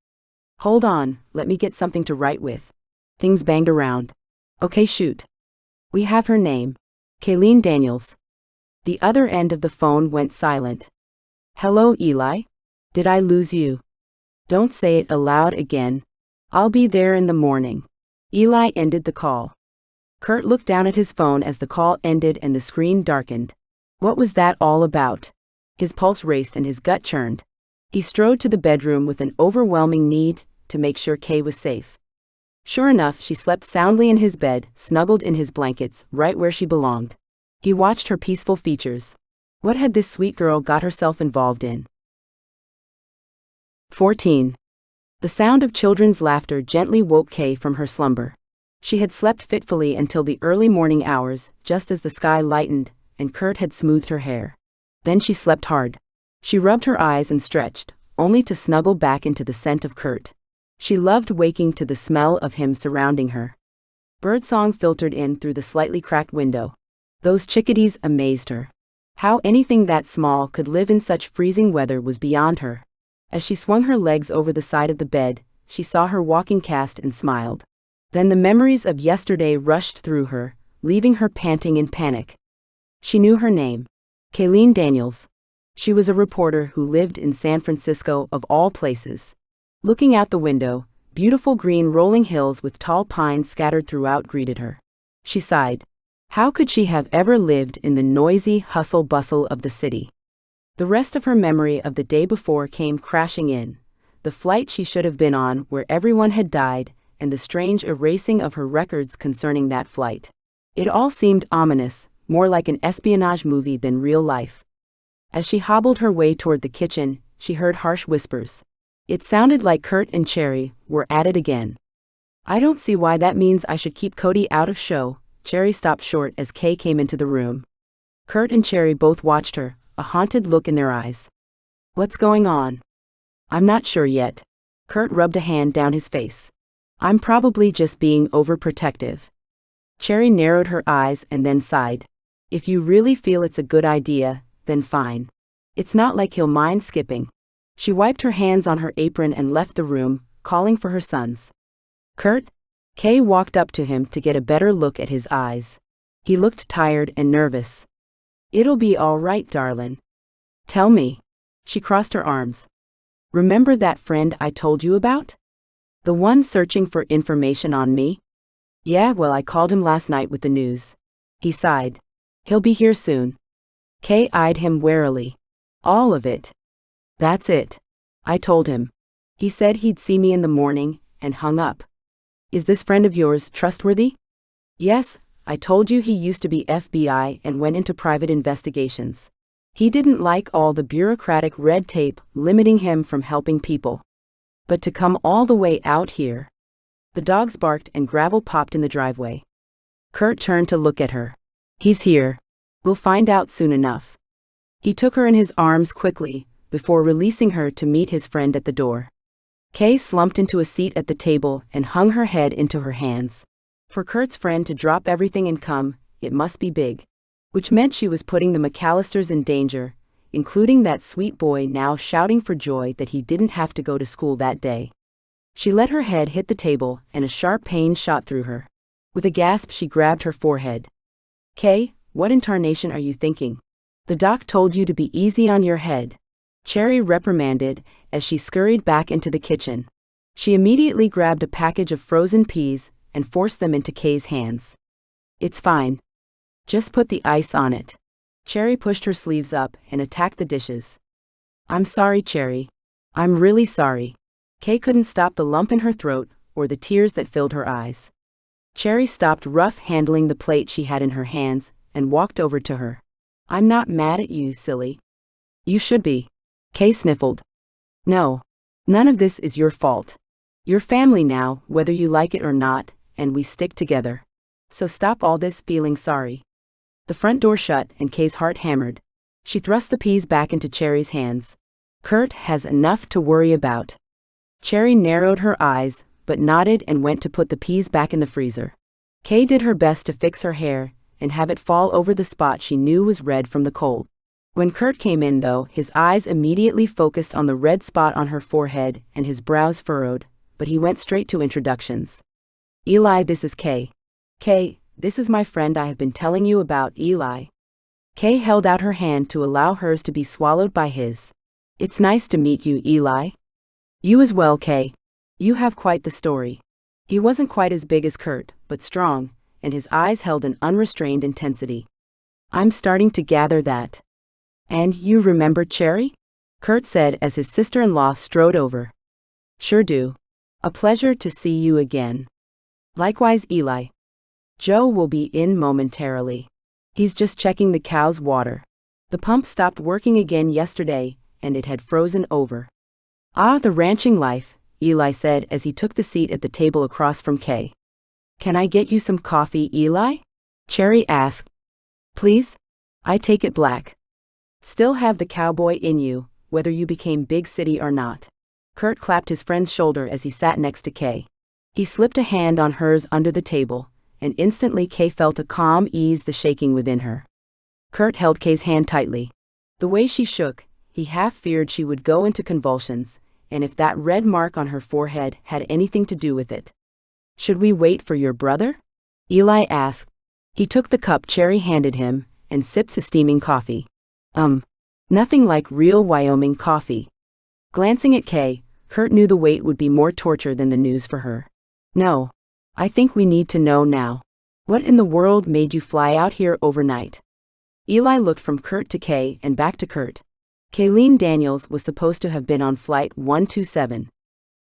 "Hold on, let me get something to write with." Things banged around. "Okay, shoot." "We have her name. Kayleen Daniels." The other end of the phone went silent. "Hello, Eli? Did I lose you?" "Don't say it aloud again. I'll be there in the morning." Eli ended the call. Curt looked down at his phone as the call ended and the screen darkened. What was that all about? His pulse raced and his gut churned. He strode to the bedroom with an overwhelming need to make sure Kay was safe. Sure enough, she slept soundly in his bed, snuggled in his blankets, right where she belonged. He watched her peaceful features. What had this sweet girl got herself involved in? 14. The sound of children's laughter gently woke Kay from her slumber. She had slept fitfully until the early morning hours, just as the sky lightened, and Curt had smoothed her hair. Then she slept hard. She rubbed her eyes and stretched, only to snuggle back into the scent of Curt. She loved waking to the smell of him surrounding her. Birdsong filtered in through the slightly cracked window. Those chickadees amazed her. How anything that small could live in such freezing weather was beyond her. As she swung her legs over the side of the bed, she saw her walking cast and smiled. Then the memories of yesterday rushed through her, leaving her panting in panic. She knew her name. Kayleen Daniels. She was a reporter who lived in San Francisco of all places. Looking out the window, beautiful green rolling hills with tall pines scattered throughout greeted her. She sighed. How could she have ever lived in the noisy hustle-bustle of the city? The rest of her memory of the day before came crashing in. The flight she should have been on where everyone had died, and the strange erasing of her records concerning that flight. It all seemed ominous, more like an espionage movie than real life. As she hobbled her way toward the kitchen, she heard harsh whispers. It sounded like Curt and Cherry were at it again. "I don't see why that means I should keep Cody out of show." Cherry stopped short as Kay came into the room. Curt and Cherry both watched her, a haunted look in their eyes. "What's going on?" "I'm not sure yet." Curt rubbed a hand down his face. "I'm probably just being overprotective." Cherry narrowed her eyes and then sighed. "If you really feel it's a good idea, then fine. It's not like he'll mind skipping." She wiped her hands on her apron and left the room, calling for her sons. "Curt?" Kay walked up to him to get a better look at his eyes. He looked tired and nervous. "It'll be all right, darlin'. Tell me." She crossed her arms. "Remember that friend I told you about? The one searching for information on me?" "Yeah, well, I called him last night with the news." He sighed. "He'll be here soon." Kay eyed him warily. "All of it?" "That's it. I told him. He said he'd see me in the morning, and hung up." "Is this friend of yours trustworthy?" "Yes, I told you he used to be FBI and went into private investigations. He didn't like all the bureaucratic red tape limiting him from helping people. But to come all the way out here." The dogs barked and gravel popped in the driveway. Curt turned to look at her. "He's here. We'll find out soon enough." He took her in his arms quickly, before releasing her to meet his friend at the door. Kay slumped into a seat at the table and hung her head into her hands. For Curt's friend to drop everything and come, it must be big. Which meant she was putting the McAllisters in danger, including that sweet boy now shouting for joy that he didn't have to go to school that day. She let her head hit the table and a sharp pain shot through her. With a gasp she grabbed her forehead. "Kay, what in tarnation are you thinking? The doc told you to be easy on your head." Cherry reprimanded as she scurried back into the kitchen. She immediately grabbed a package of frozen peas and forced them into Kay's hands. "It's fine. Just put the ice on it." Cherry pushed her sleeves up and attacked the dishes. "I'm sorry, Cherry. I'm really sorry. Kay couldn't stop the lump in her throat or the tears that filled her eyes. Cherry stopped rough handling the plate she had in her hands and walked over to her. I'm not mad at you, silly. You should be. Kay sniffled. No. None of this is your fault. You're family now, whether you like it or not, and we stick together. So stop all this feeling sorry. The front door shut and Kay's heart hammered. She thrust the peas back into Cherry's hands. Curt has enough to worry about. Cherry narrowed her eyes, but nodded and went to put the peas back in the freezer. Kay did her best to fix her hair and have it fall over the spot she knew was red from the cold. When Curt came in, though, his eyes immediately focused on the red spot on her forehead and his brows furrowed, but he went straight to introductions. Eli, this is Kay. Kay, this is my friend I have been telling you about, Eli. Kay held out her hand to allow hers to be swallowed by his. It's nice to meet you, Eli. You as well, Kay. You have quite the story. He wasn't quite as big as Curt, but strong, and his eyes held an unrestrained intensity. I'm starting to gather that. And you remember Cherry? Curt said as his sister-in-law strode over. Sure do. A pleasure to see you again. Likewise, Eli. Joe will be in momentarily. He's just checking the cow's water. The pump stopped working again yesterday, and it had frozen over. Ah, the ranching life, Eli said as he took the seat at the table across from Kay. Can I get you some coffee, Eli? Cherry asked. Please? I take it black. Still have the cowboy in you, whether you became big city or not. Curt clapped his friend's shoulder as he sat next to Kay. He slipped a hand on hers under the table, and instantly Kay felt a calm ease the shaking within her. Curt held Kay's hand tightly. The way she shook, he half feared she would go into convulsions, and if that red mark on her forehead had anything to do with it. Should we wait for your brother? Eli asked. He took the cup Cherry handed him and sipped the steaming coffee. Nothing like real Wyoming coffee. Glancing at Kay, Curt knew the wait would be more torture than the news for her. No. I think we need to know now. What in the world made you fly out here overnight? Eli looked from Curt to Kay and back to Curt. Kayleen Daniels was supposed to have been on Flight 127.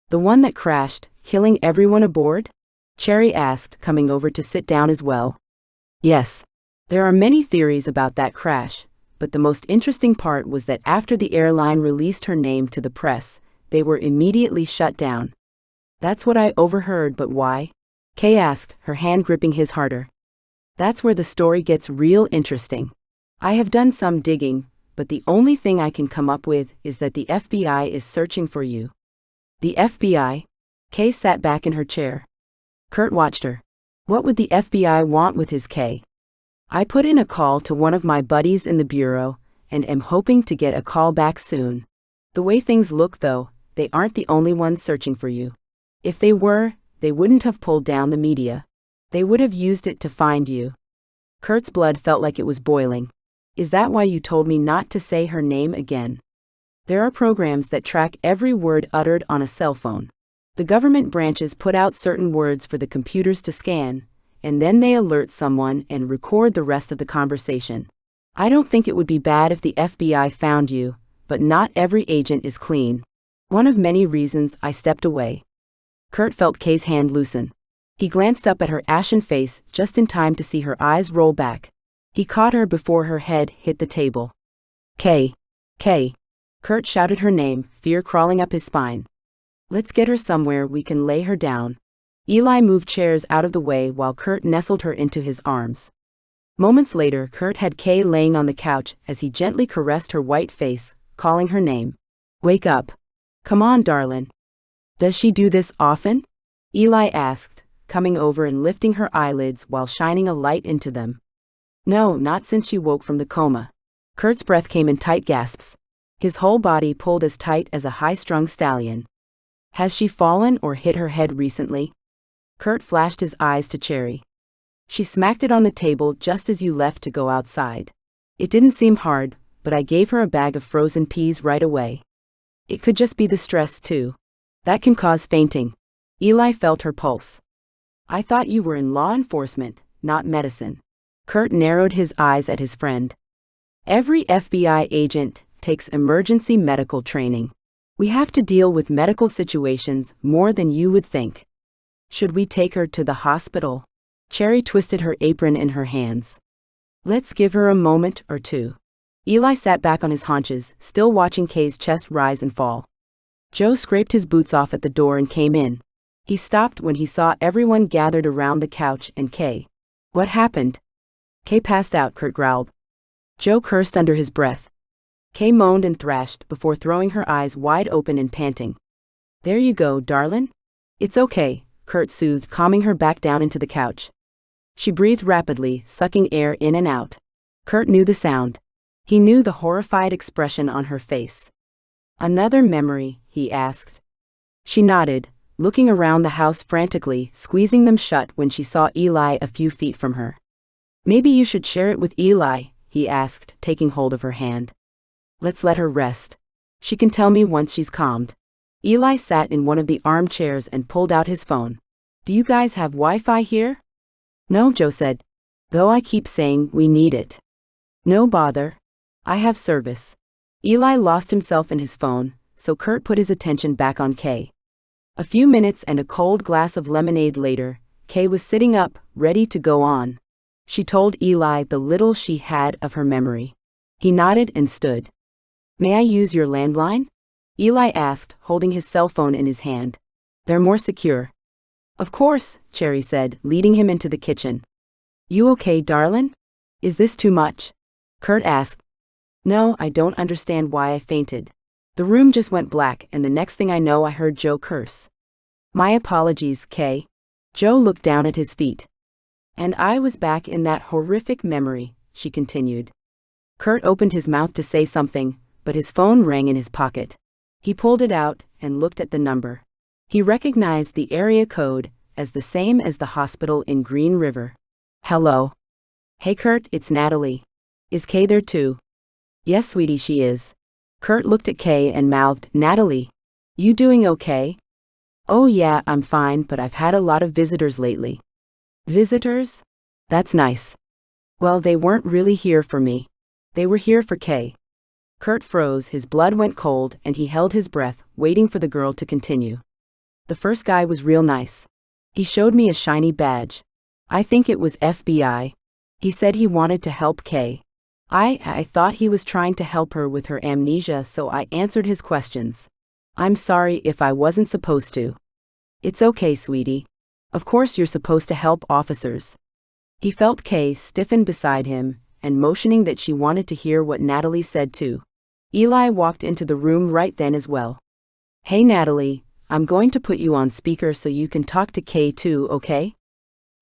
The one that crashed, killing everyone aboard? Cherry asked, coming over to sit down as well. Yes. There are many theories about that crash, but the most interesting part was that after the airline released her name to the press, they were immediately shut down. That's what I overheard, but why? Kay asked, her hand gripping his harder. That's where the story gets real interesting. I have done some digging, but the only thing I can come up with is that the FBI is searching for you. The FBI? Kay sat back in her chair. Curt watched her. What would the FBI want with his Kay? I put in a call to one of my buddies in the bureau, and am hoping to get a call back soon. The way things look, though, they aren't the only ones searching for you. If they were, they wouldn't have pulled down the media. They would have used it to find you. Curt's blood felt like it was boiling. Is that why you told me not to say her name again? There are programs that track every word uttered on a cell phone. The government branches put out certain words for the computers to scan, and then they alert someone and record the rest of the conversation. I don't think it would be bad if the FBI found you, but not every agent is clean. One of many reasons I stepped away. Curt felt Kay's hand loosen. He glanced up at her ashen face just in time to see her eyes roll back. He caught her before her head hit the table. Kay. Kay. Curt shouted her name, fear crawling up his spine. Let's get her somewhere we can lay her down. Eli moved chairs out of the way while Curt nestled her into his arms. Moments later, Curt had Kay laying on the couch as he gently caressed her white face, calling her name. Wake up. Come on, darling. Does she do this often? Eli asked, coming over and lifting her eyelids while shining a light into them. No, not since she woke from the coma. Curt's breath came in tight gasps. His whole body pulled as tight as a high-strung stallion. Has she fallen or hit her head recently? Curt flashed his eyes to Cherry. She smacked it on the table just as you left to go outside. It didn't seem hard, but I gave her a bag of frozen peas right away. It could just be the stress, too. That can cause fainting. Eli felt her pulse. I thought you were in law enforcement, not medicine. Curt narrowed his eyes at his friend. Every FBI agent takes emergency medical training. We have to deal with medical situations more than you would think. Should we take her to the hospital? Cherry twisted her apron in her hands. Let's give her a moment or two. Eli sat back on his haunches, still watching Kay's chest rise and fall. Joe scraped his boots off at the door and came in. He stopped when he saw everyone gathered around the couch and Kay. What happened? Kay passed out, Curt growled. Joe cursed under his breath. Kay moaned and thrashed before throwing her eyes wide open and panting. There you go, darlin'. It's okay, Curt soothed, calming her back down into the couch. She breathed rapidly, sucking air in and out. Curt knew the sound. He knew the horrified expression on her face. Another memory, he asked. She nodded, looking around the house frantically, squeezing them shut when she saw Eli a few feet from her. Maybe you should share it with Eli, he asked, taking hold of her hand. Let's let her rest. She can tell me once she's calmed. Eli sat in one of the armchairs and pulled out his phone. Do you guys have Wi-Fi here? No, Joe said. Though I keep saying we need it. No bother. I have service. Eli lost himself in his phone, so Curt put his attention back on Kay. A few minutes and a cold glass of lemonade later, Kay was sitting up, ready to go on. She told Eli the little she had of her memory. He nodded and stood. May I use your landline? Eli asked, holding his cell phone in his hand. They're more secure. Of course, Cherry said, leading him into the kitchen. You okay, darlin'? Is this too much? Curt asked. No, I don't understand why I fainted. The room just went black, and the next thing I know I heard Joe curse. My apologies, Kay. Joe looked down at his feet. And I was back in that horrific memory, she continued. Curt opened his mouth to say something, but his phone rang in his pocket. He pulled it out and looked at the number. He recognized the area code as the same as the hospital in Green River. Hello. Hey Curt, it's Natalie. Is Kay there too? Yes, sweetie, she is. Curt looked at Kay and mouthed, Natalie. You doing okay? Oh yeah, I'm fine, but I've had a lot of visitors lately. Visitors? That's nice. Well, they weren't really here for me. They were here for Kay. Curt froze, his blood went cold, and he held his breath, waiting for the girl to continue. The first guy was real nice. He showed me a shiny badge. I think it was FBI. He said he wanted to help Kay. I thought he was trying to help her with her amnesia, so I answered his questions. I'm sorry if I wasn't supposed to. It's okay, sweetie. Of course you're supposed to help officers. He felt Kay stiffen beside him, and motioning that she wanted to hear what Natalie said too. Eli walked into the room right then as well. Hey Natalie, I'm going to put you on speaker so you can talk to Kay too, okay?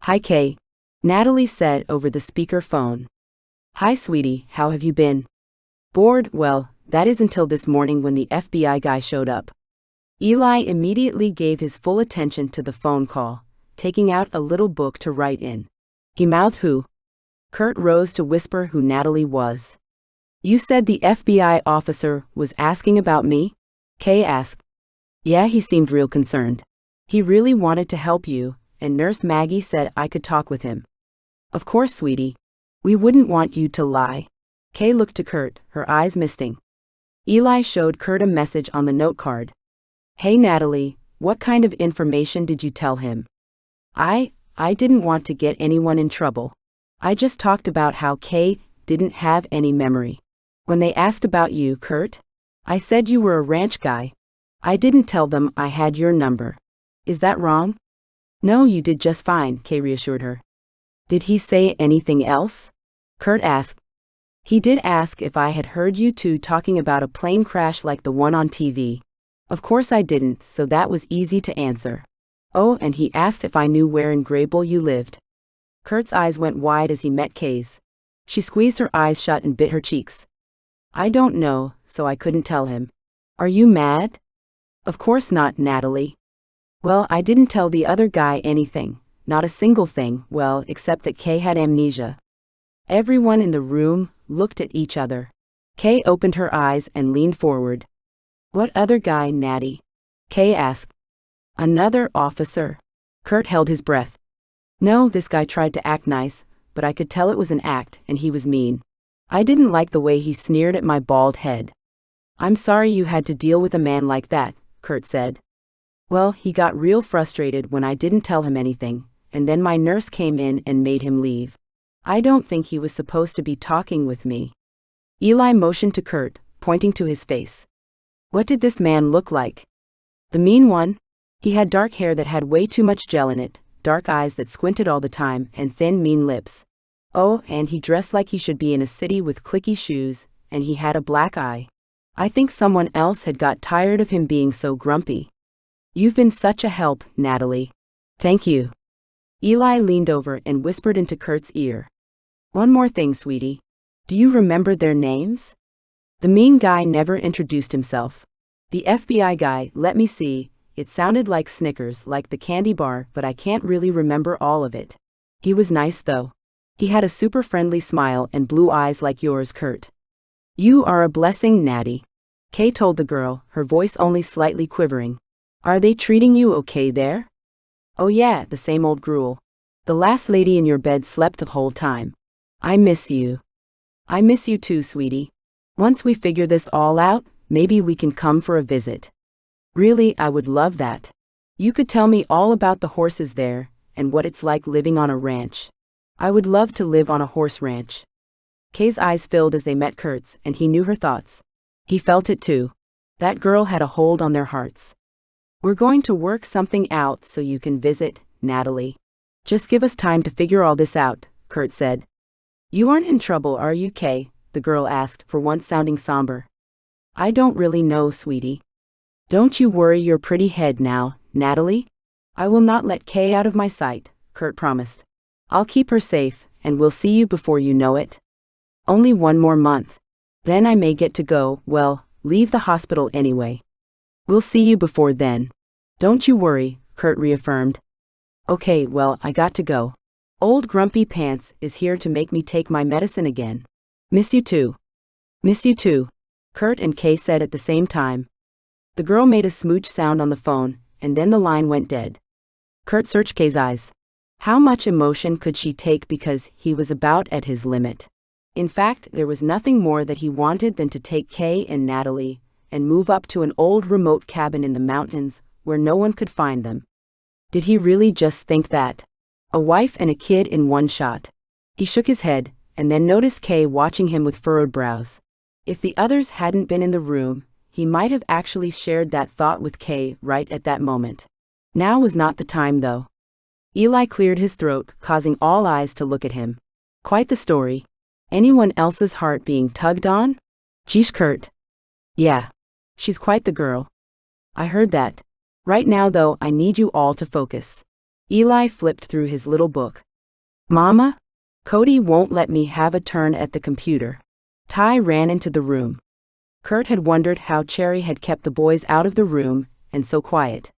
Hi Kay. Natalie said over the speaker phone. Hi sweetie, how have you been? Bored? Well, that is until this morning when the FBI guy showed up. Eli immediately gave his full attention to the phone call, taking out a little book to write in. He mouthed who? Curt rose to whisper who Natalie was. You said the FBI officer was asking about me? Kay asked. Yeah, he seemed real concerned. He really wanted to help you, and Nurse Maggie said I could talk with him. Of course, sweetie. We wouldn't want you to lie. Kay looked to Curt, her eyes misting. Eli showed Curt a message on the note card. Hey Natalie, what kind of information did you tell him? I didn't want to get anyone in trouble. I just talked about how Kay didn't have any memory. When they asked about you, Curt, I said you were a ranch guy. I didn't tell them I had your number. Is that wrong? No, you did just fine, Kay reassured her. Did he say anything else? Curt asked. He did ask if I had heard you two talking about a plane crash like the one on TV. Of course I didn't, so that was easy to answer. Oh, and he asked if I knew where in Grable you lived. Curt's eyes went wide as he met Kay's. She squeezed her eyes shut and bit her cheeks. I don't know, so I couldn't tell him. Are you mad? Of course not, Natalie. Well, I didn't tell the other guy anything, not a single thing, well, except that Kay had amnesia. Everyone in the room looked at each other. Kay opened her eyes and leaned forward. What other guy, Natty? Kay asked. Another officer. Curt held his breath. No, this guy tried to act nice, but I could tell it was an act, and he was mean. I didn't like the way he sneered at my bald head. I'm sorry you had to deal with a man like that, Curt said. Well, he got real frustrated when I didn't tell him anything, and then my nurse came in and made him leave. I don't think he was supposed to be talking with me. Eli motioned to Curt, pointing to his face. What did this man look like? The mean one? He had dark hair that had way too much gel in it, dark eyes that squinted all the time, and thin, mean lips. Oh, and he dressed like he should be in a city with clicky shoes, and he had a black eye. I think someone else had got tired of him being so grumpy. You've been such a help, Natalie. Thank you. Eli leaned over and whispered into Curt's ear. One more thing, sweetie. Do you remember their names? The mean guy never introduced himself. The FBI guy, let me see, it sounded like Snickers, like the candy bar, but I can't really remember all of it. He was nice though. He had a super friendly smile and blue eyes like yours, Curt. You are a blessing, Natty. Kay told the girl, her voice only slightly quivering. Are they treating you okay there? Oh yeah, the same old gruel. The last lady in your bed slept the whole time. I miss you. I miss you too, sweetie. Once we figure this all out, maybe we can come for a visit. Really, I would love that. You could tell me all about the horses there, and what it's like living on a ranch. I would love to live on a horse ranch. Kay's eyes filled as they met Curt's, and he knew her thoughts. He felt it too. That girl had a hold on their hearts. We're going to work something out so you can visit, Natalie. Just give us time to figure all this out, Curt said. You aren't in trouble, are you, Kay? The girl asked, for once sounding somber. I don't really know, sweetie. Don't you worry your pretty head now, Natalie. I will not let Kay out of my sight, Curt promised. I'll keep her safe, and we'll see you before you know it. Only one more month. Then I may get to go, well, leave the hospital anyway. We'll see you before then. Don't you worry, Curt reaffirmed. Okay, well, I got to go. Old Grumpy Pants is here to make me take my medicine again. Miss you too. Miss you too, Curt and Kay said at the same time. The girl made a smooch sound on the phone, and then the line went dead. Curt searched Kay's eyes. How much emotion could she take because he was about at his limit? In fact, there was nothing more that he wanted than to take Kay and Natalie and move up to an old remote cabin in the mountains where no one could find them. Did he really just think that? A wife and a kid in one shot. He shook his head, and then noticed Kay watching him with furrowed brows. If the others hadn't been in the room, he might have actually shared that thought with Kay right at that moment. Now was not the time though. Eli cleared his throat, causing all eyes to look at him. Quite the story. Anyone else's heart being tugged on? Geesh, Curt. Yeah. She's quite the girl. I heard that. Right now though, I need you all to focus. Eli flipped through his little book. Mama? Cody won't let me have a turn at the computer. Ty ran into the room. Curt had wondered how Cherry had kept the boys out of the room, and so quiet.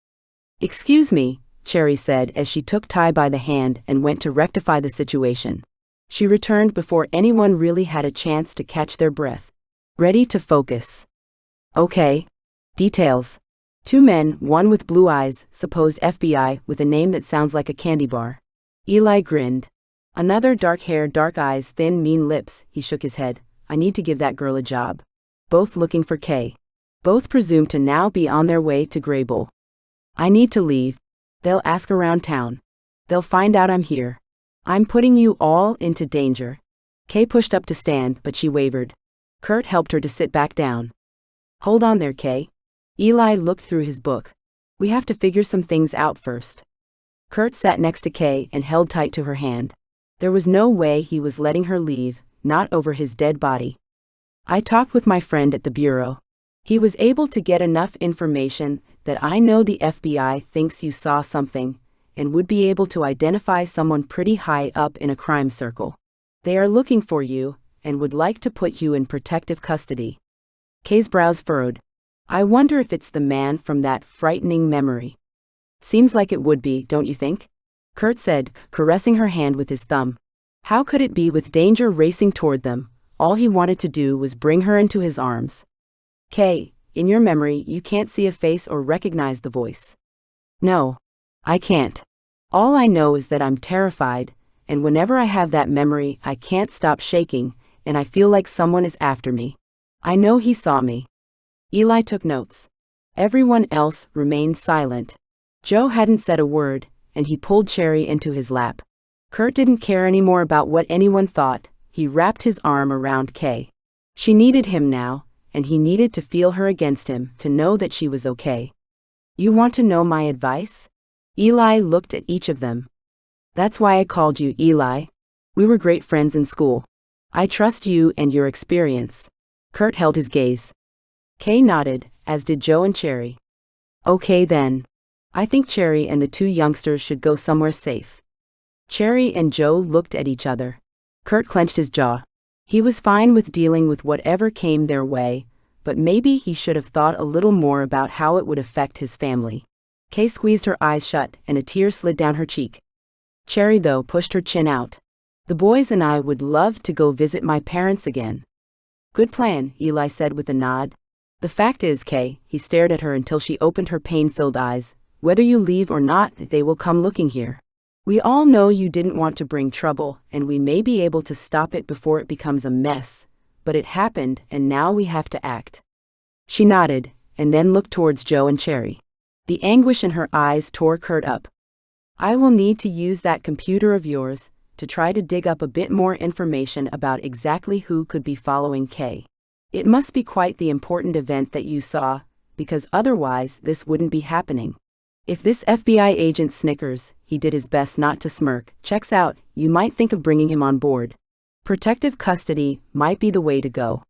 Excuse me, Cherry said as she took Ty by the hand and went to rectify the situation. She returned before anyone really had a chance to catch their breath. Ready to focus. Okay. Details. 2 men, one with blue eyes, supposed FBI, with a name that sounds like a candy bar. Eli grinned. Another dark hair, dark eyes, thin, mean lips. He shook his head. I need to give that girl a job. Both looking for Kay. Both presumed to now be on their way to Graybull. I need to leave. They'll ask around town. They'll find out I'm here. I'm putting you all into danger. Kay pushed up to stand, but she wavered. Curt helped her to sit back down. Hold on there, Kay. Eli looked through his book. We have to figure some things out first. Curt sat next to Kay and held tight to her hand. There was no way he was letting her leave, not over his dead body. I talked with my friend at the bureau. He was able to get enough information that I know the FBI thinks you saw something, and would be able to identify someone pretty high up in a crime circle. They are looking for you, and would like to put you in protective custody. Kay's brows furrowed. I wonder if it's the man from that frightening memory. Seems like it would be, don't you think? Curt said, caressing her hand with his thumb. How could it be with danger racing toward them? All he wanted to do was bring her into his arms. Kay, in your memory, you can't see a face or recognize the voice. No, I can't. All I know is that I'm terrified, and whenever I have that memory, I can't stop shaking, and I feel like someone is after me. I know he saw me. Eli took notes. Everyone else remained silent. Joe hadn't said a word, and he pulled Cherry into his lap. Curt didn't care anymore about what anyone thought. He wrapped his arm around Kay. She needed him now, and he needed to feel her against him, to know that she was okay. You want to know my advice? Eli looked at each of them. That's why I called you, Eli. We were great friends in school. I trust you and your experience. Curt held his gaze. Kay nodded, as did Joe and Cherry. Okay then. I think Cherry and the two youngsters should go somewhere safe. Cherry and Joe looked at each other. Curt clenched his jaw. He was fine with dealing with whatever came their way, but maybe he should have thought a little more about how it would affect his family. Kay squeezed her eyes shut and a tear slid down her cheek. Cherry, though, pushed her chin out. The boys and I would love to go visit my parents again. Good plan, Eli said with a nod. The fact is, Kay, he stared at her until she opened her pain-filled eyes, whether you leave or not, they will come looking here. We all know you didn't want to bring trouble, and we may be able to stop it before it becomes a mess, but it happened, and now we have to act. She nodded, and then looked towards Joe and Cherry. The anguish in her eyes tore Curt up. I will need to use that computer of yours to try to dig up a bit more information about exactly who could be following Kay. It must be quite the important event that you saw, because otherwise this wouldn't be happening. If this FBI agent snickers, he did his best not to smirk, checks out, you might think of bringing him on board. Protective custody might be the way to go.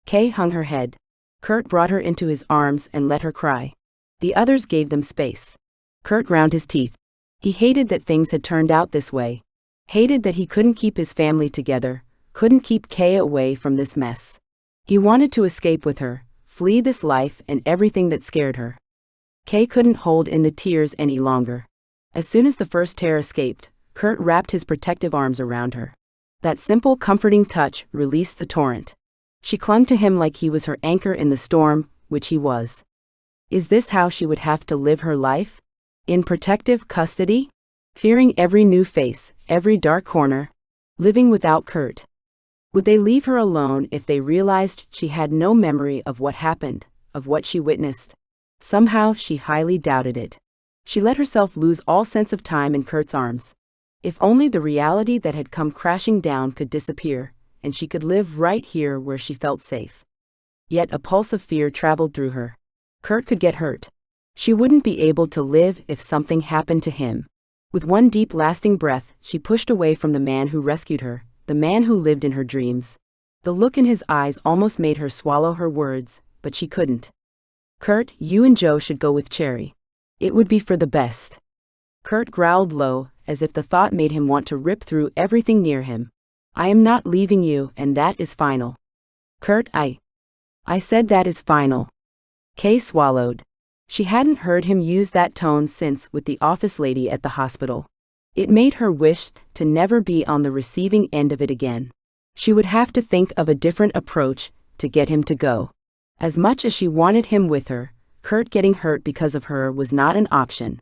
Kay hung her head. Curt brought her into his arms and let her cry. The others gave them space. Curt ground his teeth. He hated that things had turned out this way. Hated that he couldn't keep his family together, couldn't keep Kay away from this mess. He wanted to escape with her, flee this life and everything that scared her. Kay couldn't hold in the tears any longer. As soon as the first tear escaped, Curt wrapped his protective arms around her. That simple, comforting touch released the torrent. She clung to him like he was her anchor in the storm, which he was. Is this how she would have to live her life? In protective custody? Fearing every new face, every dark corner? Living without Curt? Would they leave her alone if they realized she had no memory of what happened, of what she witnessed? Somehow she highly doubted it. She let herself lose all sense of time in Curt's arms. If only the reality that had come crashing down could disappear, and she could live right here where she felt safe. Yet a pulse of fear traveled through her. Curt could get hurt. She wouldn't be able to live if something happened to him. With one deep, lasting breath, she pushed away from the man who rescued her, the man who lived in her dreams. The look in his eyes almost made her swallow her words, but she couldn't. Curt, you and Joe should go with Cherry. It would be for the best. Curt growled low, as if the thought made him want to rip through everything near him. I am not leaving you, and that is final. Curt, I said that is final. Kay swallowed. She hadn't heard him use that tone since with the office lady at the hospital. It made her wish to never be on the receiving end of it again. She would have to think of a different approach to get him to go. As much as she wanted him with her, Curt getting hurt because of her was not an option.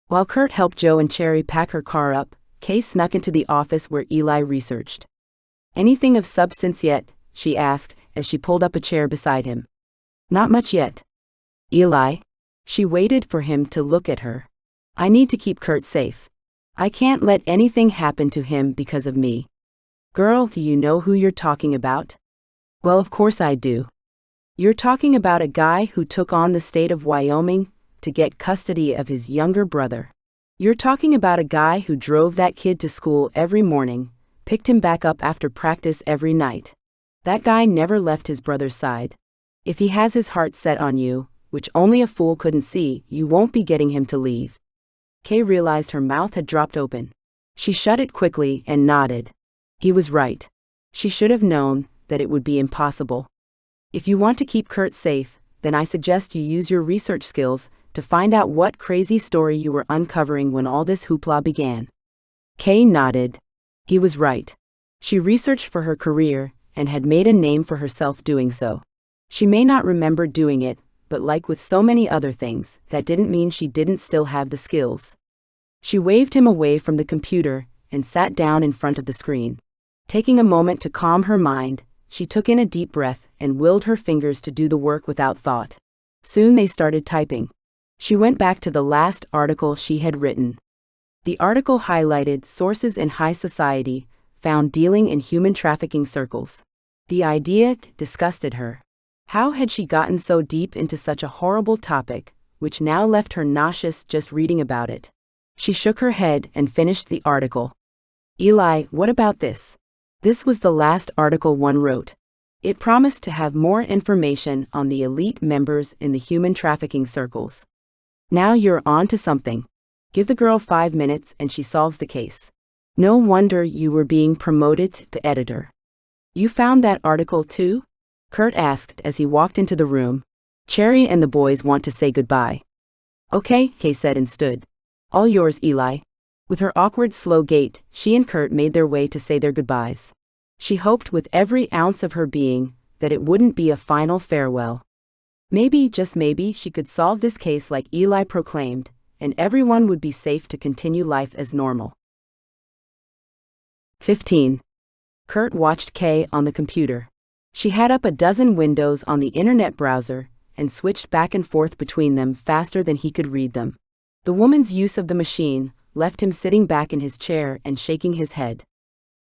While Curt helped Joe and Cherry pack her car up, Kay snuck into the office where Eli researched. Anything of substance yet? She asked as she pulled up a chair beside him. Not much yet. Eli? She waited for him to look at her. I need to keep Curt safe. I can't let anything happen to him because of me. Girl, do you know who you're talking about? Well, of course I do. You're talking about a guy who took on the state of Wyoming to get custody of his younger brother. You're talking about a guy who drove that kid to school every morning, picked him back up after practice every night. That guy never left his brother's side. If he has his heart set on you, which only a fool couldn't see, you won't be getting him to leave. Kay realized her mouth had dropped open. She shut it quickly and nodded. He was right. She should have known that it would be impossible. If you want to keep Curt safe, then I suggest you use your research skills to find out what crazy story you were uncovering when all this hoopla began. Kay nodded. He was right. She researched for her career and had made a name for herself doing so. She may not remember doing it, but like with so many other things, that didn't mean she didn't still have the skills. She waved him away from the computer and sat down in front of the screen. Taking a moment to calm her mind, she took in a deep breath and willed her fingers to do the work without thought. Soon they started typing. She went back to the last article she had written. The article highlighted sources in high society found dealing in human trafficking circles. The idea disgusted her. How had she gotten so deep into such a horrible topic, which now left her nauseous just reading about it? She shook her head and finished the article. Eli, what about this? This was the last article one wrote. It promised to have more information on the elite members in the human trafficking circles. Now you're on to something. Give the girl 5 minutes and she solves the case. No wonder you were being promoted to editor. You found that article too? Curt asked as he walked into the room. Cherry and the boys want to say goodbye. Okay, Kay said and stood. All yours, Eli. With her awkward, slow gait, she and Curt made their way to say their goodbyes. She hoped with every ounce of her being that it wouldn't be a final farewell. Maybe, just maybe, she could solve this case like Eli proclaimed, and everyone would be safe to continue life as normal. 15. Curt watched Kay on the computer. She had up a dozen windows on the internet browser and switched back and forth between them faster than he could read them. The woman's use of the machine left him sitting back in his chair and shaking his head.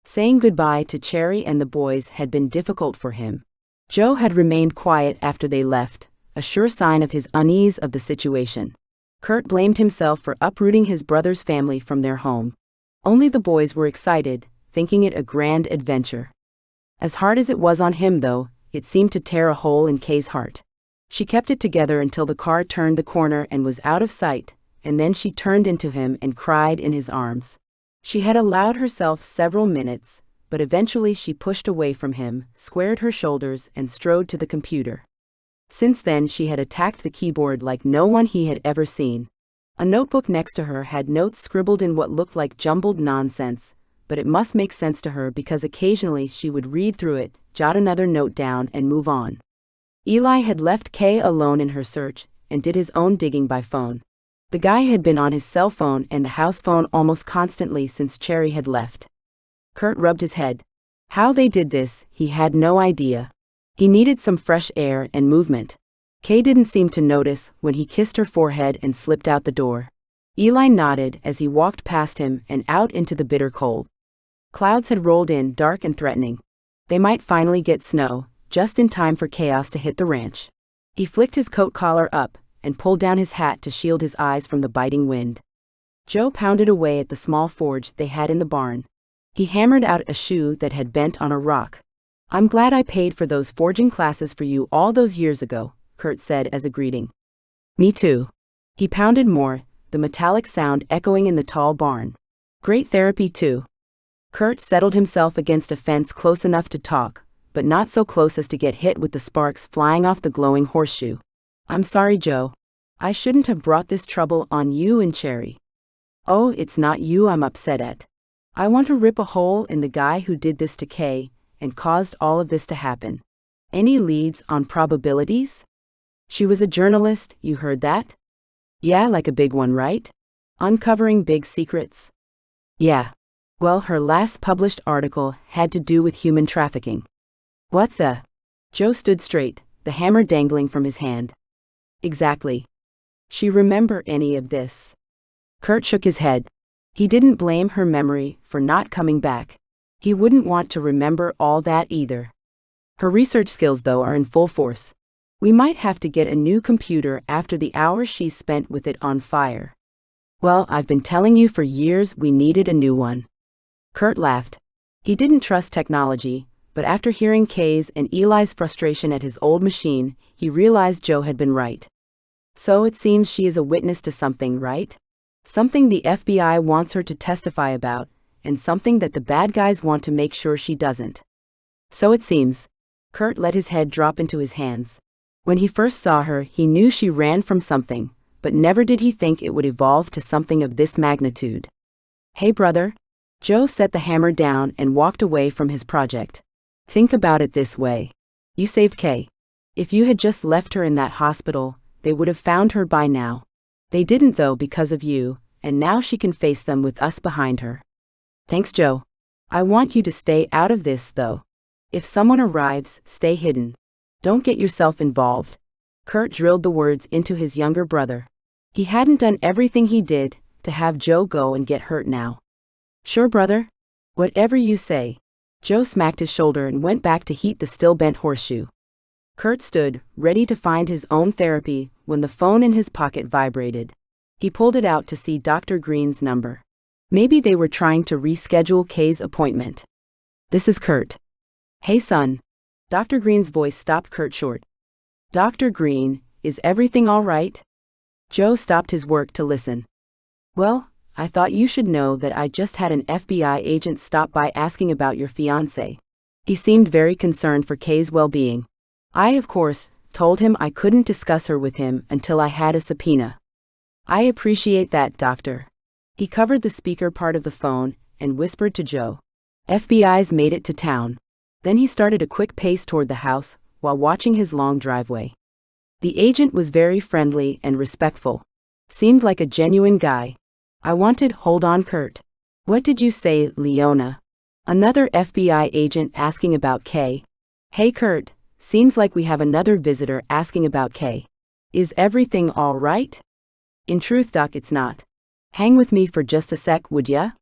Saying goodbye to Cherry and the boys had been difficult for him. Joe had remained quiet after they left, a sure sign of his unease of the situation. Curt blamed himself for uprooting his brother's family from their home. Only the boys were excited, thinking it a grand adventure. As hard as it was on him though, it seemed to tear a hole in Kay's heart. She kept it together until the car turned the corner and was out of sight, and then she turned into him and cried in his arms. She had allowed herself several minutes, but eventually she pushed away from him, squared her shoulders and strode to the computer. Since then she had attacked the keyboard like no one he had ever seen. A notebook next to her had notes scribbled in what looked like jumbled nonsense, but it must make sense to her because occasionally she would read through it, jot another note down and move on. Eli had left Kay alone in her search and did his own digging by phone. The guy had been on his cell phone and the house phone almost constantly since Cherry had left. Curt rubbed his head. How they did this, he had no idea. He needed some fresh air and movement. Kay didn't seem to notice when he kissed her forehead and slipped out the door. Eli nodded as he walked past him and out into the bitter cold. Clouds had rolled in, dark and threatening. They might finally get snow, just in time for chaos to hit the ranch. He flicked his coat collar up and pulled down his hat to shield his eyes from the biting wind. Joe pounded away at the small forge they had in the barn. He hammered out a shoe that had bent on a rock. I'm glad I paid for those forging classes for you all those years ago, Curt said as a greeting. Me too. He pounded more, the metallic sound echoing in the tall barn. Great therapy too. Curt settled himself against a fence close enough to talk, but not so close as to get hit with the sparks flying off the glowing horseshoe. I'm sorry, Joe. I shouldn't have brought this trouble on you and Cherry. Oh, it's not you I'm upset at. I want to rip a hole in the guy who did this to Kay and caused all of this to happen. Any leads on probabilities? She was a journalist, you heard that? Yeah, like a big one, right? Uncovering big secrets? Yeah. Well, her last published article had to do with human trafficking. What the? Joe stood straight, the hammer dangling from his hand. Exactly. She remember any of this? Curt shook his head. He didn't blame her memory for not coming back. He wouldn't want to remember all that either. Her research skills, though, are in full force. We might have to get a new computer after the hours she's spent with it on fire. Well, I've been telling you for years we needed a new one. Curt laughed. He didn't trust technology, but after hearing Kay's and Eli's frustration at his old machine, he realized Joe had been right. So it seems she is a witness to something, right? Something the FBI wants her to testify about, and something that the bad guys want to make sure she doesn't. So it seems. Curt let his head drop into his hands. When he first saw her, he knew she ran from something, but never did he think it would evolve to something of this magnitude. Hey, brother. Joe set the hammer down and walked away from his project. Think about it this way. You saved Kay. If you had just left her in that hospital, they would have found her by now. They didn't though because of you, and now she can face them with us behind her. Thanks, Joe. I want you to stay out of this though. If someone arrives, stay hidden. Don't get yourself involved. Curt drilled the words into his younger brother. He hadn't done everything he did to have Joe go and get hurt now. Sure, brother? Whatever you say. Joe smacked his shoulder and went back to heat the still bent horseshoe. Curt stood, ready to find his own therapy, when the phone in his pocket vibrated. He pulled it out to see Dr. Green's number. Maybe they were trying to reschedule Kay's appointment. This is Curt. Hey son. Dr. Green's voice stopped Curt short. Dr. Green, is everything all right? Joe stopped his work to listen. Well, I thought you should know that I just had an FBI agent stop by asking about your fiancé. He seemed very concerned for Kay's well-being. I, of course, told him I couldn't discuss her with him until I had a subpoena. I appreciate that, doctor. He covered the speaker part of the phone and whispered to Joe. FBI's made it to town. Then he started a quick pace toward the house while watching his long driveway. The agent was very friendly and respectful. Seemed like a genuine guy. Hold on, Curt. What did you say, Leona? Another FBI agent asking about Kay. Hey, Curt, seems like we have another visitor asking about Kay. Is everything all right? In truth, Doc, it's not. Hang with me for just a sec, would ya?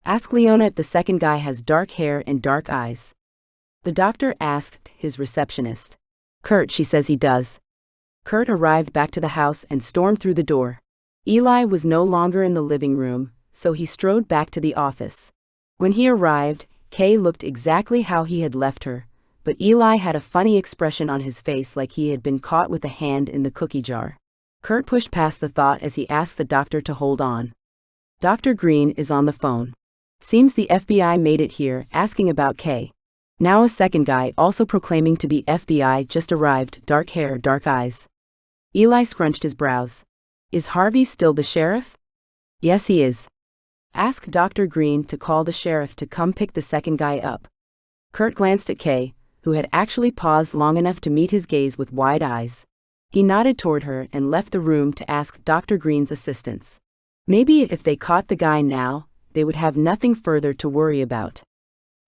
Ask Leona if the second guy has dark hair and dark eyes. The doctor asked his receptionist. Curt, she says he does. Curt arrived back to the house and stormed through the door. Eli was no longer in the living room, so he strode back to the office. When he arrived, Kay looked exactly how he had left her, but Eli had a funny expression on his face like he had been caught with a hand in the cookie jar. Curt pushed past the thought as he asked the doctor to hold on. Dr. Green is on the phone. Seems the FBI made it here asking about Kay. Now a second guy also proclaiming to be FBI just arrived, dark hair, dark eyes. Eli scrunched his brows. Is Harvey still the sheriff? Yes, he is. Ask Dr. Green to call the sheriff to come pick the second guy up. Curt glanced at Kay, who had actually paused long enough to meet his gaze with wide eyes. He nodded toward her and left the room to ask Dr. Green's assistance. Maybe if they caught the guy now, they would have nothing further to worry about.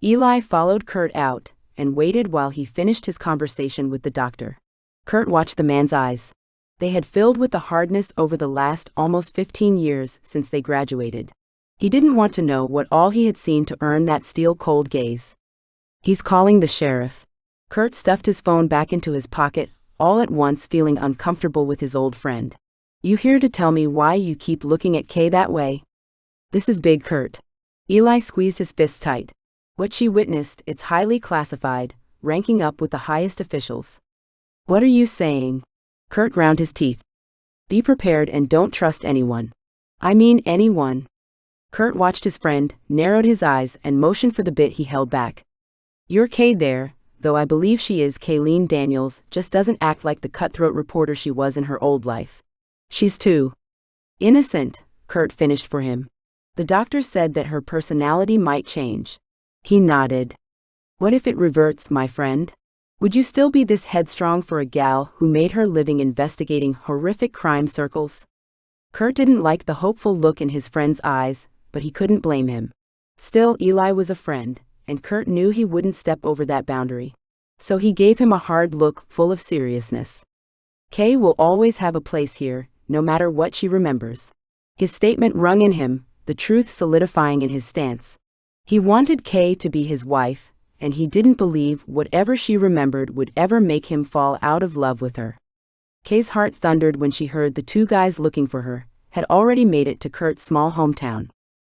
Eli followed Curt out and waited while he finished his conversation with the doctor. Curt watched the man's eyes. They had filled with the hardness over the last almost 15 years since they graduated. He didn't want to know what all he had seen to earn that steel-cold gaze. He's calling the sheriff. Curt stuffed his phone back into his pocket, all at once feeling uncomfortable with his old friend. You here to tell me why you keep looking at Kay that way? This is big, Curt. Eli squeezed his fists tight. What she witnessed, it's highly classified, ranking up with the highest officials. What are you saying? Curt ground his teeth. Be prepared and don't trust anyone. I mean anyone. Curt watched his friend, narrowed his eyes, and motioned for the bit he held back. You're Kay there, though I believe she is Kayleen Daniels, just doesn't act like the cutthroat reporter she was in her old life. She's too innocent, Curt finished for him. The doctor said that her personality might change. He nodded. What if it reverts, my friend? Would you still be this headstrong for a gal who made her living investigating horrific crime circles? Curt didn't like the hopeful look in his friend's eyes, but he couldn't blame him. Still, Eli was a friend, and Curt knew he wouldn't step over that boundary. So he gave him a hard look full of seriousness. Kay will always have a place here, no matter what she remembers. His statement rung in him, the truth solidifying in his stance. He wanted Kay to be his wife, and he didn't believe whatever she remembered would ever make him fall out of love with her. Kay's heart thundered when she heard the two guys looking for her had already made it to Curt's small hometown.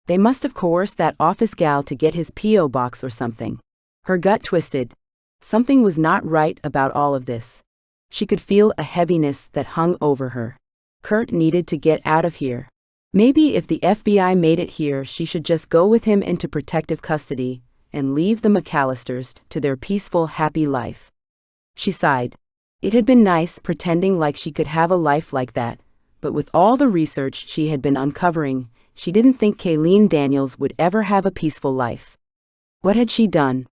They must have coerced that office gal to get his P.O. box or something. Her gut twisted. Something was not right about all of this. She could feel a heaviness that hung over her. Curt needed to get out of here. Maybe if the FBI made it here, she should just go with him into protective custody and leave the McAllisters to their peaceful, happy life. She sighed. It had been nice pretending like she could have a life like that, but with all the research she had been uncovering, she didn't think Kayleen Daniels would ever have a peaceful life. What had she done?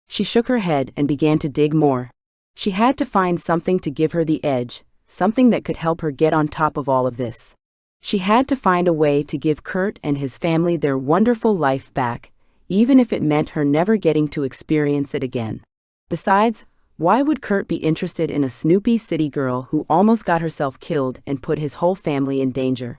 She shook her head and began to dig more. She had to find something to give her the edge, something that could help her get on top of all of this. She had to find a way to give Curt and his family their wonderful life back, even if it meant her never getting to experience it again. Besides, why would Curt be interested in a snoopy city girl who almost got herself killed and put his whole family in danger?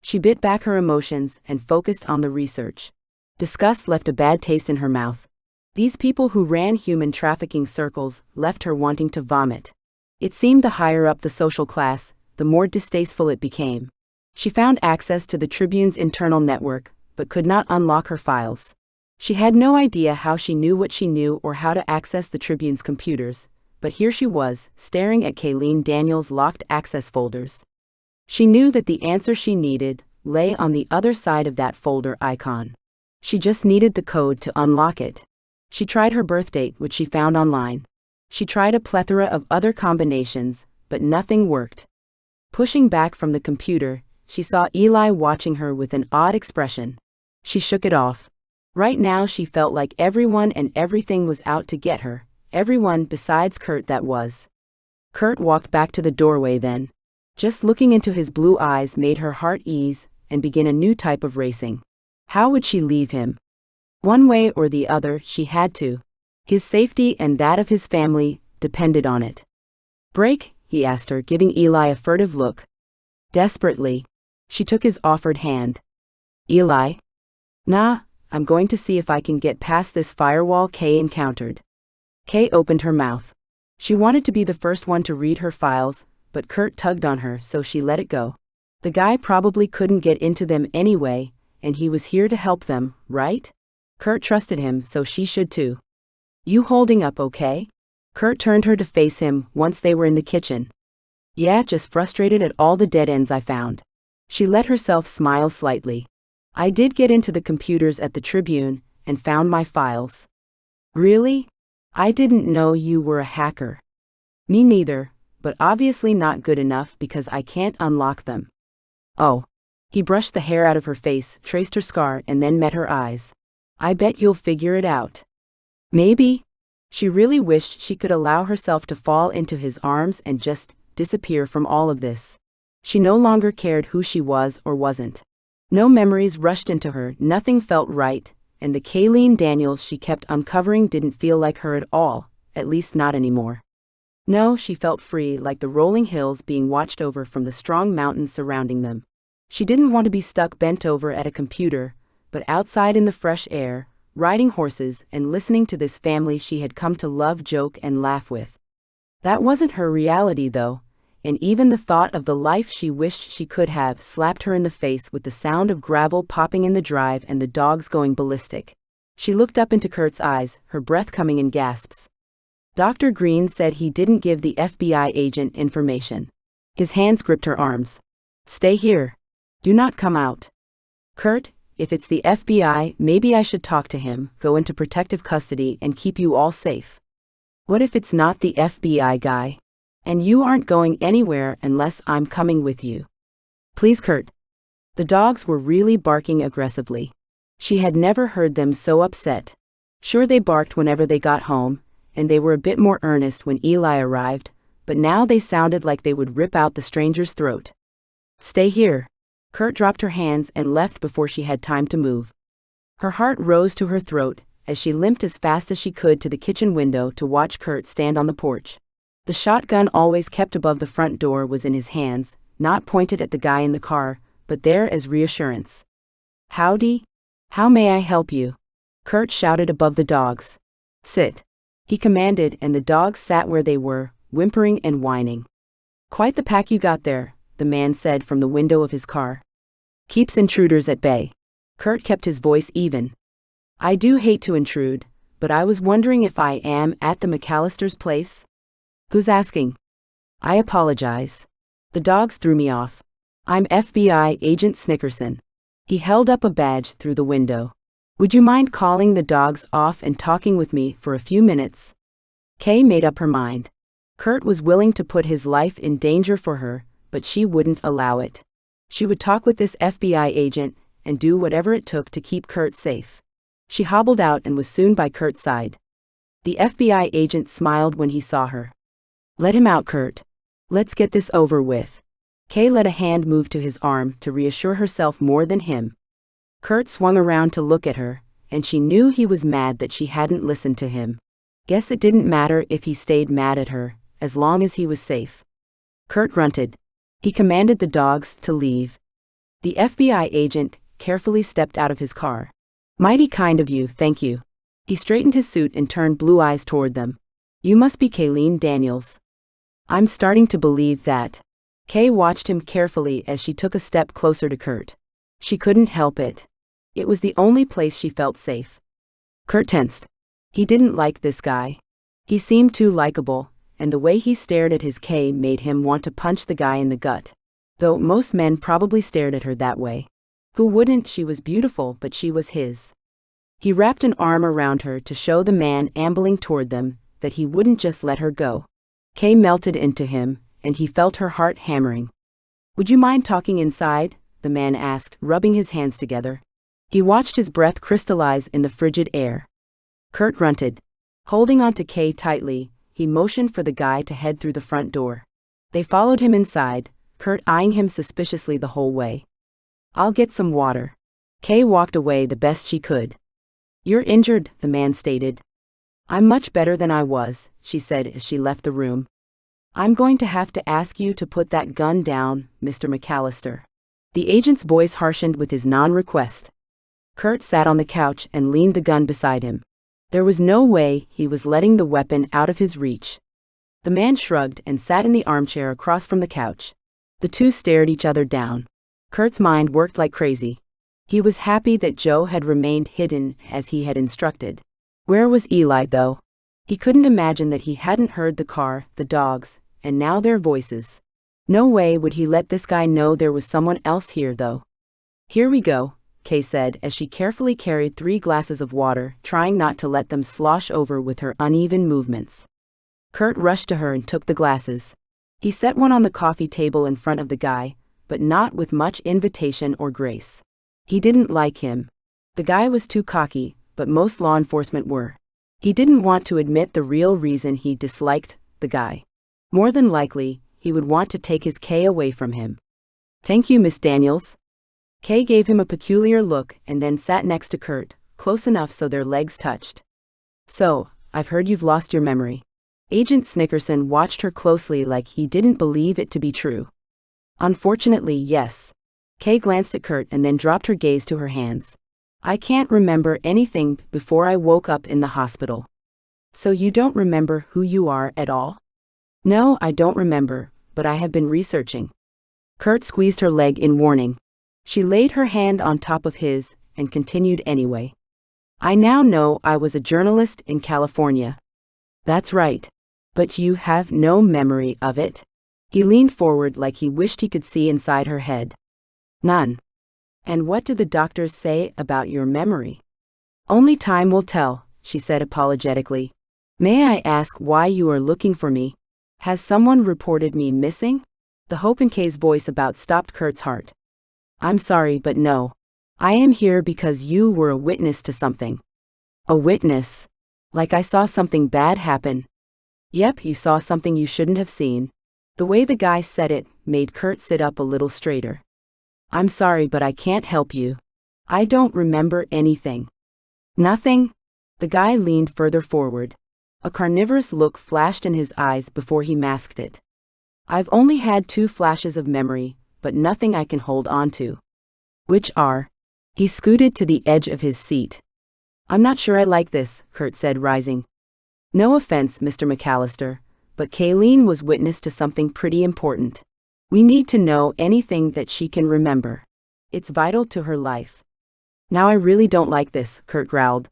She bit back her emotions and focused on the research. Disgust left a bad taste in her mouth. These people who ran human trafficking circles left her wanting to vomit. It seemed the higher up the social class, the more distasteful it became. She found access to the Tribune's internal network, but could not unlock her files. She had no idea how she knew what she knew or how to access the Tribune's computers, but here she was, staring at Kayleen Daniels' locked access folders. She knew that the answer she needed lay on the other side of that folder icon. She just needed the code to unlock it. She tried her birth date, which she found online. She tried a plethora of other combinations, but nothing worked. Pushing back from the computer, she saw Eli watching her with an odd expression. She shook it off. Right now she felt like everyone and everything was out to get her, everyone besides Curt that was. Curt walked back to the doorway then. Just looking into his blue eyes made her heart ease and begin a new type of racing. How would she leave him? One way or the other, she had to. His safety and that of his family depended on it. "Break?" he asked her, giving Eli a furtive look. Desperately, she took his offered hand. "Eli?" "Nah, I'm going to see if I can get past this firewall," Kay encountered. Kay opened her mouth. She wanted to be the first one to read her files, but Curt tugged on her, so she let it go. The guy probably couldn't get into them anyway, and he was here to help them, right? Curt trusted him, so she should too. "You holding up okay?" Curt turned her to face him once they were in the kitchen. "Yeah, just frustrated at all the dead ends I found." She let herself smile slightly. "I did get into the computers at the Tribune and found my files." "Really? I didn't know you were a hacker." "Me neither, but obviously not good enough because I can't unlock them." "Oh." He brushed the hair out of her face, traced her scar, and then met her eyes. "I bet you'll figure it out." "Maybe." She really wished she could allow herself to fall into his arms and just disappear from all of this. She no longer cared who she was or wasn't. No memories rushed into her, nothing felt right, and the Kayleen Daniels she kept uncovering didn't feel like her at all, at least not anymore. No, she felt free, like the rolling hills being watched over from the strong mountains surrounding them. She didn't want to be stuck bent over at a computer, but outside in the fresh air, riding horses and listening to this family she had come to love, joke, and laugh with. That wasn't her reality though, and even the thought of the life she wished she could have slapped her in the face with the sound of gravel popping in the drive and the dogs going ballistic. She looked up into Curt's eyes, her breath coming in gasps. Dr. Green said he didn't give the FBI agent information. His hands gripped her arms. "Stay here. Do not come out." "Curt, if it's the FBI, maybe I should talk to him, go into protective custody and keep you all safe." "What if it's not the FBI guy? And you aren't going anywhere unless I'm coming with you." "Please, Curt." The dogs were really barking aggressively. She had never heard them so upset. Sure, they barked whenever they got home, and they were a bit more earnest when Eli arrived, but now they sounded like they would rip out the stranger's throat. "Stay here." Curt dropped her hands and left before she had time to move. Her heart rose to her throat as she limped as fast as she could to the kitchen window to watch Curt stand on the porch. The shotgun always kept above the front door was in his hands, not pointed at the guy in the car, but there as reassurance. "Howdy? How may I help you?" Curt shouted above the dogs. "Sit," he commanded, and the dogs sat where they were, whimpering and whining. "Quite the pack you got there," the man said from the window of his car. "Keeps intruders at bay." Curt kept his voice even. "I do hate to intrude, but I was wondering if I am at the McAllister's place?" "Who's asking?" "I apologize. The dogs threw me off. I'm FBI Agent Snickerson." He held up a badge through the window. "Would you mind calling the dogs off and talking with me for a few minutes?" Kay made up her mind. Curt was willing to put his life in danger for her, but she wouldn't allow it. She would talk with this FBI agent and do whatever it took to keep Curt safe. She hobbled out and was soon by Curt's side. The FBI agent smiled when he saw her. "Let him out, Curt. Let's get this over with." Kay let a hand move to his arm to reassure herself more than him. Curt swung around to look at her, and she knew he was mad that she hadn't listened to him. Guess it didn't matter if he stayed mad at her, as long as he was safe. Curt grunted. He commanded the dogs to leave. The FBI agent carefully stepped out of his car. Mighty kind of you, thank you. He straightened his suit and turned blue eyes toward them. You must be Kayleen Daniels. I'm starting to believe that. Kay watched him carefully as she took a step closer to Curt. She couldn't help it. It was the only place she felt safe. Curt tensed. He didn't like this guy. He seemed too likable, and the way he stared at his Kay made him want to punch the guy in the gut. Though most men probably stared at her that way. Who wouldn't? She was beautiful, but she was his. He wrapped an arm around her to show the man ambling toward them that he wouldn't just let her go. Kay melted into him, and he felt her heart hammering. Would you mind talking inside? The man asked, rubbing his hands together. He watched his breath crystallize in the frigid air. Curt grunted. Holding on to Kay tightly, he motioned for the guy to head through the front door. They followed him inside, Curt eyeing him suspiciously the whole way. I'll get some water. Kay walked away the best she could. You're injured, the man stated. I'm much better than I was, she said as she left the room. I'm going to have to ask you to put that gun down, Mr. McAllister. The agent's voice harshened with his non-request. Curt sat on the couch and leaned the gun beside him. There was no way he was letting the weapon out of his reach. The man shrugged and sat in the armchair across from the couch. The two stared each other down. Curt's mind worked like crazy. He was happy that Joe had remained hidden as he had instructed. Where was Eli, though? He couldn't imagine that he hadn't heard the car, the dogs, and now their voices. No way would he let this guy know there was someone else here, though. Here we go, Kay said as she carefully carried 3 glasses of water, trying not to let them slosh over with her uneven movements. Curt rushed to her and took the glasses. He set one on the coffee table in front of the guy, but not with much invitation or grace. He didn't like him. The guy was too cocky, but most law enforcement were. He didn't want to admit the real reason he disliked the guy. More than likely, he would want to take his Kay away from him. Thank you, Miss Daniels. Kay gave him a peculiar look and then sat next to Curt, close enough so their legs touched. So, I've heard you've lost your memory. Agent Snickerson watched her closely like he didn't believe it to be true. Unfortunately, yes. Kay glanced at Curt and then dropped her gaze to her hands. I can't remember anything before I woke up in the hospital. So you don't remember who you are at all? No, I don't remember, but I have been researching. Curt squeezed her leg in warning. She laid her hand on top of his and continued anyway. I now know I was a journalist in California. That's right. But you have no memory of it? He leaned forward like he wished he could see inside her head. None. And what did the doctors say about your memory? Only time will tell, she said apologetically. May I ask why you are looking for me? Has someone reported me missing? The hope in Kay's voice about stopped Curt's heart. I'm sorry, but no. I am here because you were a witness to something. A witness? Like I saw something bad happen. Yep, you saw something you shouldn't have seen. The way the guy said it made Curt sit up a little straighter. I'm sorry, but I can't help you. I don't remember anything. Nothing? The guy leaned further forward. A carnivorous look flashed in his eyes before he masked it. I've only had 2 flashes of memory, but nothing I can hold on to. Which are? He scooted to the edge of his seat. I'm not sure I like this, Curt said, rising. No offense, Mr. McAllister, but Kayleen was witness to something pretty important. We need to know anything that she can remember. It's vital to her life. Now I really don't like this, Curt growled.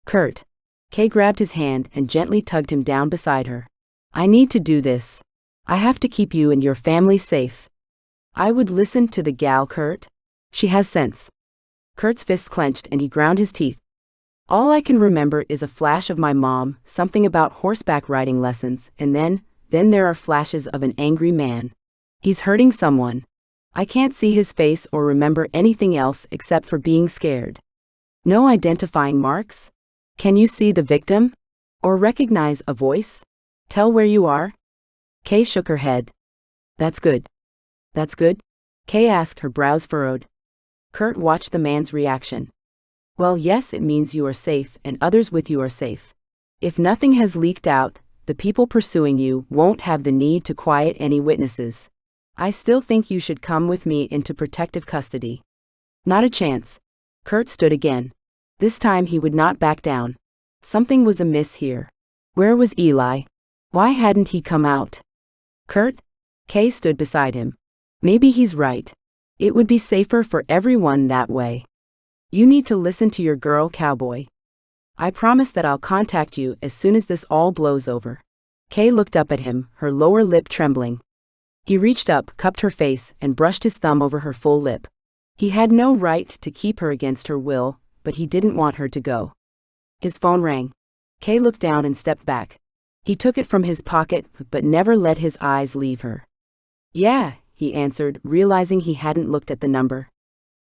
Curt. Kay grabbed his hand and gently tugged him down beside her. I need to do this. I have to keep you and your family safe. I would listen to the gal, Curt. She has sense. Curt's fists clenched and he ground his teeth. All I can remember is a flash of my mom, something about horseback riding lessons, and then there are flashes of an angry man. He's hurting someone. I can't see his face or remember anything else except for being scared. No identifying marks? Can you see the victim? Or recognize a voice? Tell where you are? Kay shook her head. That's good. That's good? Kay asked, her brows furrowed. Curt watched the man's reaction. Well, yes, it means you are safe and others with you are safe. If nothing has leaked out, the people pursuing you won't have the need to quiet any witnesses. I still think you should come with me into protective custody. Not a chance. Curt stood again. This time he would not back down. Something was amiss here. Where was Eli? Why hadn't he come out? Curt? Kay stood beside him. Maybe he's right. It would be safer for everyone that way. You need to listen to your girl, Cowboy. I promise that I'll contact you as soon as this all blows over. Kay looked up at him, her lower lip trembling. He reached up, cupped her face, and brushed his thumb over her full lip. He had no right to keep her against her will, but he didn't want her to go. His phone rang. Kay looked down and stepped back. He took it from his pocket, but never let his eyes leave her. Yeah, he answered, realizing he hadn't looked at the number.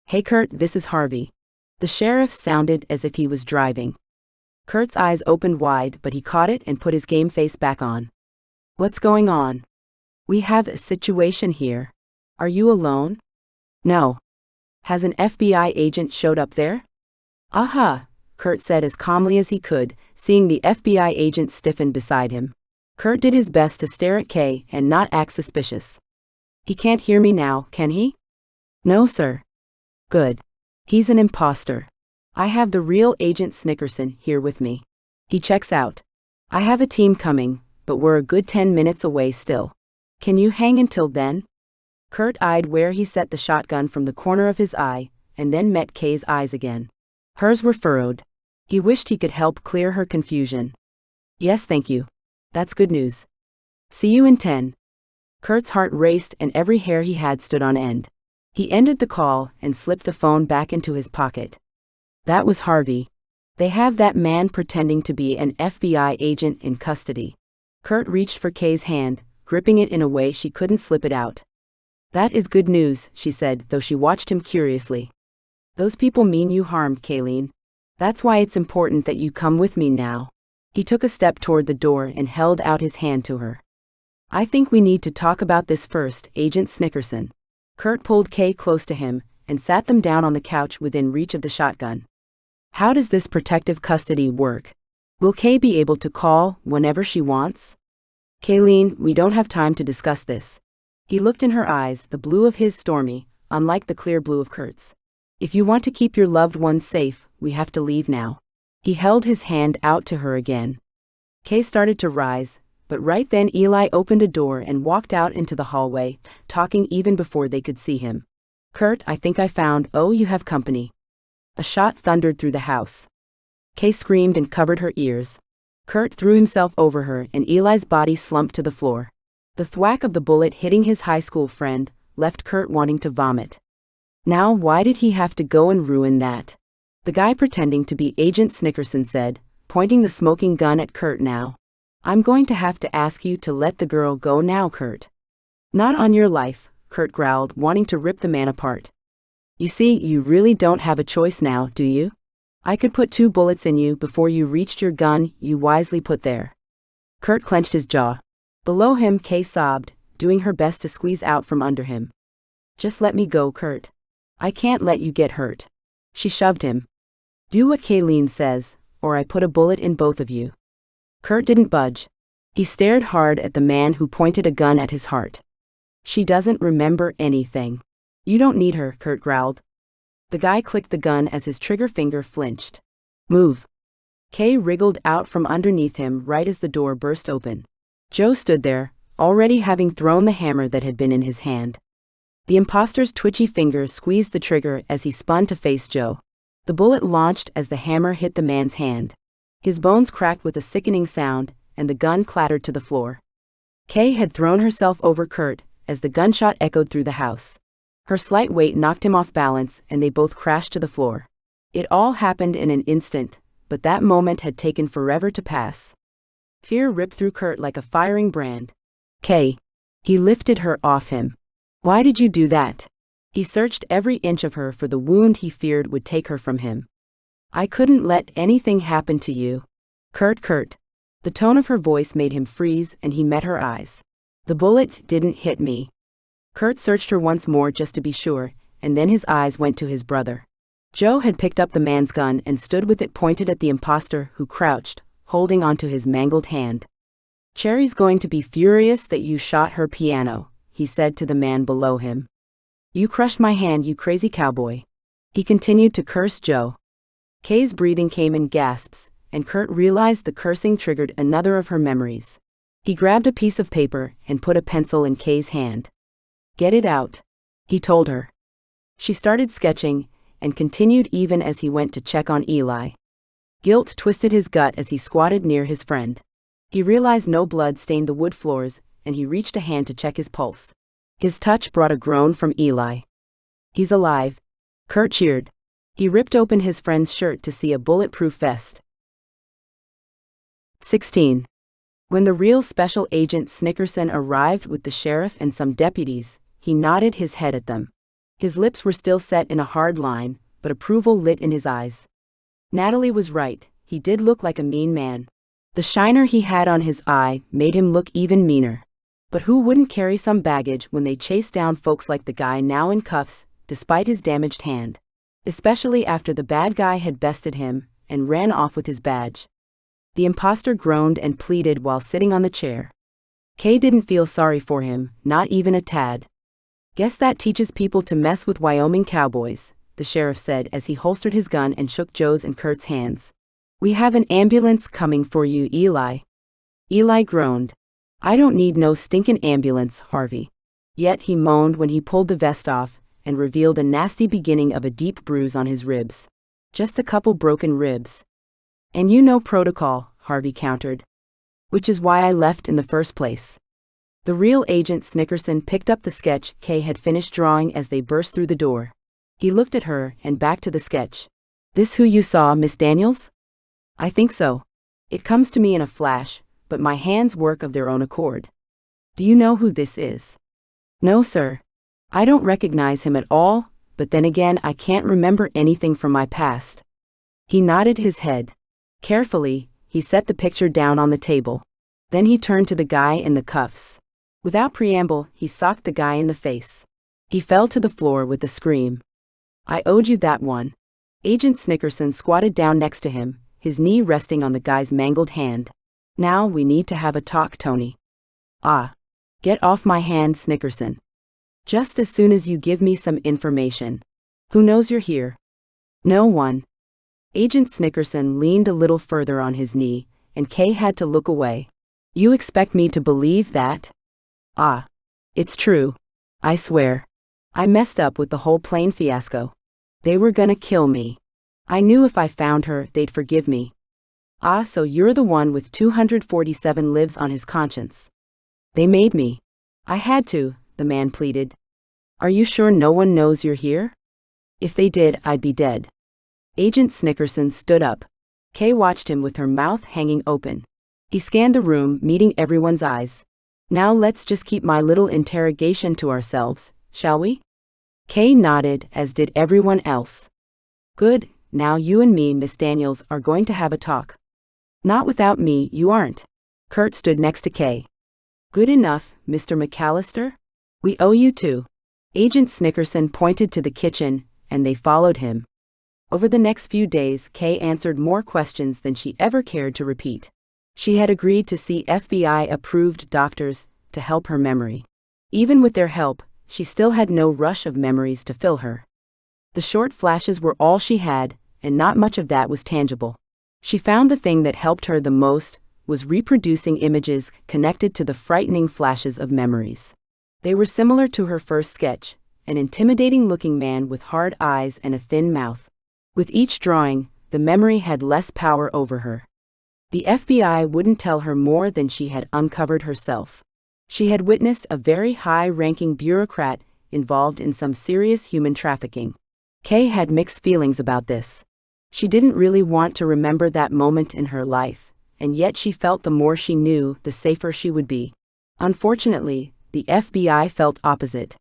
Hey Curt, this is Harvey. The sheriff sounded as if he was driving. Curt's eyes opened wide, but he caught it and put his game face back on. What's going on? We have a situation here. Are you alone? No. Has an FBI agent showed up there? Aha, Curt said as calmly as he could, seeing the FBI agent stiffen beside him. Curt did his best to stare at Kay and not act suspicious. He can't hear me now, can he? No, sir. Good. He's an imposter. I have the real Agent Snickerson here with me. He checks out. I have a team coming, but we're a good 10 minutes away still. Can you hang until then? Curt eyed where he set the shotgun from the corner of his eye, and then met Kay's eyes again. Hers were furrowed. He wished he could help clear her confusion. Yes, thank you. That's good news. See you in 10. Curt's heart raced and every hair he had stood on end. He ended the call and slipped the phone back into his pocket. That was Harvey. They have that man pretending to be an FBI agent in custody. Curt reached for Kay's hand, gripping it in a way she couldn't slip it out. That is good news, she said, though she watched him curiously. Those people mean you harm, Kayleen. That's why it's important that you come with me now. He took a step toward the door and held out his hand to her. I think we need to talk about this first, Agent Snickerson. Curt pulled Kay close to him and sat them down on the couch within reach of the shotgun. How does this protective custody work? Will Kay be able to call whenever she wants? Kayleen, we don't have time to discuss this. He looked in her eyes, the blue of his stormy, unlike the clear blue of Curt's. If you want to keep your loved ones safe, we have to leave now. He held his hand out to her again. Kay started to rise, but right then Eli opened a door and walked out into the hallway, talking even before they could see him. Curt, I think I found, oh, you have company. A shot thundered through the house. Kay screamed and covered her ears. Curt threw himself over her and Eli's body slumped to the floor. The thwack of the bullet hitting his high school friend left Curt wanting to vomit. Now why did he have to go and ruin that? The guy pretending to be Agent Snickerson said, pointing the smoking gun at Curt now. I'm going to have to ask you to let the girl go now, Curt. Not on your life, Curt growled, wanting to rip the man apart. You see, you really don't have a choice now, do you? I could put 2 bullets in you before you reached your gun you wisely put there. Curt clenched his jaw. Below him, Kay sobbed, doing her best to squeeze out from under him. Just let me go, Curt. I can't let you get hurt. She shoved him. Do what Kayleen says, or I put a bullet in both of you. Curt didn't budge. He stared hard at the man who pointed a gun at his heart. She doesn't remember anything. You don't need her, Curt growled. The guy clicked the gun as his trigger finger flinched. Move. Kay wriggled out from underneath him right as the door burst open. Joe stood there, already having thrown the hammer that had been in his hand. The imposter's twitchy fingers squeezed the trigger as he spun to face Joe. The bullet launched as the hammer hit the man's hand. His bones cracked with a sickening sound, and the gun clattered to the floor. Kay had thrown herself over Curt as the gunshot echoed through the house. Her slight weight knocked him off balance and they both crashed to the floor. It all happened in an instant, but that moment had taken forever to pass. Fear ripped through Curt like a firing brand. Kay. He lifted her off him. Why did you do that? He searched every inch of her for the wound he feared would take her from him. I couldn't let anything happen to you. Curt. The tone of her voice made him freeze and he met her eyes. The bullet didn't hit me. Curt searched her once more just to be sure, and then his eyes went to his brother. Joe had picked up the man's gun and stood with it pointed at the imposter who crouched, holding onto his mangled hand. "Cherry's going to be furious that you shot her piano," he said to the man below him. "You crushed my hand, you crazy cowboy." He continued to curse Joe. Kay's breathing came in gasps, and Curt realized the cursing triggered another of her memories. He grabbed a piece of paper and put a pencil in Kay's hand. "Get it out," he told her. She started sketching, and continued even as he went to check on Eli. Guilt twisted his gut as he squatted near his friend. He realized no blood stained the wood floors, and he reached a hand to check his pulse. His touch brought a groan from Eli. "He's alive," Curt cheered. He ripped open his friend's shirt to see a bulletproof vest. 16. When the real Special Agent Snickerson arrived with the sheriff and some deputies, he nodded his head at them. His lips were still set in a hard line, but approval lit in his eyes. Natalie was right, he did look like a mean man. The shiner he had on his eye made him look even meaner. But who wouldn't carry some baggage when they chased down folks like the guy now in cuffs, despite his damaged hand? Especially after the bad guy had bested him and ran off with his badge. The imposter groaned and pleaded while sitting on the chair. Kay didn't feel sorry for him, not even a tad. "Guess that teaches people to mess with Wyoming cowboys," the sheriff said as he holstered his gun and shook Joe's and Curt's hands. "We have an ambulance coming for you, Eli." Eli groaned. "I don't need no stinkin' ambulance, Harvey." Yet he moaned when he pulled the vest off and revealed a nasty beginning of a deep bruise on his ribs. "Just a couple broken ribs." "And you know protocol," Harvey countered. "Which is why I left in the first place." The real Agent Snickerson picked up the sketch Kay had finished drawing as they burst through the door. He looked at her and back to the sketch. "This who you saw, Miss Daniels?" "I think so. It comes to me in a flash, but my hands work of their own accord." "Do you know who this is?" "No, sir. I don't recognize him at all, but then again I can't remember anything from my past." He nodded his head. Carefully, he set the picture down on the table. Then he turned to the guy in the cuffs. Without preamble, he socked the guy in the face. He fell to the floor with a scream. "I owed you that one." Agent Snickerson squatted down next to him, his knee resting on the guy's mangled hand. "Now we need to have a talk, Tony." "Ah. Get off my hand, Snickerson. Just as soon as you give me some information." "Who knows you're here?" "No one." Agent Snickerson leaned a little further on his knee, and Kay had to look away. "You expect me to believe that?" "Ah. It's true. I swear. I messed up with the whole plane fiasco. They were gonna kill me. I knew if I found her, they'd forgive me." "Ah, so you're the one with 247 lives on his conscience." "They made me. I had to," the man pleaded. "Are you sure no one knows you're here?" "If they did, I'd be dead." Agent Snickerson stood up. Kay watched him with her mouth hanging open. He scanned the room, meeting everyone's eyes. "Now let's just keep my little interrogation to ourselves, shall we?" Kay nodded, as did everyone else. "Good, now you and me, Miss Daniels, are going to have a talk." "Not without me, you aren't." Curt stood next to Kay. "Good enough, Mr. McAllister. We owe you too." Agent Snickerson pointed to the kitchen, and they followed him. Over the next few days, Kay answered more questions than she ever cared to repeat. She had agreed to see FBI-approved doctors to help her memory. Even with their help, she still had no rush of memories to fill her. The short flashes were all she had, and not much of that was tangible. She found the thing that helped her the most was reproducing images connected to the frightening flashes of memories. They were similar to her first sketch, an intimidating-looking man with hard eyes and a thin mouth. With each drawing, the memory had less power over her. The FBI wouldn't tell her more than she had uncovered herself. She had witnessed a very high-ranking bureaucrat involved in some serious human trafficking. Kay had mixed feelings about this. She didn't really want to remember that moment in her life, and yet she felt the more she knew, the safer she would be. Unfortunately, the FBI felt opposite.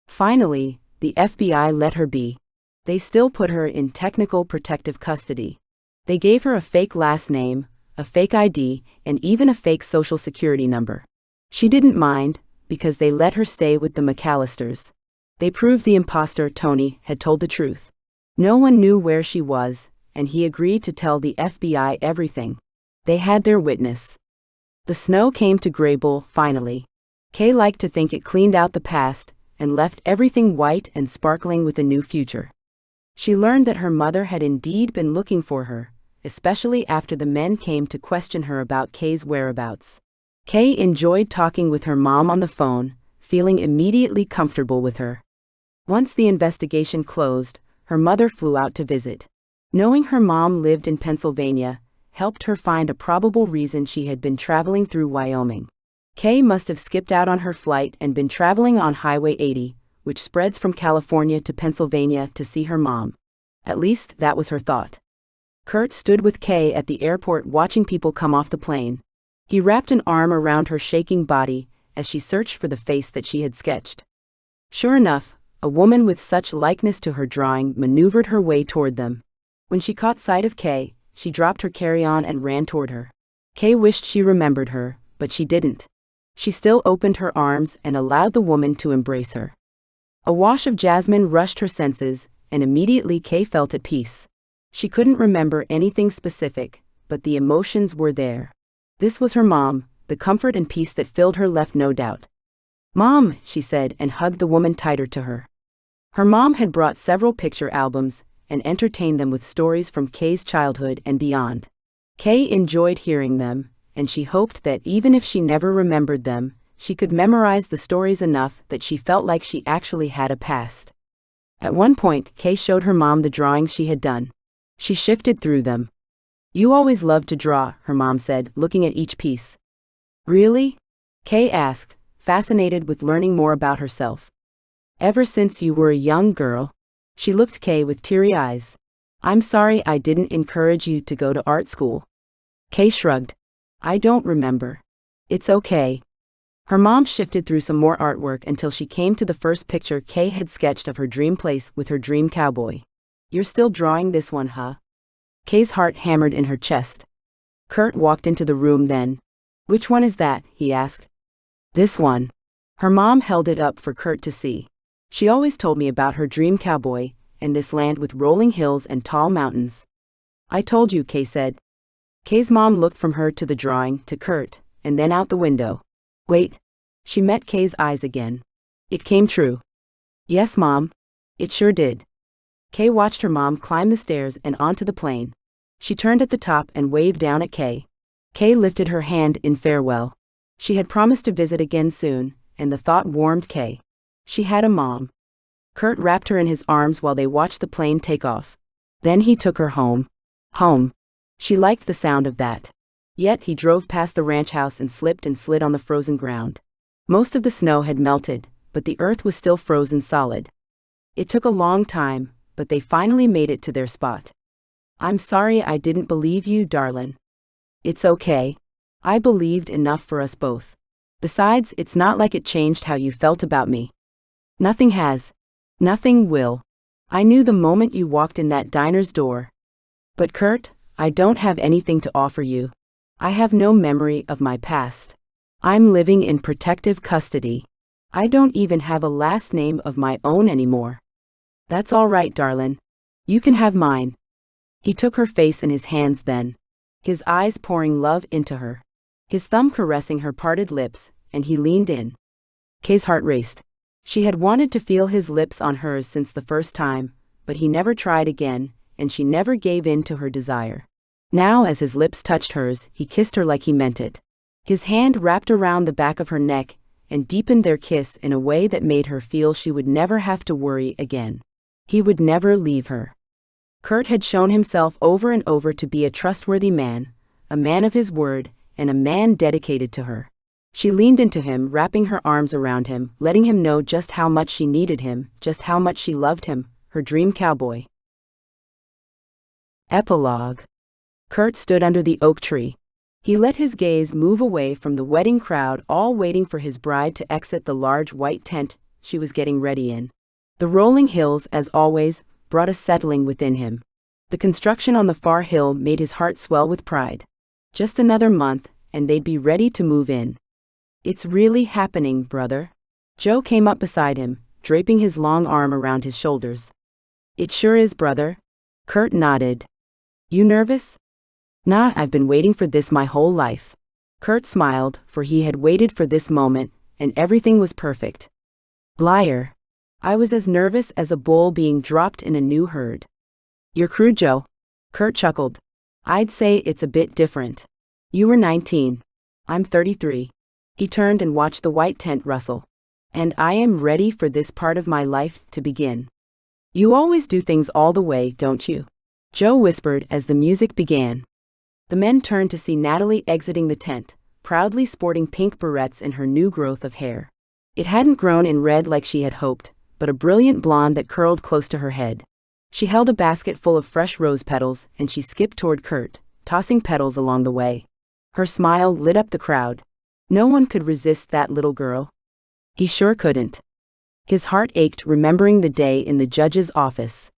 Finally, the FBI let her be. They still put her in technical protective custody. They gave her a fake last name, a fake ID, and even a fake social security number. She didn't mind, because they let her stay with the McAllisters. They proved the imposter, Tony, had told the truth. No one knew where she was, and he agreed to tell the FBI everything. They had their witness. The snow came to Grable, finally. Kay liked to think it cleaned out the past and left everything white and sparkling with a new future. She learned that her mother had indeed been looking for her, especially after the men came to question her about Kay's whereabouts. Kay enjoyed talking with her mom on the phone, feeling immediately comfortable with her. Once the investigation closed, her mother flew out to visit. Knowing her mom lived in Pennsylvania helped her find a probable reason she had been traveling through Wyoming. Kay must have skipped out on her flight and been traveling on Highway 80, which spreads from California to Pennsylvania, to see her mom. At least that was her thought. Curt stood with Kay at the airport watching people come off the plane. He wrapped an arm around her shaking body as she searched for the face that she had sketched. Sure enough, a woman with such likeness to her drawing maneuvered her way toward them. When she caught sight of Kay, she dropped her carry-on and ran toward her. Kay wished she remembered her, but she didn't. She still opened her arms and allowed the woman to embrace her. A wash of jasmine rushed her senses, and immediately Kay felt at peace. She couldn't remember anything specific, but the emotions were there. This was her mom, the comfort and peace that filled her left no doubt. "Mom," she said and hugged the woman tighter to her. Her mom had brought several picture albums and entertained them with stories from Kay's childhood and beyond. Kay enjoyed hearing them, and she hoped that even if she never remembered them, she could memorize the stories enough that she felt like she actually had a past. At one point, Kay showed her mom the drawings she had done. She shifted through them. "You always loved to draw," her mom said, looking at each piece. "Really?" Kay asked, fascinated with learning more about herself. "Ever since you were a young girl." She looked Kay with teary eyes. "I'm sorry I didn't encourage you to go to art school." Kay shrugged. "I don't remember. It's okay." Her mom shifted through some more artwork until she came to the first picture Kay had sketched of her dream place with her dream cowboy. "You're still drawing this one, huh?" Kay's heart hammered in her chest. Curt walked into the room then. "Which one is that?" he asked. "This one." Her mom held it up for Curt to see. "She always told me about her dream cowboy, and this land with rolling hills and tall mountains." "I told you," Kay said. Kay's mom looked from her to the drawing, to Curt, and then out the window. "Wait." She met Kay's eyes again. "It came true." "Yes, Mom. It sure did." Kay watched her mom climb the stairs and onto the plane. She turned at the top and waved down at Kay. Kay lifted her hand in farewell. She had promised to visit again soon, and the thought warmed Kay. She had a mom. Curt wrapped her in his arms while they watched the plane take off. Then he took her home. Home. She liked the sound of that. Yet he drove past the ranch house and slipped and slid on the frozen ground. Most of the snow had melted, but the earth was still frozen solid. It took a long time, but they finally made it to their spot. "I'm sorry I didn't believe you, darlin'." "It's okay. I believed enough for us both. Besides, it's not like it changed how you felt about me." "Nothing has. Nothing will. I knew the moment you walked in that diner's door." "But Curt, I don't have anything to offer you. I have no memory of my past. I'm living in protective custody. I don't even have a last name of my own anymore." "That's all right, darlin'. You can have mine." He took her face in his hands then, his eyes pouring love into her, his thumb caressing her parted lips, and he leaned in. Kay's heart raced. She had wanted to feel his lips on hers since the first time, but he never tried again, and she never gave in to her desire. Now, as his lips touched hers, he kissed her like he meant it. His hand wrapped around the back of her neck and deepened their kiss in a way that made her feel she would never have to worry again. He would never leave her. Curt had shown himself over and over to be a trustworthy man, a man of his word, and a man dedicated to her. She leaned into him, wrapping her arms around him, letting him know just how much she needed him, just how much she loved him, her dream cowboy. Epilogue. Curt stood under the oak tree. He let his gaze move away from the wedding crowd, all waiting for his bride to exit the large white tent she was getting ready in. The rolling hills, as always, brought a settling within him. The construction on the far hill made his heart swell with pride. Just another month, and they'd be ready to move in. "It's really happening, brother." Joe came up beside him, draping his long arm around his shoulders. "It sure is, brother." Curt nodded. "You nervous?" Nah, I've been waiting for this my whole life. Curt smiled, for he had waited for this moment, and everything was perfect. Liar. I was as nervous as a bull being dropped in a new herd. You're crude, Joe. Curt chuckled. I'd say it's a bit different. You were 19. I'm 33. He turned and watched the white tent rustle. And I am ready for this part of my life to begin. You always do things all the way, don't you? Joe whispered as the music began. The men turned to see Natalie exiting the tent, proudly sporting pink barrettes in her new growth of hair. It hadn't grown in red like she had hoped, but a brilliant blonde that curled close to her head. She held a basket full of fresh rose petals and she skipped toward Curt, tossing petals along the way. Her smile lit up the crowd. No one could resist that little girl. He sure couldn't. His heart ached remembering the day in the judge's office.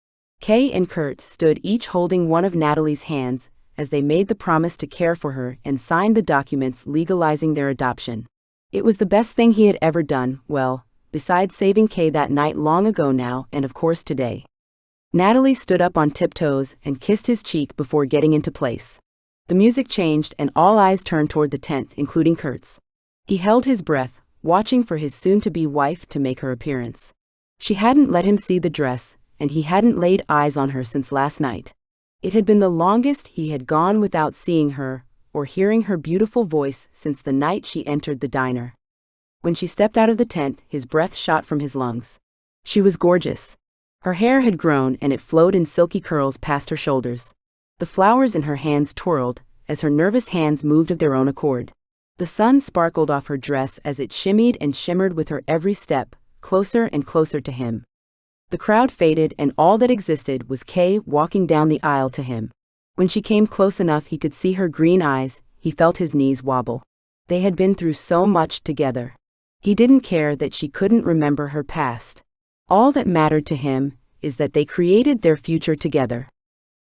Kay and Curt stood each holding one of Natalie's hands as they made the promise to care for her and signed the documents legalizing their adoption. It was the best thing he had ever done, well, besides saving Kay that night long ago now and of course today. Natalie stood up on tiptoes and kissed his cheek before getting into place. The music changed and all eyes turned toward the tent, including Curt's. He held his breath, watching for his soon-to-be wife to make her appearance. She hadn't let him see the dress, and he hadn't laid eyes on her since last night. It had been the longest he had gone without seeing her or hearing her beautiful voice since the night she entered the diner. When she stepped out of the tent, his breath shot from his lungs. She was gorgeous. Her hair had grown and it flowed in silky curls past her shoulders. The flowers in her hands twirled as her nervous hands moved of their own accord. The sun sparkled off her dress as it shimmied and shimmered with her every step, closer and closer to him. The crowd faded and all that existed was Kay walking down the aisle to him. When she came close enough he could see her green eyes, he felt his knees wobble. They had been through so much together. He didn't care that she couldn't remember her past. All that mattered to him is that they created their future together.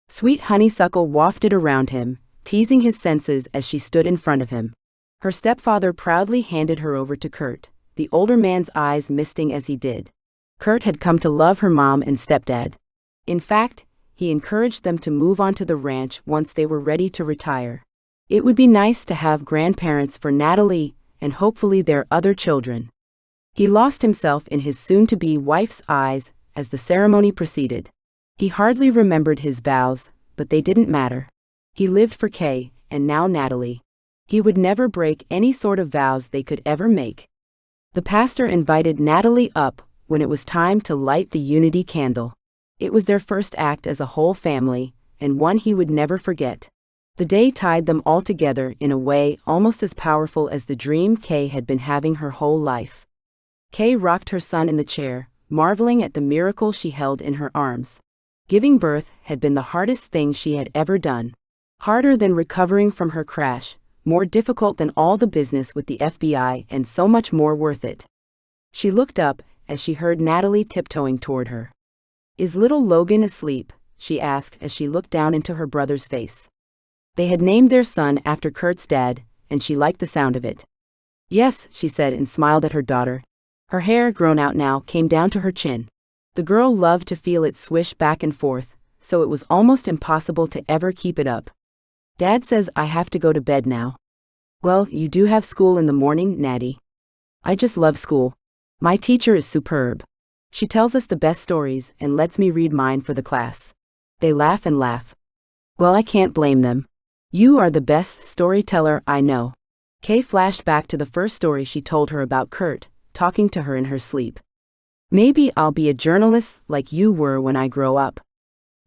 Sweet honeysuckle wafted around him, teasing his senses as she stood in front of him. Her stepfather proudly handed her over to Curt, the older man's eyes misting as he did. Curt had come to love her mom and stepdad. In fact, he encouraged them to move on to the ranch once they were ready to retire. It would be nice to have grandparents for Natalie and hopefully their other children. He lost himself in his soon-to-be wife's eyes as the ceremony proceeded. He hardly remembered his vows, but they didn't matter. He lived for Kay, and now Natalie. He would never break any sort of vows they could ever make. The pastor invited Natalie up when it was time to light the unity candle. It was their first act as a whole family, and one he would never forget. The day tied them all together in a way almost as powerful as the dream Kay had been having her whole life. Kay rocked her son in the chair, marveling at the miracle she held in her arms. Giving birth had been the hardest thing she had ever done. Harder than recovering from her crash, more difficult than all the business with the FBI, and so much more worth it. She looked up as she heard Natalie tiptoeing toward her. "Is little Logan asleep?" she asked as she looked down into her brother's face. They had named their son after Curt's dad, and she liked the sound of it. "Yes," she said and smiled at her daughter. Her hair, grown out now, came down to her chin. The girl loved to feel it swish back and forth, so it was almost impossible to ever keep it up. "Dad says I have to go to bed now." "Well, you do have school in the morning, Natty." "I just love school. My teacher is superb. She tells us the best stories and lets me read mine for the class." They laugh and laugh. "Well, I can't blame them. You are the best storyteller I know." Kay flashed back to the first story she told her about Curt, talking to her in her sleep. "Maybe I'll be a journalist like you were when I grow up."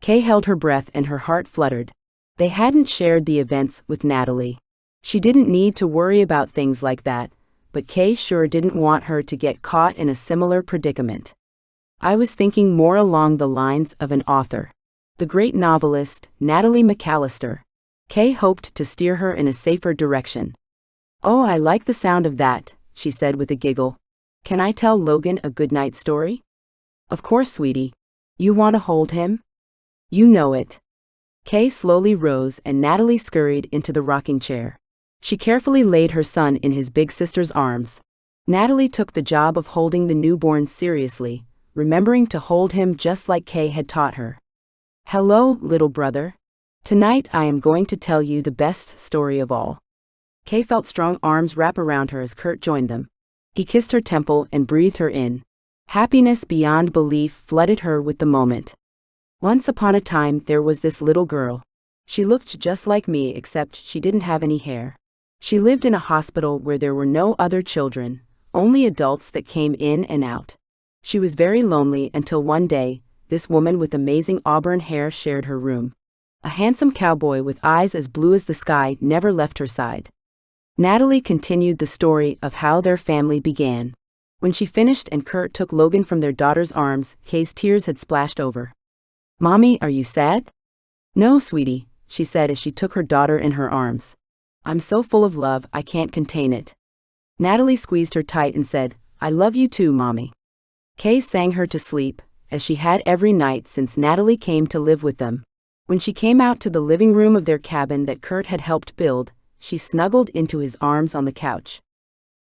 Kay held her breath and her heart fluttered. They hadn't shared the events with Natalie. She didn't need to worry about things like that, but Kay sure didn't want her to get caught in a similar predicament. "I was thinking more along the lines of an author. The great novelist, Curt McAllister." Kay hoped to steer her in a safer direction. "Oh, I like the sound of that," she said with a giggle. "Can I tell Logan a goodnight story?" "Of course, sweetie. You want to hold him?" "You know it." Kay slowly rose and Natalie scurried into the rocking chair. She carefully laid her son in his big sister's arms. Natalie took the job of holding the newborn seriously, remembering to hold him just like Kay had taught her. "Hello, little brother." Tonight I am going to tell you the best story of all. Kay felt strong arms wrap around her as Curt joined them. He kissed her temple and breathed her in. Happiness beyond belief flooded her with the moment. Once upon a time there was this little girl. She looked just like me except she didn't have any hair. She lived in a hospital where there were no other children, only adults that came in and out. She was very lonely until one day, this woman with amazing auburn hair shared her room. A handsome cowboy with eyes as blue as the sky never left her side. Natalie continued the story of how their family began. When she finished and Curt took Logan from their daughter's arms, Kay's tears had splashed over. "Mommy, are you sad?" "No, sweetie," she said as she took her daughter in her arms. "I'm so full of love I can't contain it." Natalie squeezed her tight and said, "I love you too, Mommy." Kay sang her to sleep, as she had every night since Natalie came to live with them. When she came out to the living room of their cabin that Curt had helped build, she snuggled into his arms on the couch.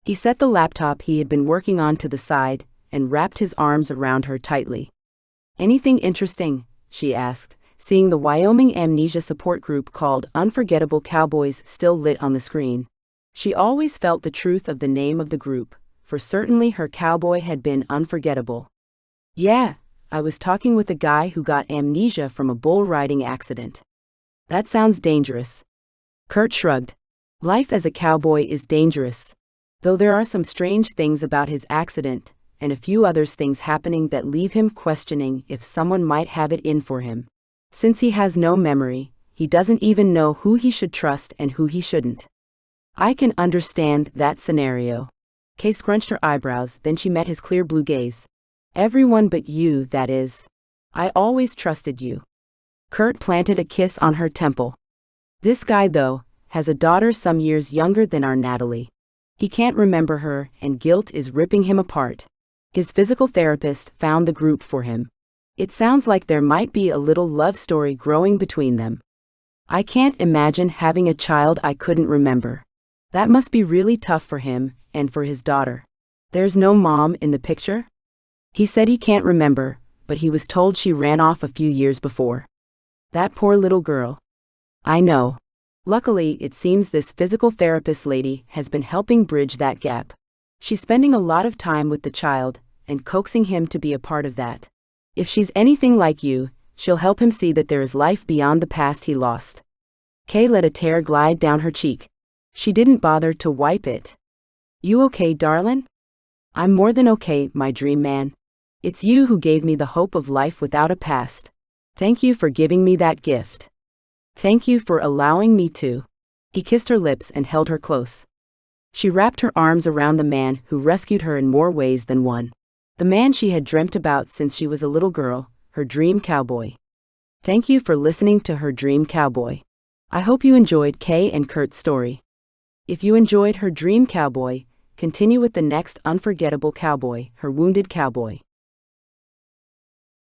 He set the laptop he had been working on to the side, and wrapped his arms around her tightly. "Anything interesting?" she asked, seeing the Wyoming amnesia support group called Unforgettable Cowboys still lit on the screen. She always felt the truth of the name of the group, for certainly her cowboy had been unforgettable. "Yeah, I was talking with a guy who got amnesia from a bull riding accident." "That sounds dangerous." Curt shrugged. Life as a cowboy is dangerous. Though there are some strange things about his accident, and a few other things happening that leave him questioning if someone might have it in for him. Since he has no memory, he doesn't even know who he should trust and who he shouldn't. "I can understand that scenario." Kay scrunched her eyebrows, then she met his clear blue gaze. "Everyone but you, that is. I always trusted you." Curt planted a kiss on her temple. "This guy, though, has a daughter some years younger than our Natalie. He can't remember her, and guilt is ripping him apart. His physical therapist found the group for him. It sounds like there might be a little love story growing between them. I can't imagine having a child I couldn't remember. That must be really tough for him, and for his daughter." "There's no mom in the picture?" "He said he can't remember, but he was told she ran off a few years before." "That poor little girl." "I know. Luckily, it seems this physical therapist lady has been helping bridge that gap. She's spending a lot of time with the child, and coaxing him to be a part of that. If she's anything like you, she'll help him see that there is life beyond the past he lost." Kay let a tear glide down her cheek. She didn't bother to wipe it. "You okay, darlin'?" "I'm more than okay, my dream man. It's you who gave me the hope of life without a past. Thank you for giving me that gift. Thank you for allowing me to." He kissed her lips and held her close. She wrapped her arms around the man who rescued her in more ways than one. The man she had dreamt about since she was a little girl, her dream cowboy. Thank you for listening to Her Dream Cowboy. I hope you enjoyed Kay and Curt's story. If you enjoyed Her Dream Cowboy, continue with the next unforgettable cowboy, Her Wounded Cowboy.